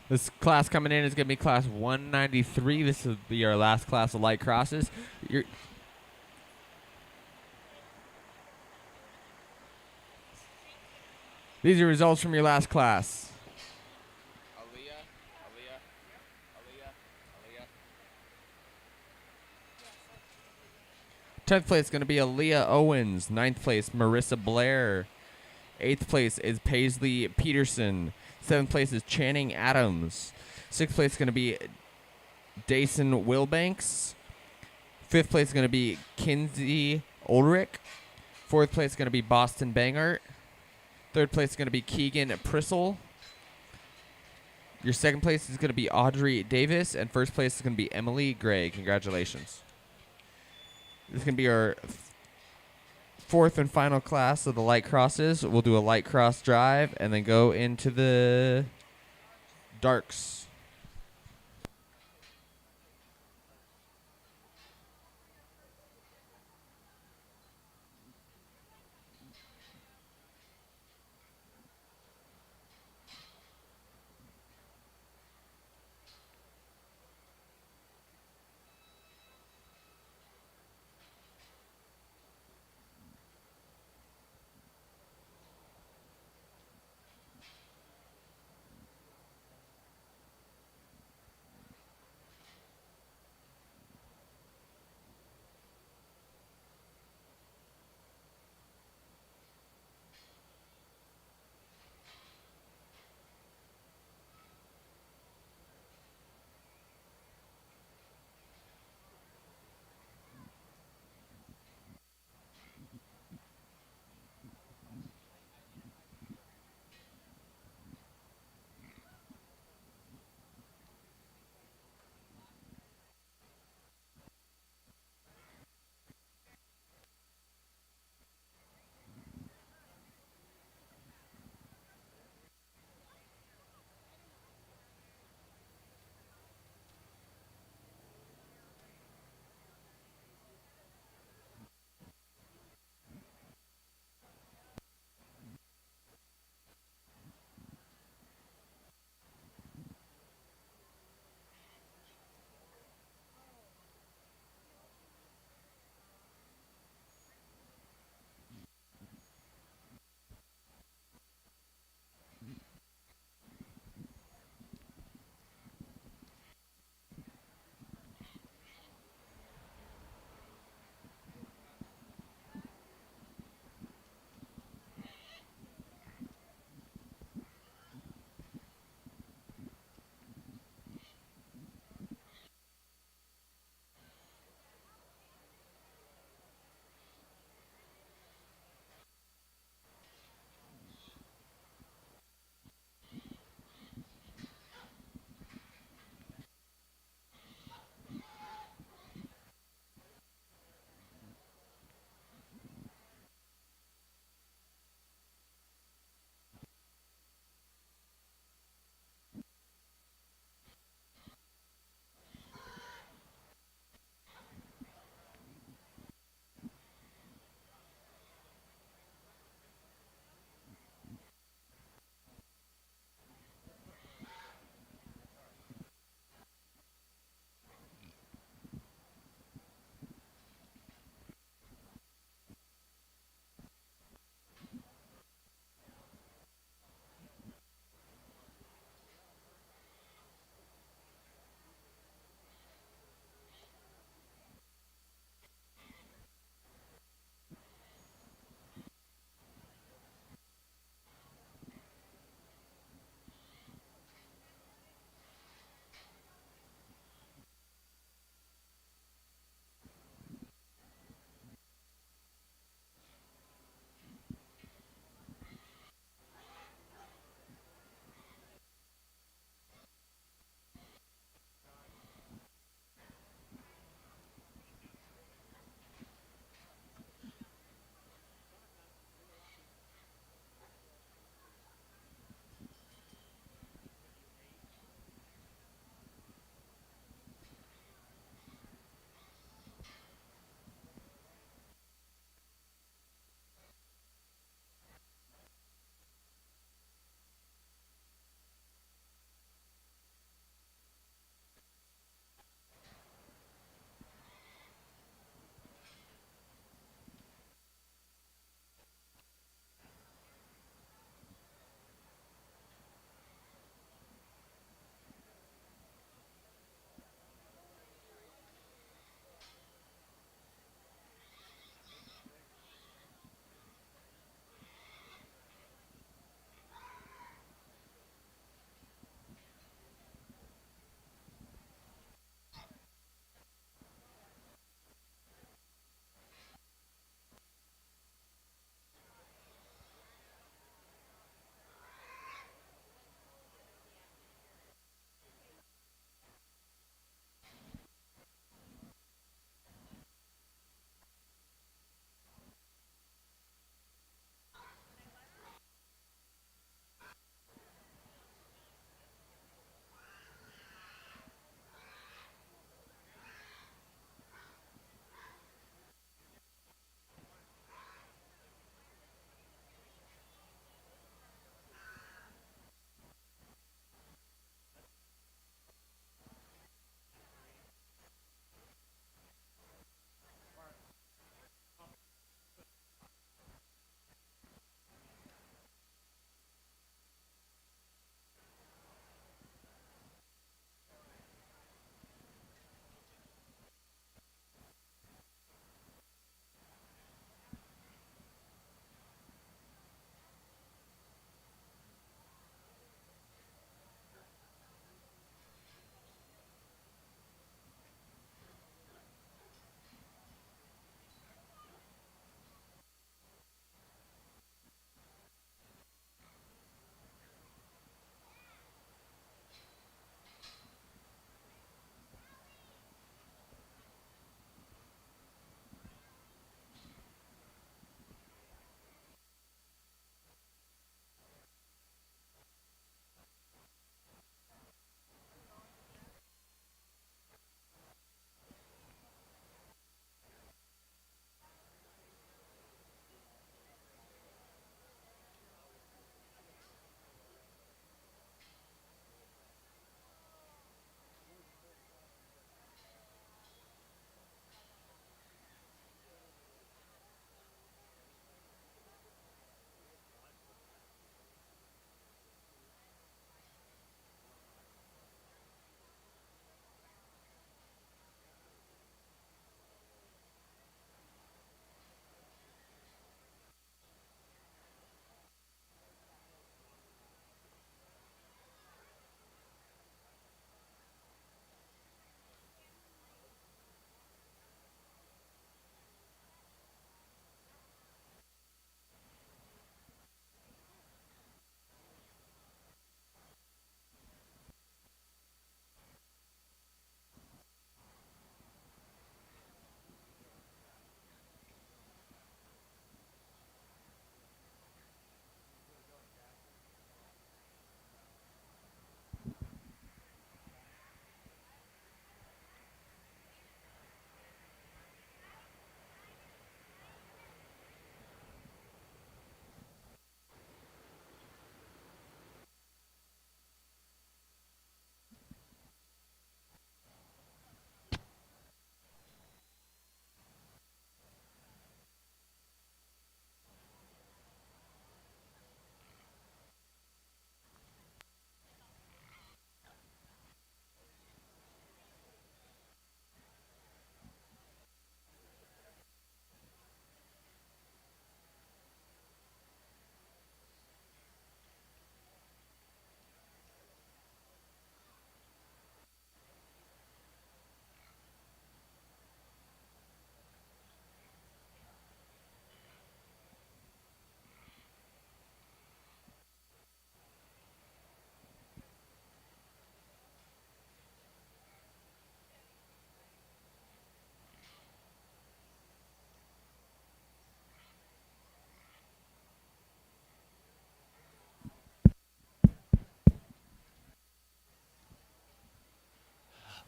This class coming in is going to be class 193. This will be our last class of light crosses. These are results from your last class. Aaliyah. 10th place is going to be Aaliyah Owens. 9th place, Marissa Blair. 8th place is Paisley Peterson. 7th place is Channing Adams. 6th place is going to be Dason Wilbanks. 5th place is going to be Kinsey Ulrich. 4th place is going to be Boston Bangart. 3rd place is going to be Keegan Prissel. Your 2nd place is going to be Audrey Davis. And 1st place is going to be Emily Gray. Congratulations. This is going to be our 4th and final class of the light crosses. We'll do a light cross drive and then go into the darks.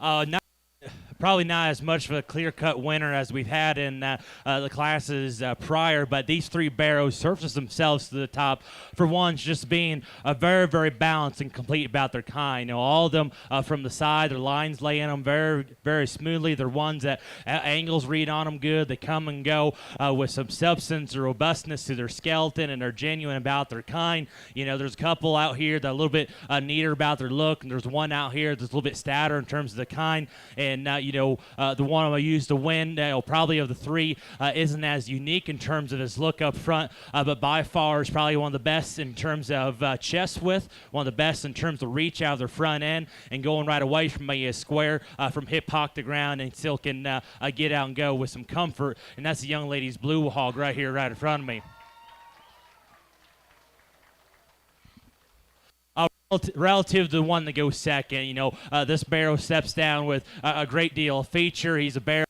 Not probably not as much of a clear-cut winner as we've had in the classes prior, but these three barrows surface themselves to the top for ones just being very, very balanced and complete about their kind. You know, all of them from the side, their lines lay in them very, very smoothly. They're ones that angles read on them good. They come and go with some substance or robustness to their skeleton, and they're genuine about their kind. You know, there's a couple out here that are a little bit neater about their look, and there's one out here that's a little bit stouter in terms of the kind. And the one I used to win, probably of the three, isn't as unique in terms of his look up front, but by far is probably one of the best in terms of chest width, one of the best in terms of reach out of their front end, and going right away from me is square from hip hock to ground, and still can get out and go with some comfort. And that's the young lady's blue hog right here, right in front of me. Relative to the one that goes second, this barrow steps down with a great deal of feature. He's a barrow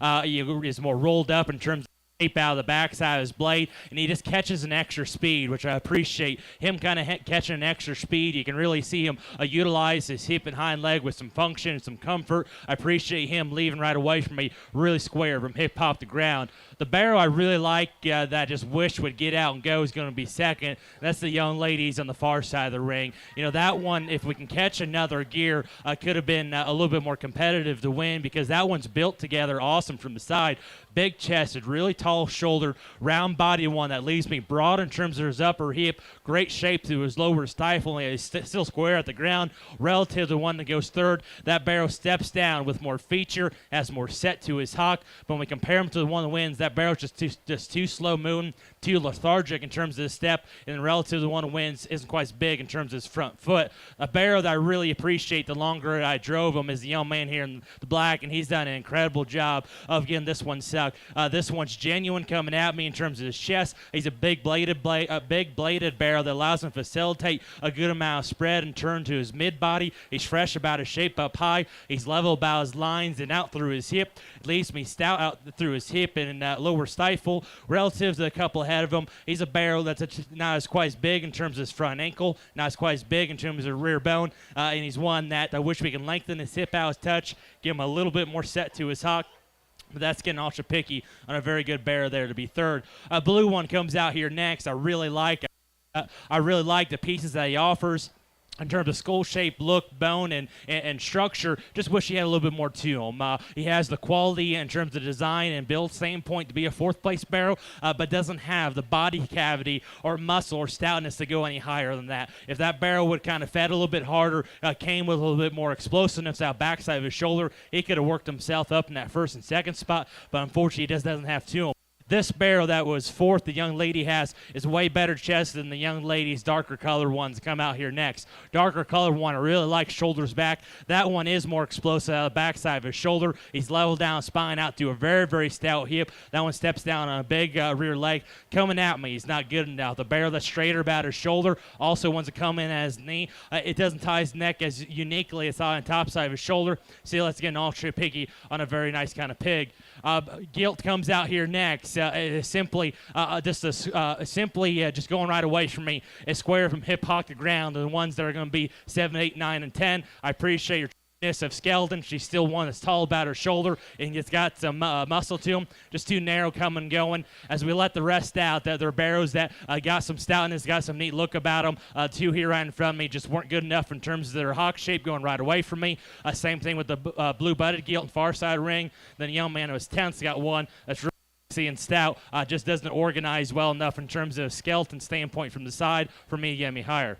is more rolled up in terms of shape out of the backside of his blade, and he just catches an extra speed, which I appreciate. Him kind of catching an extra speed. You can really see him utilize his hip and hind leg with some function and some comfort. I appreciate him leaving right away from me, really square from hip hop to ground. The barrow I really like that I just wish would get out and go is going to be second. That's the young ladies on the far side of the ring. That one, if we can catch another gear, could have been a little bit more competitive to win, because that one's built together awesome from the side. Big chested, really tall shouldered, round body one that leaves me broad in terms of his upper hip. Great shape to his lower stifle. He's still square at the ground. Relative to the one that goes third, that barrow steps down with more feature, has more set to his hock. But when we compare him to the one that wins, that barrow's just too slow moving, too lethargic in terms of his step, and relative to the one that wins isn't quite as big in terms of his front foot. A barrow that I really appreciate the longer I drove him is the young man here in the black, and he's done an incredible job of getting this one sucked. This one's genuine coming at me in terms of his chest. He's a big bladed barrow that allows him to facilitate a good amount of spread and turn to his mid body. He's fresh about his shape up high. He's level about his lines and out through his hip. It leaves me stout out through his hip and lower stifle. Relative to the couple ahead of him, he's a barrow that's not as quite as big in terms of his front ankle, not as quite as big in terms of rear bone, and he's one that I wish we can lengthen his hip out his touch, give him a little bit more set to his hock. But that's getting ultra picky on a very good barrow there to be third. A blue one comes out here next. I really like the pieces that he offers in terms of skull shape, look, bone, and structure. Just wish he had a little bit more to him. He has the quality in terms of design and build standpoint to be a fourth place barrow, but doesn't have the body cavity or muscle or stoutness to go any higher than that. If that barrow would kind of fed a little bit harder, came with a little bit more explosiveness out backside of his shoulder, he could have worked himself up in that first and second spot, but unfortunately he just doesn't have to him. This barrow that was fourth, the young lady has, is way better chest than the young lady's darker colored ones come out here next. Darker colored one, I really like shoulders back. That one is more explosive out of the backside of his shoulder. He's leveled down spine out to a very, very stout hip. That one steps down on a big rear leg. Coming at me, he's not good enough. The barrow that's straighter about his shoulder also wants to come in at his knee. It doesn't tie his neck as uniquely as on the top side of his shoulder. See, let's get an ultra piggy on a very nice kind of pig. Gilt comes out here next. Simply just going right away from me. It's square from hip hock to ground. The ones that are going to be 7, 8, 9, and 10. I appreciate your of skeleton. She's still one that's tall about her shoulder and it's got some muscle to them. Just too narrow coming and going. As we let the rest out, they're barrows that got some stoutness, got some neat look about them. Two here right in front of me just weren't good enough in terms of their hock shape going right away from me. Same thing with the blue-butted gilt and far side ring. Then the young man who was 10th got one that's really and stout, just doesn't organize well enough in terms of skeleton standpoint from the side for me to get me higher.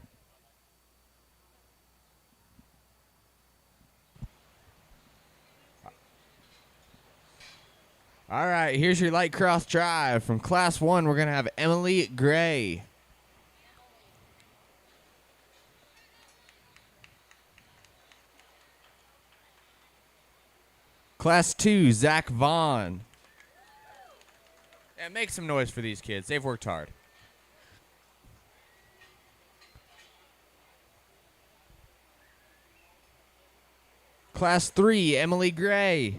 All right, here's your light cross drive. From Class 1, we're going to have Emily Gray. Class 2, Zach Vaughn. Yeah, make some noise for these kids. They've worked hard. Class 3, Emily Gray.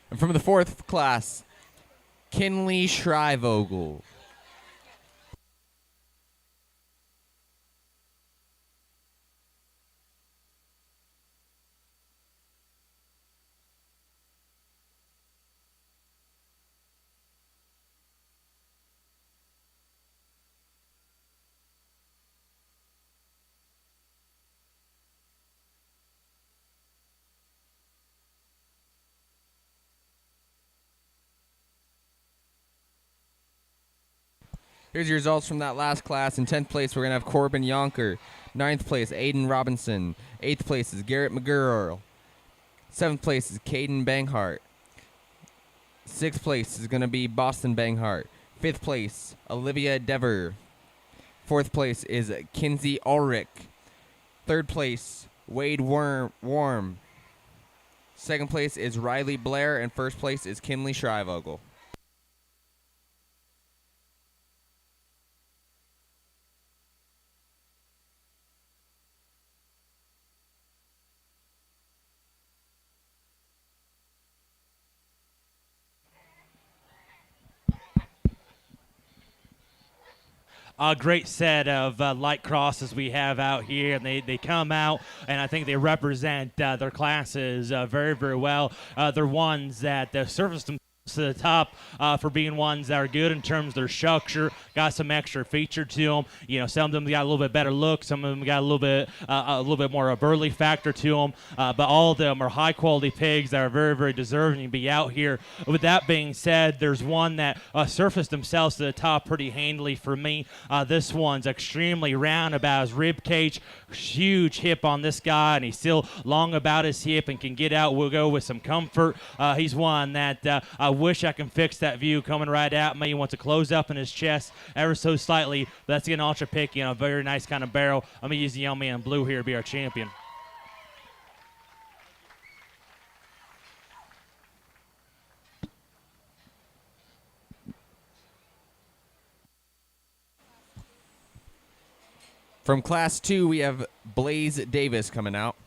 And from the 4th class, Kinley Shrivogel. Here's your results from that last class. In 10th place, we're going to have Corbin Yonker. 9th place, Aiden Robinson. 8th place is Garrett McGurl. 7th place is Caden Banghart. 6th place is going to be Boston Banghart. 5th place, Olivia Dever. 4th place is Kinsey Ulrich. 3rd place, Wade Warm. 2nd place is Riley Blair. And 1st place is Kinley Shrivogel. A great set of light crosses we have out here, and they come out, and I think they represent their classes very, very well. They're ones that surface themselves to the top for being ones that are good in terms of their structure, got some extra feature to them. You know, some of them got a little bit better look, some of them got a little bit more a burly factor to them, but all of them are high quality pigs that are very, very deserving to be out here. With that being said, there's one that surfaced themselves to the top pretty handily for me. This one's extremely round about his rib cage, huge hip on this guy, and he's still long about his hip and can get out. We'll go with some comfort. He's one that I wish I can fix that view coming right at me. He wants to close up in his chest ever so slightly. But that's an ultra pick, you know, a very nice kind of barrel. I'm going to use the young man in blue here to be our champion. From Class 2, we have Blaze Davis coming out.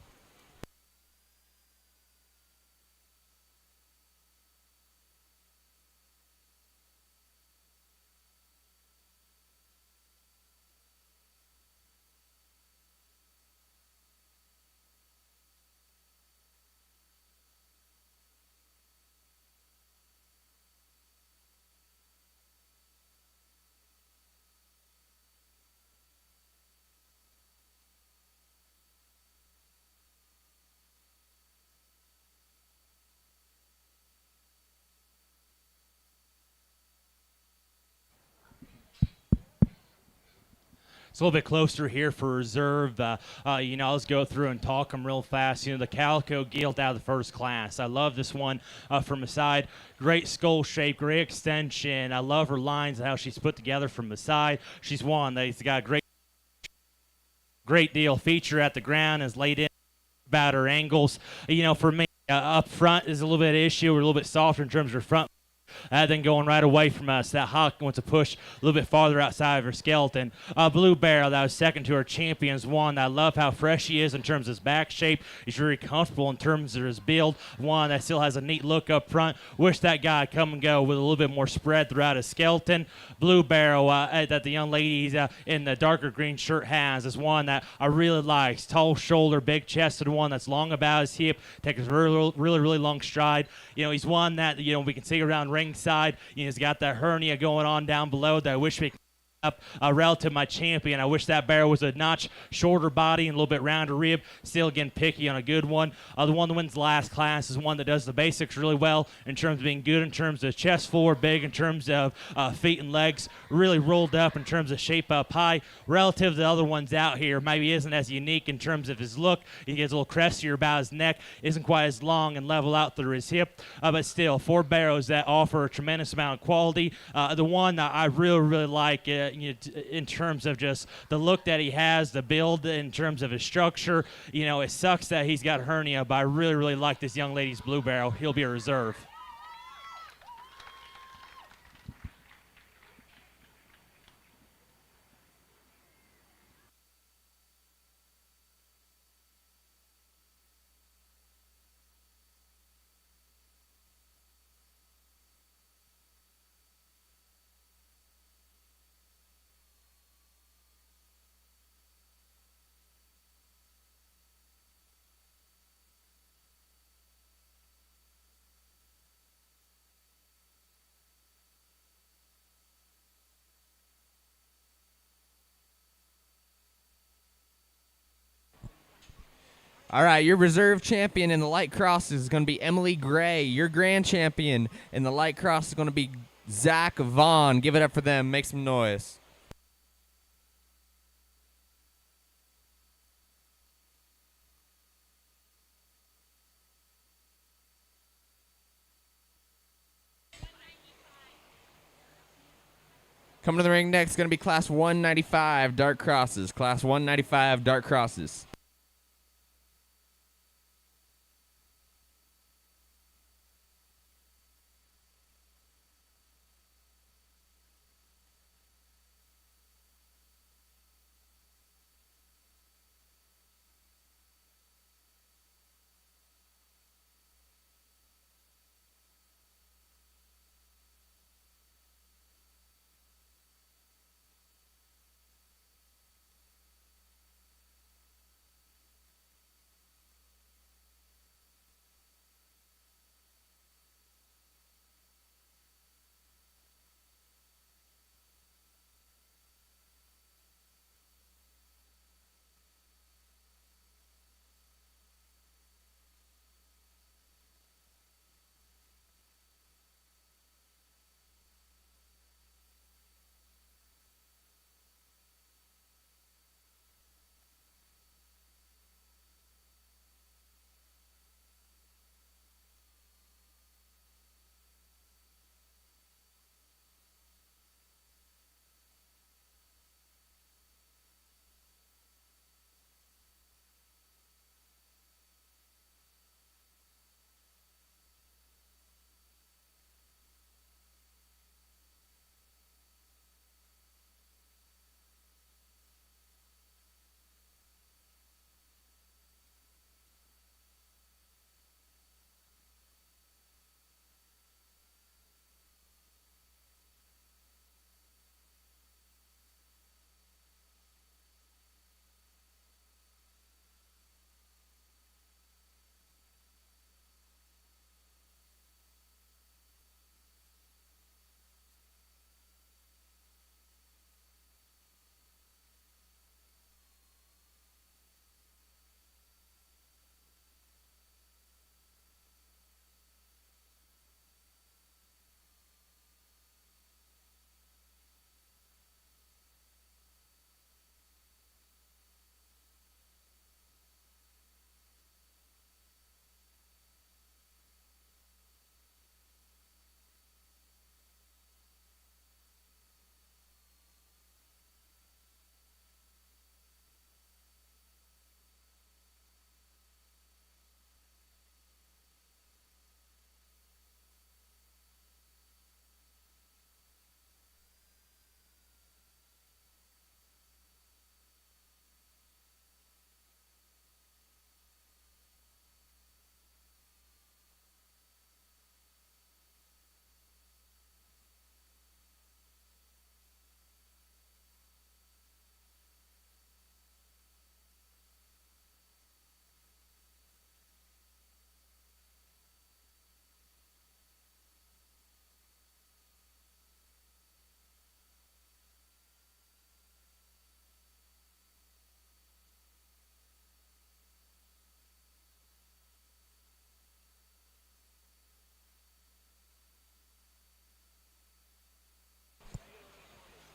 It's a little bit closer here for reserve. Let's go through and talk them real fast. You know, the Calico Gilt out of the first class. I love this one from the side. Great skull shape, great extension. I love her lines and how she's put together from the side. She's one that's got a great deal feature at the ground, is laid in about her angles. You know, for me, up front is a little bit of issue. We're a little bit softer in terms of her front. Then going right away from us, that hawk wants to push a little bit farther outside of her skeleton. Blue Barrel, that was second to her champions one. I love how fresh he is in terms of his back shape. He's very comfortable in terms of his build. One that still has a neat look up front. Wish that guy would come and go with a little bit more spread throughout his skeleton. Blue Barrel that the young lady in the darker green shirt has is one that I really like. Tall shoulder, big chested one that's long about his hip. Takes a really long stride. You know, he's one that, you know, we can see around ringside. You know, he's got that hernia going on down below that I wish we could up relative to my champion. I wish that barrel was a notch shorter body and a little bit rounder rib. Still, again, picky on a good one. The one that wins the last class is one that does the basics really well in terms of being good in terms of chest forward, big in terms of feet and legs, really rolled up in terms of shape up high. Relative to the other ones out here, maybe isn't as unique in terms of his look. He gets a little crestier about his neck, isn't quite as long and level out through his hip, but still, four barrels that offer a tremendous amount of quality. The one that I really like in terms of just the look that he has, the build in terms of his structure. You know, it sucks that he's got hernia, but I really like this young lady's blue barrel. He'll be a reserve. All right, your reserve champion in the light cross is going to be Emily Gray. Your grand champion in the light cross is going to be Zach Vaughn. Give it up for them. Make some noise. Coming to the ring next is going to be Class 195 Dark Crosses. Class 195 Dark Crosses.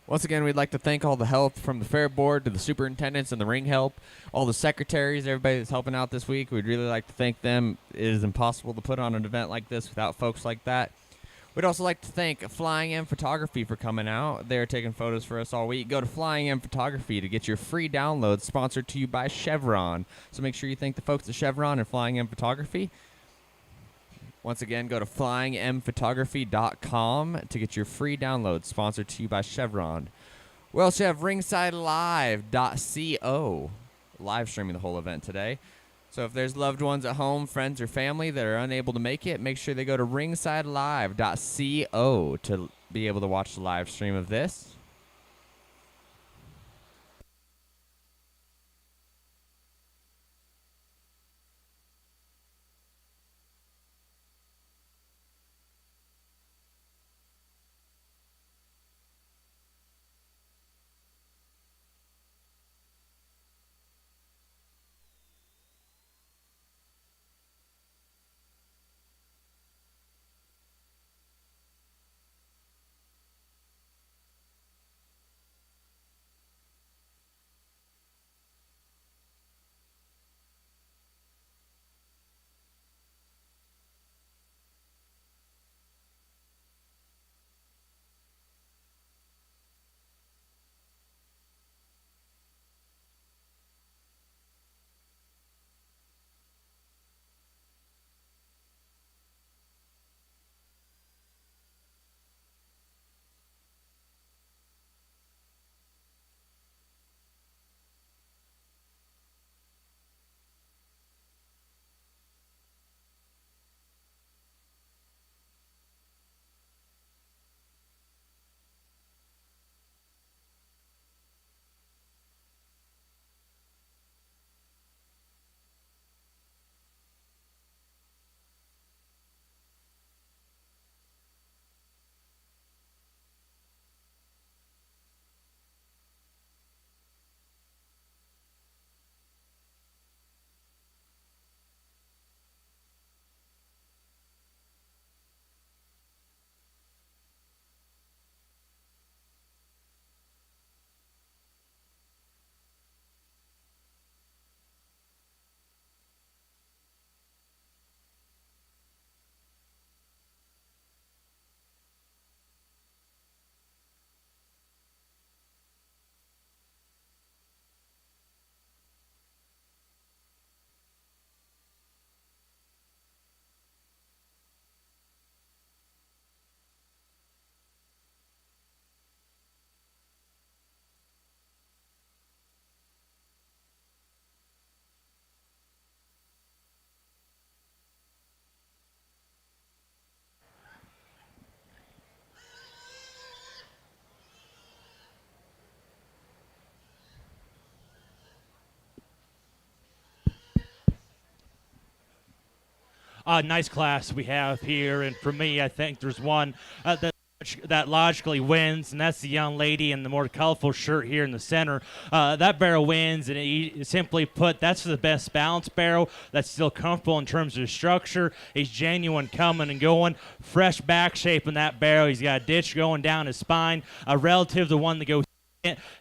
Once again, we'd like to thank all the help from the fair board to the superintendents and the ring help, all the secretaries, everybody that's helping out this week. We'd really like to thank them. It is impossible to put on an event like this without folks like that. We'd also like to thank Flying M Photography for coming out. They're taking photos for us all week. Go to Flying M Photography to get your free download, sponsored to you by Chevron. So make sure you thank the folks at Chevron and Flying M Photography. Once again, go to flyingmphotography.com to get your free download, sponsored to you by Chevron. We also have ringsidelive.co, live streaming the whole event today. So if there's loved ones at home, friends, or family that are unable to make it, make sure they go to ringsidelive.co to be able to watch the live stream of this. Nice class we have here, and for me, I think there's one that logically wins, and that's the young lady in the more colorful shirt here in the center. That barrel wins, and simply put, that's the best balanced barrel. That's still comfortable in terms of structure. He's genuine coming and going. Fresh back shape in that barrel. He's got a ditch going down his spine, relative to one that goes.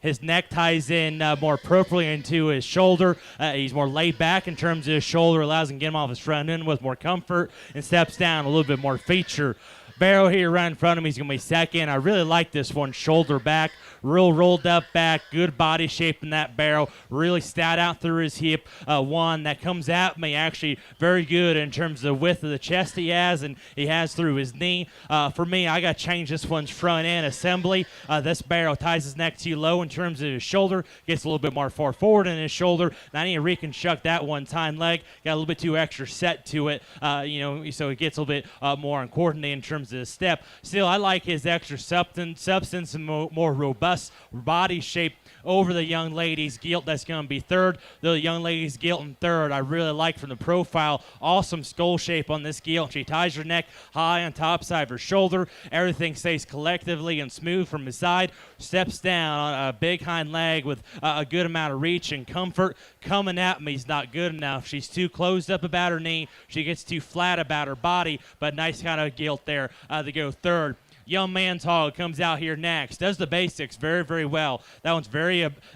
His neck ties in more appropriately into his shoulder. He's more laid back in terms of his shoulder, allows him to get him off his front end with more comfort, and steps down a little bit more feature. Barrel here right in front of me is going to be second. I really like this one, shoulder back, real rolled up back, good body shape in that barrel, really stout out through his hip. One that comes at me actually very good in terms of the width of the chest he has, and he has through his knee. For me, I got to change this one's front end assembly. This barrel ties his neck too low in terms of his shoulder, gets a little bit more far forward in his shoulder. And I need to reconstruct that one's hind leg, got a little bit too extra set to it, so it gets a little bit more uncoordinated in terms of the step. Still, I like his extra substance and more robust body shape over the young lady's Gilt. That's going to be third. The young lady's Gilt in third. I really like from the profile. Awesome skull shape on this Gilt. She ties her neck high on top side of her shoulder. Everything stays collectively and smooth from his side. Steps down on a big hind leg with a good amount of reach and comfort. Coming at me is not good enough. She's too closed up about her knee. She gets too flat about her body, but nice kind of Gilt there to go third. Young Man's Hog comes out here next. Does the basics very, very well. That one's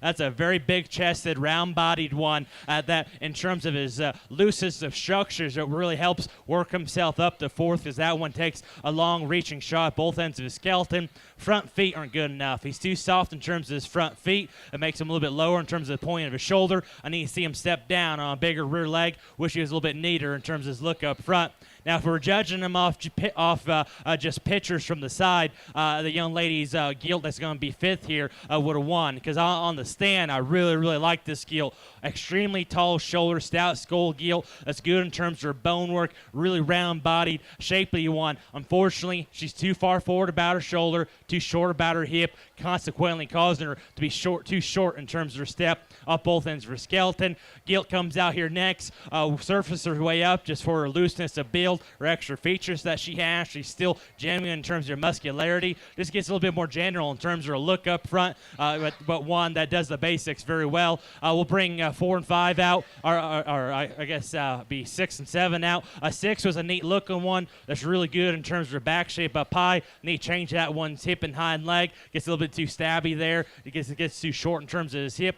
that's a very big-chested, round-bodied one that, in terms of his loosest of structures, it really helps work himself up to fourth because that one takes a long reaching shot at both ends of his skeleton. Front feet aren't good enough. He's too soft in terms of his front feet. It makes him a little bit lower in terms of the point of his shoulder. I need to see him step down on a bigger rear leg. Wish he was a little bit neater in terms of his look up front. Now, if we're judging him off just pictures from the side, the young lady's Gilt that's going to be fifth here would have won. Because on the stand, I really, really like this Gilt. Extremely tall shoulder, stout skull Gilt. That's good in terms of her bone work. Really round-bodied, shapely one. Unfortunately, she's too far forward about her shoulder, too short about her hip, consequently causing her to be too short in terms of her step up both ends of her skeleton. Gilt comes out here next. Surface her way up just for her looseness of build, her extra features that she has. She's still genuine in terms of her muscularity. Just gets a little bit more general in terms of her look up front, but one that does the basics very well. We'll bring 4 and 5 out, or I guess be 6 and 7 out. 6 was a neat looking one that's really good in terms of her back shape up high. Need to change that one's hip and hind leg. Gets a little bit too stabby there. It gets too short in terms of his hip.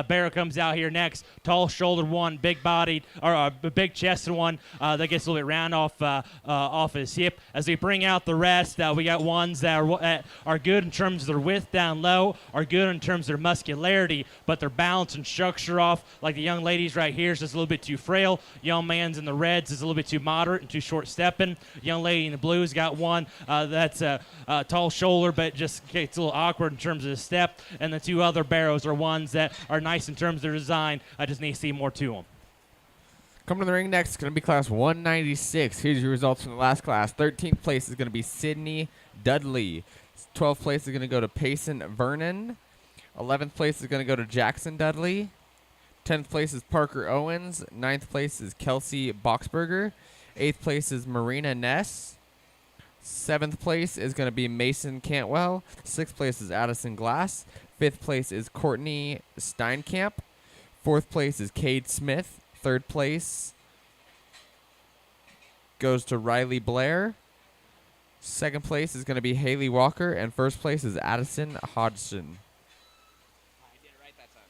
Barrow comes out here next. Tall shouldered one, big bodied, or big chested one that gets a little bit round off his hip. As we bring out the rest, we got ones that are good in terms of their width down low, are good in terms of their muscularity, but their balance and structure off. Like the young ladies right here is just a little bit too frail. Young man's in the reds is a little bit too moderate and too short stepping. Young lady in the blues got one that's a tall shoulder, but just gets a little awkward in terms of the step. And the two other barrows are ones that are nice in terms of their design. I just need to see more to them. Coming to the ring next is going to be class 196. Here's your results from the last class. 13th place is going to be Sydney Dudley. 12th place is going to go to Payson Vernon. 11th place is going to go to Jackson Dudley. 10th place is Parker Owens. 9th place is Kelsey Boxberger. 8th place is Marina Ness. 7th place is going to be Mason Cantwell. 6th place is Addison Glass. 5th place is Courtney Steinkamp. 4th place is Cade Smith. 3rd place goes to Riley Blair. 2nd place is going to be Haley Walker. And 1st place is Addison Hodgson. I did it right that time.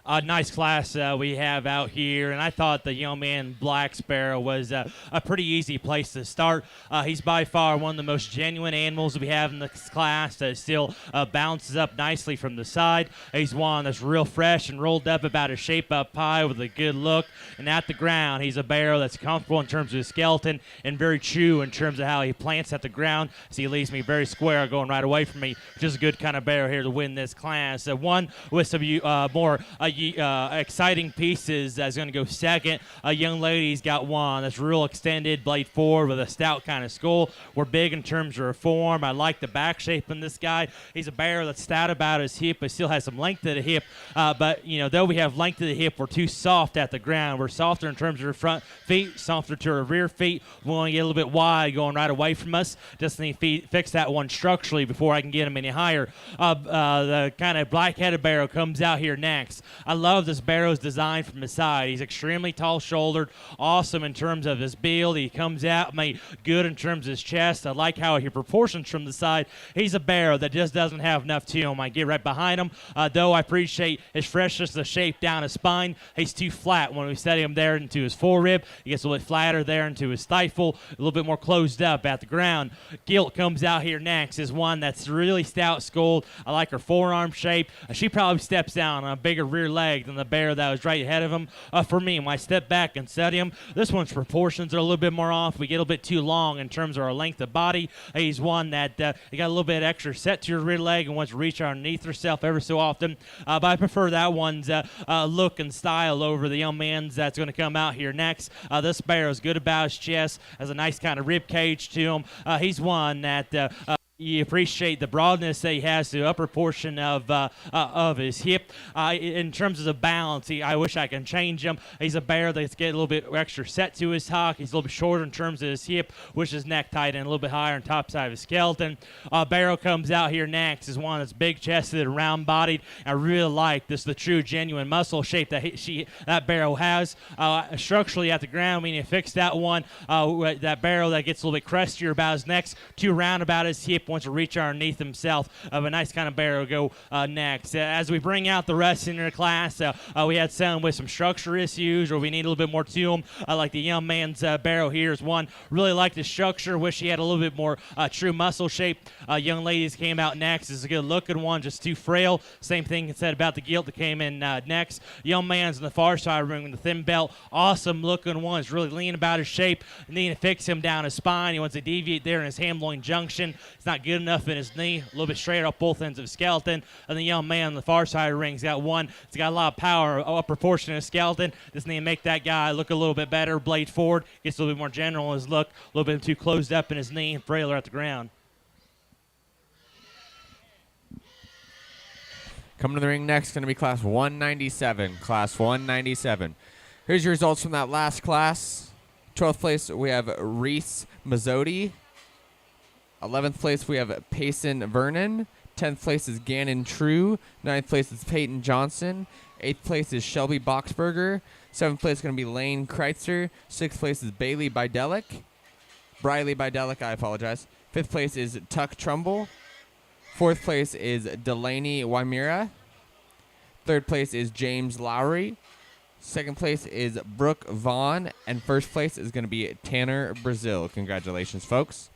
A nice class we have out here, and I thought the young man Black Sparrow was a pretty easy place to start. He's by far one of the most genuine animals we have in this class that still bounces up nicely from the side. He's one that's real fresh and rolled up about a shape-up pie with a good look, and at the ground, he's a barrow that's comfortable in terms of his skeleton and very true in terms of how he plants at the ground, so he leaves me very square going right away from me, which is a good kind of barrow here to win this class. One with some more exciting pieces that's going to go second. A young lady's got one that's real extended, blade forward with a stout kind of skull. We're big in terms of her form. I like the back shape in this guy. He's a barrow that's stout about his hip, but still has some length to the hip. But, though we have length to the hip, we're too soft at the ground. We're softer in terms of her front feet, softer to her rear feet. We want to get a little bit wide going right away from us. Just need to fix that one structurally before I can get him any higher. The kind of black-headed barrow comes out here next. I love this barrow's design from the side. He's extremely tall-shouldered, awesome in terms of his build. He comes out made good in terms of his chest. I like how he proportions from the side. He's a barrow that just doesn't have enough to him. I get right behind him, though I appreciate his freshness of shape down his spine. He's too flat when we set him there into his forerib. He gets a little bit flatter there into his stifle, a little bit more closed up at the ground. Gilt comes out here next, is one that's really stout-skulled. I like her forearm shape. She probably steps down on a bigger rear leg than the bear that was right ahead of him. For me, when I step back and study him, this one's proportions are a little bit more off. We get a little bit too long in terms of our length of body. He's one that he got a little bit extra set to your rear leg and wants to reach underneath herself ever so often. But I prefer that one's look and style over the young man's that's going to come out here next. This bear is good about his chest, has a nice kind of rib cage to him. He's one that you appreciate the broadness that he has to the upper portion of his hip. In terms of the balance, I wish I can change him. He's a bear that's getting a little bit extra set to his hock. He's a little bit shorter in terms of his hip, which is neck tight and a little bit higher on top side of his skeleton. Barrow comes out here next is one that's big-chested and round-bodied. I really like this, the true, genuine muscle shape that barrow has. Structurally at the ground, meaning fix that one. That barrow that gets a little bit crustier about his neck, too round about his hip, wants to reach underneath himself. Of a nice kind of barrow go next. As we bring out the rest in the class, we had some with some structure issues, or we need a little bit more to them. Like the young man's barrow here is one. Really like the structure. Wish he had a little bit more true muscle shape. Young ladies came out next. Is a good looking one, just too frail. Same thing said about the Gilt that came in next. Young man's in the far side room with the thin belt. Awesome looking one. Is really lean about his shape. Need to fix him down his spine. He wants to deviate there in his ham-loin junction. It's not good enough in his knee. A little bit straight up both ends of his skeleton. And the young man on the far side of the ring's got one. It's got a lot of power, upper portion of his skeleton. Just need to make that guy look a little bit better. Blade forward. Gets a little bit more general in his look. A little bit too closed up in his knee and frailer at the ground. Coming to the ring next, going to be class 197. Class 197. Here's your results from that last class. 12th place, we have Reese Mazzotti. 11th place, we have Payson Vernon. 10th place is Gannon True. 9th place is Peyton Johnson. 8th place is Shelby Boxberger. 7th place is going to be Lane Kreitzer. 6th place is Bailey Bidelic. Briley Bidelic, I apologize. 5th place is Tuck Trumbull. 4th place is Delaney Wymira. 3rd place is James Lowry. 2nd place is Brooke Vaughn. And 1st place is going to be Tanner Brazil. Congratulations, folks.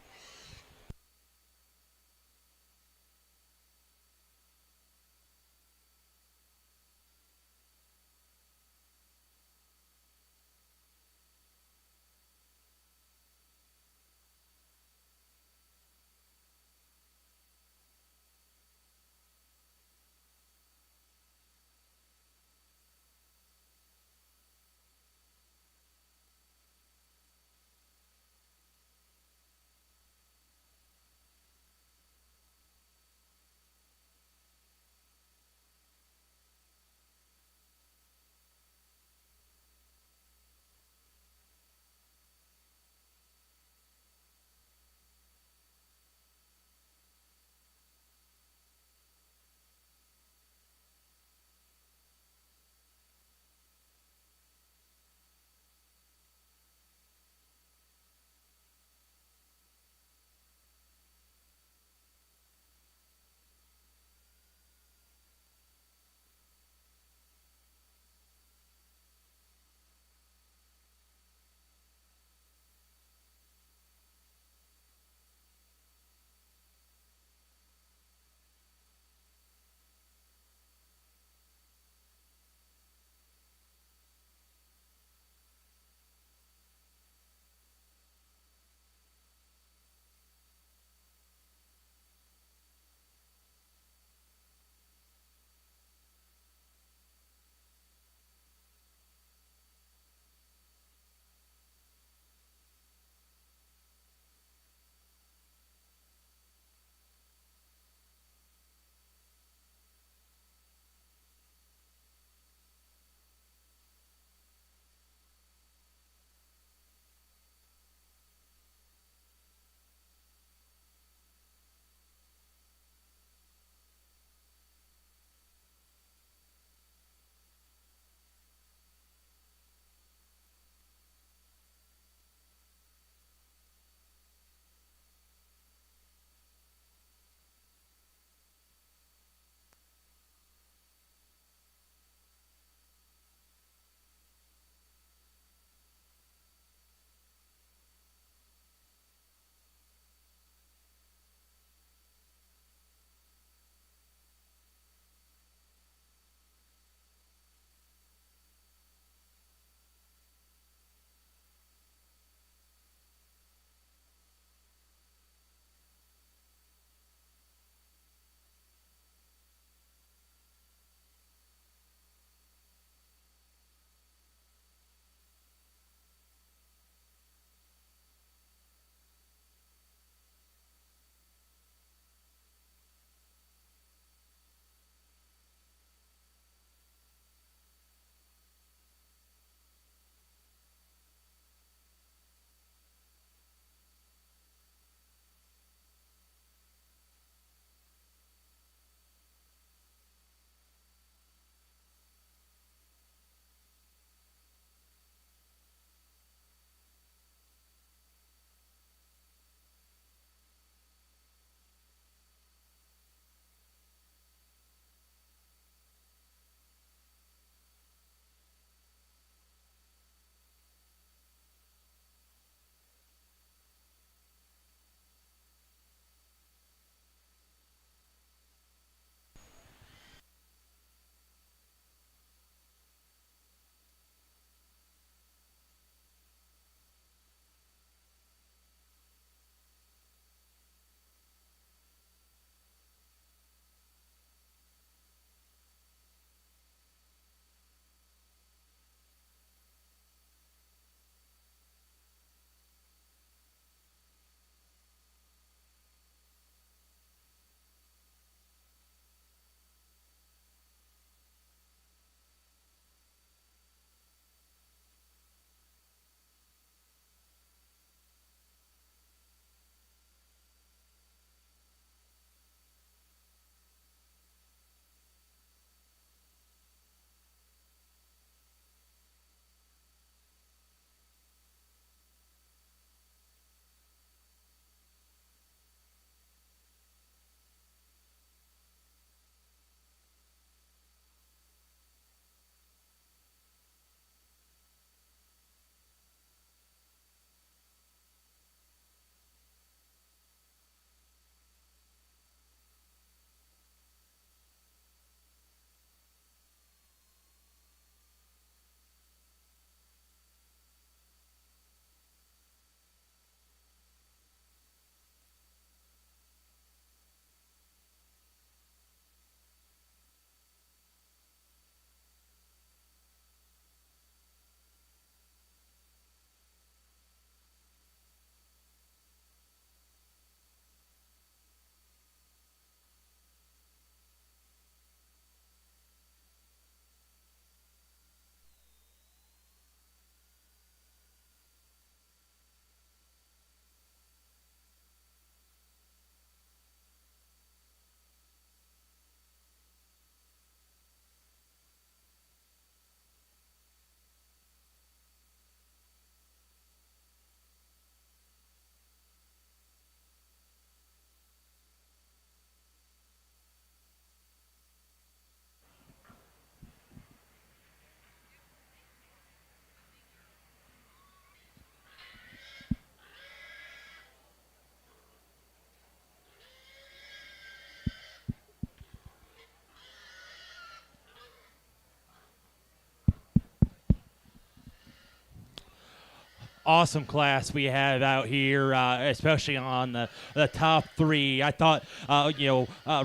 awesome class we have out here, especially on the top three. I thought,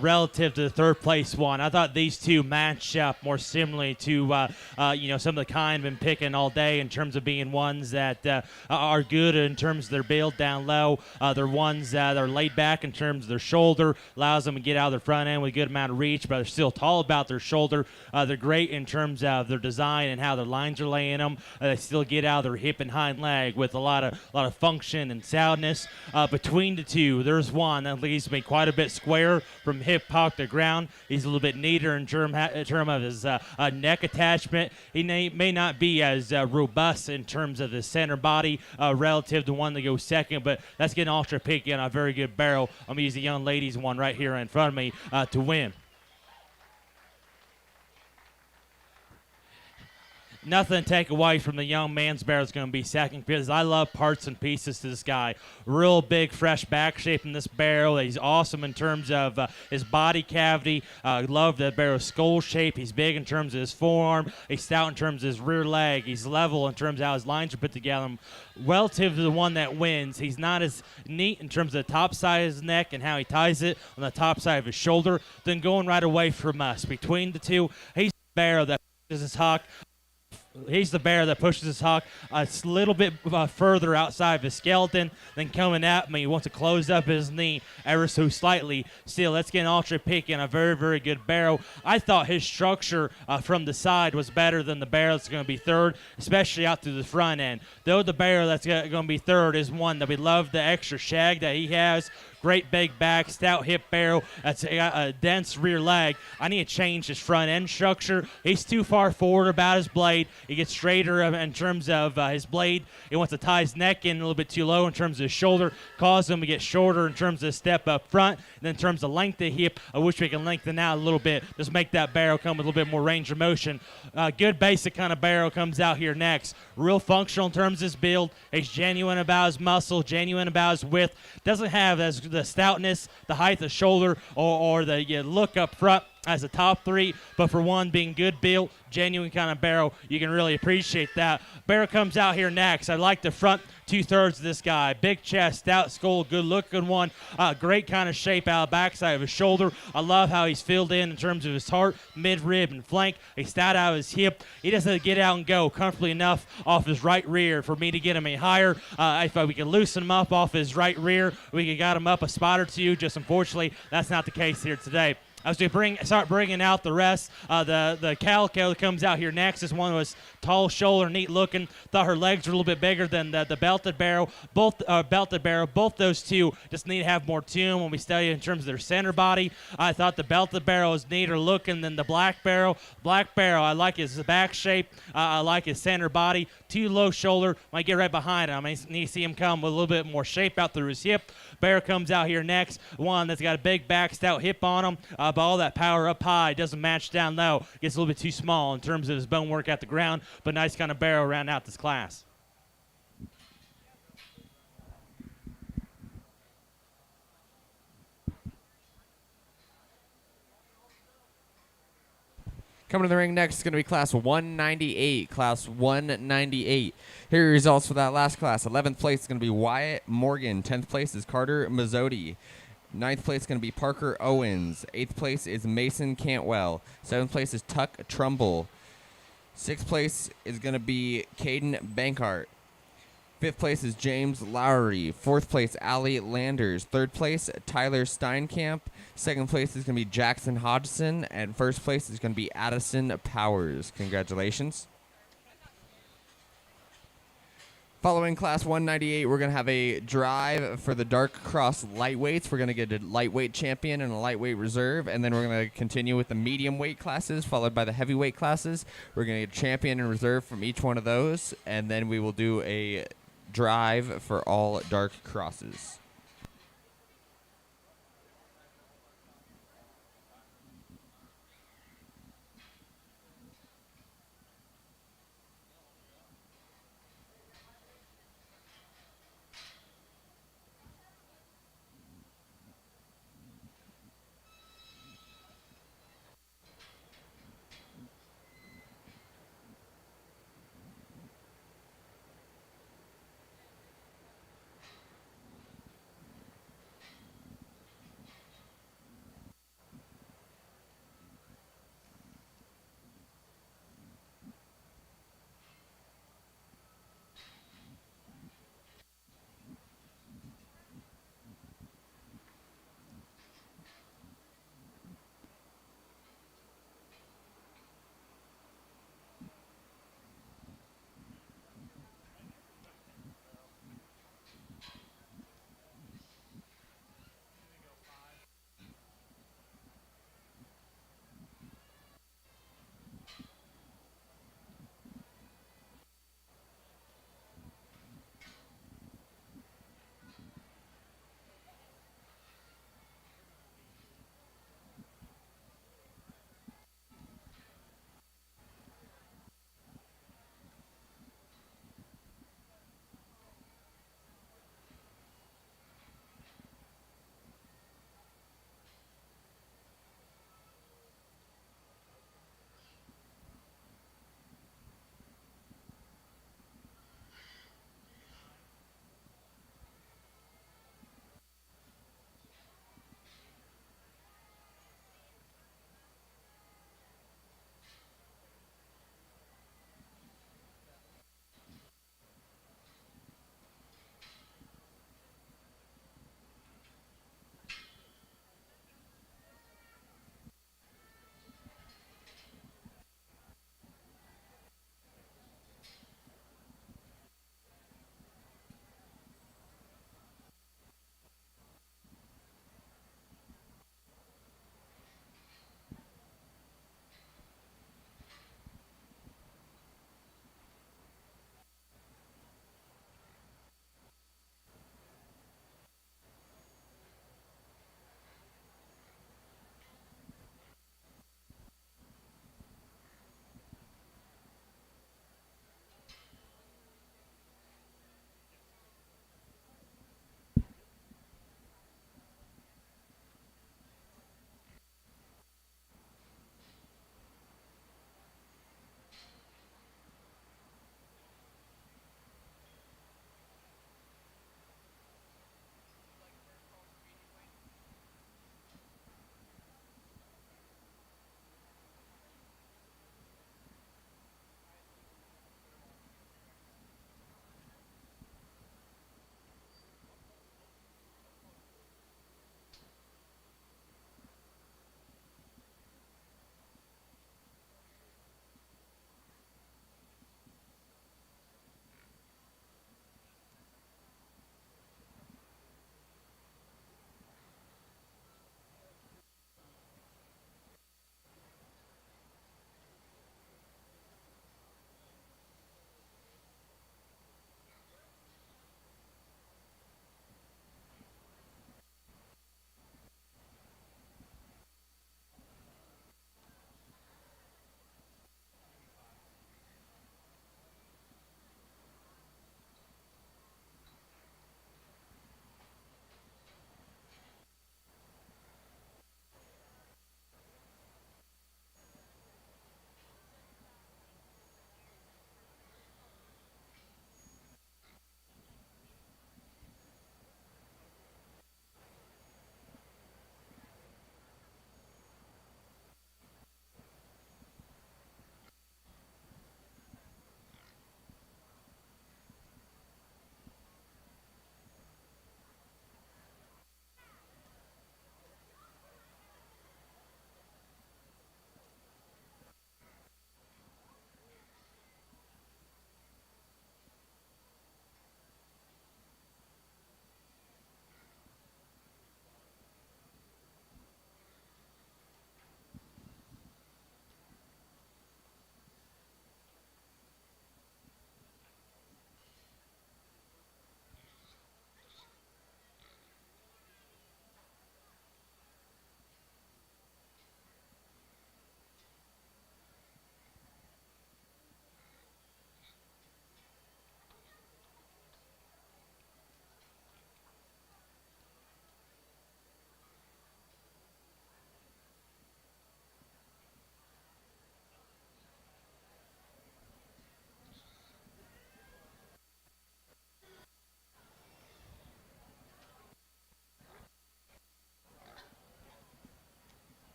relative to the third place one, I thought these two match up more similarly to, some of the kind I've been picking all day in terms of being ones that are good in terms of their build down low. They're ones that are laid back in terms of their shoulder, allows them to get out of their front end with a good amount of reach, but they're still tall about their shoulder. They're great in terms of their design and how their lines are laying them. They still get out of their hip and hind leg with a lot of function and soundness. Between the two, there's one that leaves me quite a bit square from hip hock to ground. He's a little bit neater in term of his neck attachment. He may not be as robust in terms of the center body relative to one that goes second, but that's getting ultra picky on a very good barrel. I'm going to use the young ladies one right here in front of me to win. Nothing to take away from the young man's barrel is going to be second because I love parts and pieces to this guy. Real big, fresh back shape in this barrel. He's awesome in terms of his body cavity. Love the barrel's skull shape. He's big in terms of his forearm. He's stout in terms of his rear leg. He's level in terms of how his lines are put together. Relative to the one that wins, he's not as neat in terms of the top side of his neck and how he ties it on the top side of his shoulder. Then going right away from us. Between the two, he's the barrel that pushes his hawk. He's the bear that pushes his hawk a little bit further outside of his skeleton, then coming at me. He wants to close up his knee ever so slightly. Still, let's get an ultra pick and a very, very good barrel. I thought his structure from the side was better than the barrel that's going to be third, especially out through the front end. Though the barrel that's going to be third is one that we love the extra shag that he has. Great big back, stout hip barrel. That's a dense rear leg. I need to change his front end structure. He's too far forward about his blade. He gets straighter in terms of his blade. He wants to tie his neck in a little bit too low in terms of his shoulder, cause him to get shorter in terms of his step up front. And then in terms of length of hip, I wish we can lengthen out a little bit. Just make that barrel come with a little bit more range of motion. Good basic kind of barrel comes out here next. Real functional in terms of his build. He's genuine about his muscle, genuine about his width. Doesn't have as the stoutness, the height of shoulder, or the look up front as a top three, but for one being good built, genuine kind of barrel, you can really appreciate that. Barrel comes out here next. I like the front two-thirds of this guy. Big chest, stout skull, good-looking one. Great kind of shape out of the backside of his shoulder. I love how he's filled in terms of his heart, mid-rib, and flank. He's stout out of his hip. He doesn't get out and go comfortably enough off his right rear for me to get him any higher. If we can loosen him up off his right rear, we can got him up a spot or two. Just unfortunately, that's not the case here today. As we start bringing out the rest, the calico that comes out here next. This one was tall shoulder, neat looking. Thought her legs were a little bit bigger than the belted barrel. Both those two just need to have more tune when we study in terms of their center body. I thought the belted barrel is neater looking than the black barrel. Black barrel, I like his back shape. I like his center body. Too low shoulder. Might get right behind him. I need to see him come with a little bit more shape out through his hip. Barrel comes out here next. One that's got a big back, stout hip on him. But all that power up high doesn't match down low. Gets a little bit too small in terms of his bone work at the ground, but nice kind of barrel round out this class. Coming to the ring next is going to be Class 198. Class 198. Here are your results for that last class. 11th place is going to be Wyatt Morgan. 10th place is Carter Mazzotti. 9th place is going to be Parker Owens. 8th place is Mason Cantwell. 7th place is Tuck Trumbull. 6th place is going to be Caden Bankart. 5th place is James Lowry. 4th place, Allie Landers. 3rd place, Tyler Steinkamp. 2nd place is going to be Jackson Hodgson. And 1st place is going to be Addison Powers. Congratulations. Following Class 198, we're going to have a drive for the Dark Cross lightweights. We're going to get a lightweight champion and a lightweight reserve, and then we're going to continue with the medium weight classes, followed by the heavyweight classes. We're going to get a champion and reserve from each one of those, and then we will do a drive for all Dark Crosses.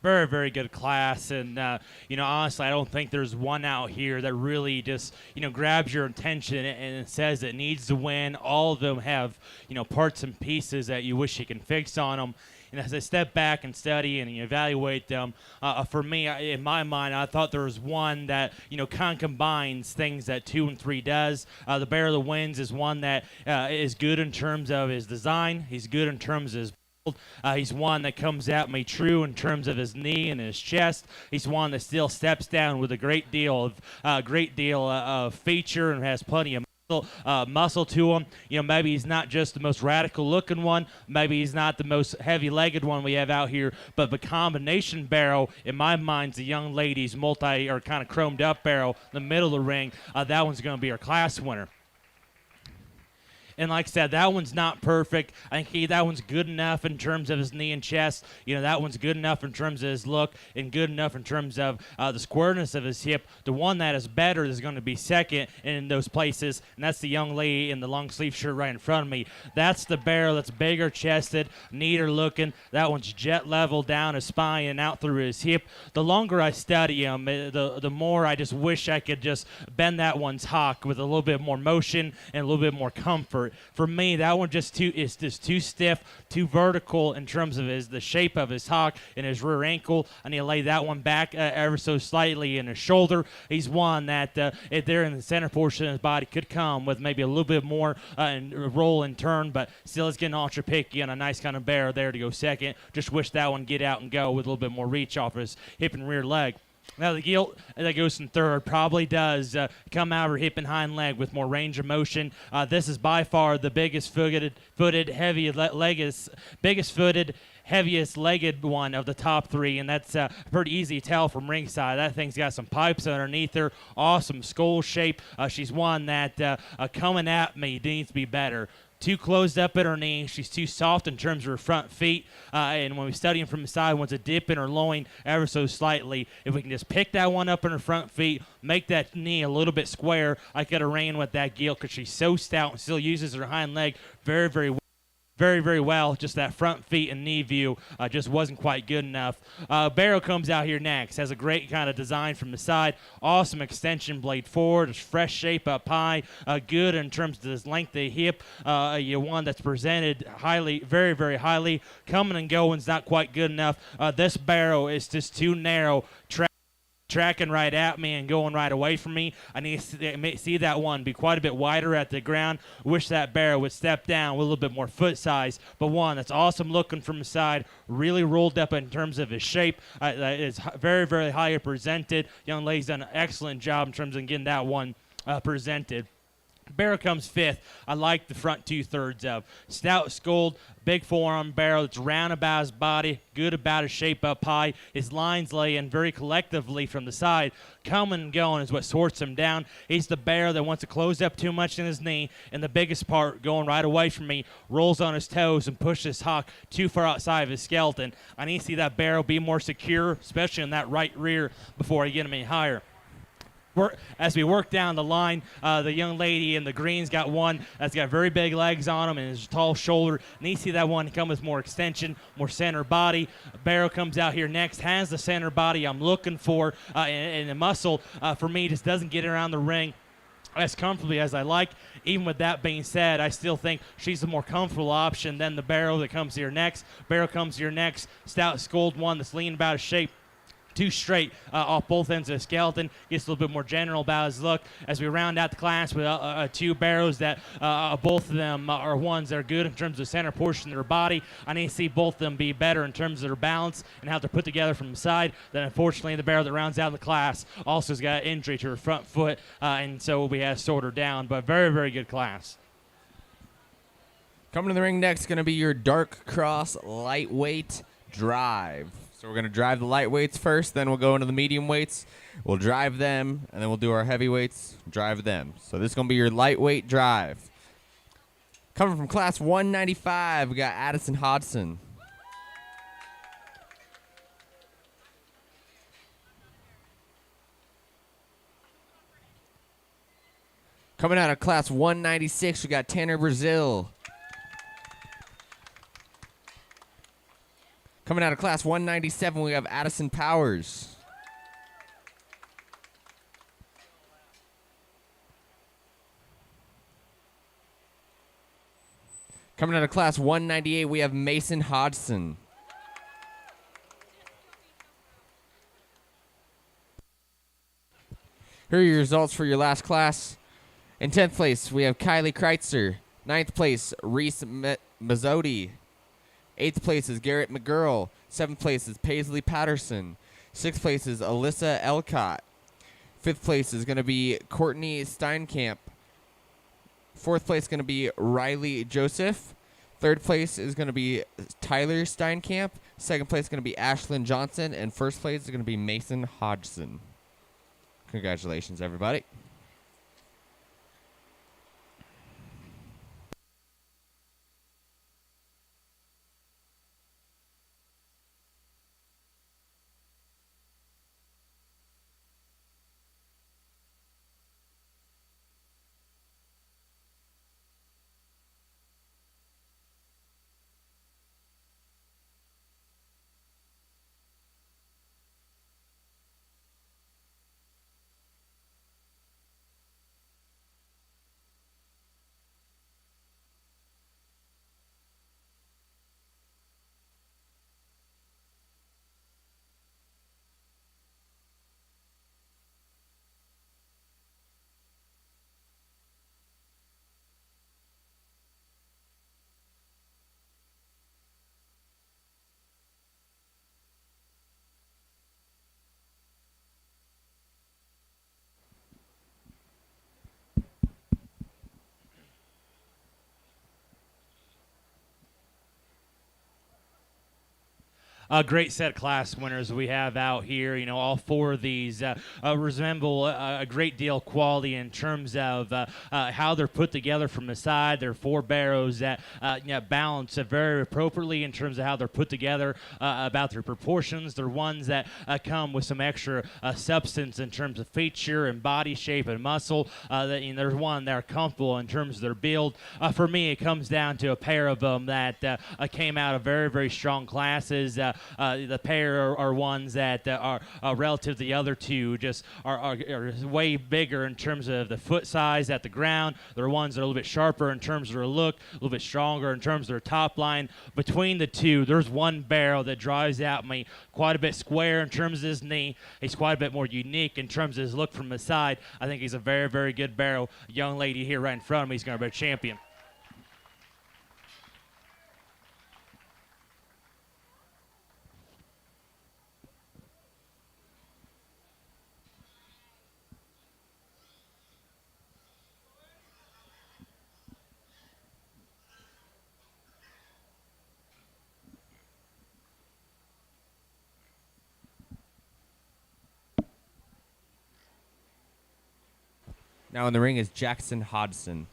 Very, very good class, and honestly, I don't think there's one out here that really just grabs your attention and says it needs to win. All of them have parts and pieces that you wish you can fix on them. And as I step back and study and evaluate them, for me, in my mind, I thought there was one that kind of combines things that 2 and 3 does. The Bear of the Winds is one that is good in terms of his design. He's good in terms of his he's one that comes at me true in terms of his knee and his chest. He's one that still steps down with a great deal of feature and has plenty of muscle to him. Maybe he's not just the most radical looking one. Maybe he's not the most heavy legged one we have out here. But the combination barrel, in my mind, is the young lady's kind of chromed up barrel in the middle of the ring. That one's going to be our class winner. And like I said, that one's not perfect. I think that one's good enough in terms of his knee and chest. That one's good enough in terms of his look and good enough in terms of the squareness of his hip. The one that is better is going to be second in those places, and that's the young lady in the long sleeve shirt right in front of me. That's the barrel that's bigger chested, neater looking. That one's jet level down his spine and out through his hip. The longer I study him, the more I just wish I could just bend that one's hock with a little bit more motion and a little bit more comfort. For me, that one is just too stiff, too vertical in terms of the shape of his hock and his rear ankle. I need to lay that one back ever so slightly in his shoulder. He's one that if they're in the center portion of his body could come with maybe a little bit more roll and turn, but still it's getting ultra picky and a nice kind of bear there to go second. Just wish that one get out and go with a little bit more reach off his hip and rear leg. Now, the Gilt that goes in third probably does come out of her hip and hind leg with more range of motion. This is by far the biggest heaviest legged one of the top 3, and that's pretty easy to tell from ringside. That thing's got some pipes underneath her, awesome skull shape. She's one that coming at me needs to be better. Too closed up at her knee. She's too soft in terms of her front feet. And when we study them from the side, wants a dip in her loin ever so slightly. If we can just pick that one up in her front feet, make that knee a little bit square, I could have ran with that Gilt because she's so stout and still uses her hind leg very, very well. Very, very well. Just that front feet and knee view just wasn't quite good enough. Barrow comes out here next. Has a great kind of design from the side. Awesome extension blade forward. Fresh shape up high. Good in terms of his length of hip. One that's presented highly, very, very highly. Coming and going's not quite good enough. This barrow is just too narrow. Tracking right at me and going right away from me. I need to see that one be quite a bit wider at the ground. Wish that barrel would step down with a little bit more foot size. But one that's awesome looking from the side, really rolled up in terms of his shape. Is very, very highly presented. Young lady's done an excellent job in terms of getting that one presented. Barrel comes fifth. I like the front 2/3 of. Stout skulled, big forearm barrel that's round about his body, good about his shape up high. His lines lay in very collectively from the side. Coming and going is what sorts him down. He's the barrel that wants to close up too much in his knee, and the biggest part going right away from me, rolls on his toes and pushes his hock too far outside of his skeleton. I need to see that barrel be more secure, especially in that right rear, before I get him any higher. As we work down the line, the young lady in the green's got one that's got very big legs on him and his tall shoulder. Need to see that one come with more extension, more center body. Barrow comes out here next, has the center body I'm looking for, and the muscle for me just doesn't get around the ring as comfortably as I like. Even with that being said, I still think she's a more comfortable option than the Barrow that comes here next. Barrow comes here next, stout skulled one that's lean about his shape. Too straight off both ends of the skeleton. Gets a little bit more general about his look. As we round out the class with two barrows that both of them are ones that are good in terms of the center portion of their body. I need to see both of them be better in terms of their balance and how they're put together from the side. Then unfortunately the barrow that rounds out the class also has got an injury to her front foot, and so we have to sort her down. But very, very good class. Coming to the ring next is going to be your Dark Cross lightweight drive. So we're going to drive the lightweights first, then we'll go into the medium weights. We'll drive them, and then we'll do our heavyweights, drive them. So this is going to be your lightweight drive. Coming from class 195, we got Addison Hodson. Coming out of class 196, we got Tanner Brazil. Coming out of class 197, we have Addison Powers. Coming out of class 198, we have Mason Hodgson. Here are your results for your last class. In 10th place, we have Kylie Kreitzer. 9th place, Reese Mazzotti. 8th place is Garrett McGurl. 7th place is Paisley Patterson. 6th place is Alyssa Elcott. 5th place is going to be Courtney Steinkamp. 4th place is going to be Riley Joseph. 3rd place is going to be Tyler Steinkamp. 2nd place is going to be Ashlyn Johnson. And 1st place is going to be Mason Hodgson. Congratulations, everybody. A great set of class winners we have out here. You know, all four of these resemble a great deal of quality in terms of how they're put together from the side. They're four barrows that balance very appropriately in terms of how they're put together, about their proportions. They're ones that come with some extra substance in terms of feature and body shape and muscle. There's one that are comfortable in terms of their build. For me, it comes down to a pair of them that came out of very, very strong classes. The pair are ones that are relative to the other two, just are way bigger in terms of the foot size at the ground. They're ones that are a little bit sharper in terms of their look, a little bit stronger in terms of their top line. Between the two, there's one barrel that drives out me quite a bit square in terms of his knee. He's quite a bit more unique in terms of his look from the side. I think he's a very, very good barrel. Young lady here right in front of me is going to be a champion. Now in the ring is Jackson Hodgson.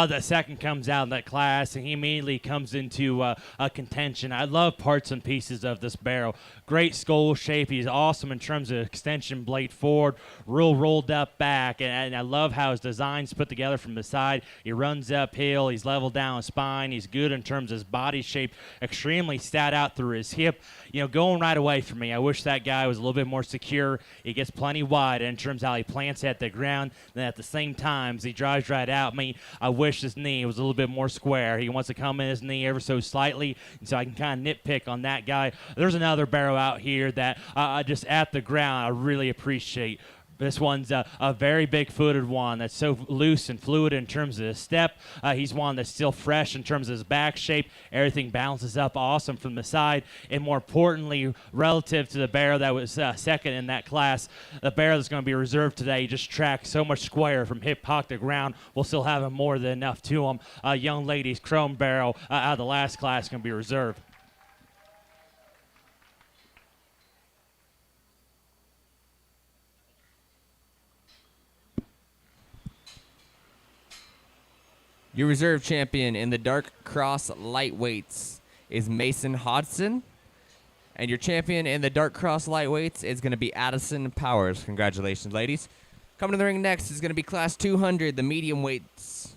The second comes out in that class, and he immediately comes into a contention. I love parts and pieces of this barrel. Great skull shape. He's awesome in terms of extension blade forward, real rolled up back, and I love how his design's put together from the side. He runs uphill. He's level down his spine. He's good in terms of his body shape, extremely stat out through his hip. You know, going right away for me. I wish that guy was a little bit more secure. He gets plenty wide in terms of how he plants at the ground. Then at the same time, as he drives right out me, I wish his knee was a little bit more square. He wants to come in his knee ever so slightly, and so I can kind of nitpick on that guy. There's another barrel out here that just at the ground I really appreciate. This one's a very big-footed one that's so loose and fluid in terms of his step. He's one that's still fresh in terms of his back shape. Everything balances up awesome from the side. And more importantly, relative to the bear that was second in that class, the bear that's going to be reserved today just tracks so much square from hip hock to ground. We'll still have him more than enough to him. Young lady's chrome barrel out of the last class going to be reserved. Your reserve champion in the dark cross lightweights is Mason Hodson. And your champion in the dark cross lightweights is going to be Addison Powers. Congratulations, ladies. Coming to the ring next is going to be class 200, the medium weights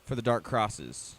for the dark crosses.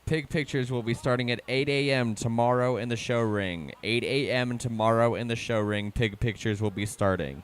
Pig pictures will be starting at 8 a.m. tomorrow in the show ring. 8 a.m. tomorrow in the show ring. Pig pictures will be starting.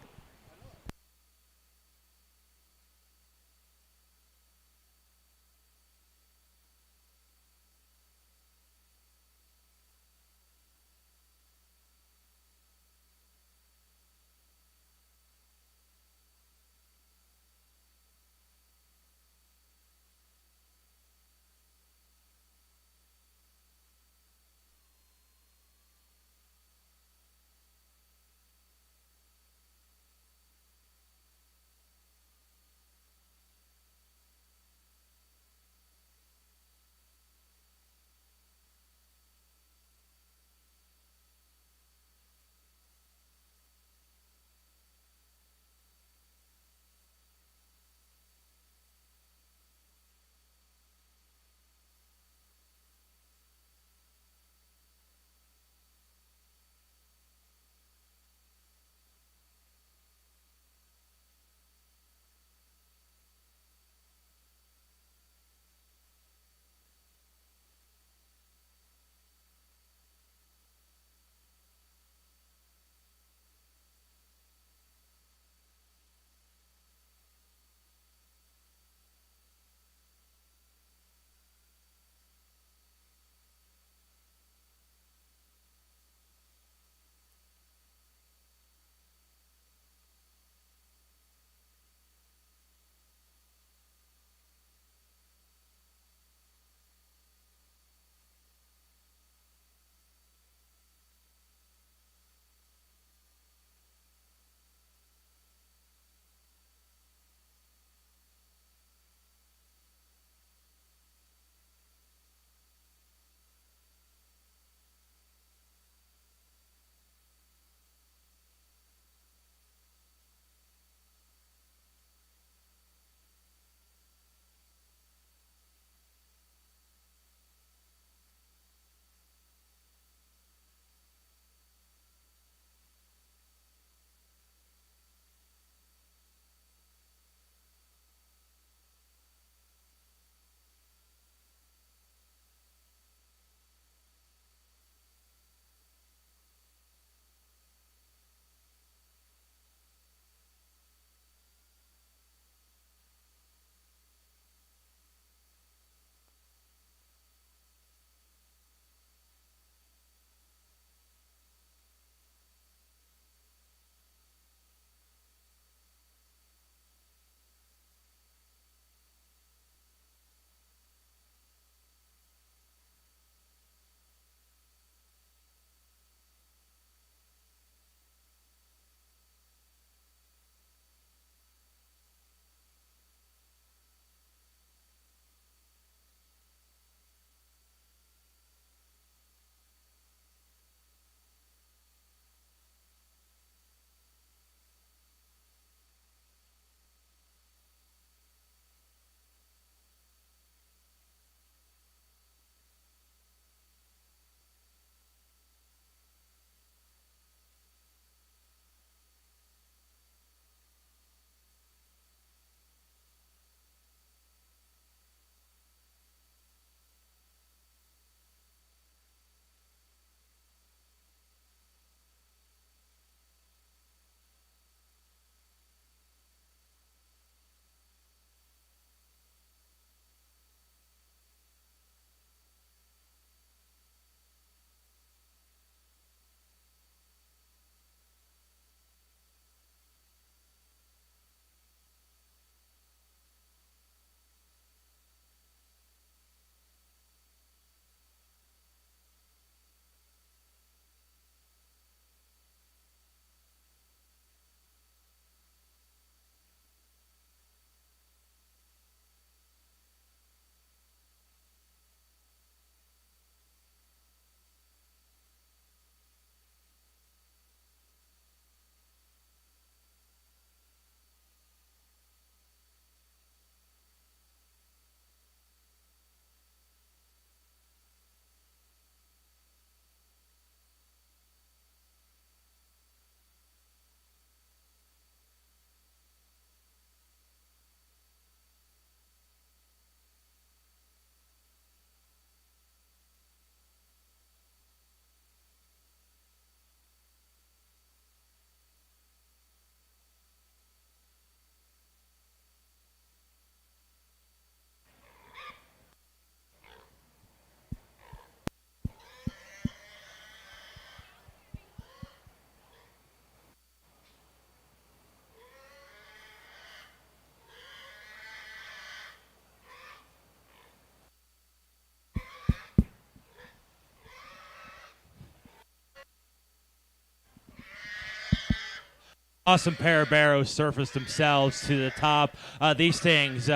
Awesome pair of barrows surfaced themselves to the top. These things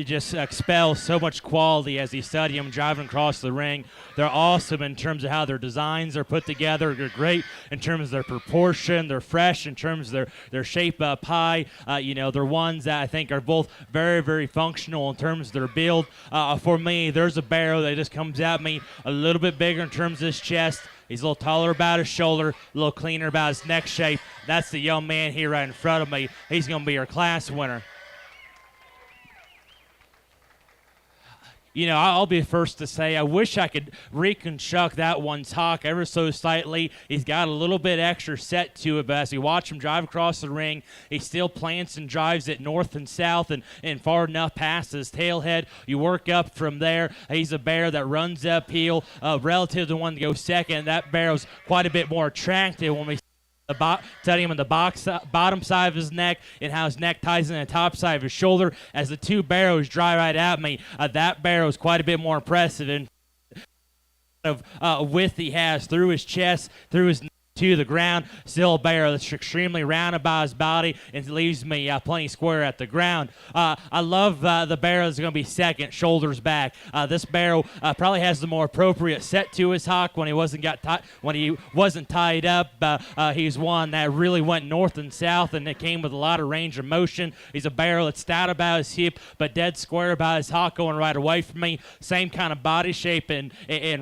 just expel so much quality as you study them driving across the ring. They're awesome in terms of how their designs are put together. They're great in terms of their proportion. They're fresh in terms of their shape up high. They're ones that I think are both very, very functional in terms of their build. For me, there's a barrow that just comes at me a little bit bigger in terms of his chest. He's a little taller about his shoulder, a little cleaner about his neck shape. That's the young man here right in front of me. He's going to be our class winner. I'll be the first to say I wish I could reconstruct that one's hock ever so slightly. He's got a little bit extra set to it, but as you watch him drive across the ring, he still plants and drives it north and south and far enough past his tailhead. You work up from there. He's a bear that runs uphill relative to the one to go second. That barrel's quite a bit more attractive when we study him on the bottom side of his neck and how his neck ties in the top side of his shoulder. As the two barrows drive right at me, that barrow is quite a bit more impressive in of width he has through his chest, through his to the ground. Still a barrow that's extremely rounded by his body and leaves me plenty square at the ground. I love the barrow that's going to be second, shoulders back. This barrow probably has the more appropriate set to his hock when he wasn't tied up. He's one that really went north and south, and it came with a lot of range of motion. He's a barrow that's stout about his hip, but dead square about his hock going right away from me. Same kind of body shape and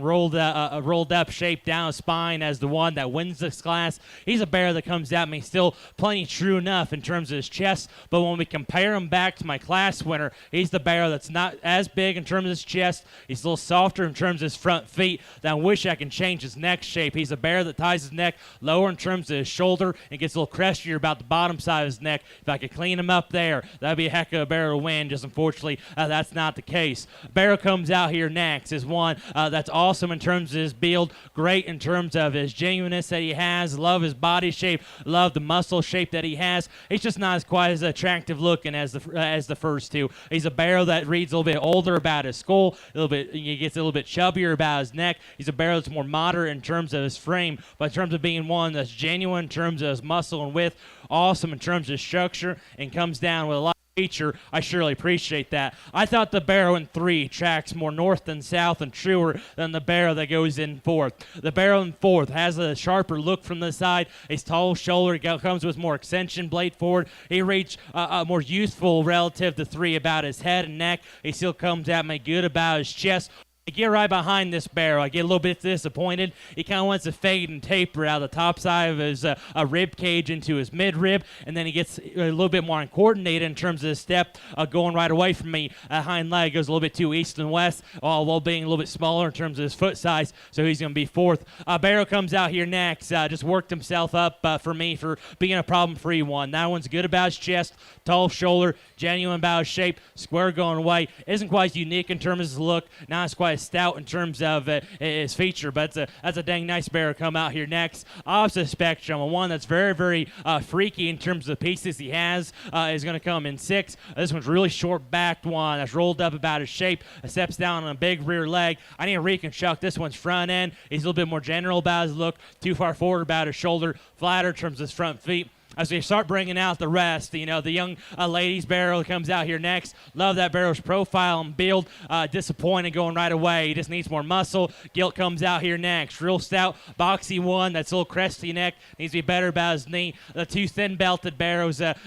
rolled up shape down his spine as the one that wins this class. He's a bear that comes at me still plenty true enough in terms of his chest, but when we compare him back to my class winner, he's the bear that's not as big in terms of his chest. He's a little softer in terms of his front feet. I wish I can change his neck shape. He's a bear that ties his neck lower in terms of his shoulder and gets a little crestier about the bottom side of his neck. If I could clean him up there, that'd be a heck of a bear to win. Just unfortunately, that's not the case. Bear comes out here next is one that's awesome in terms of his build, great in terms of his genuineness that he has. Love his body shape, love the muscle shape that he has. He's just not as quite as attractive looking as the first two. He's a bear that reads a little bit older about his skull, he gets a little bit chubbier about his neck. He's a bear that's more moderate in terms of his frame, but in terms of being one that's genuine in terms of his muscle and width, awesome in terms of structure, and comes down with a lot feature. I surely appreciate that. I thought the barrow in 3 tracks more north than south and truer than the barrow that goes in 4th. The barrow in 4th has a sharper look from the side. His tall shoulder comes with more extension blade forward. He reads more youthful relative to 3 about his head and neck. He still comes at me good about his chest. I get right behind this barrow. I get a little bit disappointed. He kind of wants to fade and taper out of the top side of his rib cage into his mid-rib, and then he gets a little bit more uncoordinated in terms of his step going right away from me. Hind leg goes a little bit too east and west, while being a little bit smaller in terms of his foot size, so he's going to be 4th. Barrow comes out here next. Just worked himself up for me for being a problem-free one. That one's good about his chest, tall shoulder, genuine about his shape, square going away. Isn't quite unique in terms of his look, not as quite stout in terms of his feature, but that's a dang nice bear come out here next. Opposite spectrum, one that's very, very freaky in terms of the pieces he has is going to come in 6. This one's really short-backed one that's rolled up about his shape, steps down on a big rear leg. I need to reconstruct this one's front end. He's a little bit more general about his look, too far forward about his shoulder, flatter in terms of his front feet. As we start bringing out the rest, the young ladies barrow comes out here next. Love that barrow's profile and build. Disappointed going right away. He just needs more muscle. Gilt comes out here next. Real stout, boxy one. That's a little cresty neck. Needs to be better about his knee. The 2 thin-belted barrows that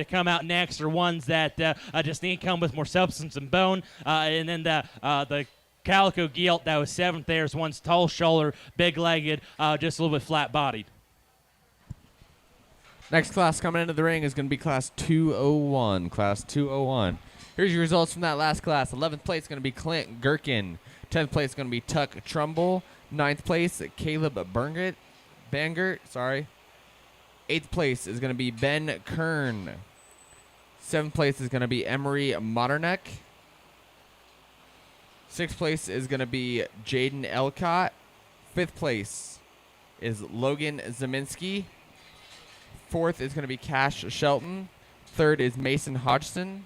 come out next are ones that just need to come with more substance and bone. And then the calico gilt that was 7th there is one's tall shoulder, big-legged, just a little bit flat-bodied. Next class coming into the ring is going to be Class 201. Class 201. Here's your results from that last class. 11th place is going to be Clint Gherkin. 10th place is going to be Tuck Trumbull. 9th place, Caleb Bangert. 8th place is going to be Ben Kern. 7th place is going to be Emery Modernek. 6th place is going to be Jaden Elcott. 5th place is Logan Zeminski. 4th is going to be Cash Shelton. 3rd is Mason Hodgson.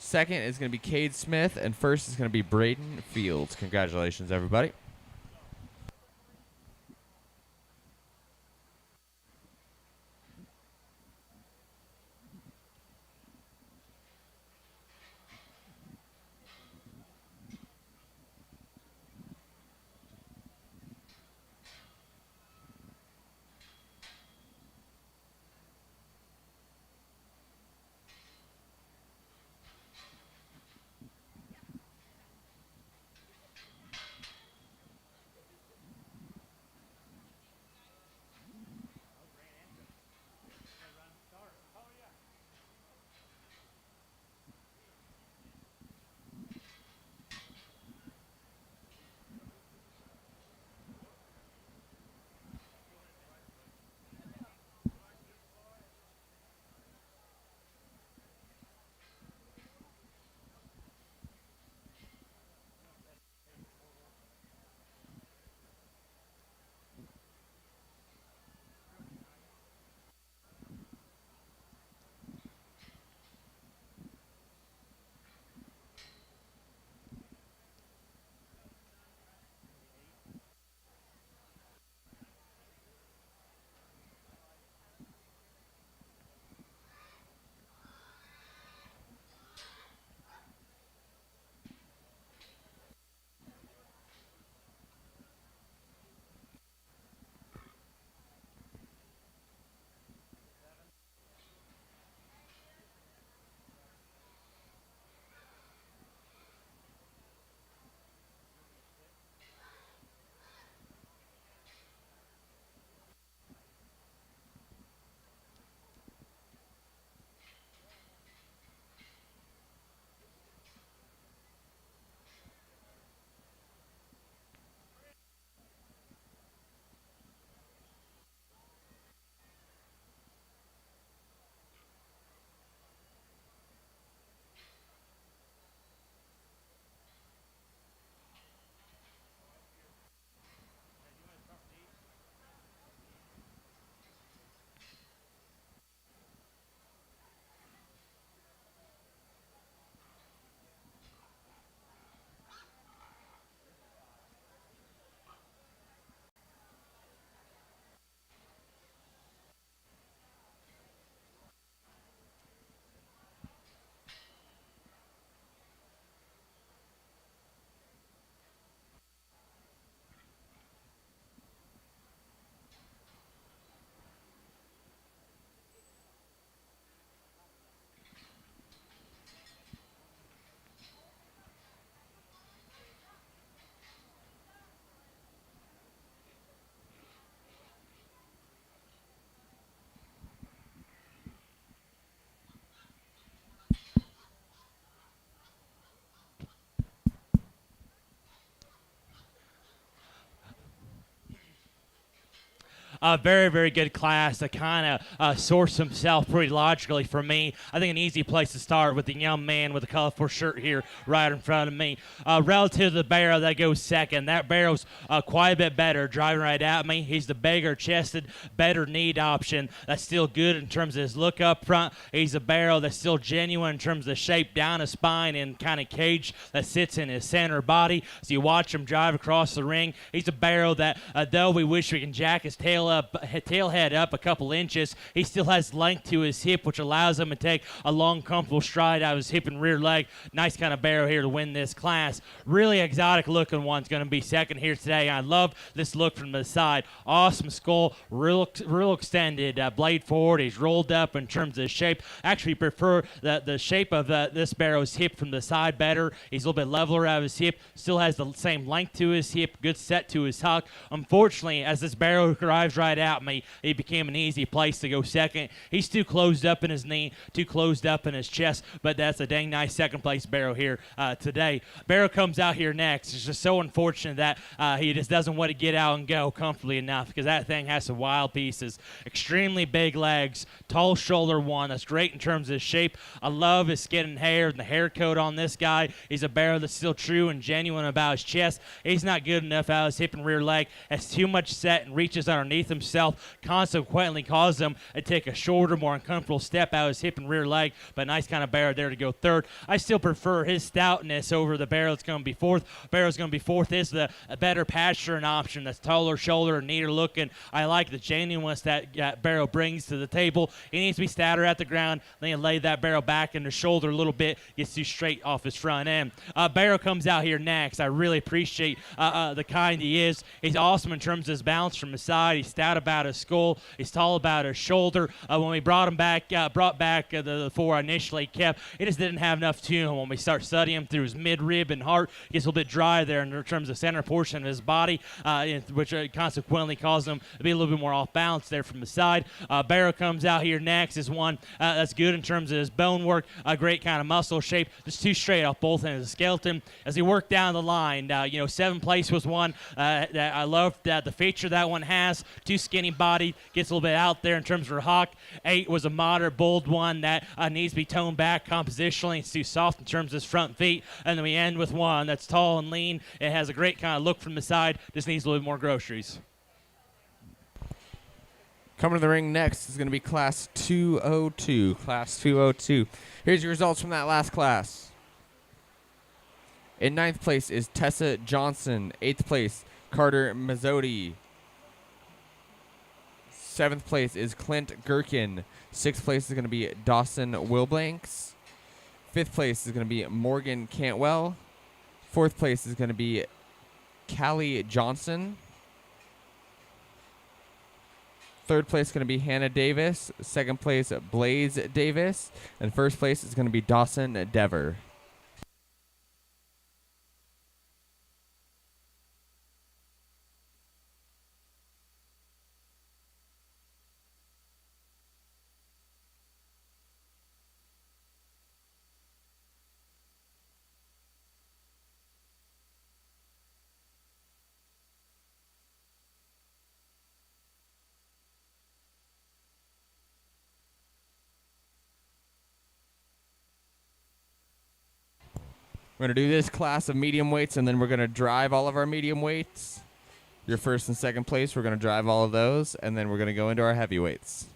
2nd is going to be Cade Smith. And 1st is going to be Braden Fields. Congratulations, everybody. A very, very good class to kind of source himself pretty logically for me. I think an easy place to start with the young man with the colorful shirt here right in front of me. Relative to the barrel that goes second, that barrel's quite a bit better, driving right at me. He's the bigger chested, better kneed option. That's still good in terms of his look up front. He's a barrel that's still genuine in terms of the shape down his spine and kind of cage that sits in his center body. So you watch him drive across the ring. He's a barrel that, though we wish we can jack his tail head up a couple inches, he still has length to his hip, which allows him to take a long, comfortable stride out of his hip and rear leg. Nice kind of barrel here to win this class. Really exotic looking one's going to be second here today. I love this look from the side. Awesome skull, real extended, blade forward. He's rolled up in terms of his shape. Actually prefer the shape of this barrel's hip from the side better. He's a little bit leveler out of his hip. Still has the same length to his hip, good set to his hock. Unfortunately, as this barrel drives right at me, it became an easy place to go second. He's too closed up in his knee, too closed up in his chest, but that's a dang nice second place barrel here today. Barrel comes out here next. It's just so unfortunate that he just doesn't want to get out and go comfortably enough, because that thing has some wild pieces. Extremely big legs, tall shoulder one. That's great in terms of his shape. I love his skin and hair and the hair coat on this guy. He's a barrel that's still true and genuine about his chest. He's not good enough out of his hip and rear leg. Has too much set and reaches underneath himself, consequently causes him to take a shorter, more uncomfortable step out of his hip and rear leg, but nice kind of barrel there to go third. I still prefer his stoutness over the barrel that's going to be fourth. Barrel's going to be fourth is the better pasturing option that's taller shoulder and neater looking. I like the genuineness that barrel brings to the table. He needs to be stouter at the ground. Then you lay that barrel back in the shoulder a little bit, gets you straight off his front end. Barrel comes out here next. I really appreciate the kind he is. He's awesome in terms of his balance from his side. He's stout about his skull. He's tall about his shoulder. When we brought back the four I initially kept, he just didn't have enough to him. When we start studying him through his mid-rib and heart, he gets a little bit dry there in terms of the center portion of his body, which consequently caused him to be a little bit more off balance there from the side. Barrel comes out here next is one that's good in terms of his bone work, a great kind of muscle shape, just too straight off both ends of the skeleton. As he worked down the line, seventh place was one that I loved the feature that one has. Too skinny body, gets a little bit out there in terms of her hawk. 8 was a moderate, bold one that needs to be toned back compositionally. It's too soft in terms of his front feet. And then we end with 1 that's tall and lean. It has a great kind of look from the side, just needs a little bit more groceries. Coming to the ring next is going to be Class 202. Class 202. Here's your results from that last class. In 9th place is Tessa Johnson. 8th place, Carter Mazzotti. 7th place is Clint Gherkin. 6th place is going to be Dawson Wilblanks. 5th place is going to be Morgan Cantwell. 4th place is going to be Callie Johnson. 3rd place is going to be Hannah Davis. 2nd place, Blaze Davis. And 1st place is going to be Dawson Dever. We're going to do this class of medium weights, and then we're going to drive all of our medium weights. Your 1st and 2nd place, we're going to drive all of those, and then we're going to go into our heavyweights.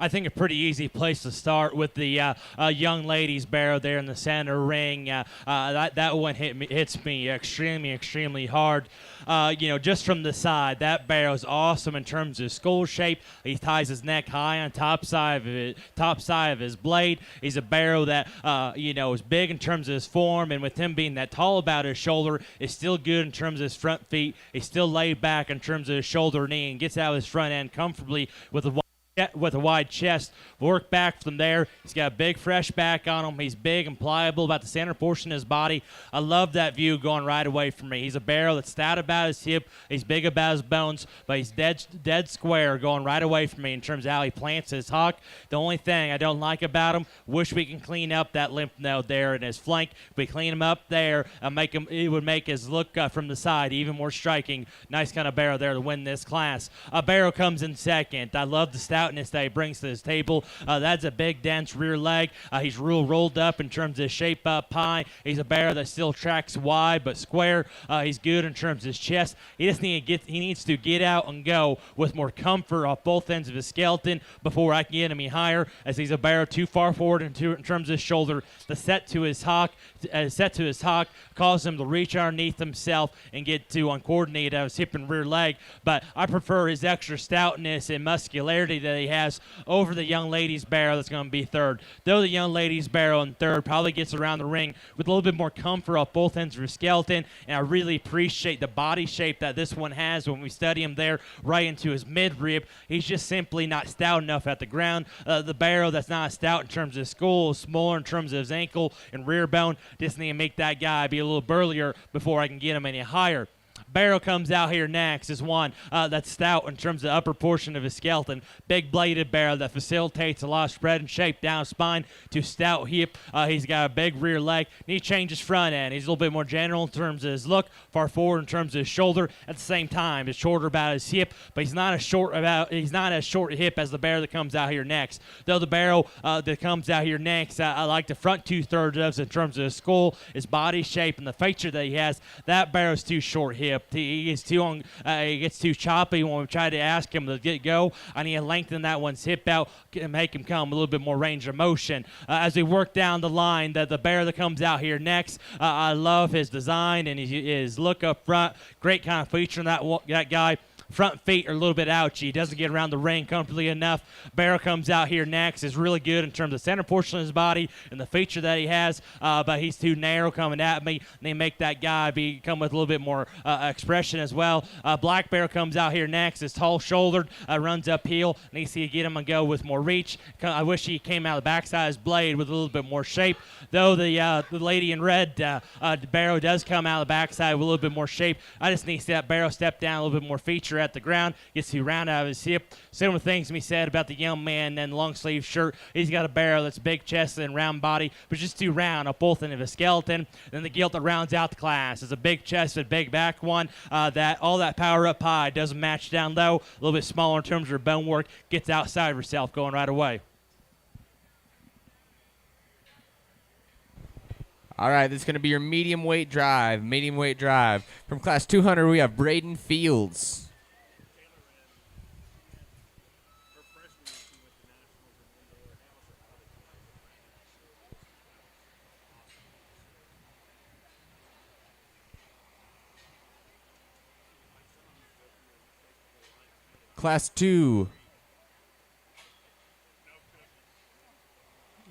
I think a pretty easy place to start with the young ladies barrow there in the center ring. That one hits me extremely hard. Just from the side, that barrow is awesome in terms of skull shape. He ties his neck high on top side of his blade. He's a barrow that is big in terms of his form, and with him being that tall about his shoulder, is still good in terms of his front feet. He's still laid back in terms of his shoulder knee and gets out of his front end comfortably with a wide chest. Work back from there. He's got a big fresh back on him. He's big and pliable about the center portion of his body. I love that view going right away from me. He's a barrel that's stout about his hip. He's big about his bones, but he's dead square going right away from me in terms of how he plants his hock. The only thing I don't like about him, wish we can clean up that lymph node there in his flank. If we clean him up there, it would make his look from the side even more striking. Nice kind of barrel there to win this class. A barrel comes in second. I love the stoutness that he brings to his table. That's a big, dense rear leg. He's real rolled up in terms of his shape up high. He's a barrel that still tracks wide but square. He's good in terms of his chest. He needs to get out and go with more comfort off both ends of his skeleton before I can get him any higher, as he's a barrel too far forward in terms of his shoulder. The set to his hock causes him to reach underneath himself and get too uncoordinated out of his hip and rear leg. But I prefer his extra stoutness and muscularity that he has over the young ladies barrel that's going to be third. Though the young ladies barrel in third probably gets around the ring with a little bit more comfort off both ends of his skeleton, and I really appreciate the body shape that this one has when we study him there right into his midrib. He's just simply not stout enough at the ground. The barrel that's not stout in terms of his skull, smaller in terms of his ankle and rear bone. Just need to make that guy be a little burlier before I can get him any higher. Barrel comes out here next is one that's stout in terms of the upper portion of his skeleton. Big bladed barrel that facilitates a lot of spread and shape down spine to stout hip. He's got a big rear leg. Need to change his front end. He's a little bit more general in terms of his look, far forward in terms of his shoulder. At the same time, he's shorter about his hip, but he's not as short hip as the barrel that comes out here next. Though the barrel that comes out here next, I like the front 2/3 of in terms of his skull, his body shape, and the feature that he has. That barrel's too short hip. He gets too choppy when we try to ask him to get go. I need to lengthen that one's hip out and make him come a little bit more range of motion. As we work down the line, the barrel that comes out here next, I love his design and his look up front. Great kind of feature in that guy. Front feet are a little bit ouchy. He doesn't get around the ring comfortably enough. Barrel comes out here next. Is really good in terms of the center portion of his body and the feature that he has, but he's too narrow coming at me. And they make that guy come with a little bit more expression as well. Black Barrel comes out here next. Is tall-shouldered, runs uphill. Needs to get him and go with more reach. I wish he came out of the backside of his blade with a little bit more shape. Though the lady in red, Barrel does come out of the backside with a little bit more shape. I just need to see that Barrel step down a little bit more feature at the ground, gets too round out of his hip. Similar things to be said about the young man and the long sleeve shirt. He's got a barrel that's big chested and round body, but just too round on both ends of his skeleton. Then the Gilt that rounds out the class is a big chested, big back one. All that power up high doesn't match down low. A little bit smaller in terms of her bone work. Gets outside of herself going right away. All right, this is going to be your medium weight drive. From class 200, we have Braden Fields. Class 2,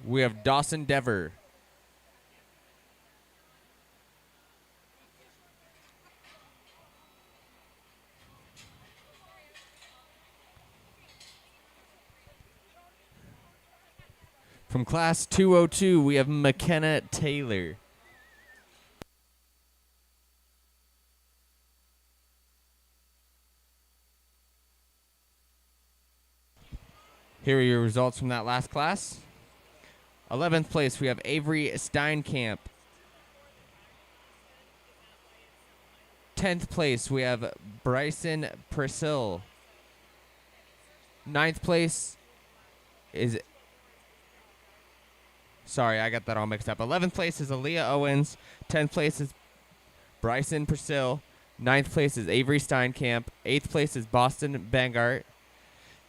we have Dawson Dever. From class 202, we have McKenna Taylor. Here are your results from that last class. 11th place, we have Avery Steinkamp. 10th place, we have Bryson Purcell. 9th place is... Sorry, I got that all mixed up. 11th place is Aaliyah Owens. 10th place is Bryson Purcell. 9th place is Avery Steinkamp. 8th place is Boston Bangart.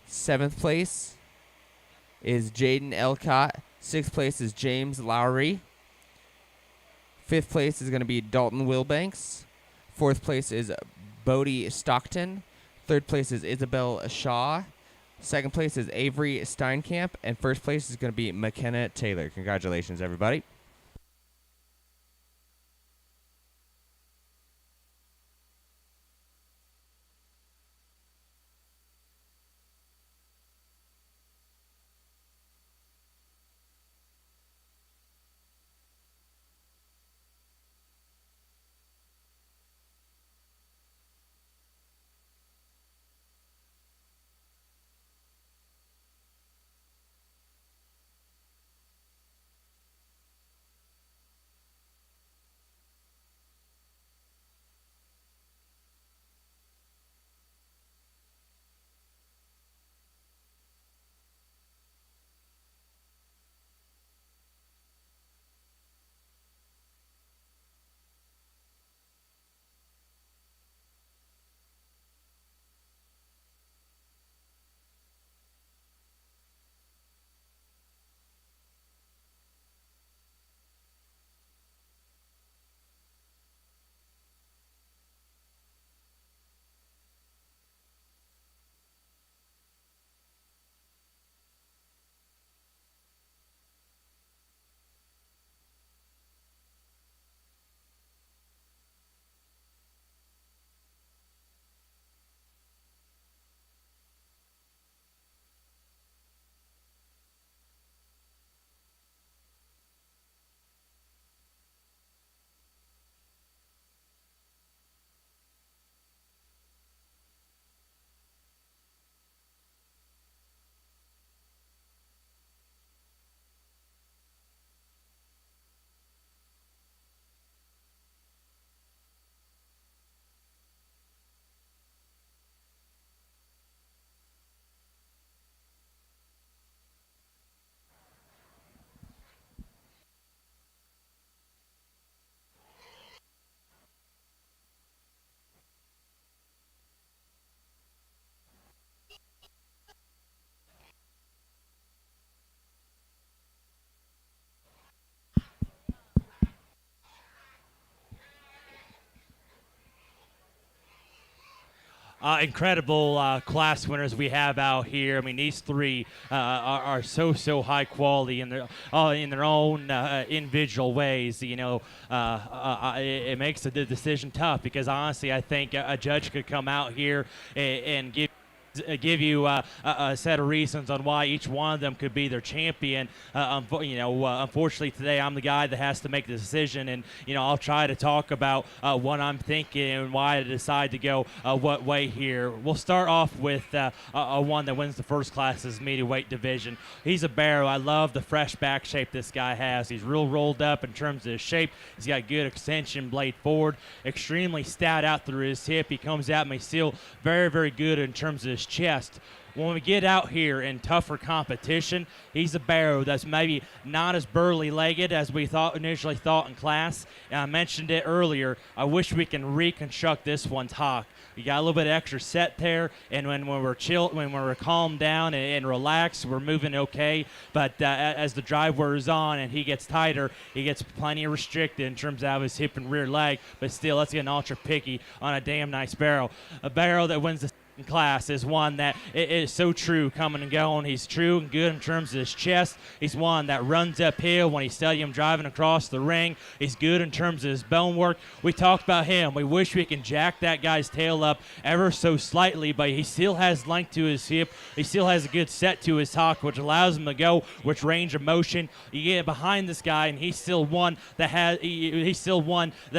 7th place is Jaden Elcott. 6th place is James Lowry. 5th place is going to be Dalton Wilbanks. 4th place is Bodie Stockton. 3rd place is Isabel Shaw. 2nd place is Avery Steinkamp. And 1st place is going to be McKenna Taylor. Congratulations, everybody. Incredible class winners we have out here. I mean, these three are so high quality in their own individual ways. You know, it makes the decision tough because honestly, I think a judge could come out here and give you a set of reasons on why each one of them could be their champion. Unfortunately today I'm the guy that has to make the decision, and I'll try to talk about what I'm thinking and why I decide to go what way here. We'll start off with one that wins the first class's middleweight division. He's a barrel. I love the fresh back shape this guy has. He's real rolled up in terms of his shape. He's got good extension blade forward, extremely stout out through his hip. He comes at me still very good in terms of his chest. When we get out here in tougher competition, he's a barrow that's maybe not as burly-legged as we initially thought in class. And I mentioned it earlier. I wish we can reconstruct this one's hock. You got a little bit of extra set there, and when we're chilled, when we're calmed down and relaxed, we're moving okay. But as the drive wears on and he gets tighter, he gets plenty restricted in terms of his hip and rear leg. But still, let's get an ultra picky on a damn nice barrel. A barrel that wins the class is one that is so true coming and going. He's true and good in terms of his chest. He's one that runs uphill when you study him driving across the ring. He's good in terms of his bone work. We talked about him. We wish we can jack that guy's tail up ever so slightly, but he still has length to his hip. He still has a good set to his hock, which allows him to go with range of motion. You get behind this guy, and he's still one that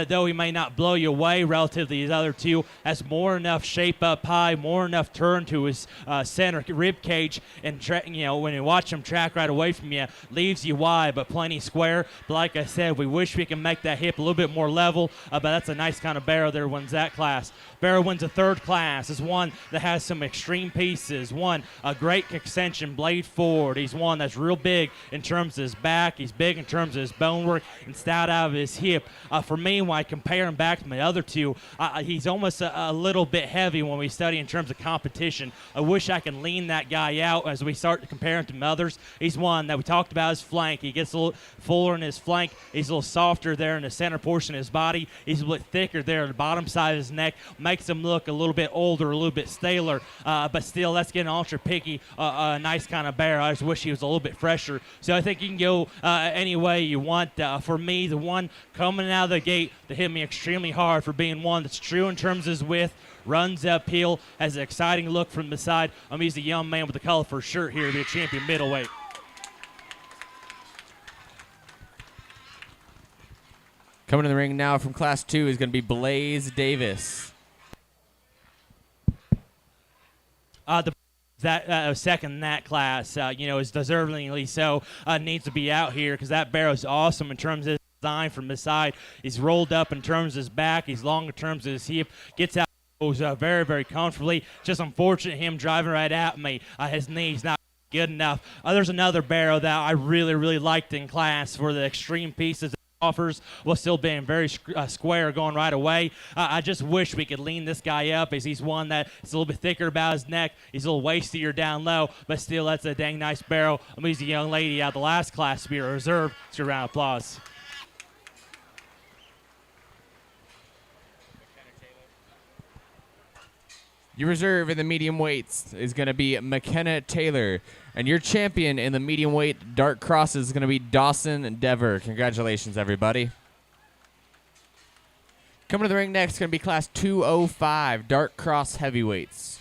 though he may not blow you away relative to these other two, has more enough shape up high, more enough turn to his center rib cage, and when you watch him track right away from you, leaves you wide but plenty square. But like I said, we wish we can make that hip a little bit more level, but that's a nice kind of barrel there wins that class. Barrel wins a third class is one that has some extreme pieces, a great extension blade forward. He's one that's real big in terms of his back. He's big in terms of his bone work and stout out of his hip. For me, when I compare him back to my other two, he's almost a little bit heavy when we study and terms of competition. I wish I could lean that guy out as we start to compare him to others. He's one that we talked about his flank. He gets a little fuller in his flank. He's a little softer there in the center portion of his body. He's a little thicker there on the bottom side of his neck. Makes him look a little bit older, a little bit staler, but still, that's getting ultra picky, a nice kind of bear. I just wish he was a little bit fresher. So I think you can go any way you want. For me, the one coming out of the gate that hit me extremely hard for being one that's true in terms of his width, runs uphill, has an exciting look from the side. He's a young man with a colorful shirt here to be a champion middleweight. Coming to the ring now from Class 2 is going to be Blaze Davis. Second in that class, is deservingly so, needs to be out here because that barrel's awesome in terms of his design from the side. He's rolled up in terms of his back. He's long in terms of his hip. Gets out very, very comfortably. Just unfortunate him driving right at me. His knee's not good enough. There's another barrel that I really, really liked in class for the extreme pieces offers, while still being very square going right away. I just wish we could lean this guy up as he's one that is a little bit thicker about his neck. He's a little waistier down low, but still that's a dang nice barrel. He's a young lady out of the last class to be a reserve. So a round of applause. Your reserve in the medium weights is going to be McKenna Taylor. And your champion in the medium weight dark cross is going to be Dawson Dever. Congratulations, everybody. Coming to the ring next is going to be Class 205 dark cross heavyweights.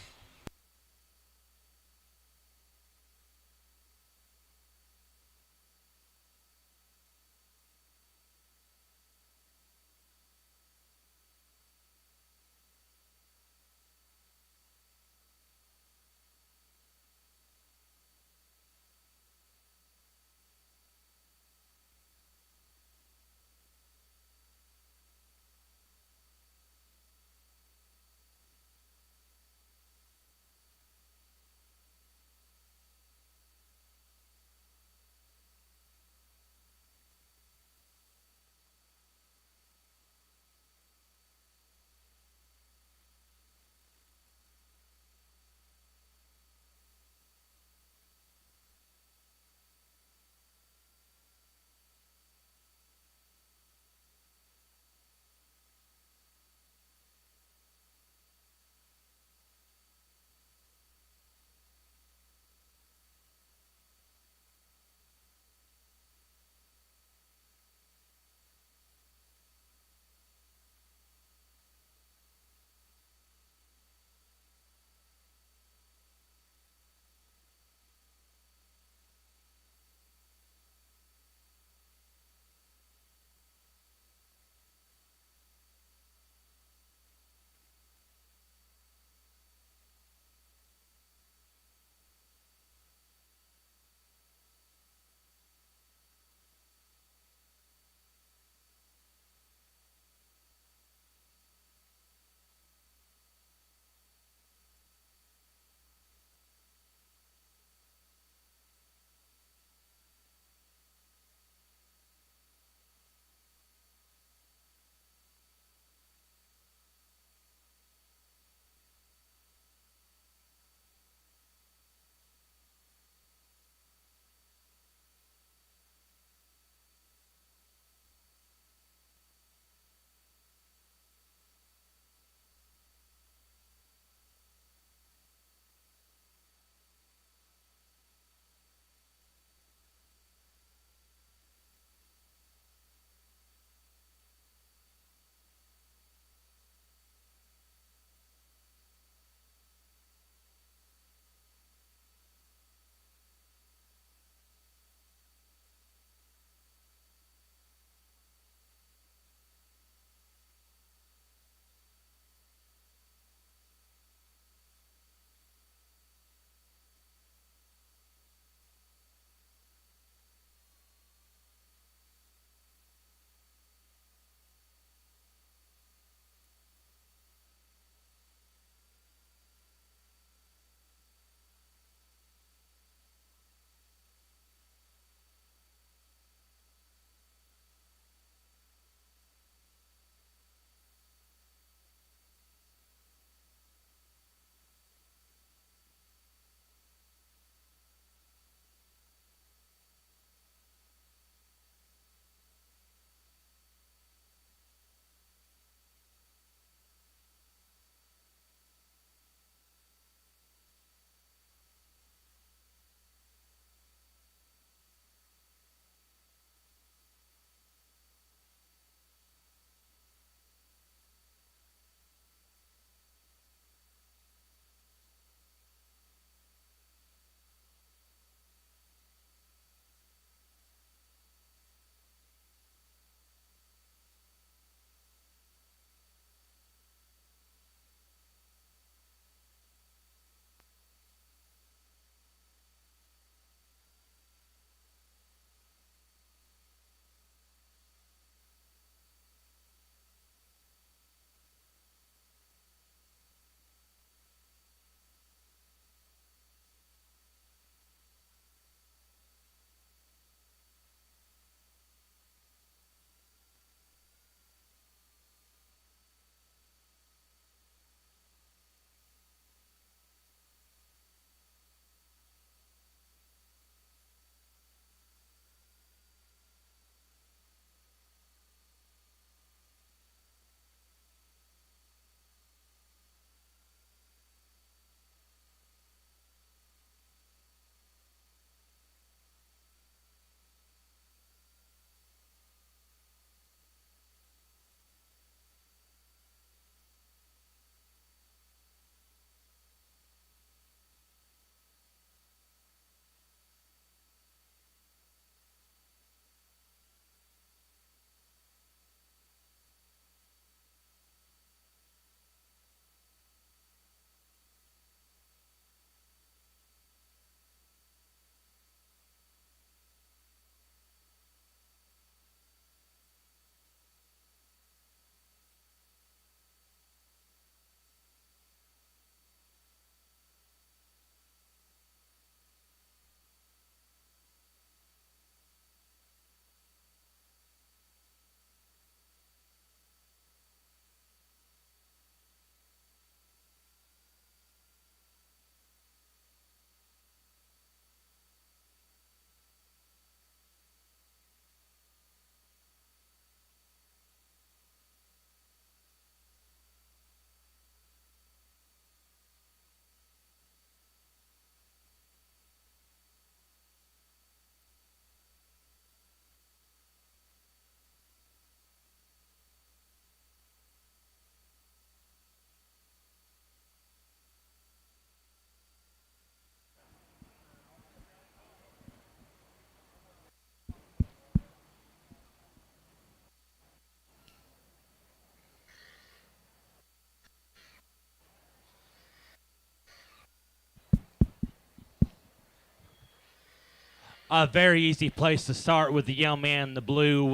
a very easy place to start with the young man in the blue,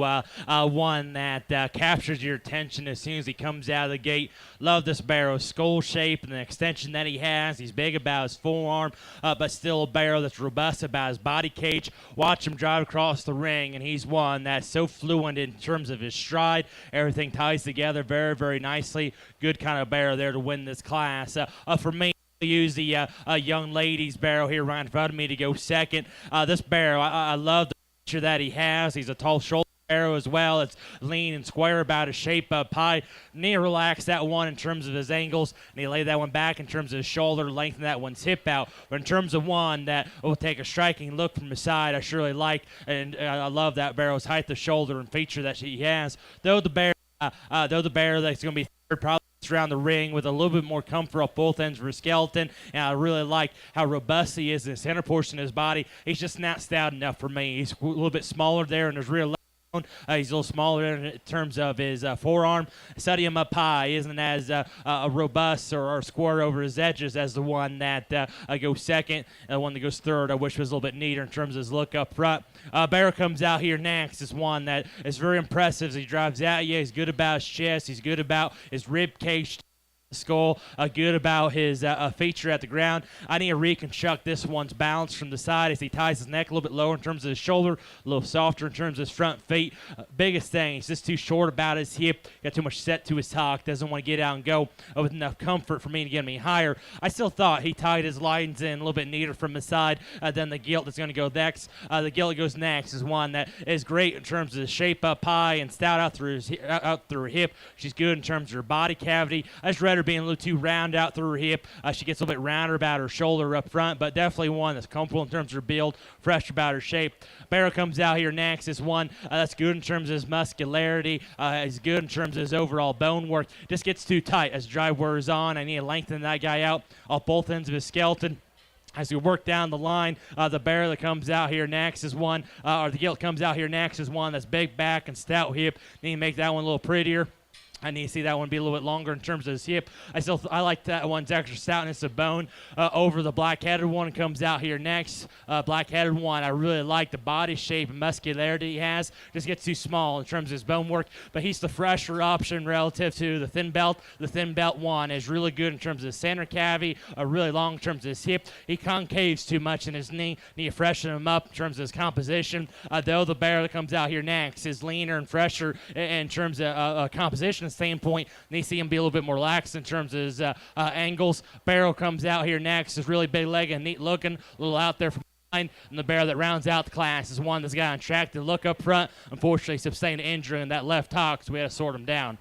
one that captures your attention as soon as he comes out of the gate. Love this barrow's skull shape and the extension that he has. He's big about his forearm, but still a barrow that's robust about his body cage. Watch him drive across the ring, and he's one that's so fluent in terms of his stride. Everything ties together very, very nicely. Good kind of barrow there to win this class. For me, use the young lady's barrow here right in front of me to go second. This barrow, I love the feature that he has. He's a tall shoulder barrow as well. It's lean and square about his shape up high. Knee relax that one in terms of his angles, and he lay that one back in terms of his shoulder, lengthen that one's hip out. But in terms of one that will take a striking look from the side, I surely like, and I love that barrow's height of shoulder and feature that he has. Though the barrow that's going to be third, probably around the ring with a little bit more comfort off both ends of his skeleton, and I really like how robust he is in the center portion of his body. He's just not stout enough for me. He's a little bit smaller there in his rear leg. He's a little smaller in terms of his forearm. Study him up high isn't as robust or square over his edges as the one that goes second. The one that goes third, I wish was a little bit neater in terms of his look up front. Barrow comes out here next. Is one that is very impressive as he drives out. Yeah, he's good about his chest. He's good about his rib cage. Skull, good about his feature at the ground. I need to reconstruct this one's balance from the side as he ties his neck a little bit lower in terms of his shoulder, a little softer in terms of his front feet. Biggest thing, he's just too short about his hip, got too much set to his hock, doesn't want to get out and go with enough comfort for me to get me higher. I still thought he tied his lines in a little bit neater from the side than the Gilt that's going to go next. The Gilt goes next is one that is great in terms of the shape up high and stout out through her hip. She's good in terms of her body cavity. I just read her being a little too round out through her hip. She gets a little bit rounder about her shoulder up front, but definitely one that's comfortable in terms of her build, fresh about her shape. Barrow comes out here next is one that's good in terms of his muscularity. He's good in terms of his overall bone work. Just gets too tight as drive wears on. I need to lengthen that guy out off both ends of his skeleton. As we work down the line, the barrow that comes out here next is one, or the Gilt comes out here next is one that's big back and stout hip. Need to make that one a little prettier. I need to see that one be a little bit longer in terms of his hip. I like that one's extra stoutness of bone over the black-headed one. Comes out here next. Black-headed one, I really like the body shape and muscularity he has. Just gets too small in terms of his bone work, but he's the fresher option relative to the thin belt. The thin belt one is really good in terms of his center cavity, really long in terms of his hip. He concaves too much in his knee. Need to freshen him up in terms of his composition. Though the barrow that comes out here next is leaner and fresher in terms of composition standpoint, and you see him be a little bit more lax in terms of his angles. Barrow comes out here next, is really big leg and neat looking, a little out there from behind, and the barrow that rounds out the class is one that's got an attractive look up front. Unfortunately, sustained an injury in that left hock, so we had to sort him down.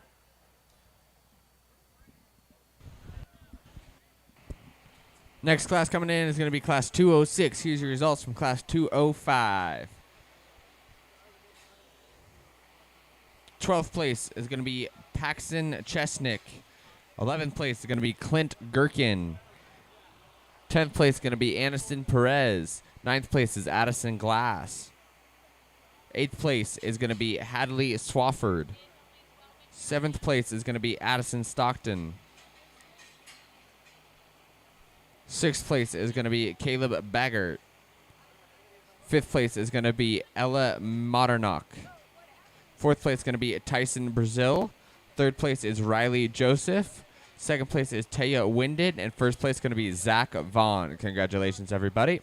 Next class coming in is going to be class 206. Here's your results from class 205. 12th place is going to be Paxton Chesnick. 11th place is going to be Clint Gherkin. 10th place is going to be Anderson Perez. 9th place is Addison Glass. 8th place is going to be Hadley Swafford. 7th place is going to be Addison Stockton. 6th place is going to be Caleb Baggart. 5th place is going to be Ella Modernock. 4th place is going to be Tyson Brazil. 3rd place is Riley Joseph. 2nd place is Taya Winded. And 1st place is going to be Zach Vaughn. Congratulations, everybody.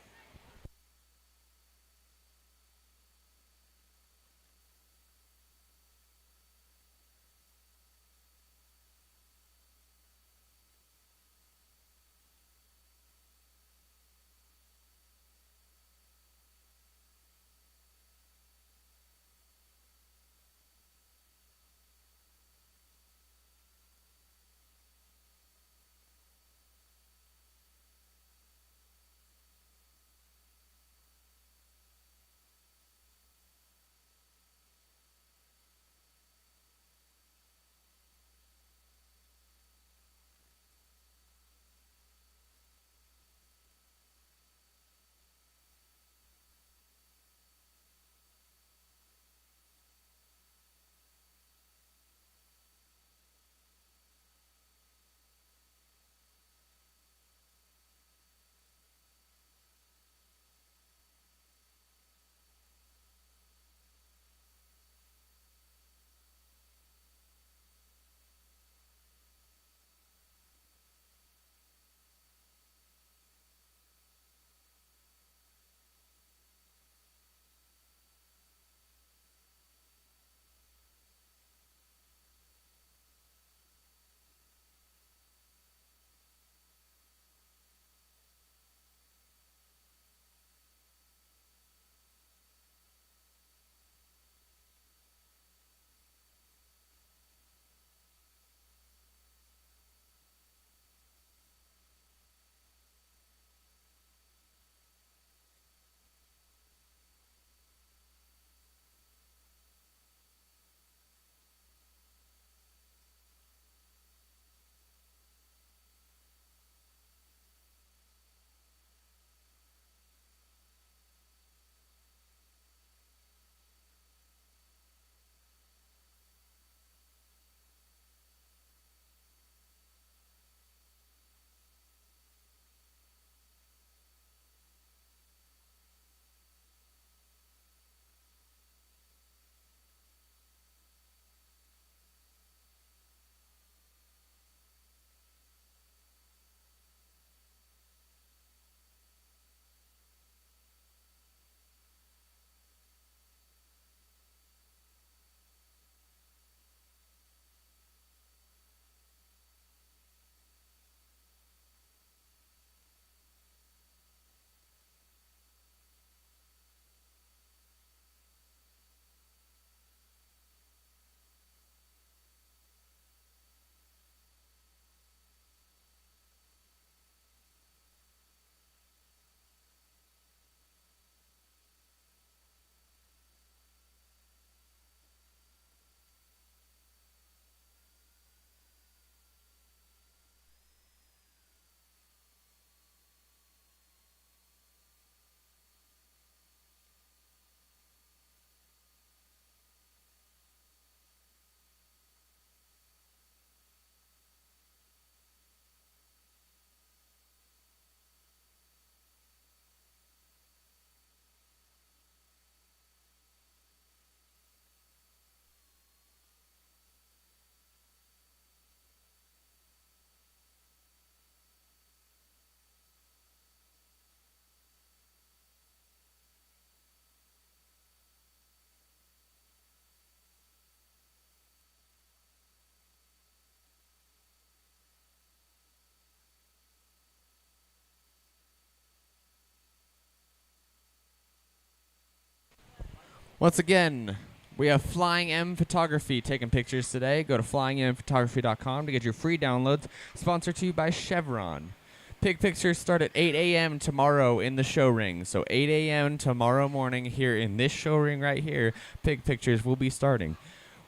Once again, we have Flying M Photography taking pictures today. Go to flyingmphotography.com to get your free downloads. Sponsored to you by Chevron. Pig pictures start at 8 a.m. tomorrow in the show ring. So 8 a.m. tomorrow morning here in this show ring right here, pig pictures will be starting.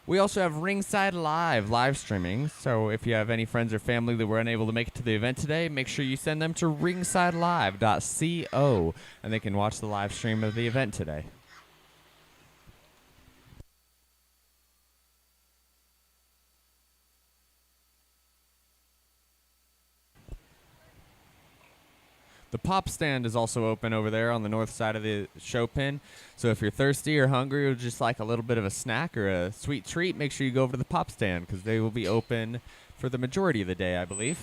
We also have Ringside live streaming. So if you have any friends or family that were unable to make it to the event today, make sure you send them to ringsidelive.co and they can watch the live stream of the event today. The pop stand is also open over there on the north side of the show pin. So if you're thirsty or hungry or just like a little bit of a snack or a sweet treat, make sure you go over to the pop stand because they will be open for the majority of the day, I believe.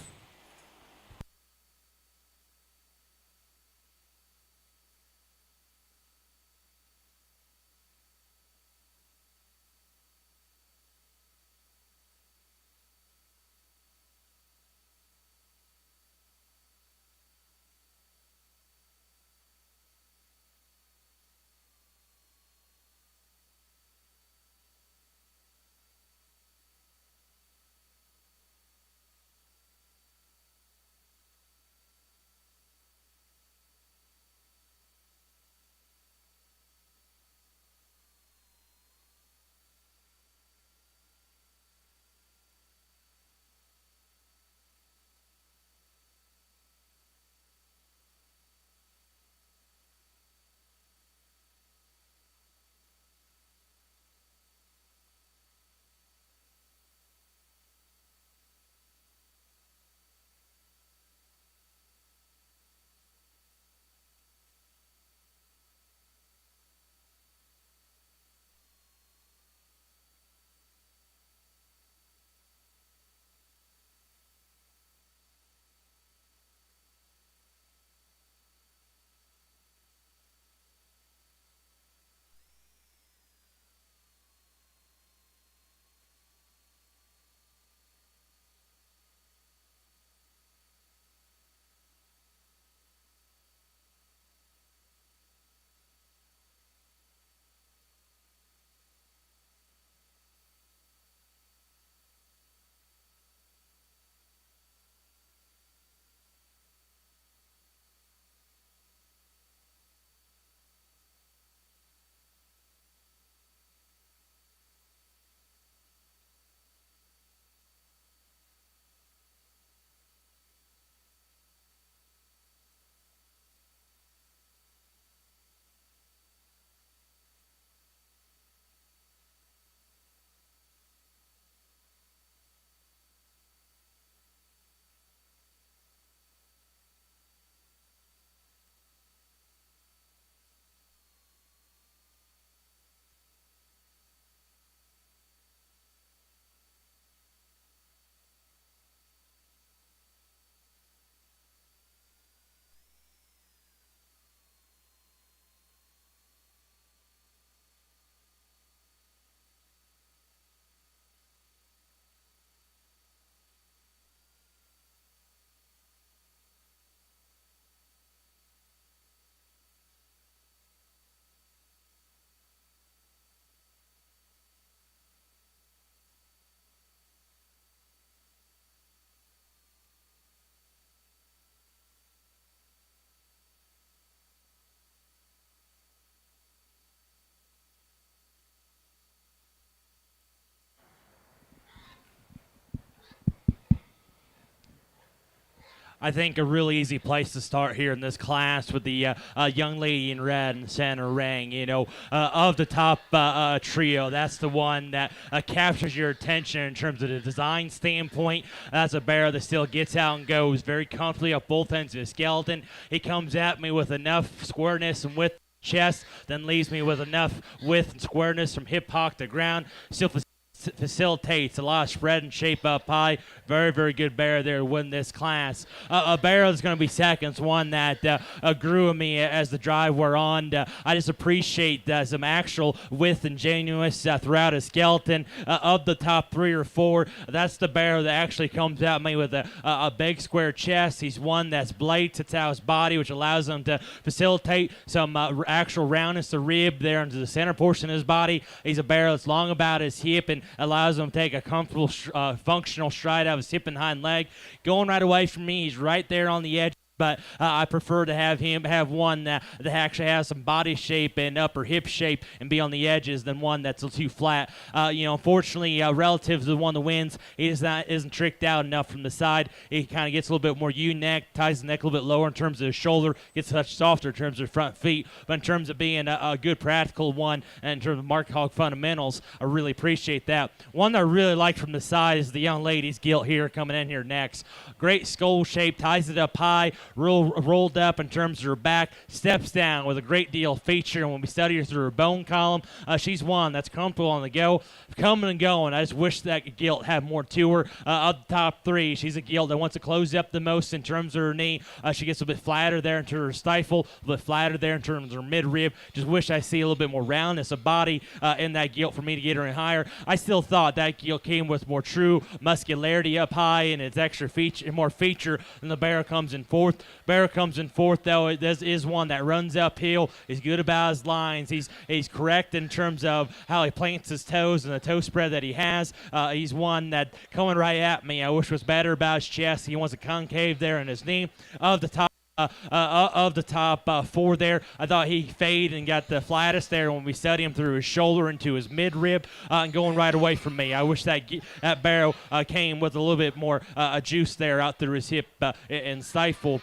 I think a really easy place to start here in this class with the young lady in red in the center ring. You know, of the top trio, that's the one that captures your attention in terms of the design standpoint. That's a bear that still gets out and goes very comfortably up both ends of the skeleton. He comes at me with enough squareness and width chest, then leaves me with enough width and squareness from hip hop to ground. Still facilitates a lot of spread and shape up high. Very, very good bear there to win this class. A bear that's going to be second is one that grew on me as the drive wore on. I just appreciate some actual width and genuineness throughout his skeleton. Of the top 3 or 4, that's the bear that actually comes at me with a big square chest. He's one that's blade sits out his body, which allows him to facilitate some actual roundness of rib there into the center portion of his body. He's a bear that's long about his hip and allows him to take a comfortable, functional stride out of his hip and hind leg. Going right away from me, he's right there on the edge. But I prefer to have him have one that actually has some body shape and upper hip shape and be on the edges than one that's too flat. Unfortunately, relative to the one that wins, he isn't tricked out enough from the side. He kind of gets a little bit more U-neck, ties the neck a little bit lower in terms of his shoulder, gets much softer in terms of front feet. But in terms of being a good practical one and in terms of market hog fundamentals, I really appreciate that. One that I really like from the side is the young lady's Gilt here coming in here next. Great skull shape, ties it up high, rolled up in terms of her back, steps down with a great deal of feature. And when we study her through her bone column, she's one that's comfortable on the go, coming and going. I just wish that Gilt had more to her. Of the top 3, she's a Gilt that wants to close up the most in terms of her knee. She gets a bit flatter there into her stifle, a bit flatter there in terms of her midrib. Just wish I see a little bit more roundness of body in that Gilt for me to get her in higher. I still thought that Gilt came with more true muscularity up high and its extra feature, more feature than the bear comes in 4th. Bear comes in 4th, though. This is one that runs uphill. He's good about his lines. He's correct in terms of how he plants his toes and the toe spread that he has. He's one that coming right at me, I wish was better about his chest. He wants a concave there in his knee. Of the top 4 there, I thought he faded and got the flattest there when we studied him through his shoulder into his midrib and going right away from me. I wish that barrel came with a little bit more juice there out through his hip and stifle.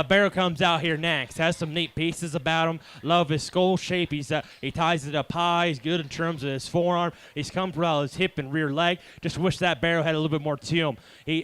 Barrow comes out here next. Has some neat pieces about him. Love his skull shape. He ties it up high. He's good in terms of his forearm. He's comfortable out his hip and rear leg. Just wish that Barrow had a little bit more to him.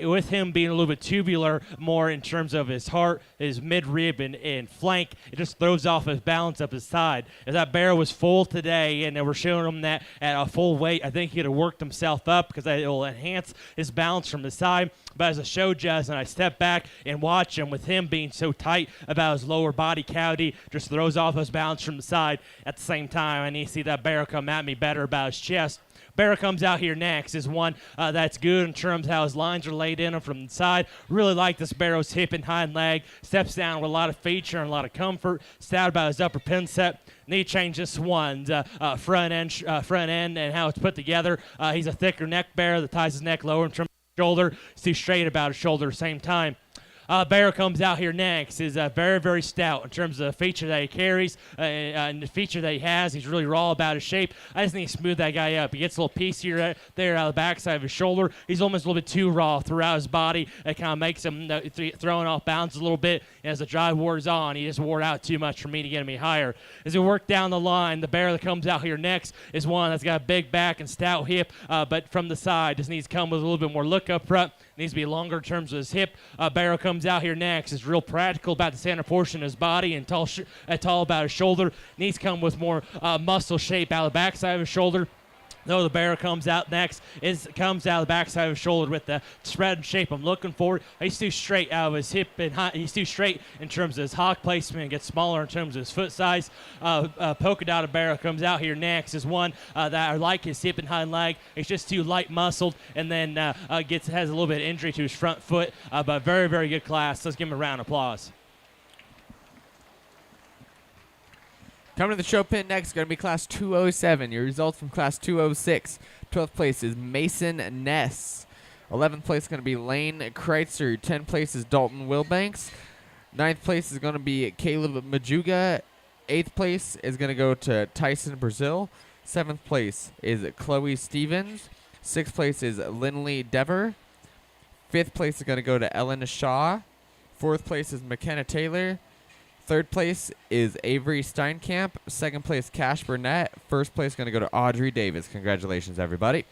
With him being a little bit tubular more in terms of his heart, his midrib and flank, it just throws off his balance up his side. If that Barrow was full today and they were showing him that at a full weight, I think he'd have worked himself up because it will enhance his balance from the side. But as a show judge, and I step back and watch him with him being so tight about his lower body cavity, just throws off his balance from the side. At the same time, I need to see that Barrow come at me better about his chest. Barrow comes out here next is one that's good in terms of how his lines are laid in him from the side. Really like this Barrow's hip and hind leg. Steps down with a lot of feature and a lot of comfort. Stout about his upper pin set. Need to change this one's front end and how it's put together. He's a thicker neck bear that ties his neck lower in terms of shoulder. He's too straight about his shoulder at the same time. Barrow comes out here next. Is very, very stout in terms of the feature that he carries and the feature that he has. He's really raw about his shape. I just need to smooth that guy up. He gets a little piece here there out of the backside of his shoulder. He's almost a little bit too raw throughout his body. It kind of makes him throwing off balance a little bit. And as the drive wears on, he just wore out too much for me to get him any higher. As we work down the line, the Barrow that comes out here next is one that's got a big back and stout hip, but from the side just needs to come with a little bit more look up front. Needs to be longer in terms of his hip. Barrow comes out here next. Is real practical about the center portion of his body and tall about his shoulder. Needs to come with more muscle shape out of the backside of his shoulder. No, the Barrow comes out next. Comes out of the backside of his shoulder with the spread and shape I'm looking for. He's too straight out of his hip and he's too straight in terms of his hock placement and gets smaller in terms of his foot size. Polka dotted Barrow comes out here next is one that I like his hip and hind leg. It's just too light muscled and then has a little bit of injury to his front foot. But very, very good class. Let's give him a round of applause. Coming to the show pin next, going to be Class 207. Your results from Class 206. 12th place is Mason Ness. 11th place is going to be Lane Kreitzer. 10th place is Dalton Wilbanks. 9th place is going to be Caleb Majuga. 8th place is going to go to Tyson Brazil. 7th place is Chloe Stevens. 6th place is Lindley Dever. 5th place is going to go to Ellen Shaw. 4th place is McKenna Taylor. 3rd place is Avery Steinkamp. 2nd place, Cash Burnett. 1st place going to go to Audrey Davis. Congratulations, everybody.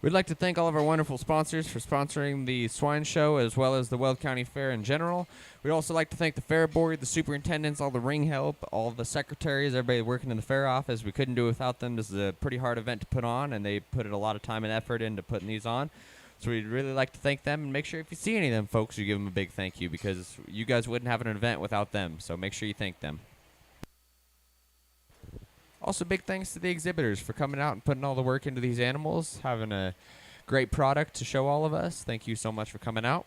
We'd like to thank all of our wonderful sponsors for sponsoring the swine show as well as the Weld County Fair in general. We'd also like to thank the fair board, the superintendents, all the ring help, all the secretaries, everybody working in the fair office. We couldn't do it without them. This is a pretty hard event to put on, and they put a lot of time and effort into putting these on. So we'd really like to thank them, and make sure if you see any of them folks, you give them a big thank you, because you guys wouldn't have an event without them. So make sure you thank them. Also, big thanks to the exhibitors for coming out and putting all the work into these animals, having a great product to show all of us. Thank you so much for coming out.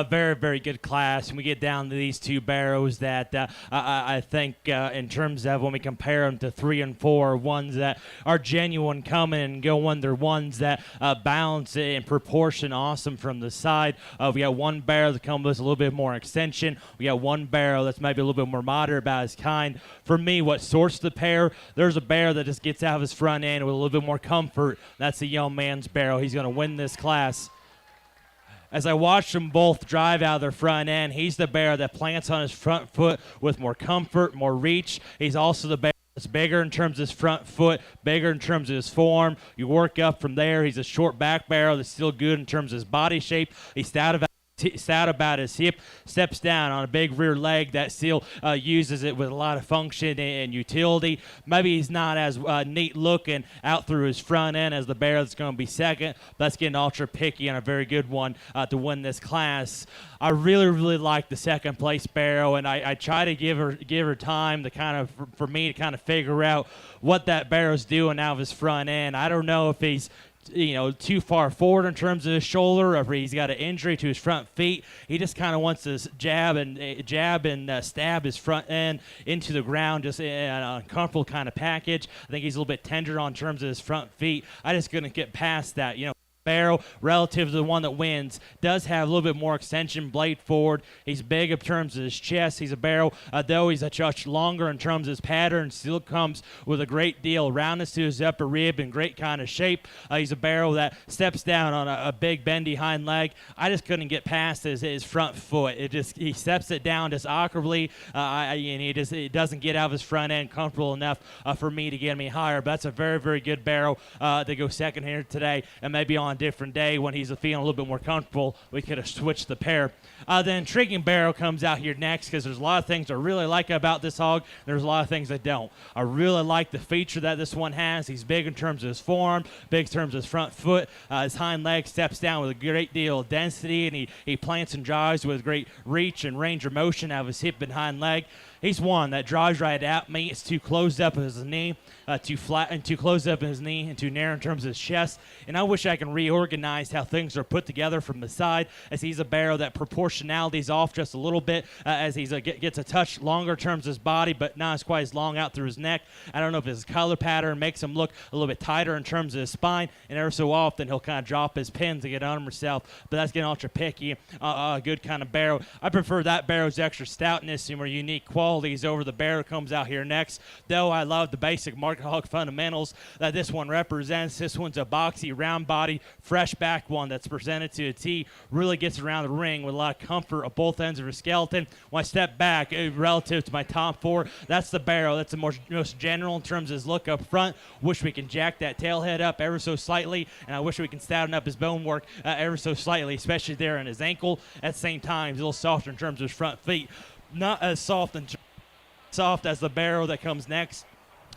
a very, very good class. And we get down to these two barrows that I think in terms of when we compare them to 3 and 4, ones that are genuine coming and going, they're ones that balance in proportion awesome from the side. We got one barrel that comes with a little bit more extension. We got one barrel that's maybe a little bit more moderate about its kind. For me, what sorts the pair, there's a barrel that just gets out of his front end with a little bit more comfort. That's the young man's barrel. He's going to win this class. As I watch them both drive out of their front end, he's the bear that plants on his front foot with more comfort, more reach. He's also the bear that's bigger in terms of his front foot, bigger in terms of his form. You work up from there. He's a short back barrel that's still good in terms of his body shape. He's stout about his hip, steps down on a big rear leg that still uses it with a lot of function and utility. Maybe he's not as neat looking out through his front end as the bear that's going to be second. But that's getting ultra picky and a very good one to win this class. I really, really like the second place barrel, and I try to give her time to kind of for me to kind of figure out what that barrel's doing out of his front end. I don't know if he's too far forward in terms of his shoulder, or if he's got an injury to his front feet. He just kind of wants to jab and stab his front end into the ground, just in an uncomfortable kind of package. I think he's a little bit tender on terms of his front feet. I just couldn't get past that. Barrel, relative to the one that wins, does have a little bit more extension, blade forward. He's big in terms of his chest. He's a barrel, though he's a touch longer in terms of his pattern. Still comes with a great deal of roundness to his upper rib and great kind of shape. He's a barrel that steps down on a big bendy hind leg. I just couldn't get past his front foot. He steps it down just awkwardly, and it doesn't get out of his front end comfortable enough for me to get me higher. But that's a very, very good barrel to go second here today, and maybe on a different day when he's feeling a little bit more comfortable, we could have switched the pair. The intriguing barrel comes out here next, because there's a lot of things I really like about this hog. There's a lot of things I don't. I really like the feature that this one has. He's big in terms of his form, big in terms of his front foot. His hind leg steps down with a great deal of density, and he plants and drives with great reach and range of motion out of his hip and hind leg. He's one that drives right at me. It's too closed up in his knee, too flat and too closed up in his knee, and too narrow in terms of his chest. And I wish I can reorganize how things are put together from the side, as he's a barrel that proportionality's off just a little bit, as he gets a touch longer in terms of his body, but not as quite as long out through his neck. I don't know if his color pattern makes him look a little bit tighter in terms of his spine, and ever so often he'll kind of drop his pins to get on himself, but that's getting ultra picky. A good kind of barrel. I prefer that barrel's extra stoutness and more unique qualities over the barrel that comes out here next, though I love the basic market hog fundamentals that this one represents. This one's a boxy, round body, fresh back one that's presented to a T, really gets around the ring with a lot of comfort at both ends of her skeleton. When I step back, relative to my top four, that's the barrel. That's the most general in terms of his look up front. Wish we can jack that tail head up ever so slightly, and I wish we can stouten up his bone work ever so slightly, especially there in his ankle. At the same time, he's a little softer in terms of his front feet. Not as soft as the barrel that comes next.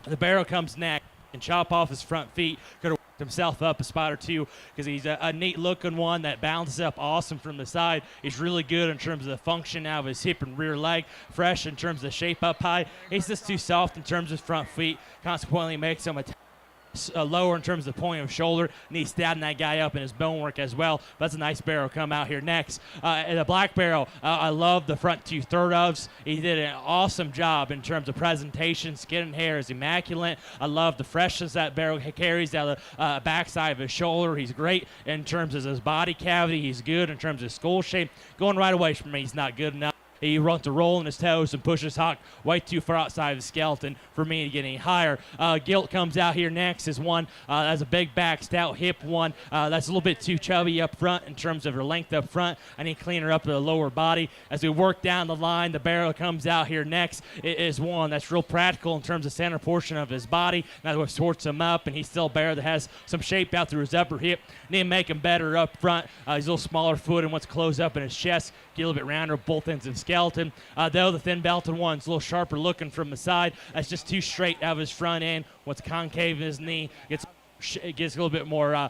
The barrel comes next and chop off his front feet. Could have worked himself up a spot or two, because he's a neat looking one that bounces up awesome from the side. He's really good in terms of the function out of his hip and rear leg, fresh in terms of the shape up high. He's just too soft in terms of his front feet, consequently makes him lower in terms of the point of shoulder, and he's stouting that guy up in his bone work as well. That's a nice barrel come out here next. The black barrel, I love the front 2/3 ofs. He did an awesome job in terms of presentation. Skin and hair is immaculate. I love the freshness that barrel carries out of the backside of his shoulder. He's great in terms of his body cavity. He's good in terms of skull shape. Going right away from me, he's not good enough. He wants to roll in his toes and push his hawk way too far outside of his skeleton for me to get any higher. Gilt comes out here next as one that's a big back, stout hip one. That's a little bit too chubby up front in terms of her length up front. I need to clean her up to the lower body. As we work down the line, the barrel comes out here next. It is one that's real practical in terms of center portion of his body. That's what sorts him up, and he's still a barrel that has some shape out through his upper hip. Need to make him better up front. He's a little smaller foot and wants to close up in his chest, get a little bit rounder both ends of his skeleton. Though the thin belted one's a little sharper looking from the side. That's just too straight out of his front end. What's concave in his knee. It gets a little bit more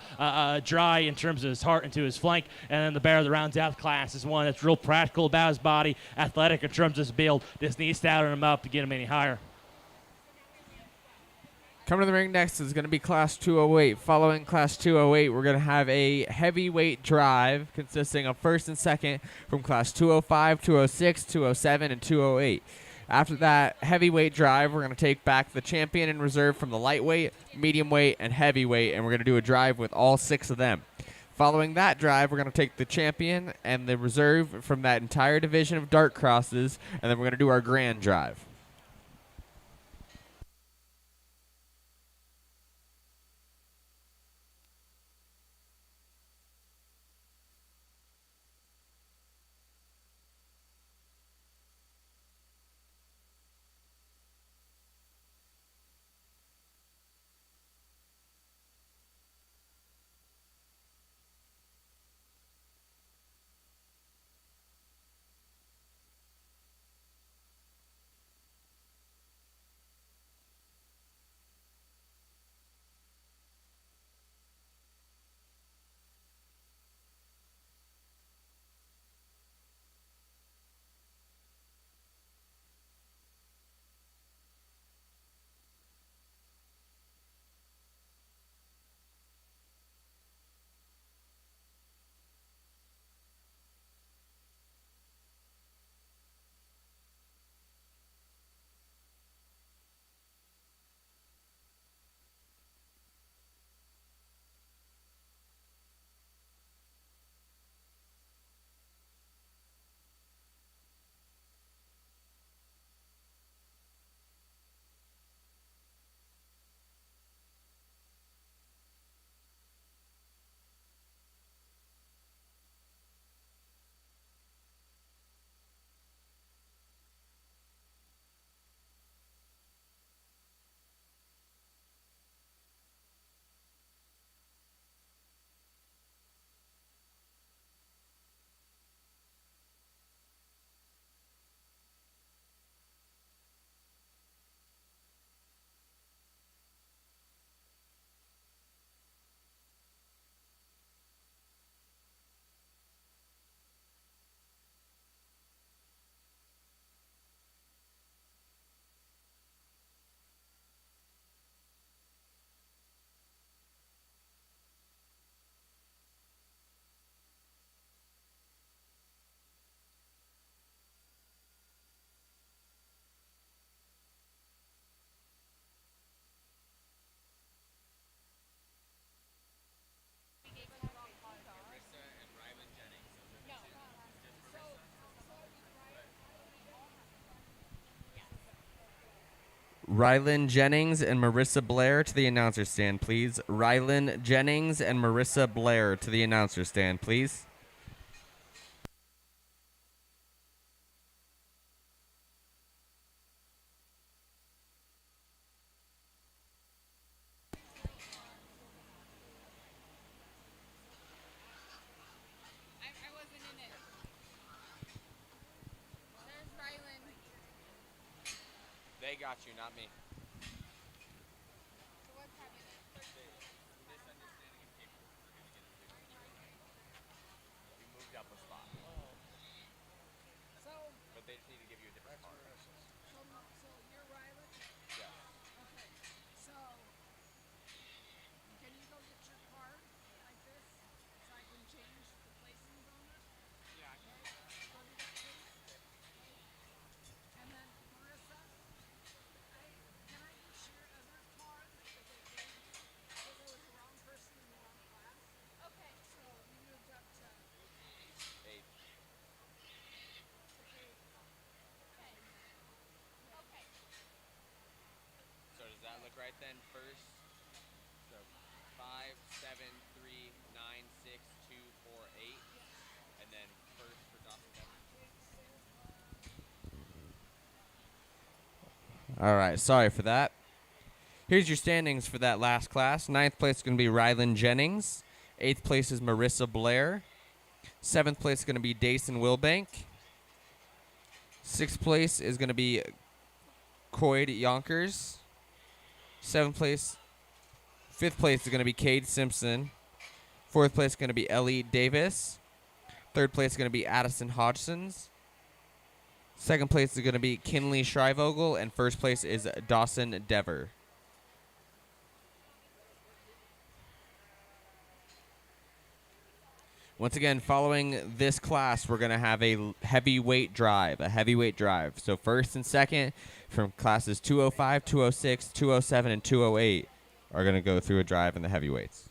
dry in terms of his heart into his flank. And then the barrel that rounds out the class is one that's real practical about his body, athletic in terms of his build. Just needs to stouten him up to get him any higher. Coming to the ring next is going to be Class 208. Following Class 208, we're going to have a heavyweight drive consisting of first and second from Class 205, 206, 207, and 208. After that heavyweight drive, we're going to take back the champion in reserve from the lightweight, medium weight, and heavyweight, and we're going to do a drive with all 6 of them. Following that drive, we're going to take the champion and the reserve from that entire division of dart crosses, and then we're going to do our grand drive. Rylan Jennings and Marissa Blair to the announcer stand, please. Rylan Jennings and Marissa Blair to the announcer stand, please. I wasn't in it. There's Rylan. They got you, not me. So what's happening? You moved up a spot, So, but they just need to give you a different card. so you're Rylan? Yeah. Okay. So, can you go get your card like this so I can change the placings on it? Yeah. Okay. Go do that, please. And then Marissa, can I get your other card that they gave you? Because there was the wrong person in the wrong class. Okay. So you moved up to 8. eight. Okay. So does that look right then? First, so 5, 7, 3, 9, 6, 2, 4, 8, and then first for Dawson Devon. All right, sorry for that. Here's your standings for that last class. 9th place is going to be Rylan Jennings. 8th place is Marissa Blair. 7th place is going to be Dason Wilbank. 6th place is going to be Coyd Yonkers. 7th place. 5th place is going to be Cade Simpson. 4th place is going to be Ellie Davis. 3rd place is going to be Addison Hodgsons. 2nd place is going to be Kinley Shrivogel, and 1st place is Dawson Dever. Once again, following this class, we're going to have a heavyweight drive, So first and second from classes 205, 206, 207, and 208 are going to go through a drive in the heavyweights.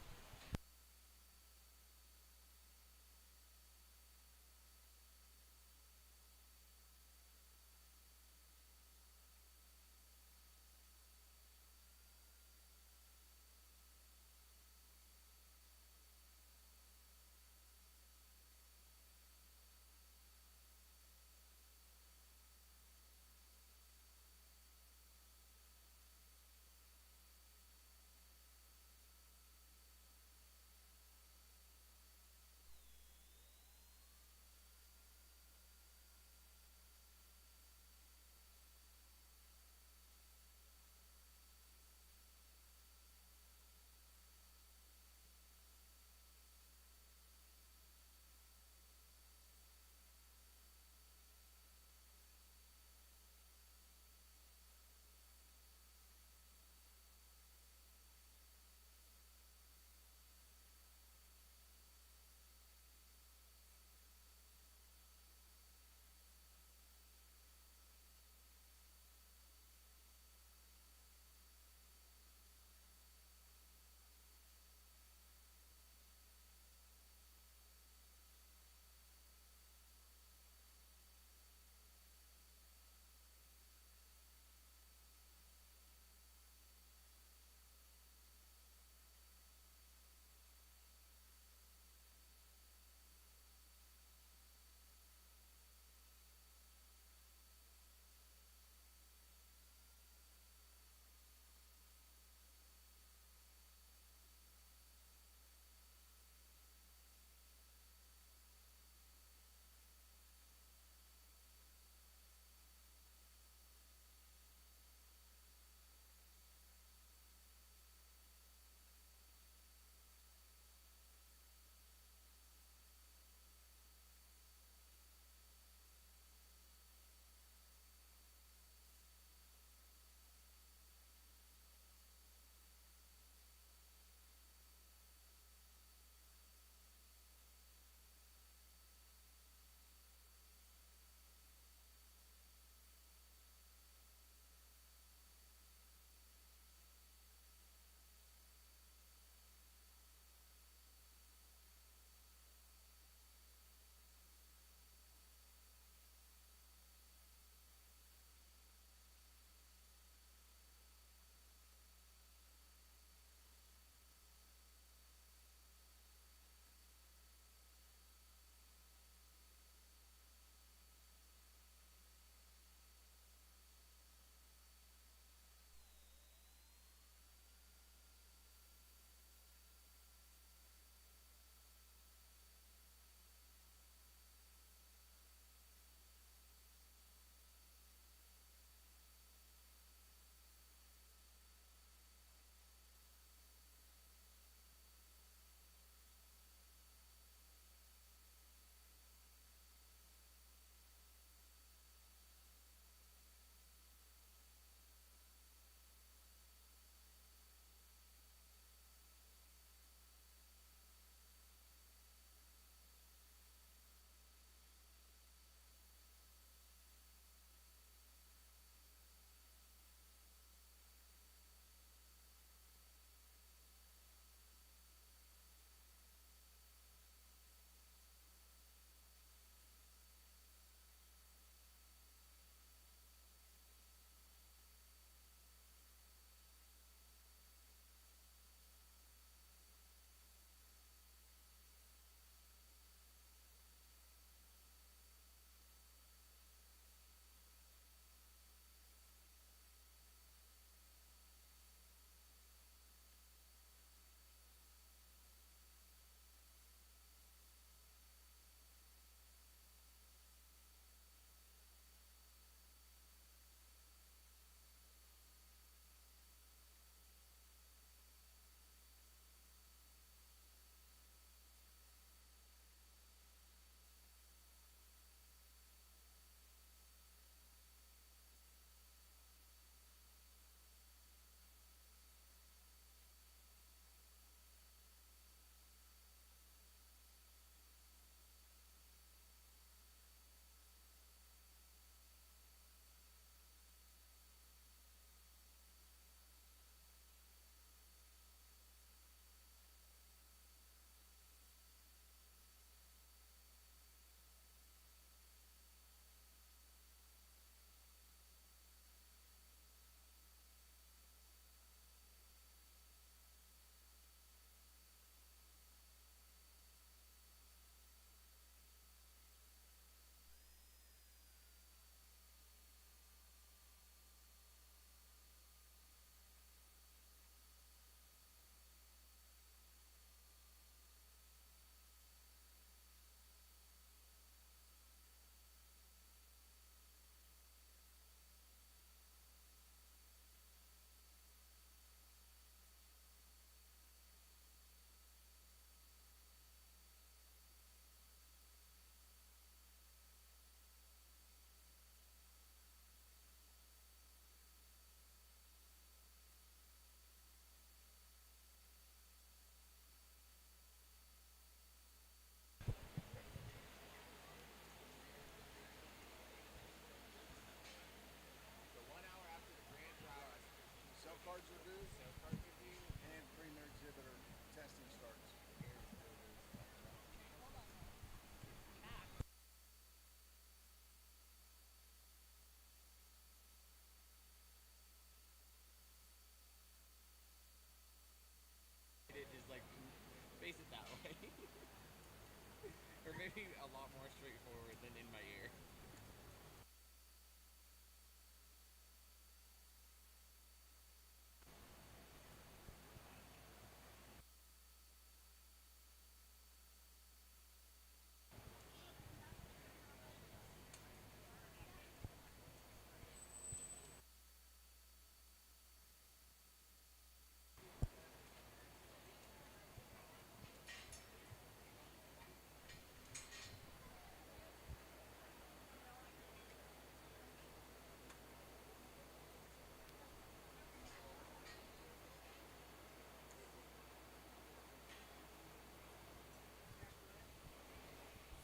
maybe a lot more straightforward than in my ear.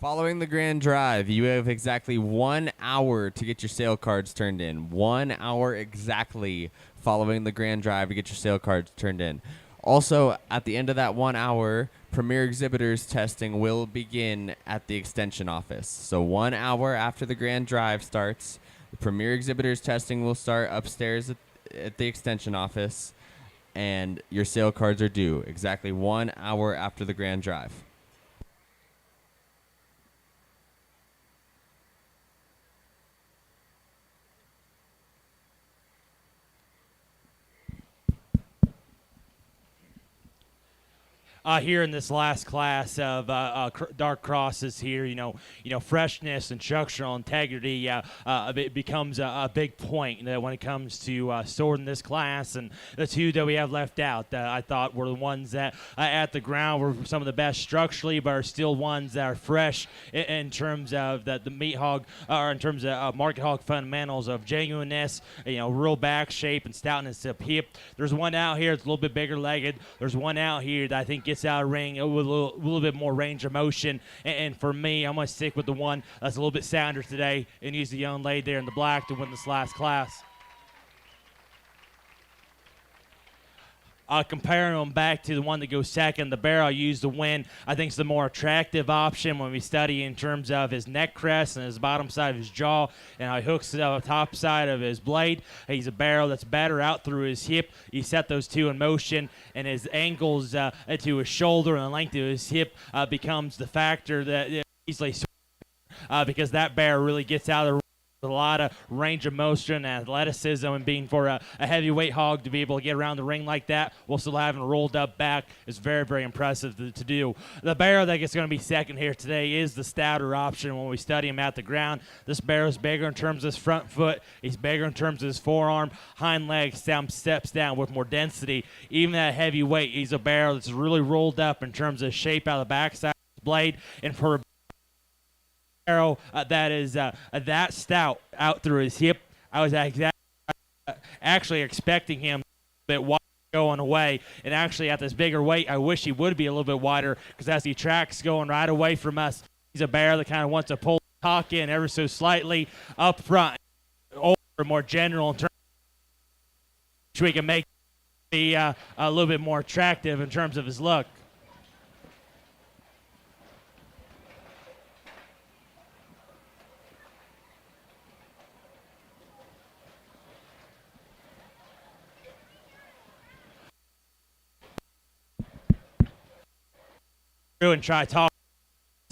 Following the grand drive, you have exactly 1 hour to get your sale cards turned in. 1 hour exactly following the grand drive to get your sale cards turned in. Also, at the end of that 1 hour, Premier Exhibitors testing will begin at the extension office. So 1 hour after the grand drive starts, the Premier Exhibitors testing will start upstairs at the extension office, and your sale cards are due exactly 1 hour after the grand drive. Here in this last class of dark crosses here, freshness and structural integrity it becomes a big point when it comes to sorting this class. And the two that we have left out, I thought were the ones that at the ground were some of the best structurally, but are still ones that are fresh in terms of the meat hog, or in terms of market hog fundamentals of genuineness, real back shape and stoutness of hip. There's one out here that's a little bit bigger legged. There's one out here that I think gets out of ring with a little bit more range of motion. And for me, I'm going to stick with the one that's a little bit sounder today and use the young lady there in the black to win this last class. Comparing them back to the one that goes second, the barrel I used to win, I think is the more attractive option when we study in terms of his neck crest and his bottom side of his jaw and how he hooks it on the top side of his blade. He's a barrel that's better out through his hip. You set those two in motion, and his angles to his shoulder and the length of his hip becomes the factor that easily because that barrel really gets out of the with a lot of range of motion and athleticism, and being for a heavyweight hog to be able to get around the ring like that while still having a rolled up back is very, very impressive to do. The barrel that is going to be second here today is the stouter option when we study him at the ground. This barrel is bigger in terms of his front foot. He's bigger in terms of his forearm. Hind leg steps down with more density. Even at heavyweight, he's a barrel that's really rolled up in terms of shape out of the backside of his blade. And for a barrel that is that stout out through his hip, I was actually expecting him a bit wide going away, and actually at this bigger weight I wish he would be a little bit wider, because as he tracks going right away from us, he's a barrel that kind of wants to pull the cock in ever so slightly up front, or more general in terms of which we can make be a little bit more attractive in terms of his look. And try to talk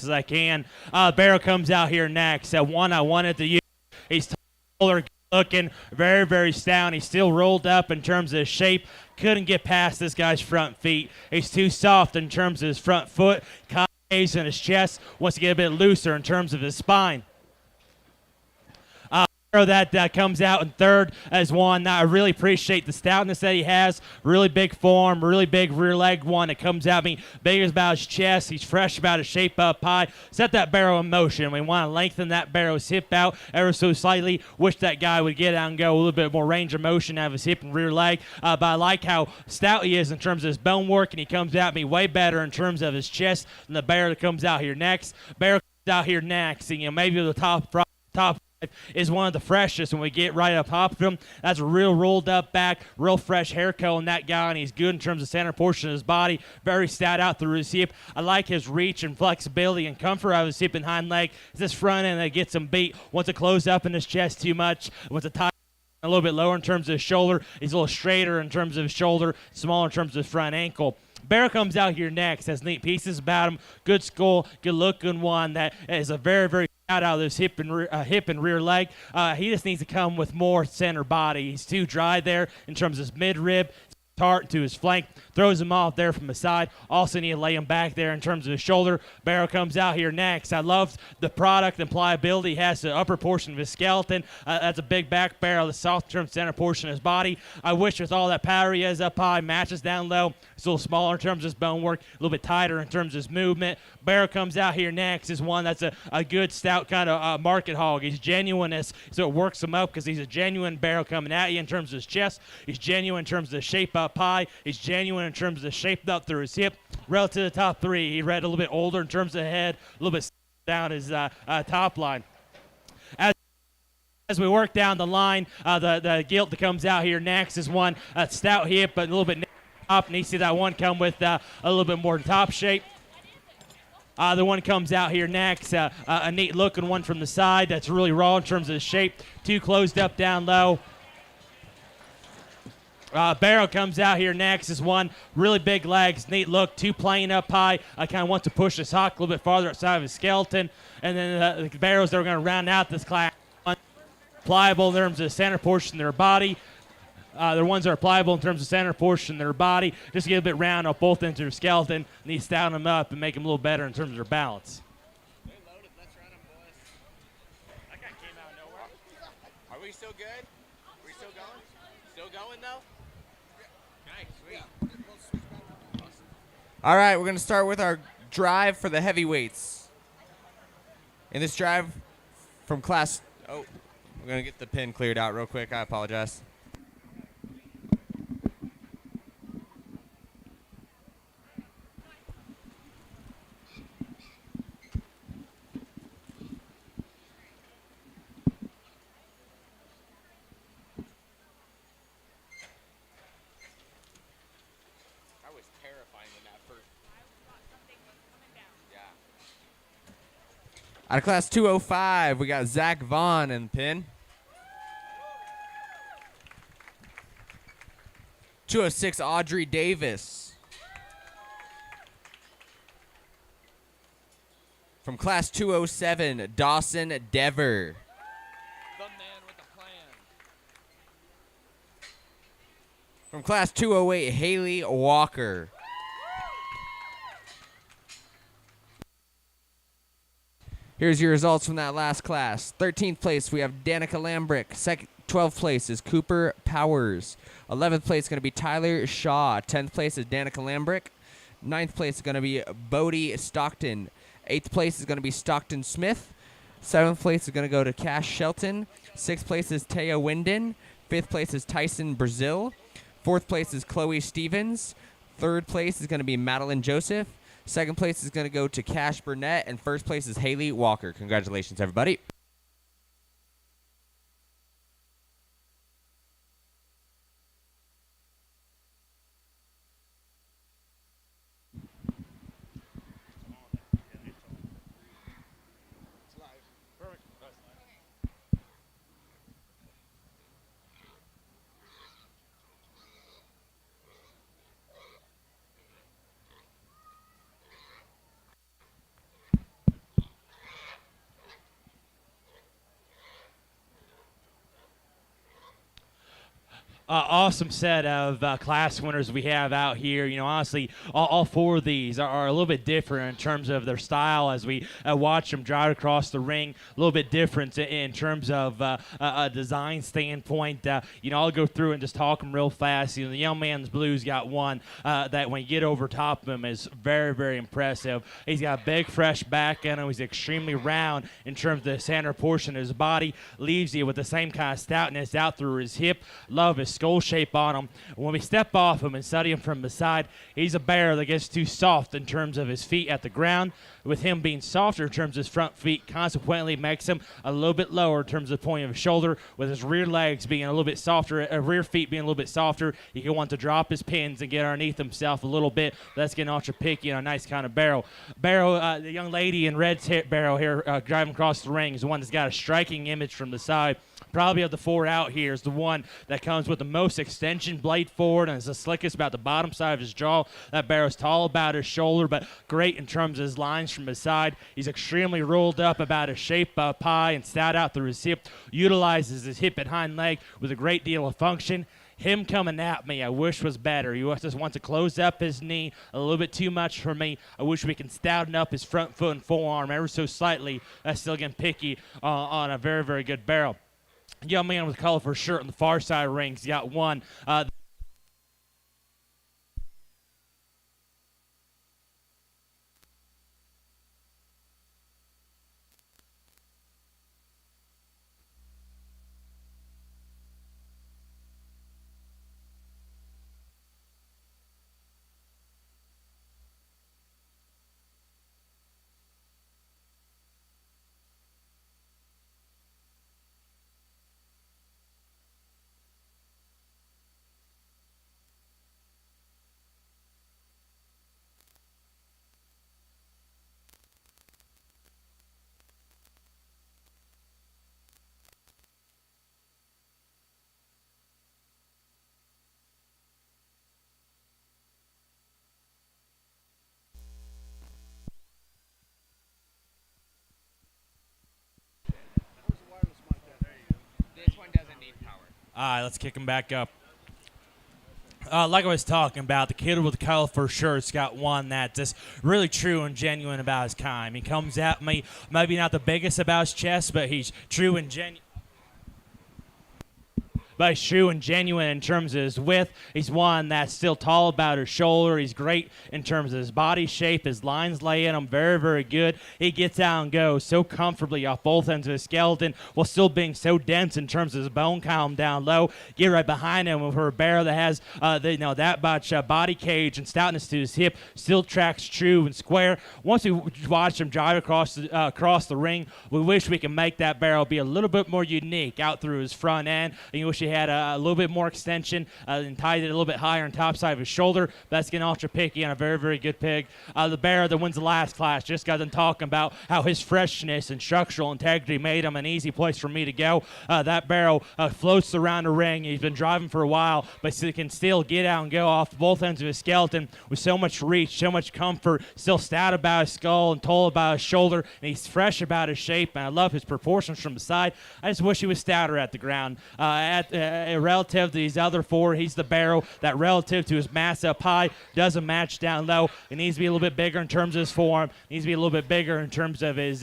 as I can. Barrow comes out here next. One I wanted to use. He's taller, looking, very, very stout. He's still rolled up in terms of his shape. Couldn't get past this guy's front feet. He's too soft in terms of his front foot. Concaves in his chest. Wants to get a bit looser in terms of his spine. That comes out in third as one. I really appreciate the stoutness that he has. Really big form, really big rear leg one that comes out big as about his chest. He's fresh about his shape up high. Set that barrel in motion. We want to lengthen that barrel's hip out ever so slightly. Wish that guy would get out and go a little bit more range of motion out of his hip and rear leg. But I like how stout he is in terms of his bone work, and he comes out way better in terms of his chest than the barrel that comes out here next. Barrel comes out here next, and maybe the top is one of the freshest when we get right up top of him. That's a real rolled up back, real fresh hair color on that guy, and he's good in terms of center portion of his body. Very stout out through his hip. I like his reach and flexibility and comfort out of his hip and hind leg. It's this front end that gets him beat. Wants to close up in his chest too much. Wants to tie a little bit lower in terms of his shoulder. He's a little straighter in terms of his shoulder, smaller in terms of his front ankle. Barrow comes out here next, has neat pieces about him, good skull, good looking one that is a very, very out of this hip and rear leg. He just needs to come with more center body. He's too dry there in terms of his mid-rib. Tart to his flank, throws him off there from the side. Also need to lay him back there in terms of his shoulder. Barrow comes out here next. I love the product and pliability. He has the upper portion of his skeleton. That's a big back barrel, the soft term center portion of his body. I wish with all that power he has up high, matches down low. It's a little smaller in terms of his bone work, a little bit tighter in terms of his movement. Barrow comes out here next is one that's a good stout kind of market hog. He's genuineness, so it works him up because he's a genuine barrel coming at you in terms of his chest. He's genuine in terms of the shape up high. He's genuine in terms of the shape up through his hip. Relative to the top three, he read a little bit older in terms of the head, a little bit down his top line. As we work down the line, the Gilt that comes out here next is one stout hip, but a little bit up, and you see that one come with a little bit more top shape. The one comes out here next, a neat looking one from the side that's really raw in terms of the shape. Two closed up down low. Barrow comes out here next is one really big legs, neat look, two playing up high. Kind of wants to push his hock a little bit farther outside of his skeleton. And then the barrows that are going to round out this class, pliable in terms of the center portion of their body. They're ones that are pliable in terms of center portion of their body. Just get a bit round off both ends of their skeleton. Need to stouten them up and make them a little better in terms of their balance. They're loaded. Let's run them, boys. That guy came out of nowhere. Are we still good? Are we still going? Still going, though? Okay, sweet. All right, we're going to start with our drive for the heavyweights. In this drive from class... Oh, we're going to get the pin cleared out real quick. I apologize. That was terrifying when that first... Yeah. Out of class 205, we got Zach Vaughn in the pin. 206, Audrey Davis. From class 207, Dawson Dever. The man with the plan. From class 208, Haley Walker. Here's your results from that last class. 13th place, we have Danica Lambrick. 12th place is Cooper Powers. 11th place is going to be Tyler Shaw. 10th place is Danica Lambrick. 9th place is going to be Bodie Stockton. 8th place is going to be Stockton Smith. 7th place is going to go to Cash Shelton. 6th place is Taya Winden. 5th place is Tyson Brazil. 4th place is Chloe Stevens. 3rd place is going to be Madeline Joseph. 2nd place is going to go to Cash Burnett. And 1st place is Haley Walker. Congratulations, everybody. Awesome set of class winners we have out here. You know, honestly, all four of these are a little bit different in terms of their style as we watch them drive across the ring. A little bit different in terms of a design standpoint. You know, I'll go through and just talk them real fast. You know, the Young Man's Blues got one that when you get over top of him is very, very impressive. He's got a big, fresh back end. He's extremely round in terms of the center portion of his body. Leaves you with the same kind of stoutness out through his hip. Love his skull shape on him. When we step off him and study him from the side, he's a bear that gets too soft in terms of his feet at the ground. With him being softer in terms of his front feet, consequently makes him a little bit lower in terms of the point of his shoulder. With his rear legs being a little bit softer, rear feet being a little bit softer, he can want to drop his pins and get underneath himself a little bit. That's getting ultra picky and a nice kind of barrel. Barrel, the young lady in red barrel here driving across the ring is the one that's got a striking image from the side. probably of the 4 out here is the one that comes with the most extension blade forward and is the slickest about the bottom side of his jaw. That barrel's tall about his shoulder, but great in terms of his lines from his side. He's extremely rolled up about his shape pie and stout out through his hip, utilizes his hip and hind leg with a great deal of function. Him coming at me, I wish was better. He just wants to close up his knee a little bit too much for me. I wish we can stouten up his front foot and forearm ever so slightly. That's still getting picky on a very, very good barrel. Young man with a colorful shirt on the far side of the ring. He's got one. This one doesn't need power. All right, let's kick him back up. Like I was talking about, the kid with the colorful shirt's got one that's just really true and genuine about his kind. He comes at me, maybe not the biggest about his chest, but he's true and genuine. But he's true and genuine in terms of his width. He's one that's still tall about his shoulder. He's great in terms of his body shape. His lines lay in him very, very good. He gets out and goes so comfortably off both ends of his skeleton while still being so dense in terms of his bone column down low. Get right behind him with a barrel that has that much body cage and stoutness to his hip. Still tracks true and square. Once we watch him drive across the ring, we wish we could make that barrel be a little bit more unique out through his front end. And you wish he had a little bit more extension and tied it a little bit higher on top side of his shoulder. That's getting ultra picky on a very, very good pig. The barrel that wins the last class just got done talking about how his freshness and structural integrity made him an easy place for me to go. That barrel floats around the ring. He's been driving for a while, but he can still get out and go off both ends of his skeleton with so much reach, so much comfort, still stout about his skull and tall about his shoulder, and he's fresh about his shape, and I love his proportions from the side. I just wish he was stouter at the ground. Relative to these other 4, he's the barrel that relative to his mass up high doesn't match down low. It needs to be a little bit bigger in terms of his forearm. It needs to be a little bit bigger in terms of his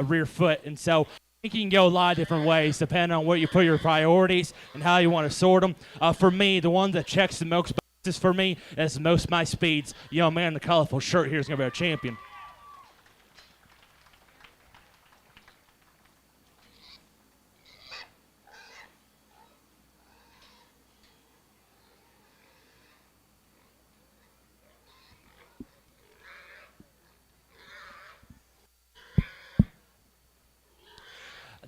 rear foot. And so I think you can go a lot of different ways depending on what you put your priorities and how you want to sort them. For me, the one that checks the most boxes for me is the most my speeds. Young man in the colorful shirt here is going to be our champion.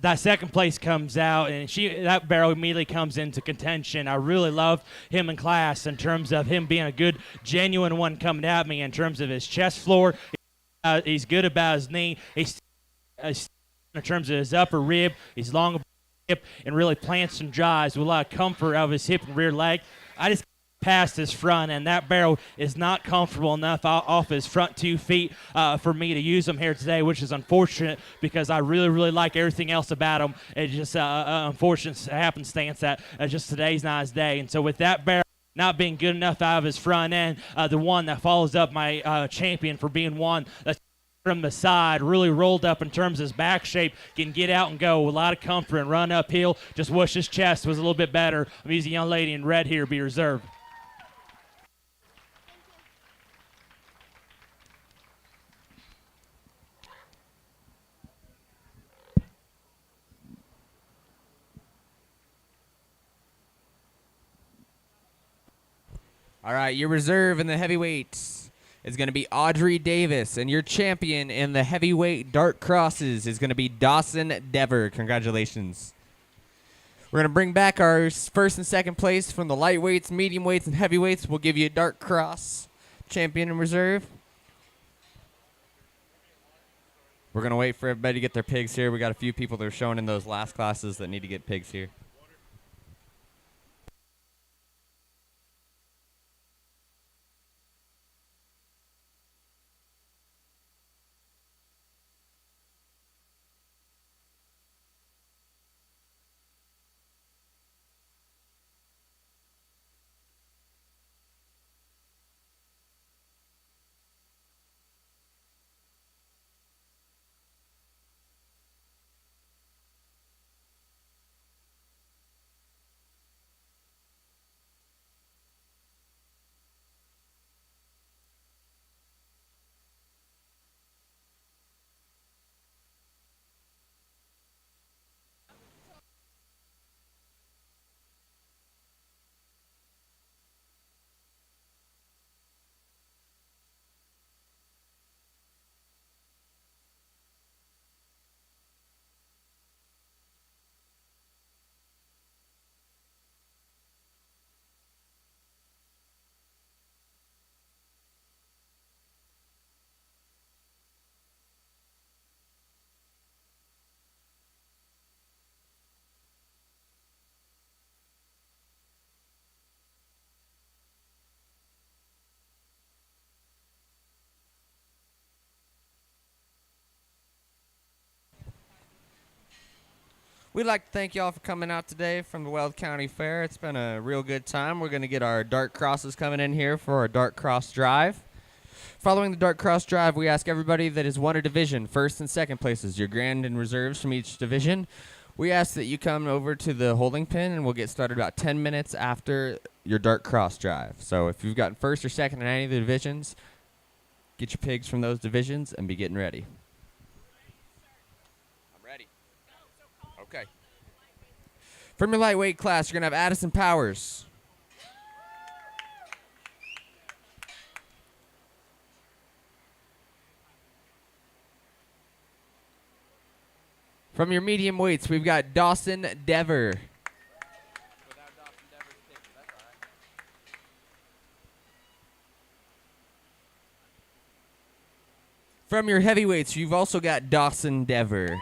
That second place comes out, and that barrel immediately comes into contention. I really love him in class in terms of him being a good, genuine one coming at me in terms of his chest floor. He's good about his knee. He's in terms of his upper rib. He's long about his hip and really plants and drives with a lot of comfort out of his hip and rear leg. I just past his front, and that barrel is not comfortable enough off his front 2 feet for me to use him here today, which is unfortunate because I really, really like everything else about him. It's just unfortunate happenstance that just today's not his day. And so with that barrel not being good enough out of his front end, the one that follows up my champion for being one that's from the side, really rolled up in terms of his back shape, can get out and go with a lot of comfort and run uphill. Just wish his chest was a little bit better. I'm using a young lady in red here, be reserved. All right, your reserve in the heavyweights is going to be Audrey Davis, and your champion in the heavyweight dark crosses is going to be Dawson Dever. Congratulations. We're going to bring back our first and second place from the lightweights, medium weights, and heavyweights. We'll give you a dark cross champion in reserve. We're going to wait for everybody to get their pigs here. We got a few people that are showing in those last classes that need to get pigs here. We'd like to thank y'all for coming out today from the Weld County Fair. It's been a real good time. We're going to get our dart crosses coming in here for our dart cross drive. Following the dart cross drive, we ask everybody that has won a division, first and second places, your grand and reserves from each division. We ask that you come over to the holding pin, and we'll get started about 10 minutes after your dart cross drive. So if you've gotten first or second in any of the divisions, get your pigs from those divisions and be getting ready. I'm ready. Okay. From your lightweight class, you're going to have Addison Powers. From your medium weights, we've got Dawson Dever. Without Dawson Devers pick, but that's all right. From your heavyweights, you've also got Dawson Dever.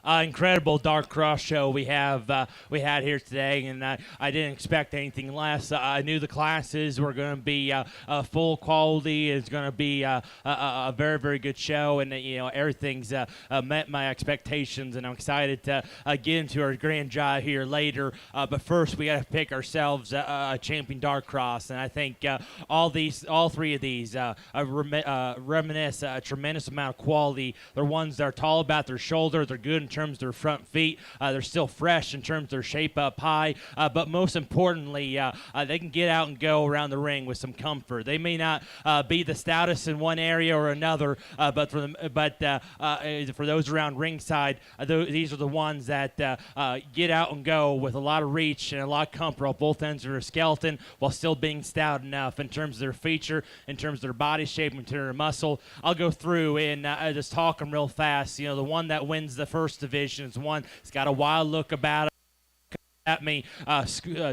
Incredible dark cross show we had here today, and I didn't expect anything less. I knew the classes were going to be full quality. It's going to be a very, very good show, and everything's met my expectations, and I'm excited to get into our grand drive here later. But first, we got to pick ourselves a champion dark cross, and I think all three of these reminisce a tremendous amount of quality. They're ones that are tall about their shoulder. They're good in terms of their front feet. They're still fresh in terms of their shape up high, but most importantly, they can get out and go around the ring with some comfort. They may not be the stoutest in one area or another, but for those around ringside, these are the ones that get out and go with a lot of reach and a lot of comfort on both ends of their skeleton, while still being stout enough in terms of their feature, in terms of their body shape, and in terms of their muscle. I'll go through and just talk them real fast. The one that wins the first division is one that's got a wild look about it. At me,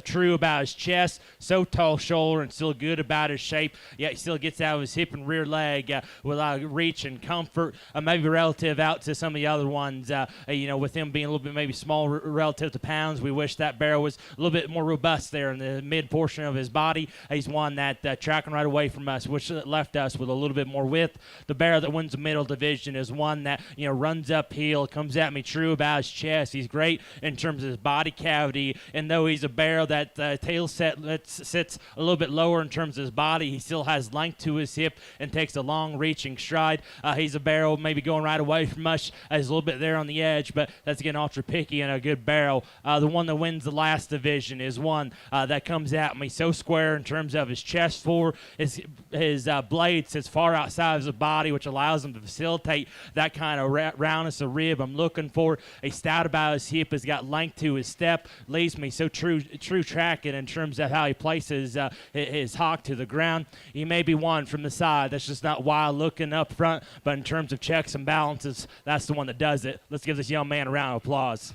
true about his chest, so tall shoulder, and still good about his shape. Yet he still gets out of his hip and rear leg with a lot of reach and comfort, maybe relative out to some of the other ones. With him being a little bit maybe small relative to pounds, we wish that barrel was a little bit more robust there in the mid portion of his body. He's one that tracking right away from us, which left us with a little bit more width. The barrel that wins the middle division is one that runs uphill, comes at me true about his chest. He's great in terms of his body cavity. ability, and though he's a barrel that tail sits a little bit lower in terms of his body, he still has length to his hip and takes a long reaching stride. He's a barrel maybe going right away from us. He's a little bit there on the edge, but that's again ultra picky and a good barrel. The one that wins the last division is one that comes at me so square in terms of his chest forward. His blade sits far outside of his body, which allows him to facilitate that kind of roundness of rib I'm looking for. A stout about his hip, has got length to his step, leaves me so true tracking in terms of how he places his hock to the ground. He may be one from the side that's just not wild looking up front, but in terms of checks and balances, that's the one that does it. Let's give this young man a round of applause.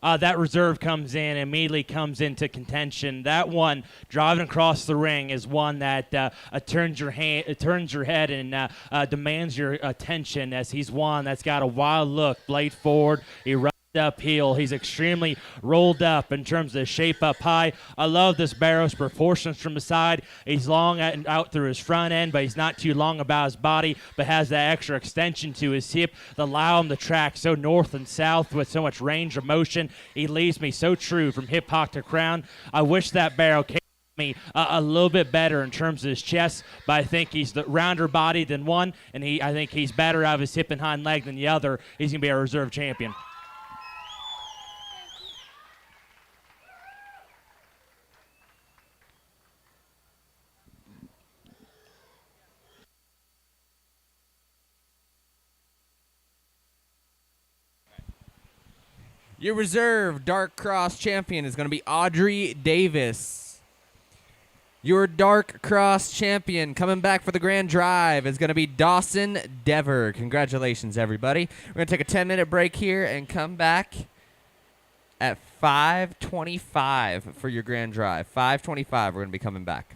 That reserve comes in, immediately comes into contention. That one driving across the ring is one that turns your head and demands your attention, as he's one that's got a wild look, blade forward. He runs uphill. He's extremely rolled up in terms of shape up high. I love this barrel's proportions from the side. He's long out through his front end, but he's not too long about his body, but has that extra extension to his hip that allow him to track so north and south with so much range of motion. He leaves me so true from hip hock to crown. I wish that barrel came me a little bit better in terms of his chest, but I think he's the rounder body than one, and I think he's better out of his hip and hind leg than the other. He's going to be a reserve champion. Your reserve Dark Cross champion is going to be Audrey Davis. Your Dark Cross champion coming back for the Grand Drive is going to be Dawson Dever. Congratulations, everybody. We're going to take a 10-minute break here and come back at 5:25 for your Grand Drive. 5:25, we're going to be coming back.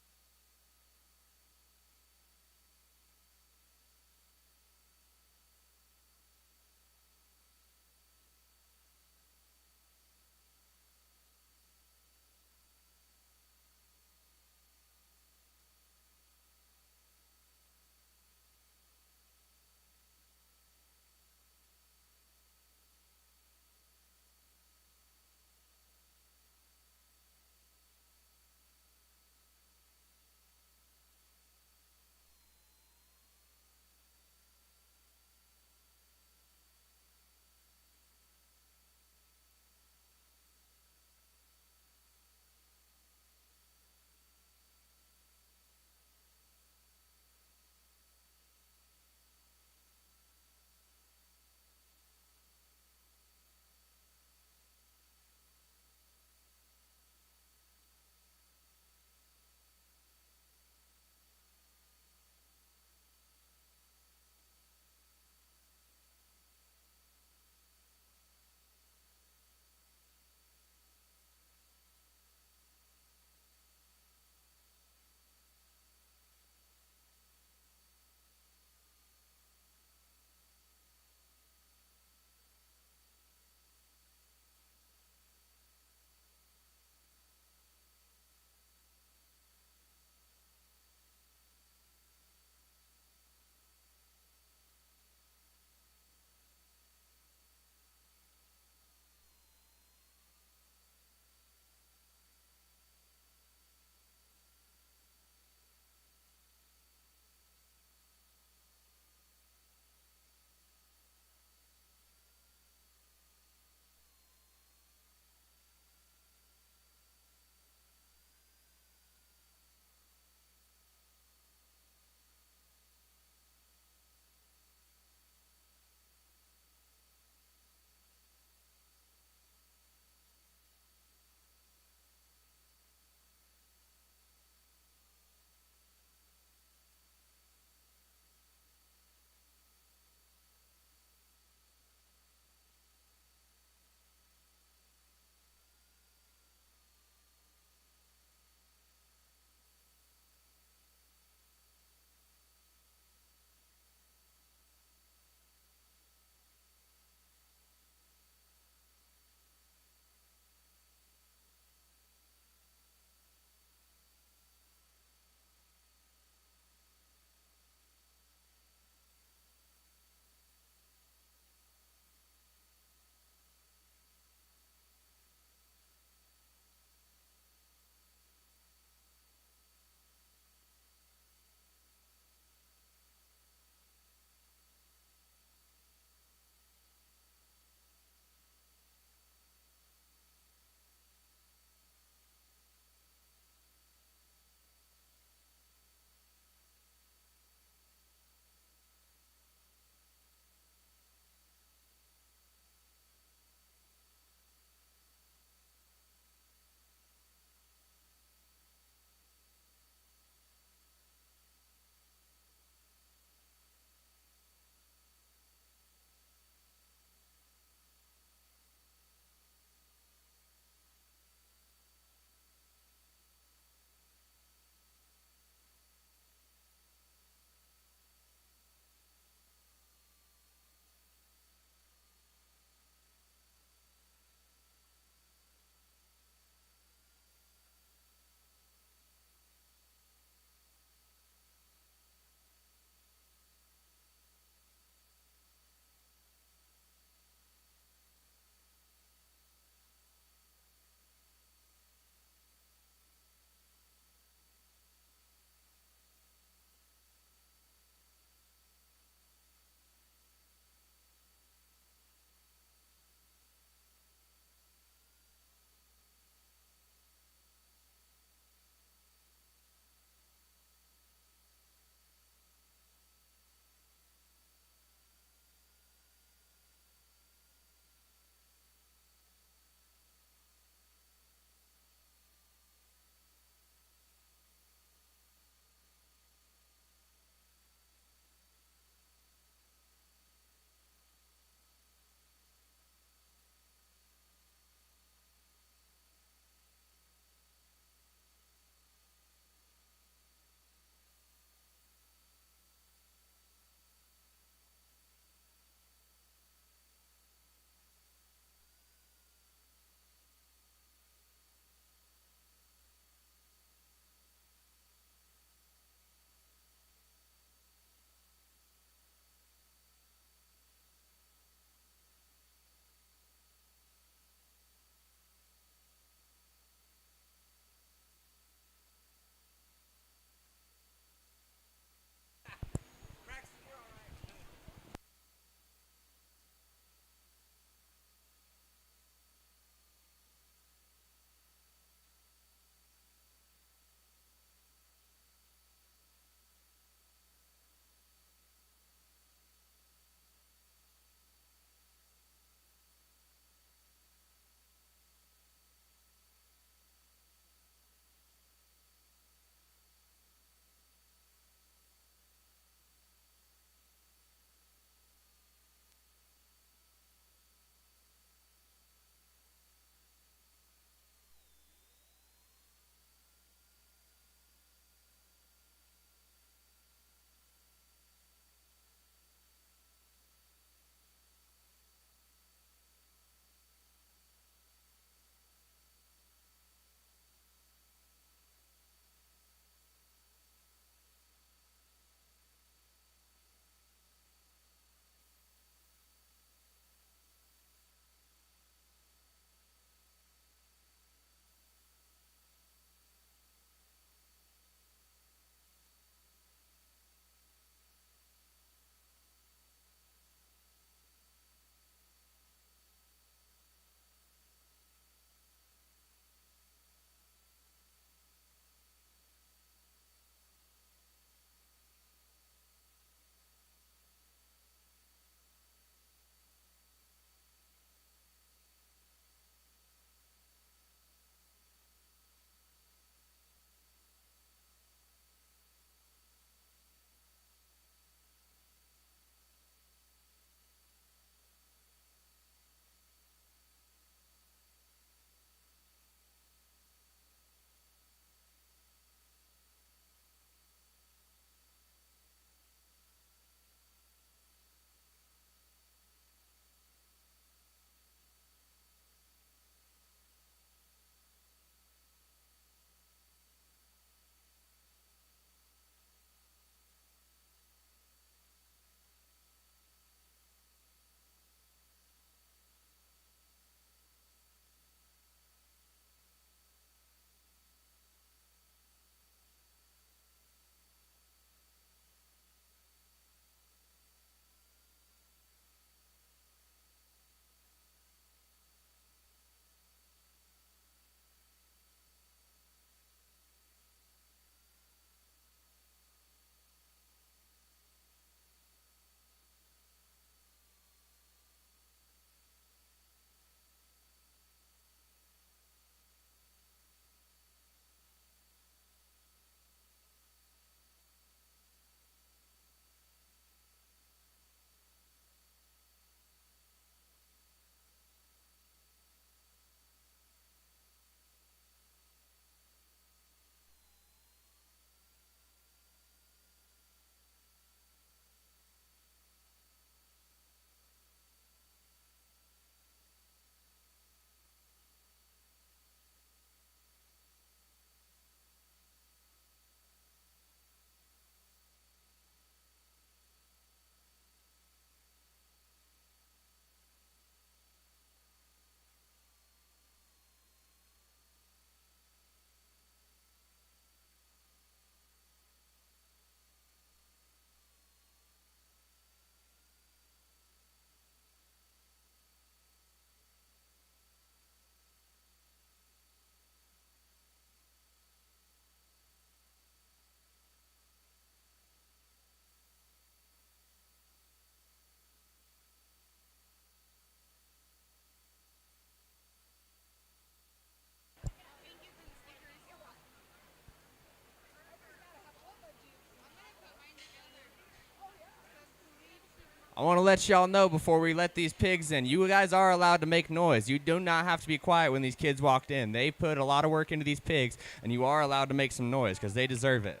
I want to let y'all know before we let these pigs in, you guys are allowed to make noise. You do not have to be quiet when these kids walked in. They put a lot of work into these pigs, and you are allowed to make some noise because they deserve it.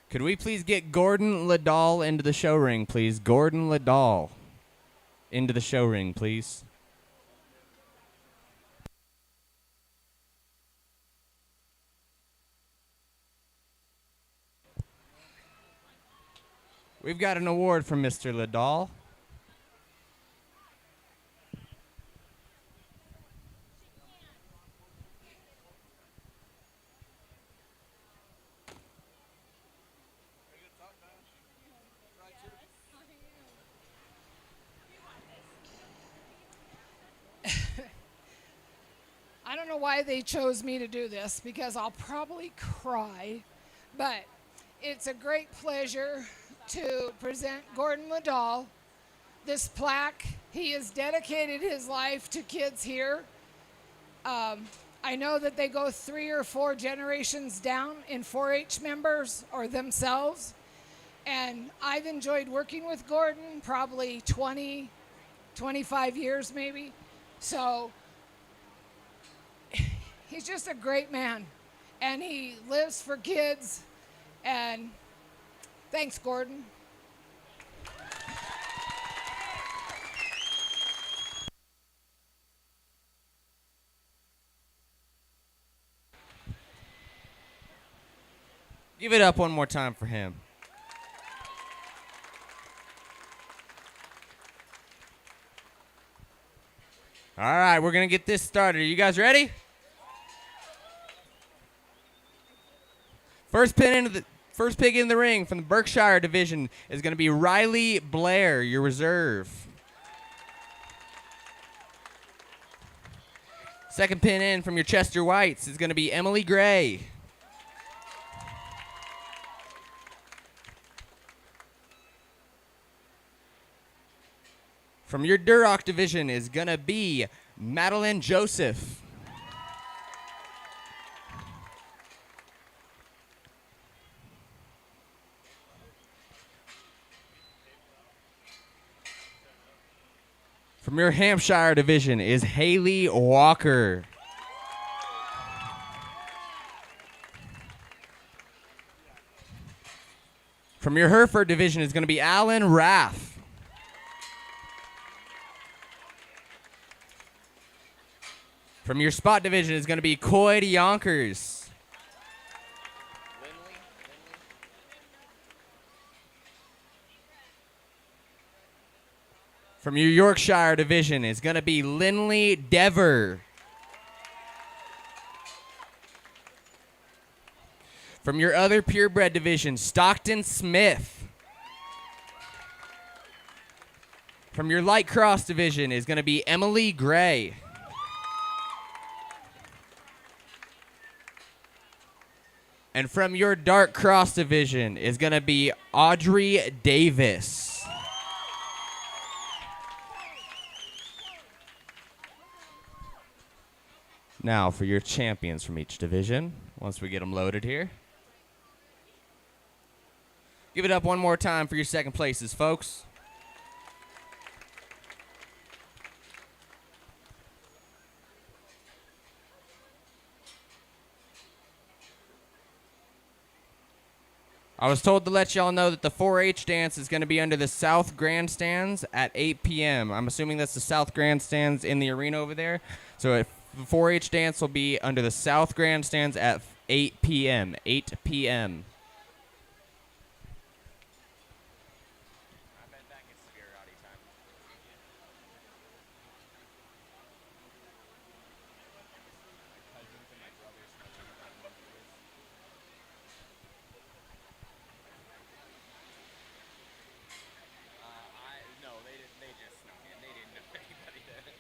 Could we please get Gordon Liddell into the show ring, please? Gordon Liddell into the show ring, please. We've got an award from Mr. Liddell. I don't know why they chose me to do this because I'll probably cry, but it's a great pleasure to present Gordon Liddell this plaque. He has dedicated his life to kids here. I know that they go 3 or 4 generations down in 4-H members or themselves, and I've enjoyed working with Gordon probably 20, 25 years maybe. So he's just a great man, and he lives for kids, and thanks, Gordon. Give it up one more time for him. All right, we're going to get this started. Are you guys ready? First pig in the ring from the Berkshire division is going to be Riley Blair, your reserve. Second pin in from your Chester Whites is going to be Emily Gray. From your Duroc division is going to be Madeline Joseph. From your Hampshire division is Haley Walker. From your Hereford division is going to be Alan Raff. From your Spot division is going to be Coyd Yonkers. From your Yorkshire division is going to be Lindley Dever. From your other purebred division, Stockton Smith. From your light cross division is going to be Emily Gray. And from your dark cross division is going to be Audrey Davis. Now for your champions from each division, once we get them loaded here. Give it up one more time for your second places, folks. I was told to let y'all know that the 4-H dance is going to be under the South Grandstands at 8 p.m. I'm assuming that's the South Grandstands in the arena over there. So the 4-H dance will be under the South Grandstands at 8 p.m. 8 p.m. No, they just snuck in. They didn't know anybody there.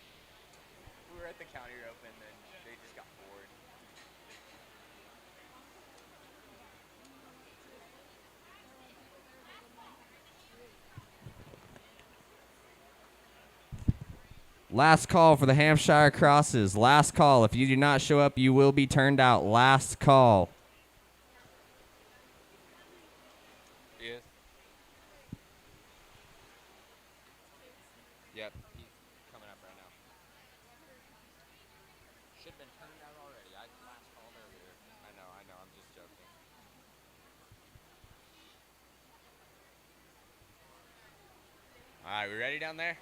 Last call for the Hampshire crosses. Last call. If you do not show up, you will be turned out. Last call. Yes. Yep, he's coming up right now. Should have been turned out already. I last called earlier. I know, I'm just joking. All right, we ready down there?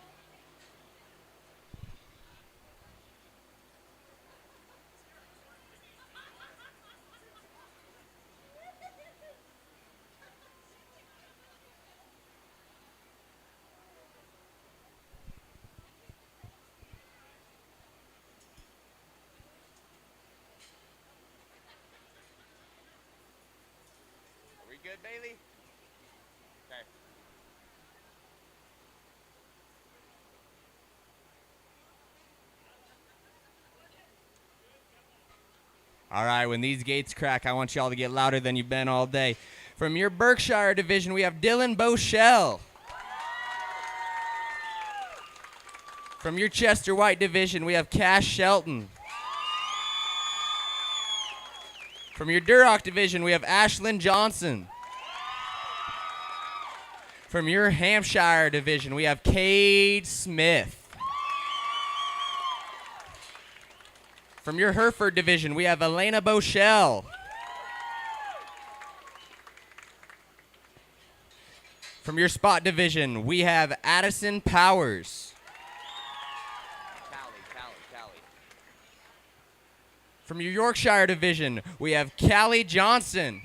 Are we good, Bailey? Okay. All right, when these gates crack, I want y'all to get louder than you've been all day. From your Berkshire division, we have Dylan Boschel. From your Chester White division, we have Cash Shelton. From your Duroc division, we have Ashlyn Johnson. From your Hampshire division, we have Cade Smith. From your Hereford division, we have Elena Boschel. From your Spot division, we have Addison Powers. Callie. From your Yorkshire division, we have Callie Johnson.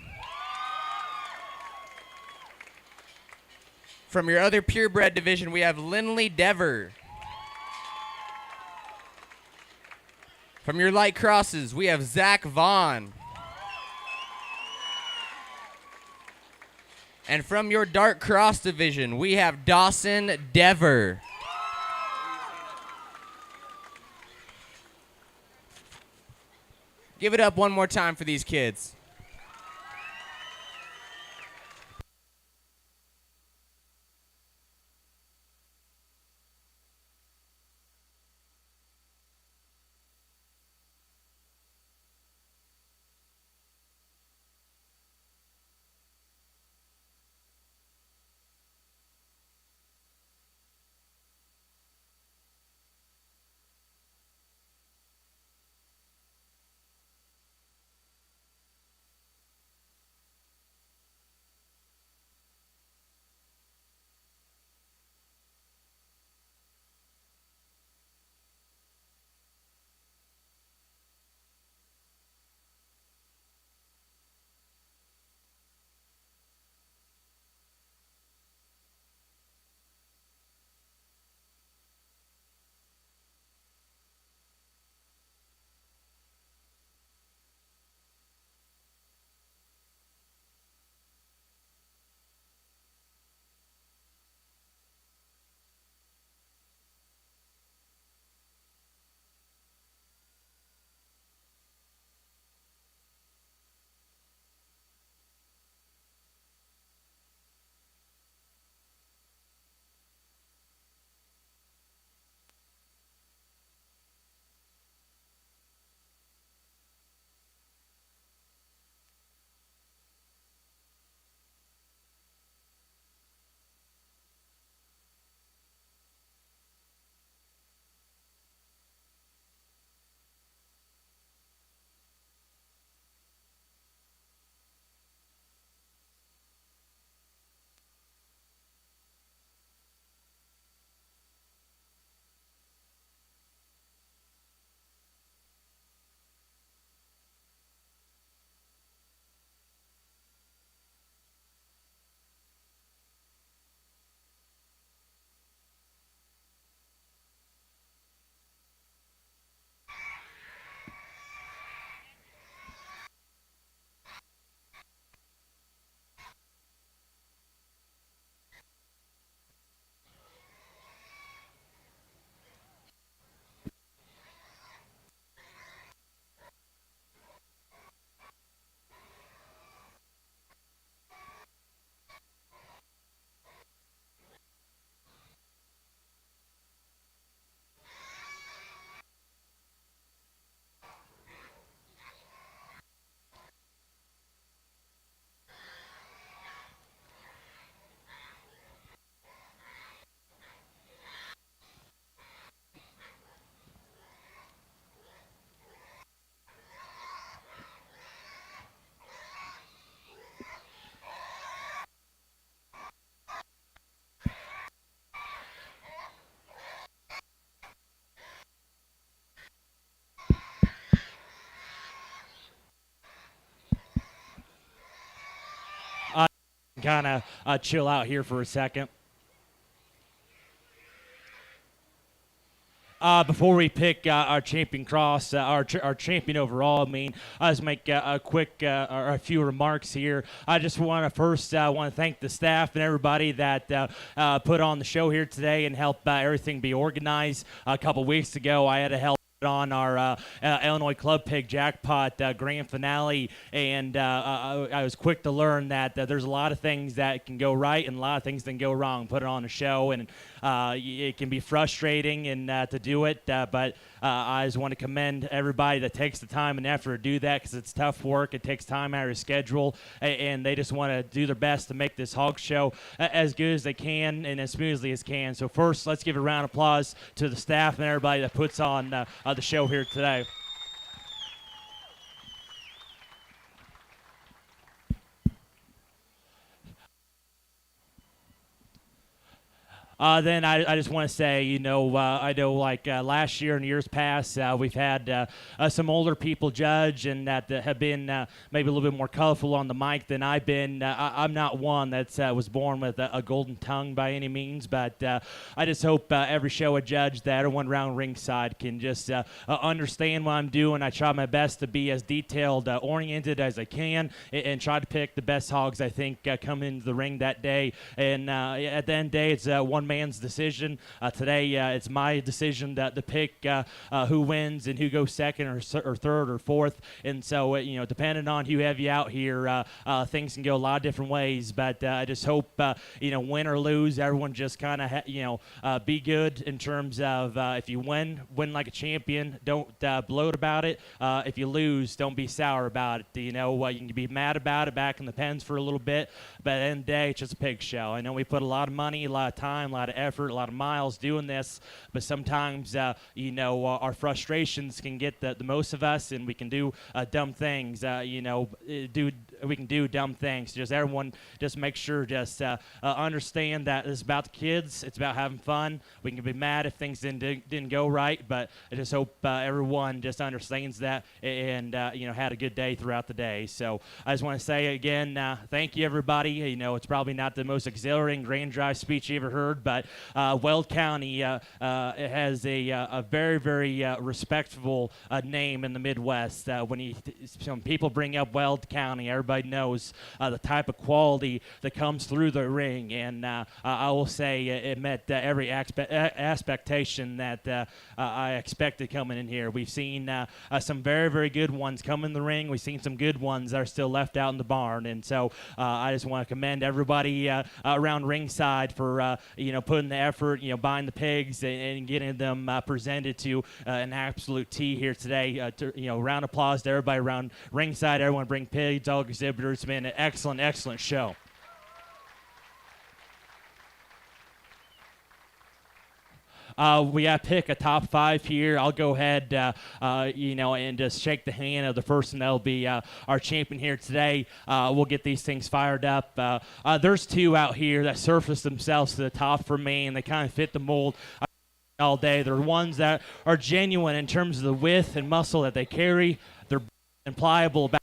From your other purebred division, we have Lindley Dever. From your light crosses, we have Zach Vaughn. And from your dark cross division, we have Dawson Dever. Give it up one more time for these kids. kind of chill out here for a second. Before we pick our champion cross, our champion overall, I'll just make a quick or a few remarks here. I just want to first want to thank the staff and everybody that put on the show here today and help everything be organized. A couple weeks ago, I had to help on our Illinois Club Pig Jackpot grand finale, and I was quick to learn that there's a lot of things that can go right and a lot of things that can go wrong. Put it on a show, and it can be frustrating and to do it, but I just want to commend everybody that takes the time and effort to do that, because it's tough work. It takes time out of your schedule, and they just want to do their best to make this hog show as good as they can and as smoothly as can. So first, let's give a round of applause to the staff and everybody that puts on the show here today. Then I just want to say, I know like last year and years past, we've had some older people judge and that have been maybe a little bit more colorful on the mic than I've been. I'm not one that was born with a golden tongue by any means, but I just hope every show a judge that everyone around ringside can just understand what I'm doing. I try my best to be as detailed oriented as I can and try to pick the best hogs I think come into the ring that day. And at the end of the day, it's one man's decision. Today, it's my decision to pick who wins and who goes second or third or fourth. And so, depending on who you have out here, things can go a lot of different ways. But I just hope, win or lose, everyone just kind of, be good in terms of if you win like a champion. Don't bloat about it. If you lose, don't be sour about it. You can be mad about it back in the pens for a little bit, but at the end of the day, it's just a pig show. I know we put a lot of money, a lot of time, a lot of effort, a lot of miles doing this, but sometimes, our frustrations can get the most of us, and we can do dumb things. We can do dumb things. Just everyone, just make sure, just understand that it's about the kids. It's about having fun. We can be mad if things didn't go right, but I just hope everyone just understands that and had a good day throughout the day. So I just want to say again, thank you everybody. It's probably not the most exhilarating grand drive speech you ever heard, but Weld County has a very, very respectable name in the Midwest. When people bring up Weld County, everybody knows the type of quality that comes through the ring, and I will say it met every expectation that I expected coming in here. We've seen some very, very good ones come in the ring. We've seen some good ones that are still left out in the barn, and so I just want to commend everybody around ringside for putting the effort, buying the pigs and getting them presented to an absolute T here today. Round of applause to everybody around ringside. Everyone bring pigs, all exhibitors. It's been an excellent, excellent show. We got to pick a top five here. I'll go ahead, and just shake the hand of the person that'll be our champion here today. We'll get these things fired up. There's two out here that surface themselves to the top for me, and they kind of fit the mold all day. They're ones that are genuine in terms of the width and muscle that they carry. They're pliable about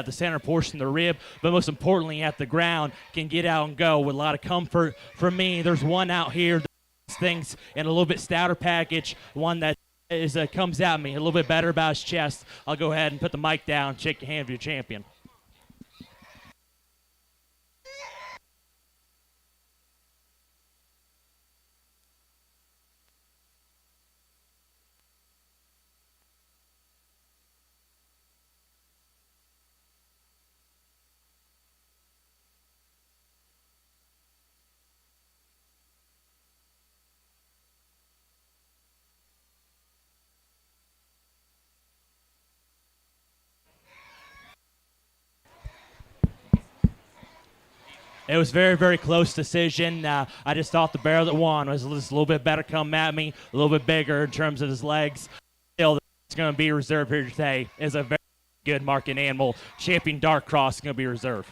the center portion of the rib, but most importantly at the ground, can get out and go with a lot of comfort. For me, there's one out here that does things in a little bit stouter package, one that comes at me a little bit better about his chest. I'll go ahead and put the mic down, shake your hand of your champion. It was very, very close decision. I just thought the bear that won was just a little bit better come at me, a little bit bigger in terms of his legs. Still, it's going to be reserved here today. Is a very good marking animal. Champion Dark Cross is going to be reserved.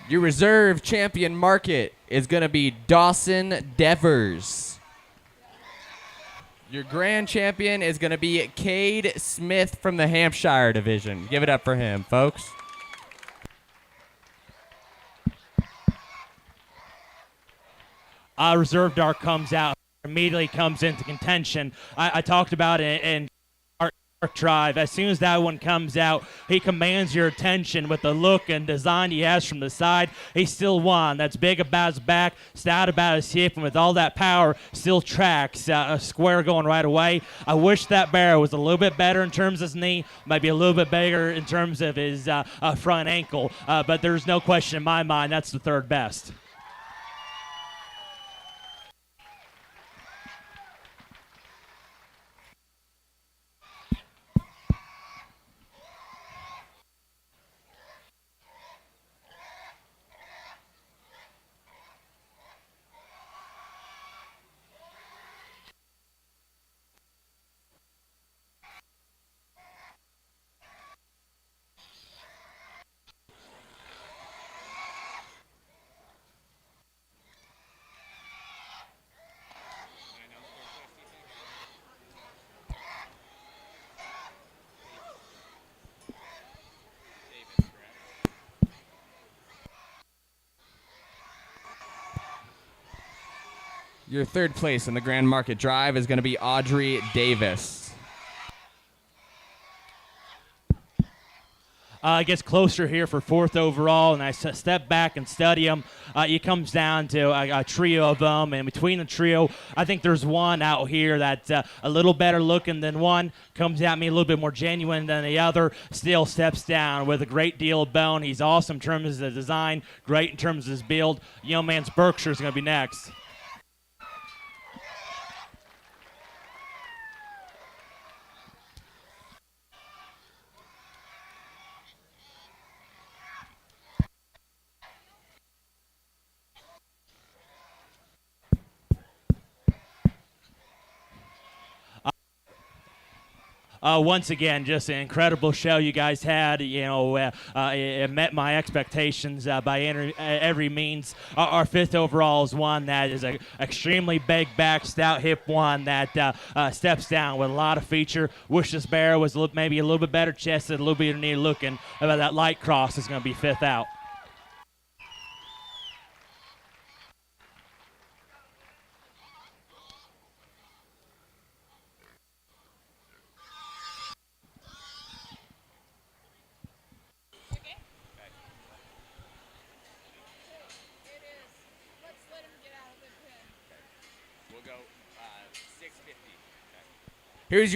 Your reserve champion market is going to be Dawson Devers. Your grand champion is going to be Cade Smith from the Hampshire division. Give it up for him, folks. Reserve Dart comes out, immediately comes into contention. I talked about it in Arc Drive. As soon as that one comes out, he commands your attention with the look and design he has from the side. He still won. That's big about his back, stout about his hip, and with all that power, still tracks a square going right away. I wish that barrel was a little bit better in terms of his knee, maybe a little bit bigger in terms of his front ankle, but there's no question in my mind that's the third best. Your third place in the Grand Market Drive is going to be Audrey Davis. Gets closer here for fourth overall, and I step back and study them. It comes down to a trio of them, and between the trio, I think there's one out here that's a little better looking than one, comes at me a little bit more genuine than the other, still steps down with a great deal of bone. He's awesome in terms of the design, great in terms of his build. Young man's Berkshire is going to be next. Once again, just an incredible show you guys had. It met my expectations by every means. Our fifth overall is one that is an extremely big back, stout hip one that steps down with a lot of feature. Wish this bear was maybe a little bit better chested, a little bit neat looking. About that light cross is going to be fifth out. Let's let him get out of the pen. We'll go 650. Here's your